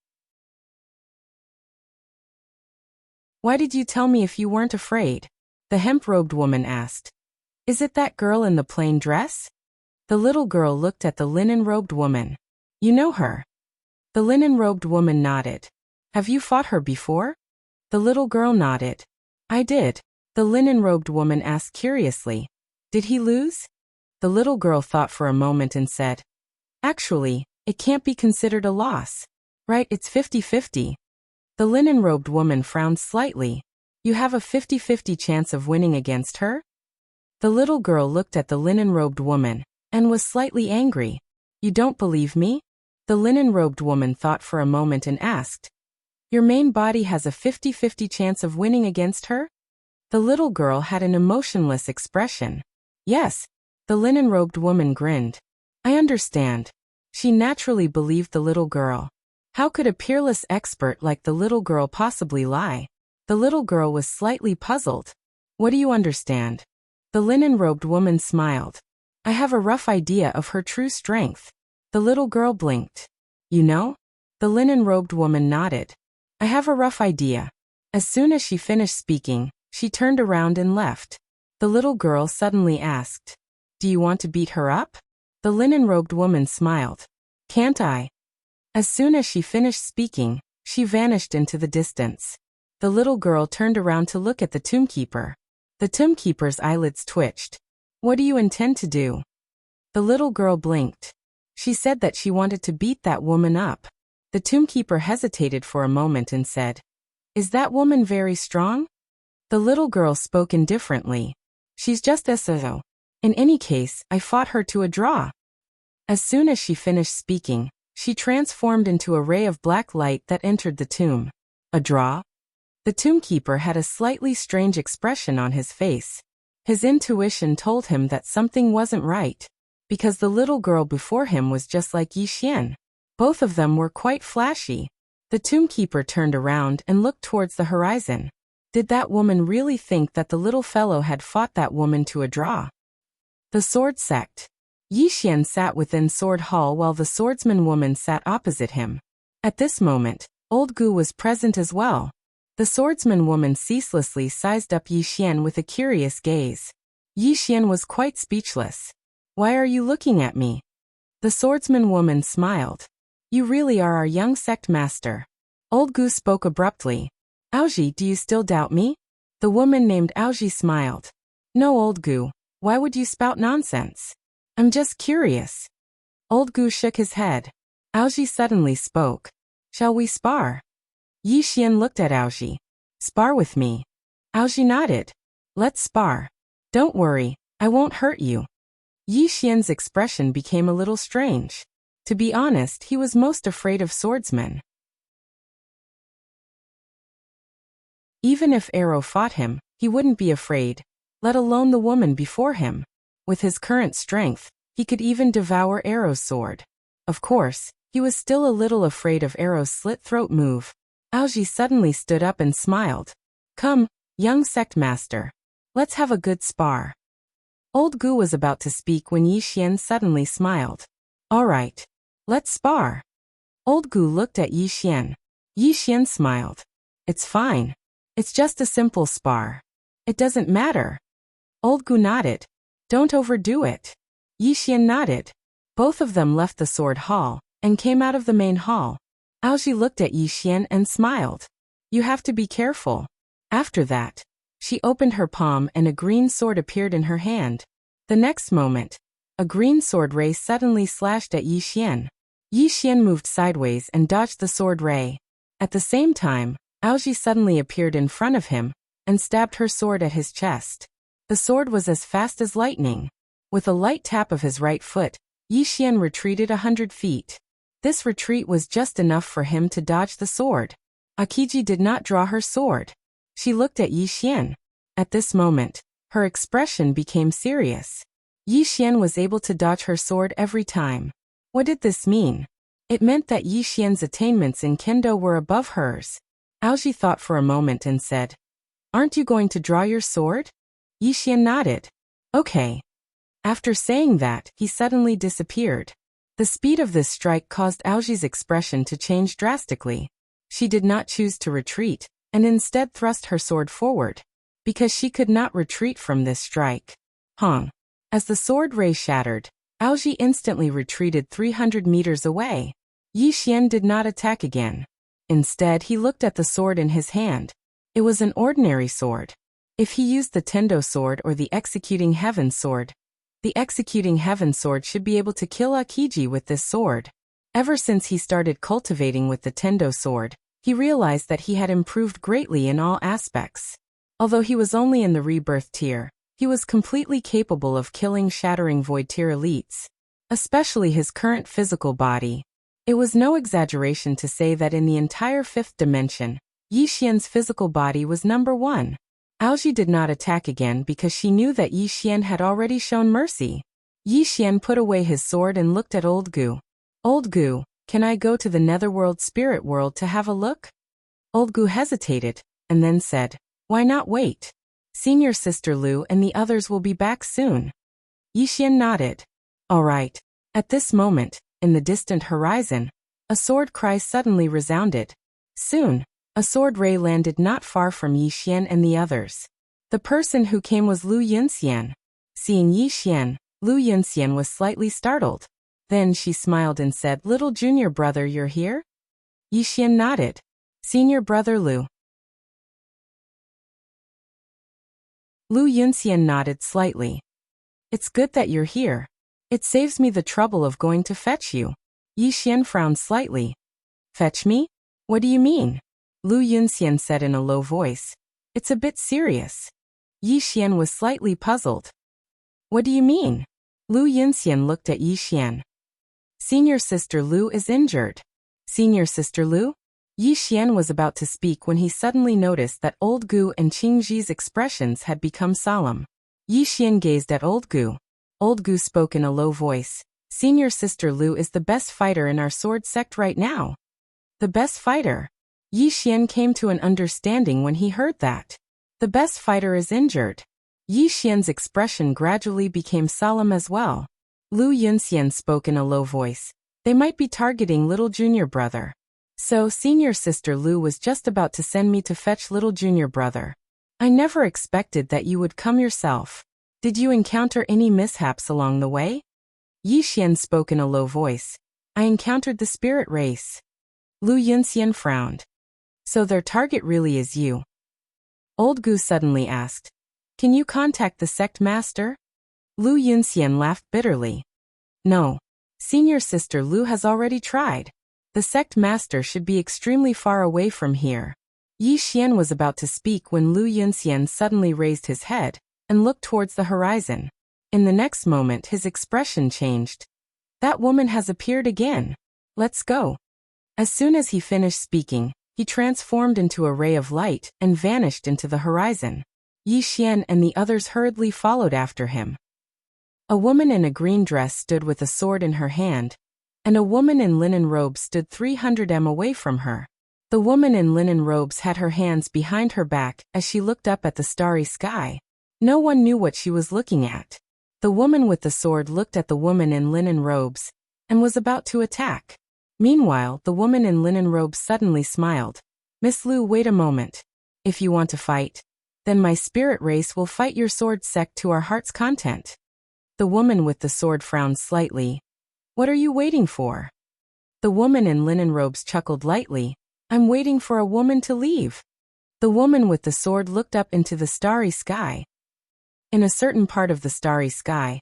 "Why did you tell me if you weren't afraid?" The hemp-robed woman asked. Is it that girl in the plain dress? The little girl looked at the linen-robed woman. You know her? The linen-robed woman nodded. Have you fought her before? The little girl nodded. I did. The linen-robed woman asked curiously. Did he lose? The little girl thought for a moment and said, Actually, it can't be considered a loss. Right, it's 50-50. The linen-robed woman frowned slightly. You have a 50-50 chance of winning against her? The little girl looked at the linen-robed woman and was slightly angry. You don't believe me? The linen-robed woman thought for a moment and asked, Your main body has a 50-50 chance of winning against her? The little girl had an emotionless expression. Yes. The linen-robed woman grinned. I understand. She naturally believed the little girl. How could a peerless expert like the little girl possibly lie? The little girl was slightly puzzled. What do you understand? The linen-robed woman smiled. I have a rough idea of her true strength. The little girl blinked. You know? The linen-robed woman nodded. I have a rough idea. As soon as she finished speaking, she turned around and left. The little girl suddenly asked, Do you want to beat her up? The linen-robed woman smiled. Can't I? As soon as she finished speaking, she vanished into the distance. The little girl turned around to look at the tombkeeper. The tombkeeper's eyelids twitched. What do you intend to do? The little girl blinked. She said that she wanted to beat that woman up. The tombkeeper hesitated for a moment and said, Is that woman very strong? The little girl spoke indifferently. She's just so. In any case, I fought her to a draw. As soon as she finished speaking, she transformed into a ray of black light that entered the tomb. A draw? The tombkeeper had a slightly strange expression on his face. His intuition told him that something wasn't right, because the little girl before him was just like Yi Xian. Both of them were quite flashy. The tombkeeper turned around and looked towards the horizon. Did that woman really think that the little fellow had fought that woman to a draw? The sword sect. Yi Xian sat within Sword Hall while the swordsman woman sat opposite him. At this moment, Old Gu was present as well. The swordsman woman ceaselessly sized up Yi Xian with a curious gaze. Yi Xian was quite speechless. Why are you looking at me? The swordsman woman smiled. You really are our young sect master. Old Gu spoke abruptly. Aoji, do you still doubt me? The woman named Aoji smiled. No, Old Gu. Why would you spout nonsense? I'm just curious. Old Gu shook his head. Aoji suddenly spoke. Shall we spar? Yi Xian looked at Aoji. Spar with me. Aoji nodded. Let's spar. Don't worry, I won't hurt you. Yi Xian's expression became a little strange. To be honest, he was most afraid of swordsmen. Even if Arrow fought him, he wouldn't be afraid, let alone the woman before him. With his current strength, he could even devour Arrow's sword. Of course, he was still a little afraid of Arrow's slit-throat move. Aoji suddenly stood up and smiled. Come, young sect master. Let's have a good spar. Old Gu was about to speak when Yi Xian suddenly smiled. All right. Let's spar. Old Gu looked at Yi Xian. Yi Xian smiled. It's fine. It's just a simple spar. It doesn't matter. Old Gu nodded. Don't overdo it. Yi Xian nodded. Both of them left the sword hall and came out of the main hall. Aoji looked at Yi Xian and smiled. You have to be careful. After that, she opened her palm and a green sword appeared in her hand. The next moment, a green sword ray suddenly slashed at Yi Xian. Yi Xian moved sideways and dodged the sword ray. At the same time, Aoji suddenly appeared in front of him and stabbed her sword at his chest. The sword was as fast as lightning. With a light tap of his right foot, Yi Xian retreated 100 feet. This retreat was just enough for him to dodge the sword. Akiji did not draw her sword. She looked at Yi Xian. At this moment, her expression became serious. Yi Xian was able to dodge her sword every time. What did this mean? It meant that Yi Xian's attainments in kendo were above hers. Aoji thought for a moment and said, Aren't you going to draw your sword? Yi Xian nodded. Okay. After saying that, he suddenly disappeared. The speed of this strike caused Aoji's expression to change drastically. She did not choose to retreat, and instead thrust her sword forward. because she could not retreat from this strike. Hong. As the sword ray shattered, Aoji instantly retreated 300 meters away. Yi Xian did not attack again. Instead, he looked at the sword in his hand. It was an ordinary sword. If he used the Tendo sword or the Executing Heaven sword, the Executing Heaven sword should be able to kill Akiji with this sword. Ever since he started cultivating with the Tendo sword, he realized that he had improved greatly in all aspects. Although he was only in the rebirth tier, he was completely capable of killing Shattering Void tier elites, especially his current physical body. It was no exaggeration to say that in the entire fifth dimension, Yi Xian's physical body was number 1. Aoji did not attack again because she knew that Yi Xian had already shown mercy. Yi Xian put away his sword and looked at Old Gu. Old Gu, can I go to the Netherworld Spirit World to have a look? Old Gu hesitated, and then said, why not wait? Senior Sister Lu and the others will be back soon. Yi Xian nodded. All right. At this moment, in the distant horizon, a sword cry suddenly resounded. Soon, a sword ray landed not far from Yi Xian and the others. The person who came was Lu Yunxian. Seeing Yi Xian, Lu Yunxian was slightly startled. Then she smiled and said, little junior brother, you're here? Yi Xian nodded. Senior brother Lu. Lu Yunxian nodded slightly. It's good that you're here. It saves me the trouble of going to fetch you. Yi Xian frowned slightly. Fetch me? What do you mean? Lu Yunxian said in a low voice. It's a bit serious. Yi Xian was slightly puzzled. What do you mean? Lu Yunxian looked at Yi Xian. Senior Sister Lu is injured. Senior Sister Lu? Yi Xian was about to speak when he suddenly noticed that Old Gu and Qingji's expressions had become solemn. Yi Xian gazed at Old Gu. Old Gu spoke in a low voice. Senior Sister Lu is the best fighter in our sword sect right now. The best fighter? Yi Xian came to an understanding when he heard that. The best fighter is injured. Yi Xian's expression gradually became solemn as well. Lu Yunxian spoke in a low voice. They might be targeting little junior brother. So, Senior Sister Lu was just about to send me to fetch little junior brother. I never expected that you would come yourself. Did you encounter any mishaps along the way? Yi Xian spoke in a low voice. I encountered the spirit race. Lu Yunxian frowned. So their target really is you? Old Gu suddenly asked. Can you contact the sect master? Lu Yunxian laughed bitterly. No. Senior Sister Lu has already tried. The sect master should be extremely far away from here. Yi Xian was about to speak when Lu Yunxian suddenly raised his head and looked towards the horizon. In the next moment his expression changed. That woman has appeared again. Let's go. As soon as he finished speaking, he transformed into a ray of light and vanished into the horizon. Yi Xian and the others hurriedly followed after him. A woman in a green dress stood with a sword in her hand, and a woman in linen robes stood 300 m away from her. The woman in linen robes had her hands behind her back as she looked up at the starry sky. No one knew what she was looking at. The woman with the sword looked at the woman in linen robes and was about to attack. Meanwhile, the woman in linen robes suddenly smiled. Miss Lu, wait a moment. If you want to fight, then my spirit race will fight your sword sect to our heart's content. The woman with the sword frowned slightly. What are you waiting for? The woman in linen robes chuckled lightly. I'm waiting for a woman to leave. The woman with the sword looked up into the starry sky. In a certain part of the starry sky,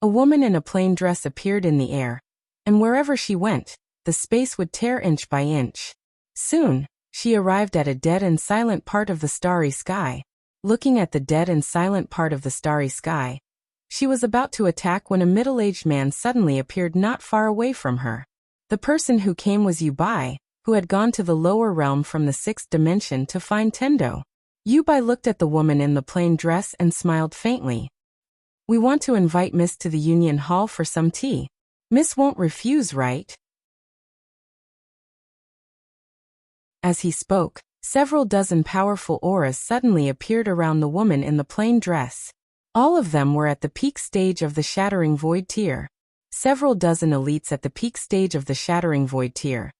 a woman in a plain dress appeared in the air, and wherever she went, the space would tear inch by inch. Soon, she arrived at a dead and silent part of the starry sky. Looking at the dead and silent part of the starry sky, she was about to attack when a middle-aged man suddenly appeared not far away from her. The person who came was Yu Bai, who had gone to the lower realm from the 6th dimension to find Tendo. Yu Bai looked at the woman in the plain dress and smiled faintly. We want to invite Miss to the Union Hall for some tea. Miss won't refuse, right? As he spoke, several dozen powerful auras suddenly appeared around the woman in the plain dress. All of them were at the peak stage of the Shattering Void tier. Several dozen elites at the peak stage of the Shattering Void tier.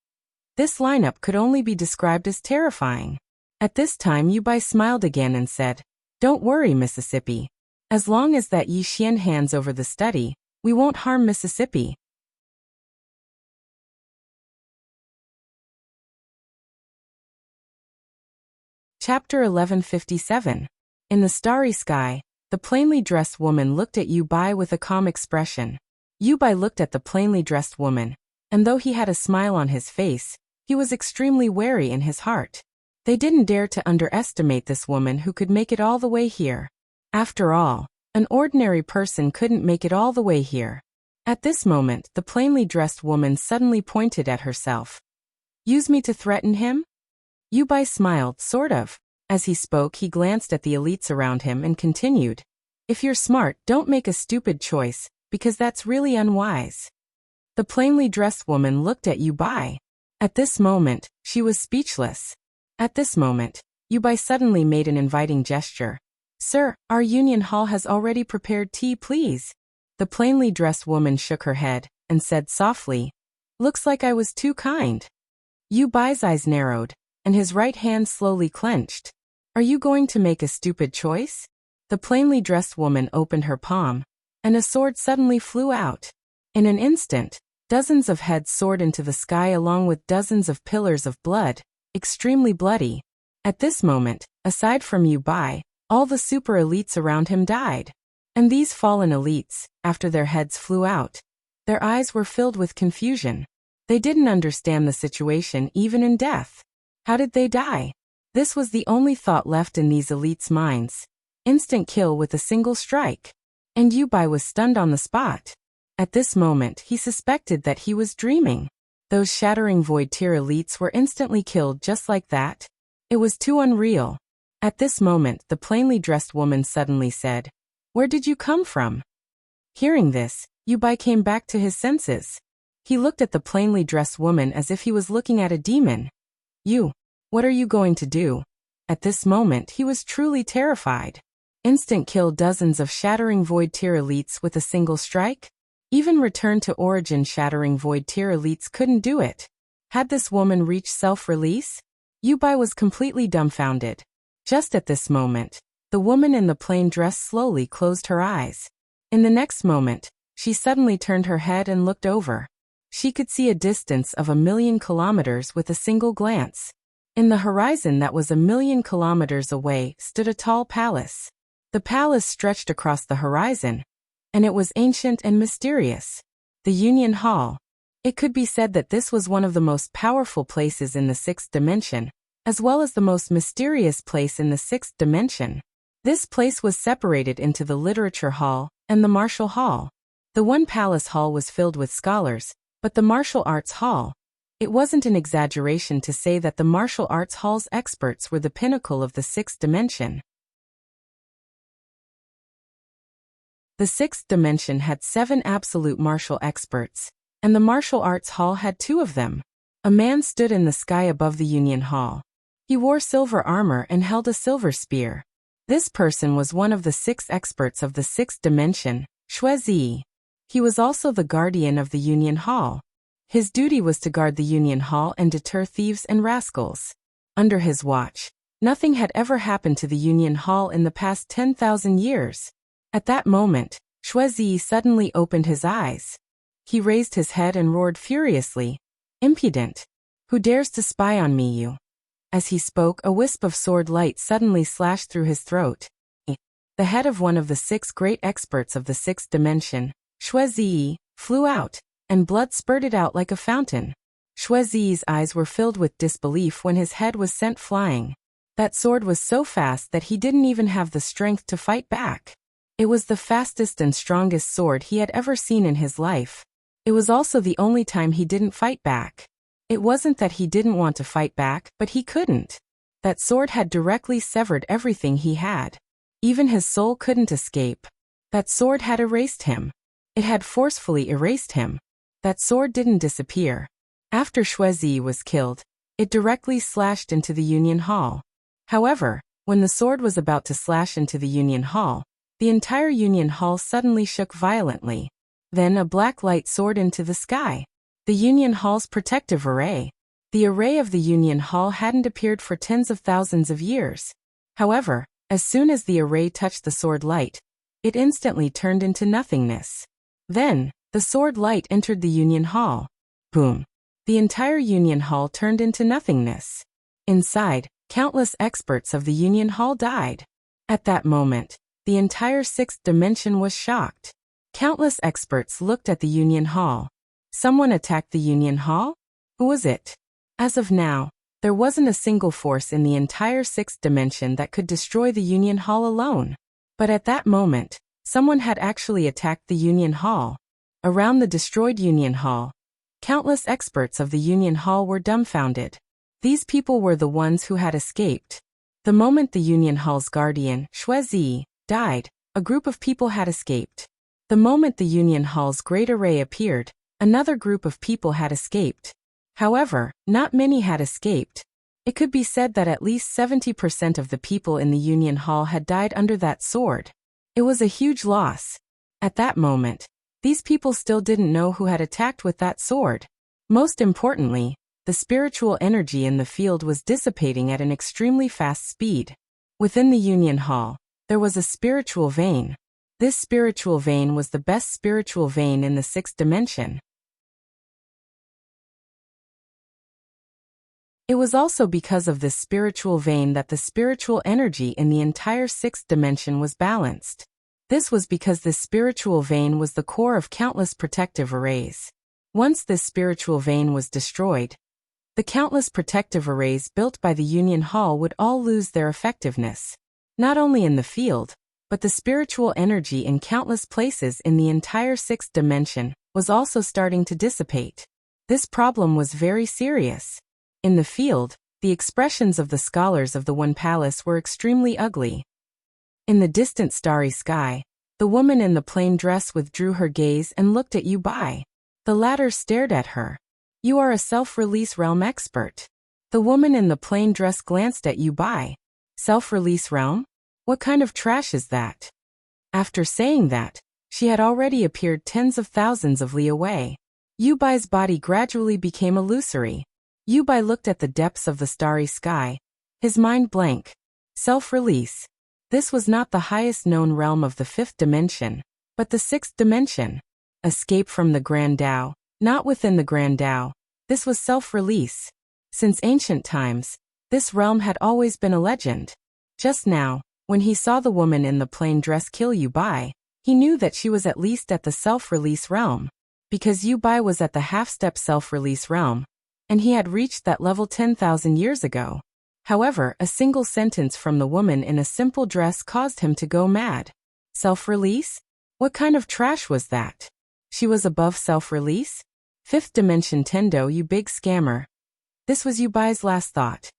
This lineup could only be described as terrifying. At this time Yu Bai smiled again and said, Don't worry, Mississippi. As long as that Yi Xian hands over the study, we won't harm Mississippi. Chapter 1157. In the starry sky, the plainly dressed woman looked at Yu Bai with a calm expression. Yu Bai looked at the plainly dressed woman, and though he had a smile on his face, he was extremely wary in his heart. They didn't dare to underestimate this woman who could make it all the way here. After all, an ordinary person couldn't make it all the way here. At this moment, the plainly dressed woman suddenly pointed at herself. Use me to threaten him? Yu Bai smiled, sort of. As he spoke, he glanced at the elites around him and continued. If you're smart, don't make a stupid choice, because that's really unwise. The plainly dressed woman looked at Yu Bai. At this moment, she was speechless. At this moment, Yu Bai suddenly made an inviting gesture. Sir, our union hall has already prepared tea, please. The plainly dressed woman shook her head and said softly, Looks like I was too kind. Yu Bai's eyes narrowed, and his right hand slowly clenched. Are you going to make a stupid choice? The plainly dressed woman opened her palm, and a sword suddenly flew out. In an instant, dozens of heads soared into the sky along with dozens of pillars of blood, extremely bloody. At this moment, aside from Yu Bai, all the super elites around him died. And these fallen elites, after their heads flew out, their eyes were filled with confusion. They didn't understand the situation even in death. How did they die? This was the only thought left in these elites' minds. Instant kill with a single strike. And Yu Bai was stunned on the spot. At this moment, he suspected that he was dreaming. Those shattering void tier elites were instantly killed just like that. It was too unreal. At this moment, the plainly dressed woman suddenly said, Where did you come from? Hearing this, Yu Bai came back to his senses. He looked at the plainly dressed woman as if he was looking at a demon. What are you going to do? At this moment, he was truly terrified. Instant kill dozens of shattering void tier elites with a single strike? Even return to origin shattering void tier elites couldn't do it. Had this woman reached self-release? Yu Bai was completely dumbfounded. Just at this moment, the woman in the plain dress slowly closed her eyes. In the next moment, she suddenly turned her head and looked over. She could see a distance of 1,000,000 kilometers with a single glance. In the horizon that was 1,000,000 kilometers away stood a tall palace. The palace stretched across the horizon, and it was ancient and mysterious. The Union Hall. It could be said that this was one of the most powerful places in the sixth dimension, as well as the most mysterious place in the sixth dimension. This place was separated into the Literature Hall and the Martial Hall. The one palace hall was filled with scholars, but the Martial Arts Hall. It wasn't an exaggeration to say that the Martial Arts Hall's experts were the pinnacle of the sixth dimension. The sixth dimension had 7 absolute martial experts, and the Martial Arts Hall had 2 of them. A man stood in the sky above the Union Hall. He wore silver armor and held a silver spear. This person was one of the 6 experts of the sixth dimension, Shui. He was also the guardian of the Union Hall. His duty was to guard the Union Hall and deter thieves and rascals. Under his watch, nothing had ever happened to the Union Hall in the past 10,000 years. At that moment, Shui suddenly opened his eyes. He raised his head and roared furiously, Impudent! Who dares to spy on me, you? As he spoke, a wisp of sword light suddenly slashed through his throat. The head of one of the 6 great experts of the sixth dimension, Shui, flew out, and blood spurted out like a fountain. Shui's eyes were filled with disbelief when his head was sent flying. That sword was so fast that he didn't even have the strength to fight back. It was the fastest and strongest sword he had ever seen in his life. It was also the only time he didn't fight back. It wasn't that he didn't want to fight back, but he couldn't. That sword had directly severed everything he had. Even his soul couldn't escape. That sword had erased him. It had forcefully erased him. That sword didn't disappear. After Shui was killed, it directly slashed into the Union Hall. However, when the sword was about to slash into the Union Hall, the entire Union Hall suddenly shook violently. Then a black light soared into the sky. The Union Hall's protective array. The array of the Union Hall hadn't appeared for tens of thousands of years. However, As soon as the array touched the sword light, it instantly turned into nothingness. Then, the sword light entered the Union Hall. Boom! The entire Union Hall turned into nothingness. Inside, countless experts of the Union Hall died. At that moment, the entire sixth dimension was shocked. Countless experts looked at the Union Hall. Someone attacked the Union Hall? Who was it? As of now, there wasn't a single force in the entire sixth dimension that could destroy the Union Hall alone. But at that moment, someone had actually attacked the Union Hall. Around the destroyed Union Hall, countless experts of the Union Hall were dumbfounded. These people were the ones who had escaped. The moment the Union Hall's guardian, Shuizi, died, a group of people had escaped. The moment the Union Hall's great array appeared, another group of people had escaped. However, not many had escaped. It could be said that at least 70% of the people in the Union Hall had died under that sword. It was a huge loss. At that moment, these people still didn't know who had attacked with that sword. Most importantly, the spiritual energy in the field was dissipating at an extremely fast speed. Within the Union Hall, there was a spiritual vein. This spiritual vein was the best spiritual vein in the sixth dimension. It was also because of this spiritual vein that the spiritual energy in the entire sixth dimension was balanced. This was because this spiritual vein was the core of countless protective arrays. Once this spiritual vein was destroyed, the countless protective arrays built by the Union Hall would all lose their effectiveness. Not only in the field, but the spiritual energy in countless places in the entire sixth dimension was also starting to dissipate. This problem was very serious. In the field, the expressions of the scholars of the One Palace were extremely ugly. In the distant starry sky, the woman in the plain dress withdrew her gaze and looked at Yu Bai. The latter stared at her. "You are a self-release realm expert." The woman in the plain dress glanced at Yu Bai. "Self-release realm? What kind of trash is that?" After saying that, she had already appeared tens of thousands of li away. Yu Bai's body gradually became illusory. Yu Bai looked at the depths of the starry sky, his mind blank. Self-release. This was not the highest known realm of the fifth dimension, but the sixth dimension. Escape from the Grand Tao, not within the Grand Tao. This was self-release. Since ancient times, this realm had always been a legend. Just now, when he saw the woman in the plain dress kill Yu Bai, he knew that she was at least at the self-release realm. Because Yu Bai was at the half-step self-release realm, and he had reached that level 10,000 years ago. However, a single sentence from the woman in a simple dress caused him to go mad. Self-release? What kind of trash was that? She was above self-release? Fifth dimension Tendo, you big scammer. This was Yu Bai's last thought.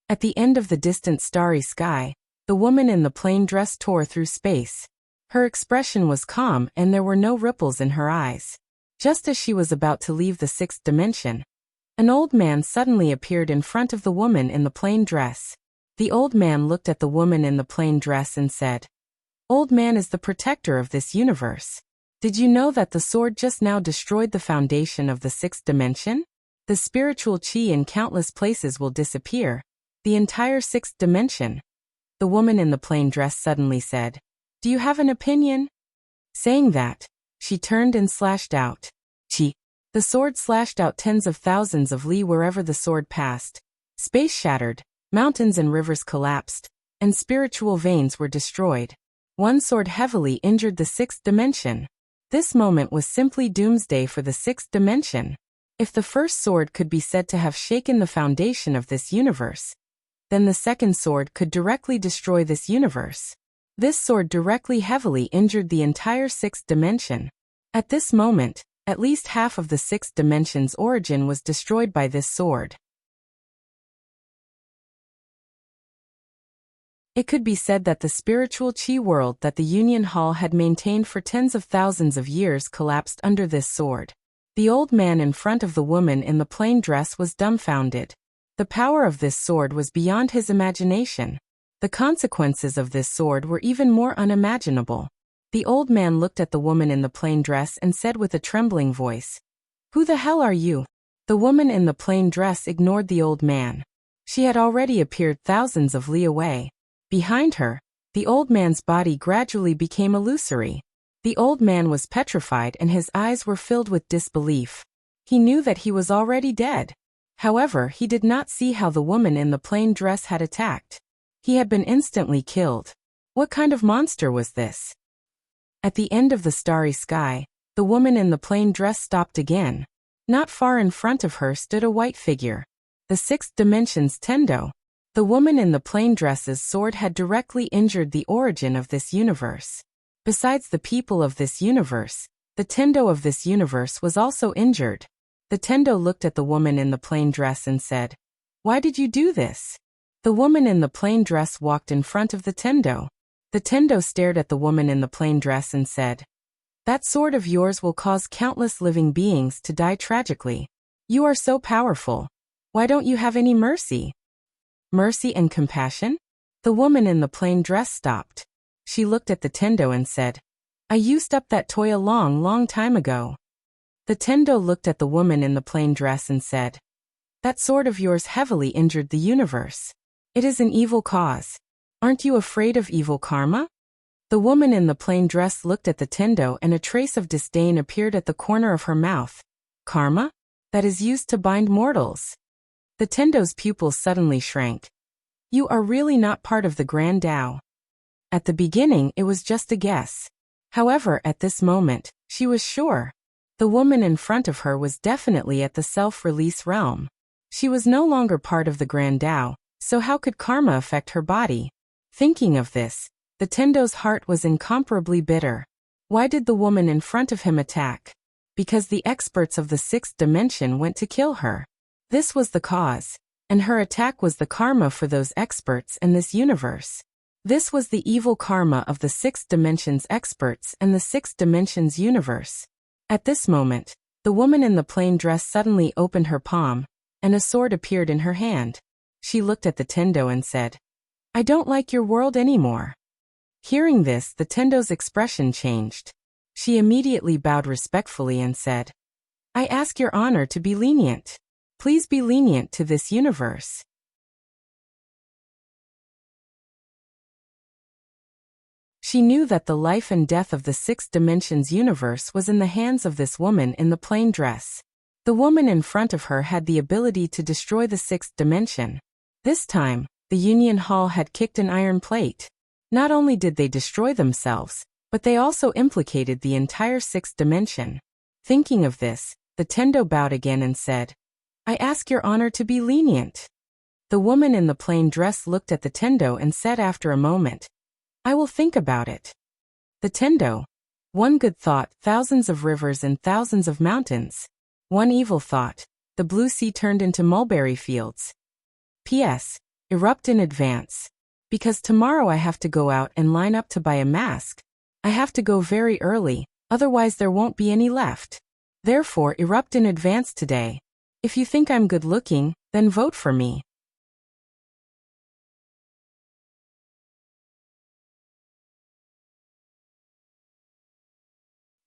At the end of the distant starry sky, the woman in the plain dress tore through space. Her expression was calm and there were no ripples in her eyes. Just as she was about to leave the sixth dimension, an old man suddenly appeared in front of the woman in the plain dress. The old man looked at the woman in the plain dress and said, "Old man is the protector of this universe. Did you know that the sword just now destroyed the foundation of the sixth dimension? The spiritual chi in countless places will disappear. The entire sixth dimension." The woman in the plain dress suddenly said, "Do you have an opinion?" Saying that, she turned and slashed out. Chi. The sword slashed out tens of thousands of li wherever the sword passed. Space shattered, mountains and rivers collapsed, and spiritual veins were destroyed. One sword heavily injured the sixth dimension. This moment was simply doomsday for the sixth dimension. If the first sword could be said to have shaken the foundation of this universe, then the second sword could directly destroy this universe. This sword directly heavily injured the entire sixth dimension. At this moment, at least half of the sixth dimension's origin was destroyed by this sword. It could be said that the spiritual chi world that the Union Hall had maintained for tens of thousands of years collapsed under this sword. The old man in front of the woman in the plain dress was dumbfounded. The power of this sword was beyond his imagination. The consequences of this sword were even more unimaginable. The old man looked at the woman in the plain dress and said with a trembling voice, "Who the hell are you?" The woman in the plain dress ignored the old man. She had already appeared thousands of li away. Behind her, The old man's body gradually became illusory. The old man was petrified and his eyes were filled with disbelief. He knew that he was already dead. However, he did not see how the woman in the plain dress had attacked. He had been instantly killed. What kind of monster was this? At the end of the starry sky, the woman in the plain dress stopped again. Not far in front of her stood a white figure. The sixth dimension's Tendo. The woman in the plain dress's sword had directly injured the origin of this universe. Besides the people of this universe, the Tendo of this universe was also injured. The Tendo looked at the woman in the plain dress and said, "Why did you do this?" The woman in the plain dress walked in front of the Tendo. The Tendo stared at the woman in the plain dress and said, "That sword of yours will cause countless living beings to die tragically. You are so powerful. Why don't you have any mercy?" Mercy and compassion? The woman in the plain dress stopped. She looked at the Tendo and said, "I used up that toy a long time ago." The Tendo looked at the woman in the plain dress and said, "That sword of yours heavily injured the universe. It is an evil cause. Aren't you afraid of evil karma?" The woman in the plain dress looked at the Tendo and a trace of disdain appeared at the corner of her mouth. "Karma? That is used to bind mortals." The Tendo's pupils suddenly shrank. "You are really not part of the Grand Tao." At the beginning it was just a guess. However, at this moment, she was sure. The woman in front of her was definitely at the self-release realm. She was no longer part of the Grand Tao, so how could karma affect her body? Thinking of this, the Tendo's heart was incomparably bitter. Why did the woman in front of him attack? Because the experts of the sixth dimension went to kill her. This was the cause, and her attack was the karma for those experts and this universe. This was the evil karma of the sixth dimension's experts and the sixth dimension's universe. At this moment, the woman in the plain dress suddenly opened her palm, and a sword appeared in her hand. She looked at the Tendo and said, "I don't like your world anymore." Hearing this, the Tendo's expression changed. She immediately bowed respectfully and said, "I ask your honor to be lenient. Please be lenient to this universe." She knew that the life and death of the sixth dimension's universe was in the hands of this woman in the plain dress. The woman in front of her had the ability to destroy the sixth dimension. This time, the Union Hall had kicked an iron plate. Not only did they destroy themselves, but they also implicated the entire sixth dimension. Thinking of this, the Tendo bowed again and said, "I ask your honor to be lenient." The woman in the plain dress looked at the Tendo and said after a moment, "I will think about it." The Tendo. One good thought, thousands of rivers and thousands of mountains. One evil thought, the blue sea turned into mulberry fields. P.S. Erupt in advance. Because tomorrow I have to go out and line up to buy a mask. I have to go very early, otherwise there won't be any left. Therefore erupt in advance today. If you think I'm good looking, then vote for me.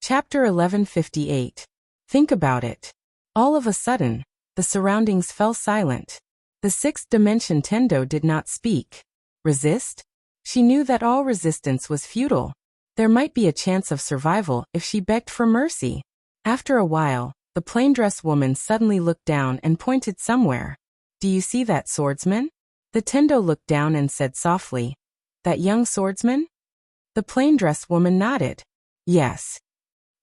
Chapter 1158. Think about it. All of a sudden, the surroundings fell silent. The sixth dimension Tendo did not speak. Resist? She knew that all resistance was futile. There might be a chance of survival if she begged for mercy. After a while, the plain dress woman suddenly looked down and pointed somewhere. "Do you see that swordsman?" The Tendo looked down and said softly, "That young swordsman?" The plain dress woman nodded. "Yes."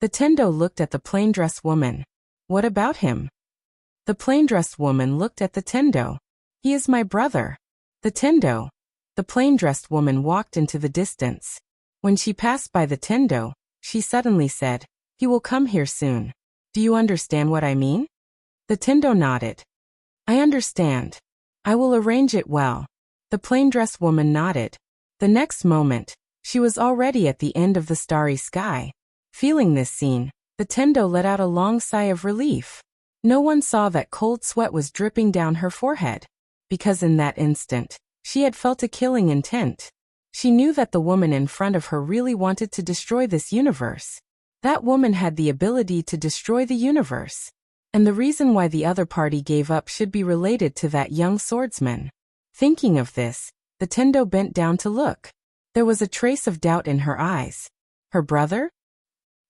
The Tendo looked at the plain dress woman. "What about him?" The plain dressed woman looked at the Tendo. "He is my brother." The Tendo. The plain dressed woman walked into the distance. When she passed by the Tendo, she suddenly said, "He will come here soon. Do you understand what I mean?" The Tendo nodded. "I understand. I will arrange it well." The plain dress woman nodded. The next moment, she was already at the end of the starry sky. Feeling this scene, the Tendo let out a long sigh of relief. No one saw that cold sweat was dripping down her forehead. Because in that instant, she had felt a killing intent. She knew that the woman in front of her really wanted to destroy this universe. That woman had the ability to destroy the universe. And the reason why the other party gave up should be related to that young swordsman. Thinking of this, the Tendo bent down to look. There was a trace of doubt in her eyes. Her brother?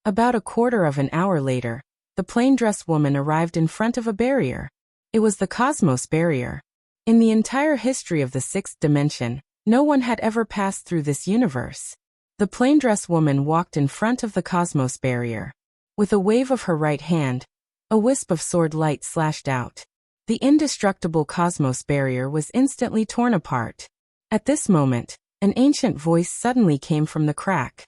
About a quarter of an hour later, the plain-dressed woman arrived in front of a barrier. It was the Cosmos barrier. In the entire history of the sixth dimension, no one had ever passed through this universe. The plain-dressed woman walked in front of the Cosmos barrier. With a wave of her right hand, a wisp of sword light slashed out. The indestructible Cosmos barrier was instantly torn apart. At this moment, an ancient voice suddenly came from the crack.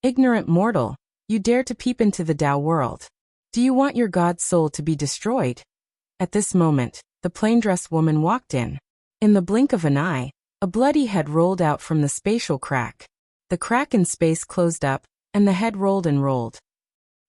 "Ignorant mortal, you dare to peep into the Tao world. Do you want your god's soul to be destroyed?" At this moment, the plain-dressed woman walked in. In the blink of an eye, a bloody head rolled out from the spatial crack. The crack in space closed up, and the head rolled and rolled.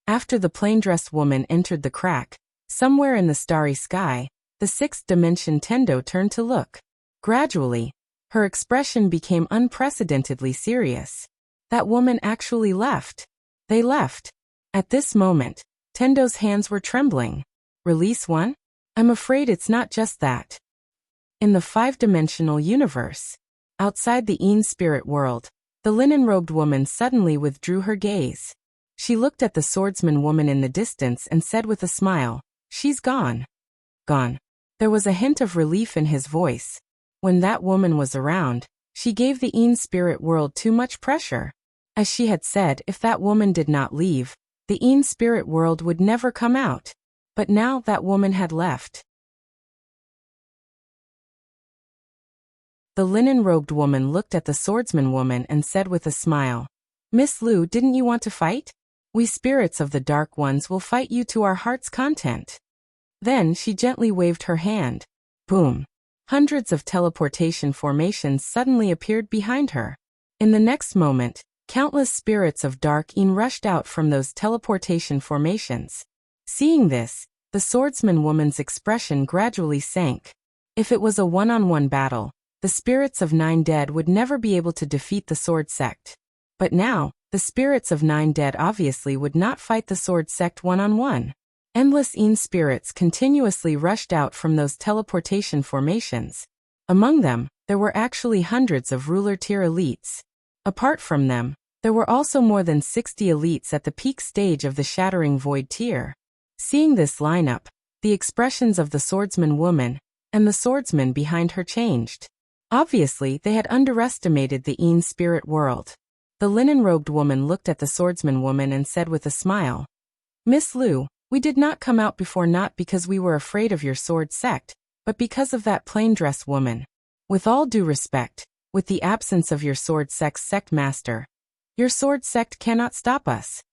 After the plain-dressed woman entered the crack, somewhere in the starry sky, the sixth dimension Tendo turned to look. Gradually, her expression became unprecedentedly serious. That woman actually left. They left. At this moment, Tendo's hands were trembling. Release one? I'm afraid it's not just that. In the five-dimensional universe, outside the Een spirit world, the linen-robed woman suddenly withdrew her gaze. She looked at the swordsman woman in the distance and said with a smile, "She's gone." Gone. There was a hint of relief in his voice. When that woman was around, she gave the Een spirit world too much pressure. As she had said, if that woman did not leave, the Een spirit world would never come out. But now that woman had left. The linen-robed woman looked at the swordsman woman and said with a smile, "Miss Liu, didn't you want to fight? We spirits of the Dark Ones will fight you to our heart's content." Then she gently waved her hand. Boom! Hundreds of teleportation formations suddenly appeared behind her. In the next moment, countless spirits of Dark Een rushed out from those teleportation formations. Seeing this, the swordsman woman's expression gradually sank. If it was a one-on-one battle, the spirits of Nine Dead would never be able to defeat the Sword Sect. But now, the spirits of Nine Dead obviously would not fight the Sword Sect one-on-one. Endless Een spirits continuously rushed out from those teleportation formations. Among them, there were actually hundreds of ruler-tier elites. Apart from them, there were also more than 60 elites at the peak stage of the Shattering Void tier. Seeing this lineup, the expressions of the swordsman woman and the swordsman behind her changed. Obviously, they had underestimated the Een spirit world. The linen-robed woman looked at the swordsman woman and said with a smile, "Miss Liu, we did not come out before not because we were afraid of your sword sect, but because of that plain-dressed woman. With all due respect, with the absence of your sword sect's sect master, your sword sect cannot stop us."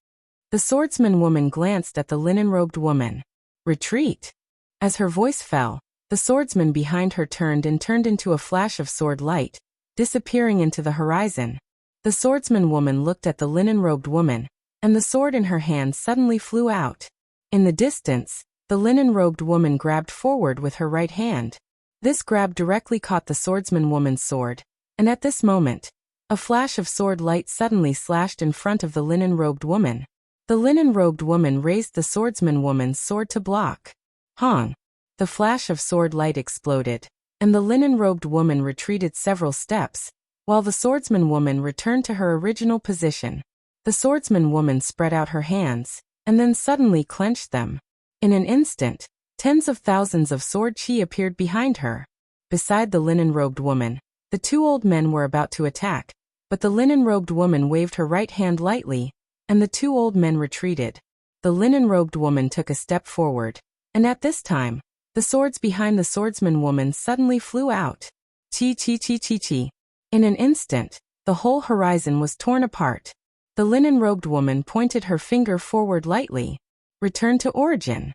The swordsman woman glanced at the linen-robed woman. "Retreat." As her voice fell, the swordsman behind her turned into a flash of sword light, disappearing into the horizon. The swordsman woman looked at the linen-robed woman, and the sword in her hand suddenly flew out. In the distance, the linen-robed woman grabbed forward with her right hand. This grab directly caught the swordsman woman's sword, and at this moment, a flash of sword light suddenly slashed in front of the linen-robed woman. The linen-robed woman raised the swordsman woman's sword to block. Hong! The flash of sword light exploded, and the linen-robed woman retreated several steps, while the swordsman woman returned to her original position. The swordsman woman spread out her hands, and then suddenly clenched them. In an instant, tens of thousands of sword chi appeared behind her. Beside the linen-robed woman, the two old men were about to attack, but the linen-robed woman waved her right hand lightly, and the two old men retreated. The linen-robed woman took a step forward, and at this time, the swords behind the swordsman woman suddenly flew out. Chi chi chi chi chi. In an instant, the whole horizon was torn apart. The linen-robed woman pointed her finger forward lightly. Return to origin.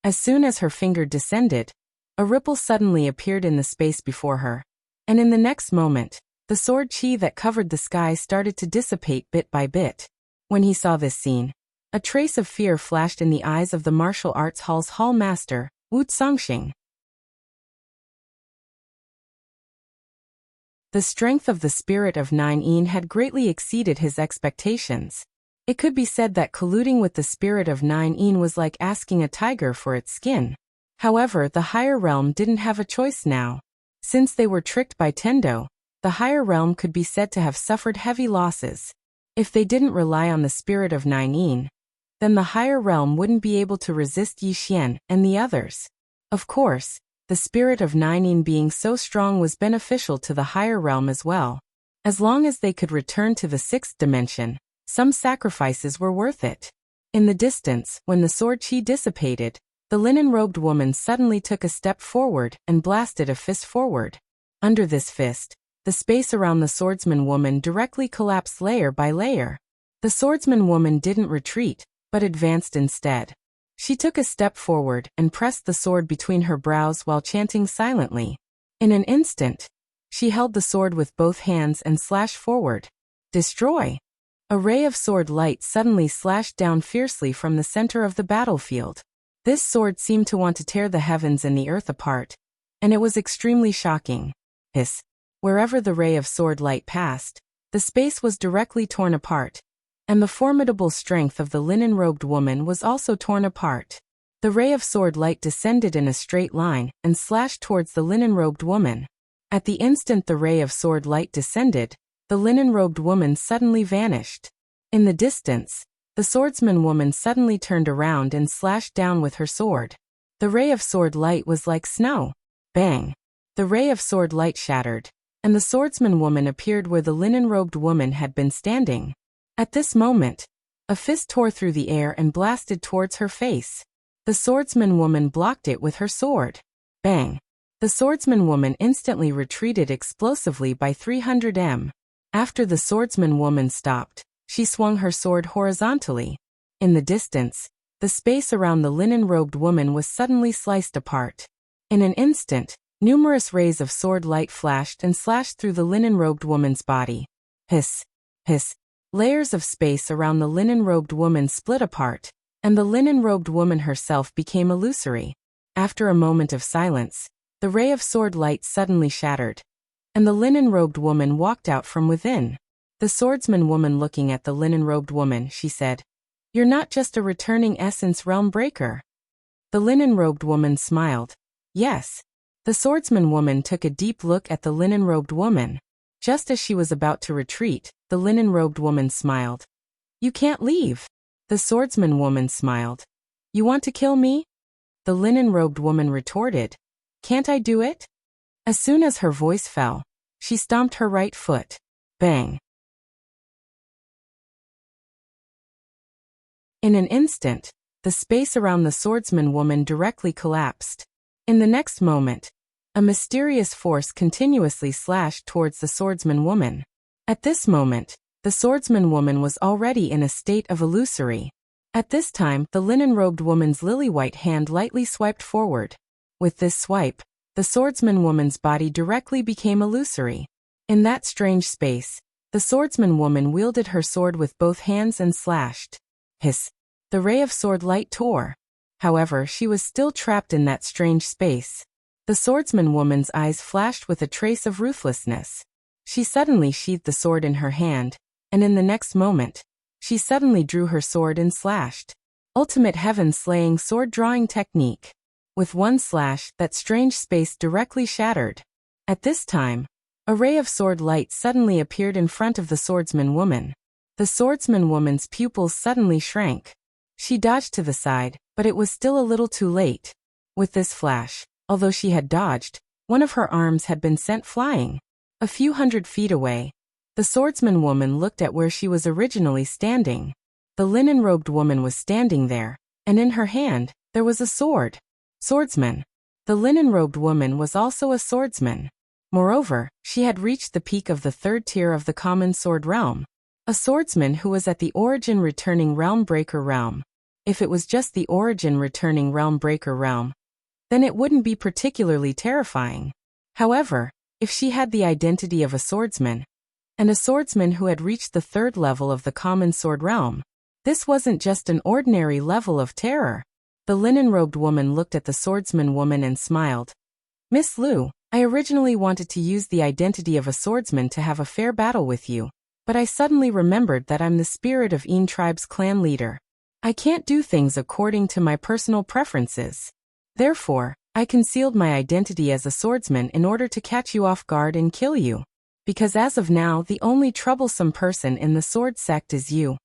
As soon as her finger descended, a ripple suddenly appeared in the space before her, and in the next moment, the sword chi that covered the sky started to dissipate bit by bit. When he saw this scene, a trace of fear flashed in the eyes of the martial arts hall's hall master, Wu Zongxing. The strength of the spirit of Nine Een had greatly exceeded his expectations. It could be said that colluding with the spirit of Nine Een was like asking a tiger for its skin. However, the higher realm didn't have a choice now. Since they were tricked by Tendo, the higher realm could be said to have suffered heavy losses. If they didn't rely on the spirit of Nine, then the higher realm wouldn't be able to resist Yixian and the others. Of course, the spirit of Nine being so strong was beneficial to the higher realm as well. As long as they could return to the sixth dimension, some sacrifices were worth it. In the distance, when the sword chi dissipated, the linen-robed woman suddenly took a step forward and blasted a fist forward. Under this fist, the space around the swordsman woman directly collapsed layer by layer. The swordsman woman didn't retreat, but advanced instead. She took a step forward and pressed the sword between her brows while chanting silently. In an instant, she held the sword with both hands and slashed forward. Destroy! A ray of sword light suddenly slashed down fiercely from the center of the battlefield. This sword seemed to want to tear the heavens and the earth apart, and it was extremely shocking. Hiss! Wherever the ray of sword light passed, the space was directly torn apart, and the formidable strength of the linen-robed woman was also torn apart. The ray of sword light descended in a straight line and slashed towards the linen-robed woman. At the instant the ray of sword light descended, the linen-robed woman suddenly vanished. In the distance, the swordsman woman suddenly turned around and slashed down with her sword. The ray of sword light was like snow. Bang! The ray of sword light shattered, and the swordsman woman appeared where the linen-robed woman had been standing. At this moment, a fist tore through the air and blasted towards her face. The swordsman woman blocked it with her sword. Bang! The swordsman woman instantly retreated explosively by 300 m. After the swordsman woman stopped, she swung her sword horizontally. In the distance, the space around the linen-robed woman was suddenly sliced apart. In an instant, numerous rays of sword light flashed and slashed through the linen-robed woman's body. Hiss! Hiss! Layers of space around the linen-robed woman split apart, and the linen-robed woman herself became illusory. After a moment of silence, the ray of sword light suddenly shattered, and the linen-robed woman walked out from within. The swordsman woman looking at the linen-robed woman, she said, "You're not just a returning essence realm breaker." The linen-robed woman smiled. Yes. The swordsman woman took a deep look at the linen-robed woman. Just as she was about to retreat, the linen-robed woman smiled. "You can't leave." The swordsman woman smiled. "You want to kill me?" The linen-robed woman retorted. "Can't I do it?" As soon as her voice fell, she stomped her right foot. Bang! In an instant, the space around the swordsman woman directly collapsed. In the next moment, a mysterious force continuously slashed towards the swordsman woman. At this moment, the swordsman woman was already in a state of illusory. At this time, the linen-robed woman's lily-white hand lightly swiped forward. With this swipe, the swordsman woman's body directly became illusory. In that strange space, the swordsman woman wielded her sword with both hands and slashed. Hiss! The ray of sword light tore. However, she was still trapped in that strange space. The swordsman woman's eyes flashed with a trace of ruthlessness. She suddenly sheathed the sword in her hand, and in the next moment, she suddenly drew her sword and slashed. Ultimate heaven-slaying sword-drawing technique. With one slash, that strange space directly shattered. At this time, a ray of sword light suddenly appeared in front of the swordsman woman. The swordsman woman's pupils suddenly shrank. She dodged to the side, but it was still a little too late. With this flash, although she had dodged, one of her arms had been sent flying. A few hundred feet away, the swordsman woman looked at where she was originally standing. The linen-robed woman was standing there, and in her hand, there was a sword. Swordsman. The linen-robed woman was also a swordsman. Moreover, she had reached the peak of the third tier of the common sword realm. A swordsman who was at the origin returning realm breaker realm. If it was just the origin returning realm breaker realm, then it wouldn't be particularly terrifying. However, if she had the identity of a swordsman, and a swordsman who had reached the third level of the common sword realm, this wasn't just an ordinary level of terror. The linen-robed woman looked at the swordsman woman and smiled. "Miss Liu, I originally wanted to use the identity of a swordsman to have a fair battle with you, but I suddenly remembered that I'm the spirit of Yin tribe's clan leader. I can't do things according to my personal preferences. Therefore, I concealed my identity as a swordsman in order to catch you off guard and kill you." because as of now the only troublesome person in the sword sect is you."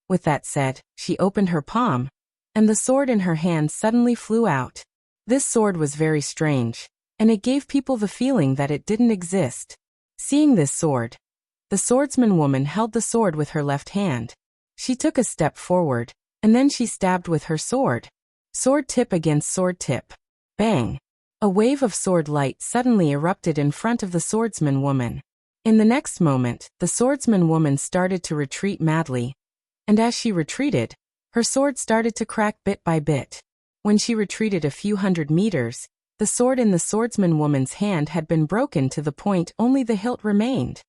With that said, she opened her palm, and the sword in her hand suddenly flew out. This sword was very strange, and it gave people the feeling that it didn't exist. Seeing this sword, the swordsman woman held the sword with her left hand. She took a step forward, and then she stabbed with her sword. Sword tip against sword tip. Bang! A wave of sword light suddenly erupted in front of the swordsman woman. In the next moment, the swordsman woman started to retreat madly, and as she retreated, her sword started to crack bit by bit. When she retreated a few hundred meters, the sword in the swordsman woman's hand had been broken to the point only the hilt remained.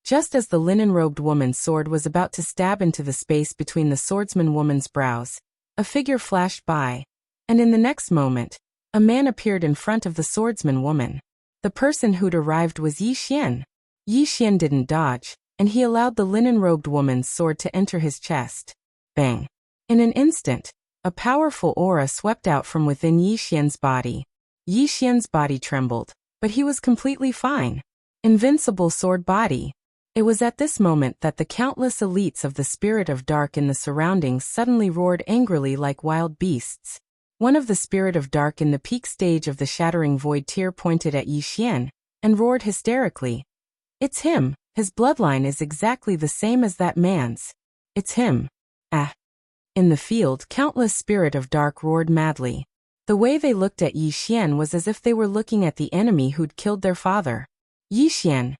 Just as the linen-robed woman's sword was about to stab into the space between the swordsman woman's brows, a figure flashed by, and in the next moment, a man appeared in front of the swordsman woman. The person who'd arrived was Yi Xian. Yi Xian didn't dodge, and he allowed the linen-robed woman's sword to enter his chest. Bang! In an instant, a powerful aura swept out from within Yi Xian's body. Yi Xian's body trembled, but he was completely fine. Invincible sword body. It was at this moment that the countless elites of the Spirit of Dark in the surroundings suddenly roared angrily like wild beasts. One of the Spirit of Dark in the peak stage of the Shattering Void tier pointed at Yi Xian and roared hysterically. "It's him! His bloodline is exactly the same as that man's. It's him!" Ah! In the field, countless Spirit of Dark roared madly. The way they looked at Yi Xian was as if they were looking at the enemy who'd killed their father. Yi Xian,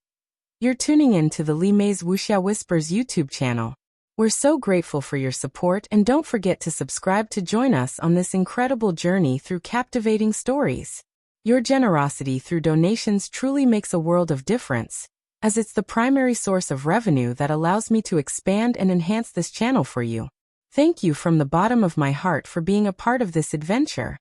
you're tuning in to the Li Mei's Wuxia Whispers YouTube channel. We're so grateful for your support, and don't forget to subscribe to join us on this incredible journey through captivating stories. Your generosity through donations truly makes a world of difference, as it's the primary source of revenue that allows me to expand and enhance this channel for you. Thank you from the bottom of my heart for being a part of this adventure.